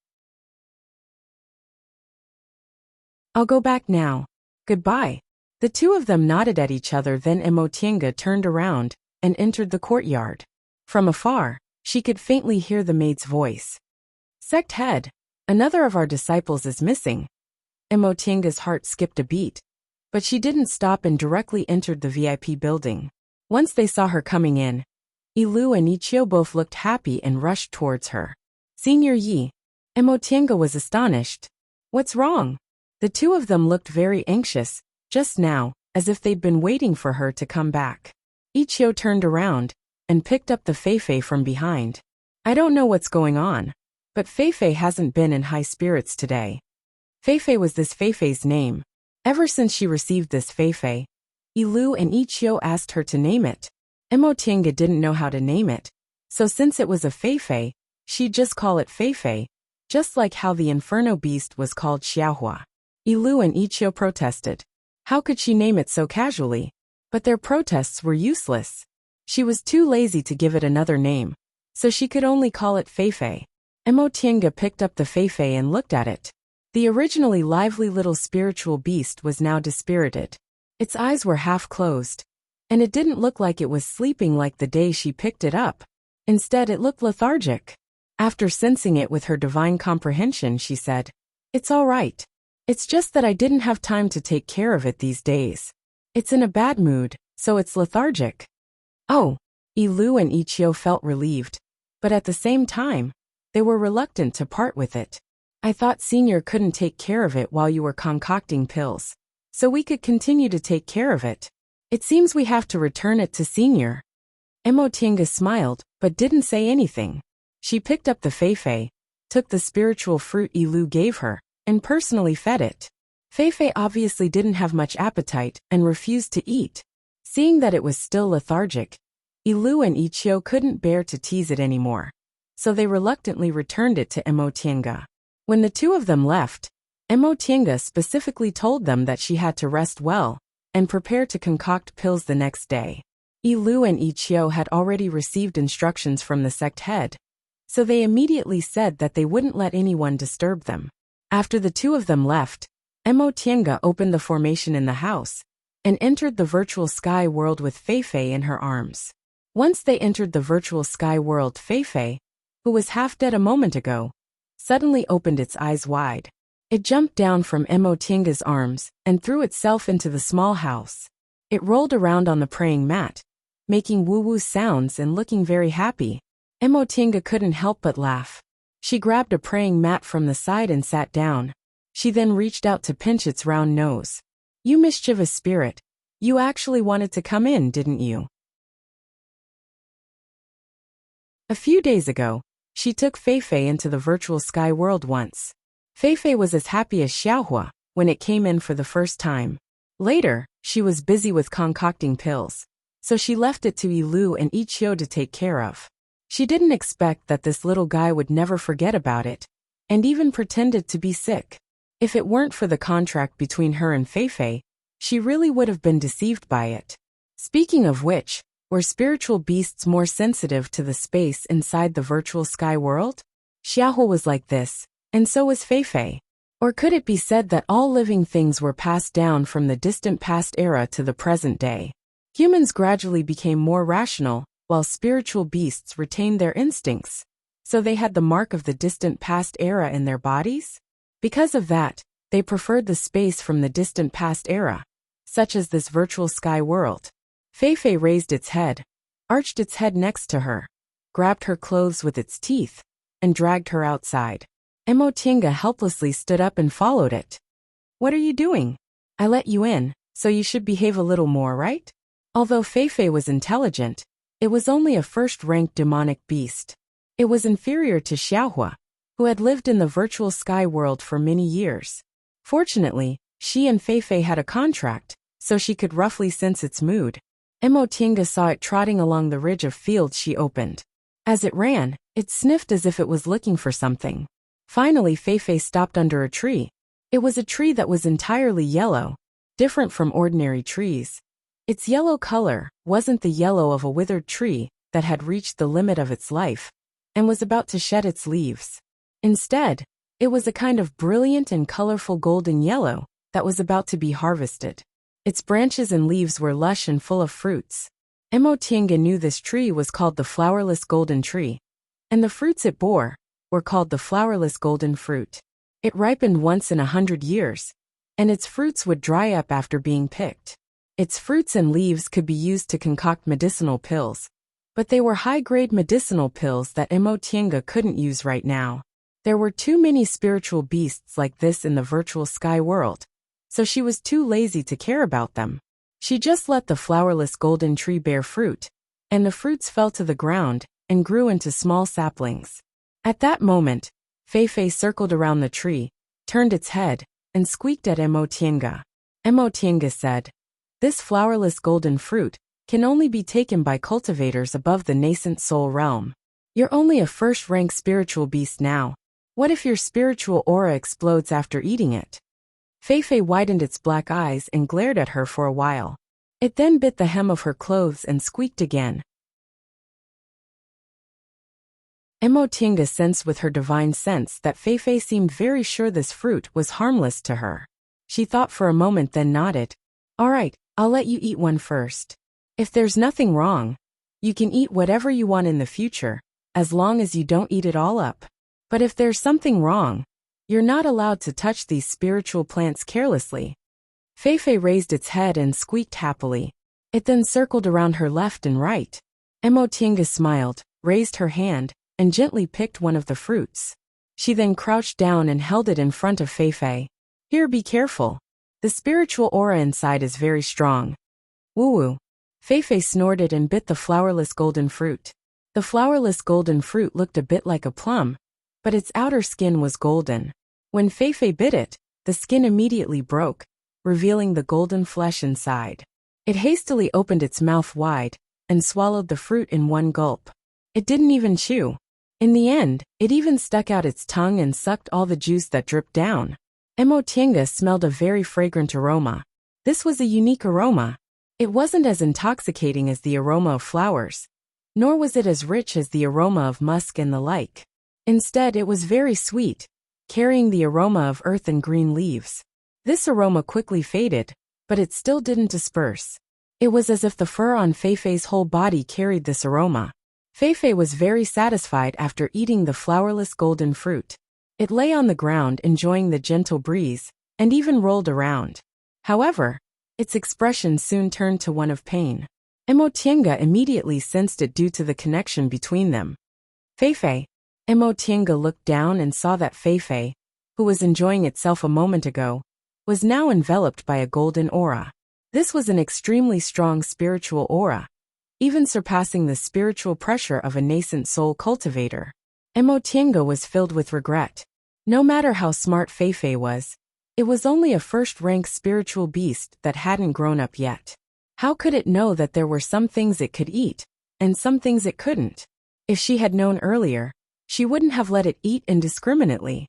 I'll go back now. Goodbye. The two of them nodded at each other, then Emotianga turned around and entered the courtyard. From afar, she could faintly hear the maid's voice. Sect head, another of our disciples is missing. Emotianga's heart skipped a beat, but she didn't stop and directly entered the VIP building. Once they saw her coming in, Ilu and Ichio both looked happy and rushed towards her. Senior Yi, Emotianga was astonished. What's wrong? The two of them looked very anxious, just now, as if they'd been waiting for her to come back. Ichio turned around and picked up the Feifei from behind. I don't know what's going on, but Feifei hasn't been in high spirits today. Feifei was this Feifei's name. Ever since she received this Feifei, Ilu and Ichio asked her to name it. Emotinga didn't know how to name it, so since it was a Feifei, she'd just call it Feifei, just like how the Inferno Beast was called Xiaohua. Ilu and Ichio protested. How could she name it so casually? But their protests were useless. She was too lazy to give it another name, so she could only call it Feifei. Emotinga picked up the Feifei and looked at it. The originally lively little spiritual beast was now dispirited. Its eyes were half closed, and it didn't look like it was sleeping like the day she picked it up. Instead, it looked lethargic. After sensing it with her divine comprehension, she said, "It's all right. It's just that I didn't have time to take care of it these days. It's in a bad mood, so it's lethargic." Oh, Ilu and Ichio felt relieved, but at the same time, they were reluctant to part with it. I thought Senior couldn't take care of it while you were concocting pills, so we could continue to take care of it. It seems we have to return it to Senior. Emotinga smiled, but didn't say anything. She picked up the Feifei, took the spiritual fruit Ilu gave her, and personally fed it. Feifei obviously didn't have much appetite and refused to eat. Seeing that it was still lethargic, Ilu and Ichio couldn't bear to tease it anymore, so they reluctantly returned it to Emotinga. When the two of them left, Emotinga specifically told them that she had to rest well and prepare to concoct pills the next day. Ilu and Ichio had already received instructions from the sect head, so they immediately said that they wouldn't let anyone disturb them. After the two of them left, Emotinga opened the formation in the house and entered the virtual sky world with Feifei in her arms. Once they entered the virtual sky world, Feifei, who was half dead a moment ago, suddenly opened its eyes wide. It jumped down from Emotinga's arms and threw itself into the small house. It rolled around on the praying mat, making woo-woo sounds and looking very happy. Emotinga couldn't help but laugh. She grabbed a praying mat from the side and sat down. She then reached out to pinch its round nose. "You mischievous spirit. You actually wanted to come in, didn't you?" A few days ago, she took Feifei into the virtual sky world once. Feifei was as happy as Xiaohua when it came in for the first time. Later, she was busy with concocting pills, so she left it to Ilu and Ichio to take care of. She didn't expect that this little guy would never forget about it, and even pretended to be sick. If it weren't for the contract between her and Feifei, she really would have been deceived by it. Speaking of which, were spiritual beasts more sensitive to the space inside the virtual sky world? Xiaohua was like this, and so was Feifei. Or could it be said that all living things were passed down from the distant past era to the present day? Humans gradually became more rational, while spiritual beasts retained their instincts, so they had the mark of the distant past era in their bodies? Because of that, they preferred the space from the distant past era, such as this virtual sky world. Feifei raised its head, arched its head next to her, grabbed her clothes with its teeth, and dragged her outside. Emotinga helplessly stood up and followed it. "What are you doing? I let you in, so you should behave a little more, right?" Although Feifei was intelligent, it was only a first-ranked demonic beast. It was inferior to Xiaohua, who had lived in the virtual sky world for many years. Fortunately, she and Feifei had a contract, so she could roughly sense its mood. Emotinga saw it trotting along the ridge of fields she opened. As it ran, it sniffed as if it was looking for something. Finally, Feifei stopped under a tree. It was a tree that was entirely yellow, different from ordinary trees. Its yellow color wasn't the yellow of a withered tree that had reached the limit of its life and was about to shed its leaves. Instead, it was a kind of brilliant and colorful golden yellow that was about to be harvested. Its branches and leaves were lush and full of fruits. Emotinga knew this tree was called the flowerless golden tree, and the fruits it bore were called the flowerless golden fruit. It ripened once in 100 years, and its fruits would dry up after being picked. Its fruits and leaves could be used to concoct medicinal pills, but they were high-grade medicinal pills that Emotinga couldn't use right now. There were too many spiritual beasts like this in the virtual sky world, so she was too lazy to care about them. She just let the flowerless golden tree bear fruit, and the fruits fell to the ground and grew into small saplings. At that moment, Feifei circled around the tree, turned its head, and squeaked at Emotienga. Emotienga said, "This flowerless golden fruit can only be taken by cultivators above the nascent soul realm. You're only a first-rank spiritual beast now. What if your spiritual aura explodes after eating it?" Feifei widened its black eyes and glared at her for a while. It then bit the hem of her clothes and squeaked again. Emotienga sensed with her divine sense that Feifei seemed very sure this fruit was harmless to her. She thought for a moment, then nodded. "All right, I'll let you eat one first. If there's nothing wrong, you can eat whatever you want in the future, as long as you don't eat it all up. But if there's something wrong, you're not allowed to touch these spiritual plants carelessly." Feifei raised its head and squeaked happily. It then circled around her left and right. Emotienga smiled, raised her hand, and gently picked one of the fruits. She then crouched down and held it in front of Feifei. "Here, be careful. The spiritual aura inside is very strong." "Woo-woo." Feifei snorted and bit the flowerless golden fruit. The flowerless golden fruit looked a bit like a plum, but its outer skin was golden. When Feifei bit it, the skin immediately broke, revealing the golden flesh inside. It hastily opened its mouth wide and swallowed the fruit in one gulp. It didn't even chew. In the end, it even stuck out its tongue and sucked all the juice that dripped down. Emotienga smelled a very fragrant aroma. This was a unique aroma. It wasn't as intoxicating as the aroma of flowers, nor was it as rich as the aroma of musk and the like. Instead, it was very sweet, carrying the aroma of earth and green leaves. This aroma quickly faded, but it still didn't disperse. It was as if the fur on Feifei's whole body carried this aroma. Feifei was very satisfied after eating the flowerless golden fruit. It lay on the ground enjoying the gentle breeze, and even rolled around. However, its expression soon turned to one of pain. Emotienga immediately sensed it due to the connection between them. "Feifei." Emotienga looked down and saw that Feifei, who was enjoying itself a moment ago, was now enveloped by a golden aura. This was an extremely strong spiritual aura, even surpassing the spiritual pressure of a nascent soul cultivator. Emotienga was filled with regret. No matter how smart Feifei was, it was only a first-rank spiritual beast that hadn't grown up yet. How could it know that there were some things it could eat, and some things it couldn't? If she had known earlier, she wouldn't have let it eat indiscriminately.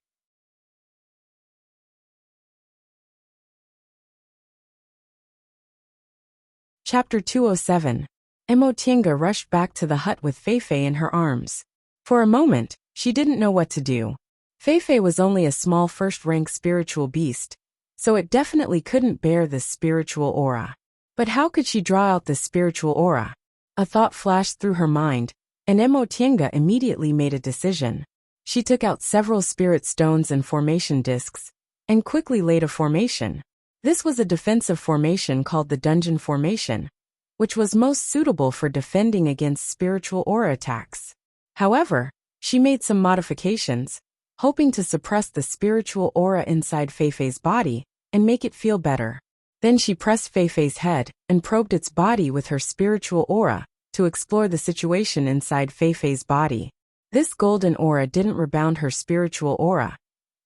Chapter 207. Emotienga rushed back to the hut with Feifei in her arms. For a moment, she didn't know what to do. Feifei was only a small first-rank spiritual beast, so it definitely couldn't bear this spiritual aura. But how could she draw out this spiritual aura? A thought flashed through her mind, and Emotienga immediately made a decision. She took out several spirit stones and formation discs, and quickly laid a formation. This was a defensive formation called the dungeon formation, which was most suitable for defending against spiritual aura attacks. However, she made some modifications, hoping to suppress the spiritual aura inside Feifei's body and make it feel better. Then she pressed Feifei's head and probed its body with her spiritual aura to explore the situation inside Feifei's body. This golden aura didn't rebound her spiritual aura,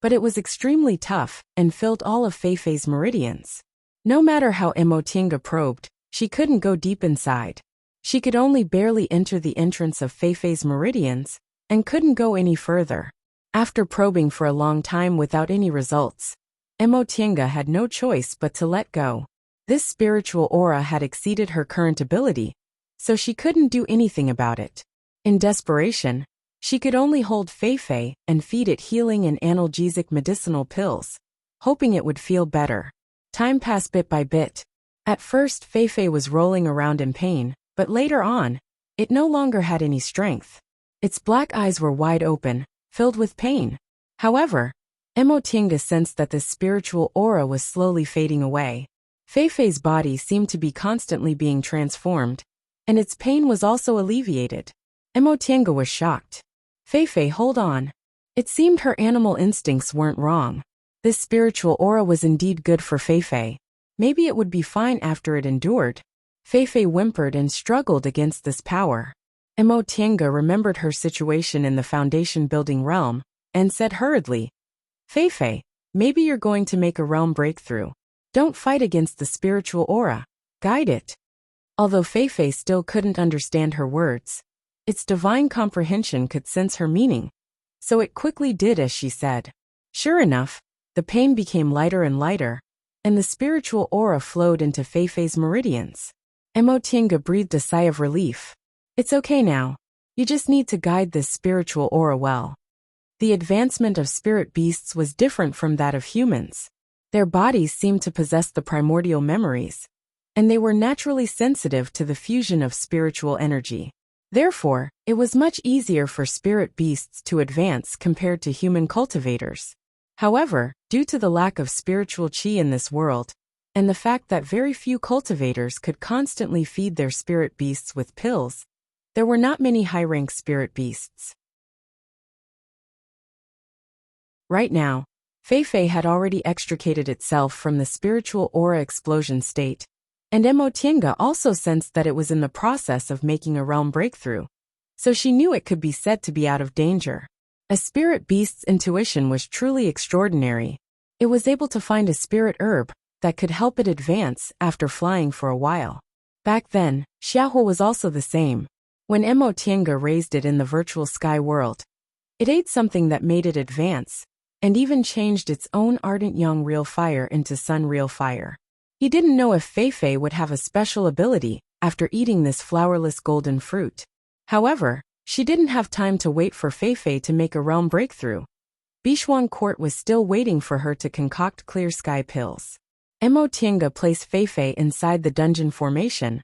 but it was extremely tough and filled all of Feifei's meridians. No matter how Emotienga probed, she couldn't go deep inside. She could only barely enter the entrance of Feifei's meridians and couldn't go any further. After probing for a long time without any results, Emotienga had no choice but to let go. This spiritual aura had exceeded her current ability, so she couldn't do anything about it. In desperation, she could only hold Feifei and feed it healing and analgesic medicinal pills, hoping it would feel better. Time passed bit by bit. At first, Feifei was rolling around in pain, but later on, it no longer had any strength. Its black eyes were wide open, filled with pain. However, Emotienga sensed that the spiritual aura was slowly fading away. Feifei's body seemed to be constantly being transformed, and its pain was also alleviated. Emotienga was shocked. "Feifei, hold on." It seemed her animal instincts weren't wrong. This spiritual aura was indeed good for Feifei. Maybe it would be fine after it endured. Feifei whimpered and struggled against this power. Mo Tiange remembered her situation in the foundation-building realm, and said hurriedly, Feifei, maybe you're going to make a realm breakthrough. Don't fight against the spiritual aura. Guide it. Although Feifei still couldn't understand her words, its divine comprehension could sense her meaning, so it quickly did as she said. Sure enough, the pain became lighter and lighter, and the spiritual aura flowed into Feifei's meridians. Mo Tiange breathed a sigh of relief. It's okay now. You just need to guide this spiritual aura well. The advancement of spirit beasts was different from that of humans. Their bodies seemed to possess the primordial memories, and they were naturally sensitive to the fusion of spiritual energy. Therefore, it was much easier for spirit beasts to advance compared to human cultivators. However, due to the lack of spiritual qi in this world, and the fact that very few cultivators could constantly feed their spirit beasts with pills, there were not many high-rank spirit beasts. Right now, Feifei had already extricated itself from the spiritual aura explosion state, and Mo Tiange also sensed that it was in the process of making a realm breakthrough, so she knew it could be said to be out of danger. A spirit beast's intuition was truly extraordinary. It was able to find a spirit herb that could help it advance after flying for a while. Back then, Xiaohu was also the same. When Mo Tiange raised it in the virtual sky world, it ate something that made it advance, and even changed its own ardent yang real fire into sun real fire. He didn't know if Feifei would have a special ability after eating this flowerless golden fruit. However, she didn't have time to wait for Feifei to make a realm breakthrough. Bishuang Court was still waiting for her to concoct clear sky pills. Mo Tiange placed Feifei inside the dungeon formation,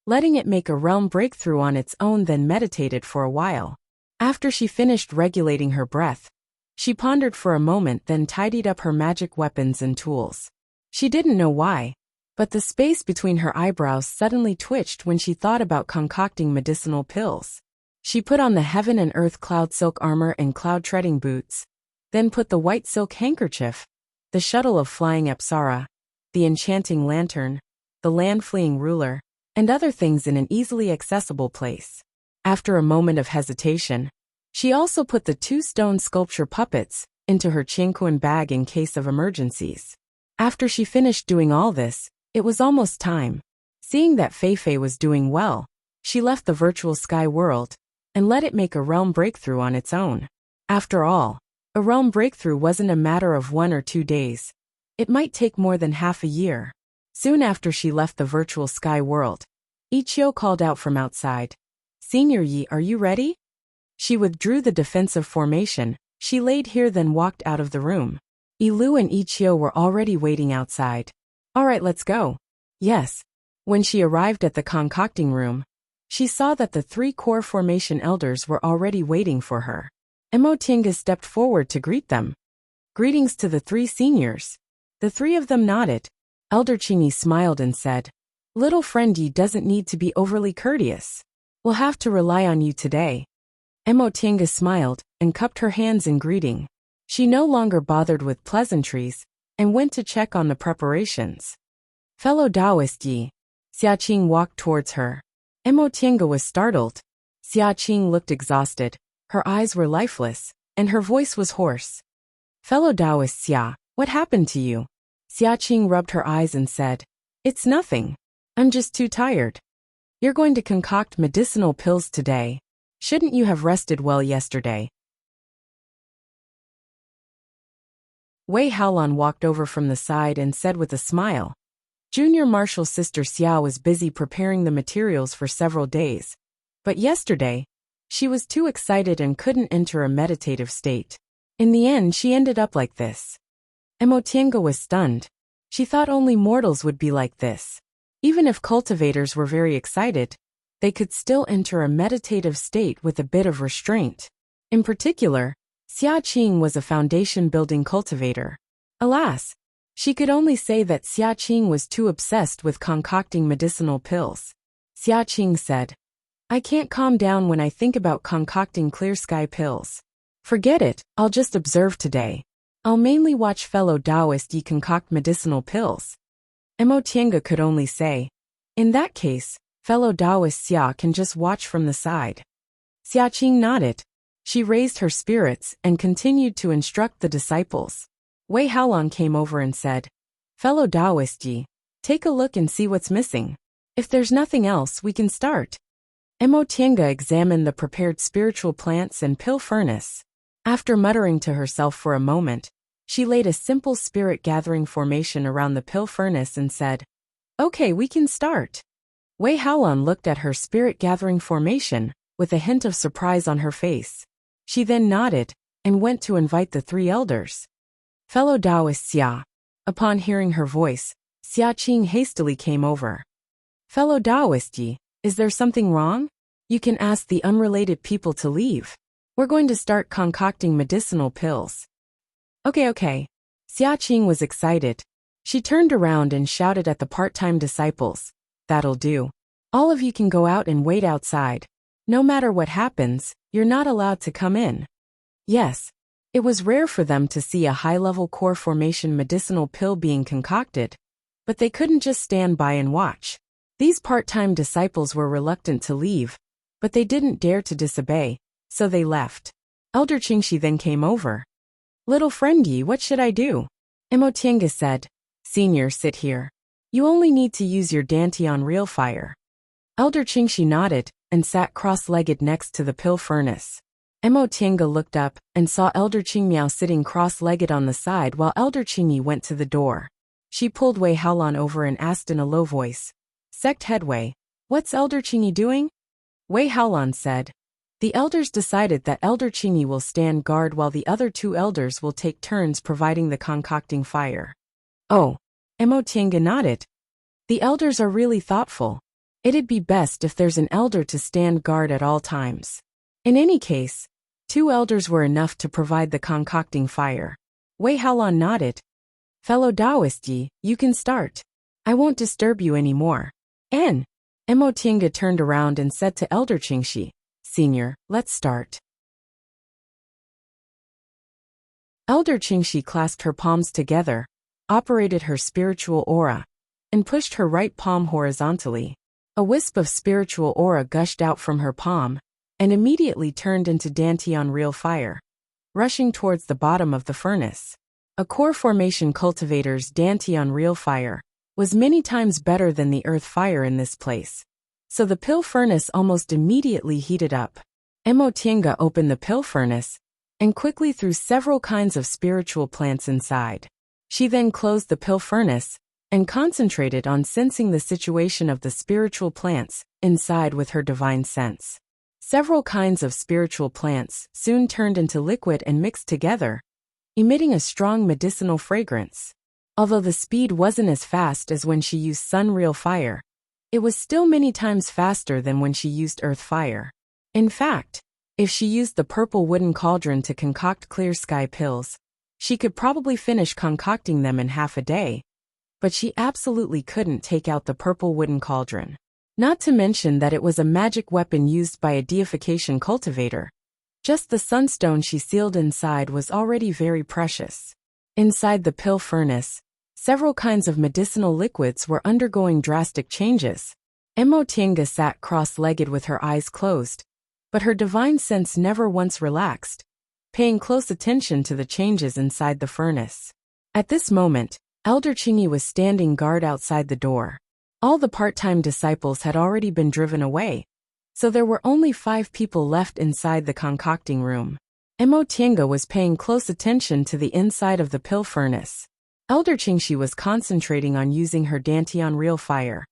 letting it make a realm breakthrough on its own, then meditated for a while. After she finished regulating her breath, she pondered for a moment, then tidied up her magic weapons and tools. She didn't know why, but the space between her eyebrows suddenly twitched when she thought about concocting medicinal pills. She put on the heaven and earth cloud silk armor and cloud treading boots, then put the white silk handkerchief, the shuttle of flying Apsara, the enchanting lantern, the land-fleeing ruler, and other things in an easily accessible place. After a moment of hesitation, she also put the 2 stone sculpture puppets into her Qingquan bag in case of emergencies. After she finished doing all this, it was almost time. Seeing that Feifei was doing well, she left the virtual sky world and let it make a realm breakthrough on its own. After all, a realm breakthrough wasn't a matter of 1 or 2 days. It might take more than half a year. Soon after she left the virtual sky world, Ichio called out from outside. Senior Yi, are you ready? She withdrew the defensive formation. She laid here, then walked out of the room. Ilu and Ichio were already waiting outside. All right, let's go. Yes. When she arrived at the concocting room, she saw that the 3 core formation elders were already waiting for her. Mo Tiange stepped forward to greet them. Greetings to the 3 seniors. The 3 of them nodded. Elder Qingyi smiled and said, Little friend Yi doesn't need to be overly courteous. We'll have to rely on you today. Mo Tiange smiled and cupped her hands in greeting. She no longer bothered with pleasantries and went to check on the preparations. Fellow Taoist Yi. Xiaqing walked towards her. Mo Tiange was startled. Xiaqing looked exhausted. Her eyes were lifeless, and her voice was hoarse. Fellow Taoist Xia, what happened to you? Xiaqing rubbed her eyes and said, It's nothing. I'm just too tired. You're going to concoct medicinal pills today. Shouldn't you have rested well yesterday? Wei Haolan walked over from the side and said with a smile. Junior Marshal Sister Xia was busy preparing the materials for several days, but yesterday, she was too excited and couldn't enter a meditative state. In the end, she ended up like this. Mo Tiange was stunned. She thought only mortals would be like this. Even if cultivators were very excited, they could still enter a meditative state with a bit of restraint. In particular, Xiaqing was a foundation-building cultivator. Alas, she could only say that Xiaqing was too obsessed with concocting medicinal pills. Xiaqing said, I can't calm down when I think about concocting clear sky pills. Forget it, I'll just observe today. I'll mainly watch fellow Taoist Yi concoct medicinal pills. Mo Tiange could only say, "In that case, fellow Taoist Xia can just watch from the side." Xia Qing nodded. She raised her spirits and continued to instruct the disciples. Wei Haolan came over and said, "Fellow Taoist Yi, take a look and see what's missing. If there's nothing else, we can start." Mo Tiange examined the prepared spiritual plants and pill furnace. After muttering to herself for a moment, she laid a simple spirit-gathering formation around the pill furnace and said, "Okay, we can start." Wei Haolan looked at her spirit-gathering formation, with a hint of surprise on her face. She then nodded, and went to invite the three elders. "Fellow Taoist Xia." Upon hearing her voice, Xia Qing hastily came over. "Fellow Taoist Yi, is there something wrong? You can ask the unrelated people to leave. We're going to start concocting medicinal pills." Okay. Xia Qing was excited. She turned around and shouted at the part-time disciples, "That'll do. All of you can go out and wait outside. No matter what happens, you're not allowed to come in." Yes. It was rare for them to see a high-level core formation medicinal pill being concocted, but they couldn't just stand by and watch. These part-time disciples were reluctant to leave, but they didn't dare to disobey, so they left. Elder Qingxi then came over. "Little friend Yi, what should I do?" Mo Tiange said, "Senior, sit here. You only need to use your Dantian real fire." Elder Qingxi nodded and sat cross-legged next to the pill furnace. Mo Tiange looked up and saw Elder Qingmiao sitting cross-legged on the side while Elder Qingyi went to the door. She pulled Wei Haolan over and asked in a low voice, "Sect Headway, what's Elder Qingyi doing?" Wei Haolan said, "The elders decided that Elder Qingyi will stand guard while the other two elders will take turns providing the concocting fire." "Oh." Mo Tiange nodded. "The elders are really thoughtful. It'd be best if there's an elder to stand guard at all times." In any case, 2 elders were enough to provide the concocting fire. Wei Haolan nodded. "Fellow Taoist Yi, you can start. I won't disturb you anymore." Mo Tiange turned around and said to Elder Qingxi, "Senior, let's start." Elder Qingxi clasped her palms together, operated her spiritual aura, and pushed her right palm horizontally. A wisp of spiritual aura gushed out from her palm, and immediately turned into Dantian real fire, rushing towards the bottom of the furnace. A core formation cultivator's Dantian real fire was many times better than the earth fire in this place, so the pill furnace almost immediately heated up. Mo Tiange opened the pill furnace and quickly threw several kinds of spiritual plants inside. She then closed the pill furnace and concentrated on sensing the situation of the spiritual plants inside with her divine sense. Several kinds of spiritual plants soon turned into liquid and mixed together, emitting a strong medicinal fragrance. Although the speed wasn't as fast as when she used sun real fire, it was still many times faster than when she used earth fire. In fact, if she used the purple wooden cauldron to concoct clear sky pills, she could probably finish concocting them in half a day, but she absolutely couldn't take out the purple wooden cauldron. Not to mention that it was a magic weapon used by a deification cultivator. Just the sunstone she sealed inside was already very precious. Inside the pill furnace, several kinds of medicinal liquids were undergoing drastic changes. Mo Tiange sat cross-legged with her eyes closed, but her divine sense never once relaxed, paying close attention to the changes inside the furnace. At this moment, Elder Qingyi was standing guard outside the door. All the part-time disciples had already been driven away, so there were only 5 people left inside the concocting room. Mo Tiange was paying close attention to the inside of the pill furnace. Elder Qingxi was concentrating on using her Dantian real fire,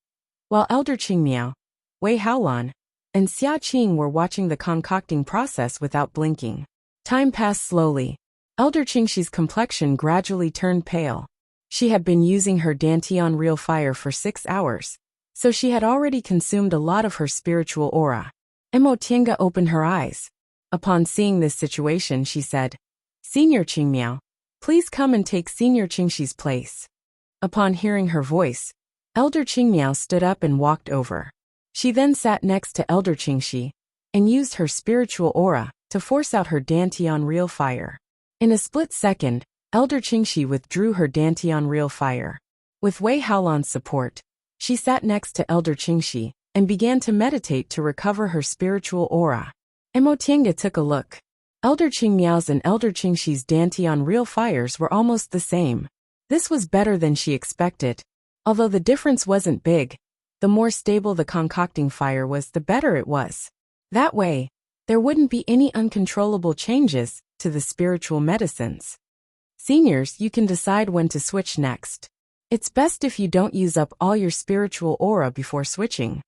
while Elder Qingmiao, Wei Haolan, and Xia Qing were watching the concocting process without blinking. Time passed slowly. Elder Qingxi's complexion gradually turned pale. She had been using her Dantian real fire for 6 hours, so she had already consumed a lot of her spiritual aura. Mo Tiange opened her eyes. Upon seeing this situation, she said, "Senior Qingmiao, please come and take Senior Qingxi's place." Upon hearing her voice, Elder Qingmiao stood up and walked over. She then sat next to Elder Qingxi and used her spiritual aura to force out her Dantian real fire. In a split second, Elder Qingxi withdrew her Dantian real fire. With Wei Haolan's support, she sat next to Elder Qingxi and began to meditate to recover her spiritual aura. Mo Tiange took a look. Elder Qingmiao's and Elder Qingxi's dantian real fires were almost the same. This was better than she expected. Although the difference wasn't big, the more stable the concocting fire was, the better it was. That way, there wouldn't be any uncontrollable changes to the spiritual medicines. Seniors, you can decide when to switch next. It's best if you don't use up all your spiritual aura before switching.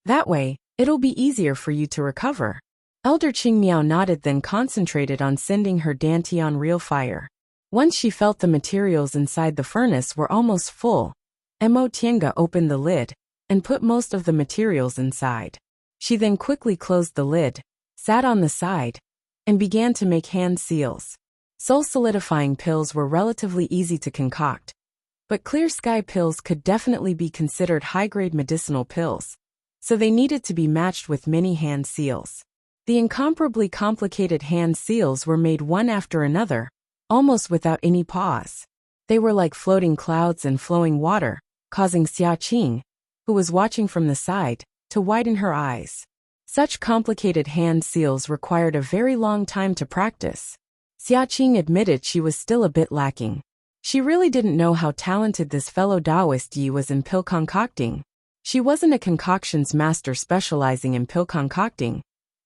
That way, it'll be easier for you to recover. Elder Qingmiao nodded, then concentrated on sending her dantian real fire. Once she felt the materials inside the furnace were almost full, Mo Tiange opened the lid and put most of the materials inside. She then quickly closed the lid, sat on the side, and began to make hand seals. Soul-solidifying pills were relatively easy to concoct, but clear sky pills could definitely be considered high-grade medicinal pills, so they needed to be matched with many hand seals. The incomparably complicated hand seals were made one after another, almost without any pause. They were like floating clouds and flowing water, causing Xia Qing, who was watching from the side, to widen her eyes. Such complicated hand seals required a very long time to practice. Xia Qing admitted she was still a bit lacking. She really didn't know how talented this fellow Taoist Yi was in pill concocting. She wasn't a concoctions master specializing in pill concocting,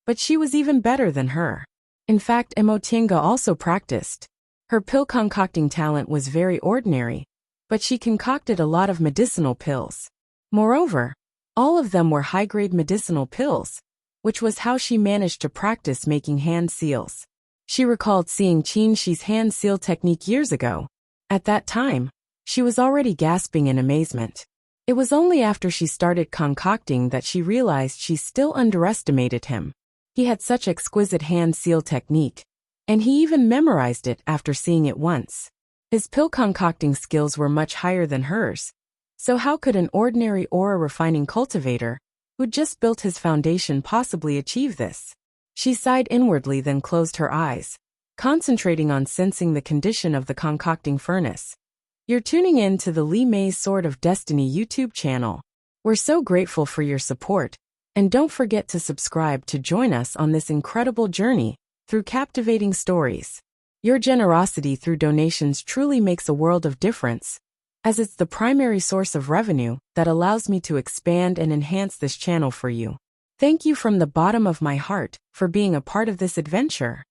but she was even better than her. In fact, Mo Tiange also practiced. Her pill concocting talent was very ordinary, but she concocted a lot of medicinal pills. Moreover, all of them were high-grade medicinal pills, which was how she managed to practice making hand seals. She recalled seeing Qingxi's hand seal technique years ago. At that time, she was already gasping in amazement. It was only after she started concocting that she realized she still underestimated him. He had such exquisite hand seal technique, and he even memorized it after seeing it once. His pill concocting skills were much higher than hers, so how could an ordinary aura refining cultivator, who'd just built his foundation, possibly achieve this? She sighed inwardly, then closed her eyes, concentrating on sensing the condition of the concocting furnace. You're tuning in to the Li Mei's Sword of Destiny YouTube channel. We're so grateful for your support, and don't forget to subscribe to join us on this incredible journey through captivating stories. Your generosity through donations truly makes a world of difference, as it's the primary source of revenue that allows me to expand and enhance this channel for you. Thank you from the bottom of my heart for being a part of this adventure.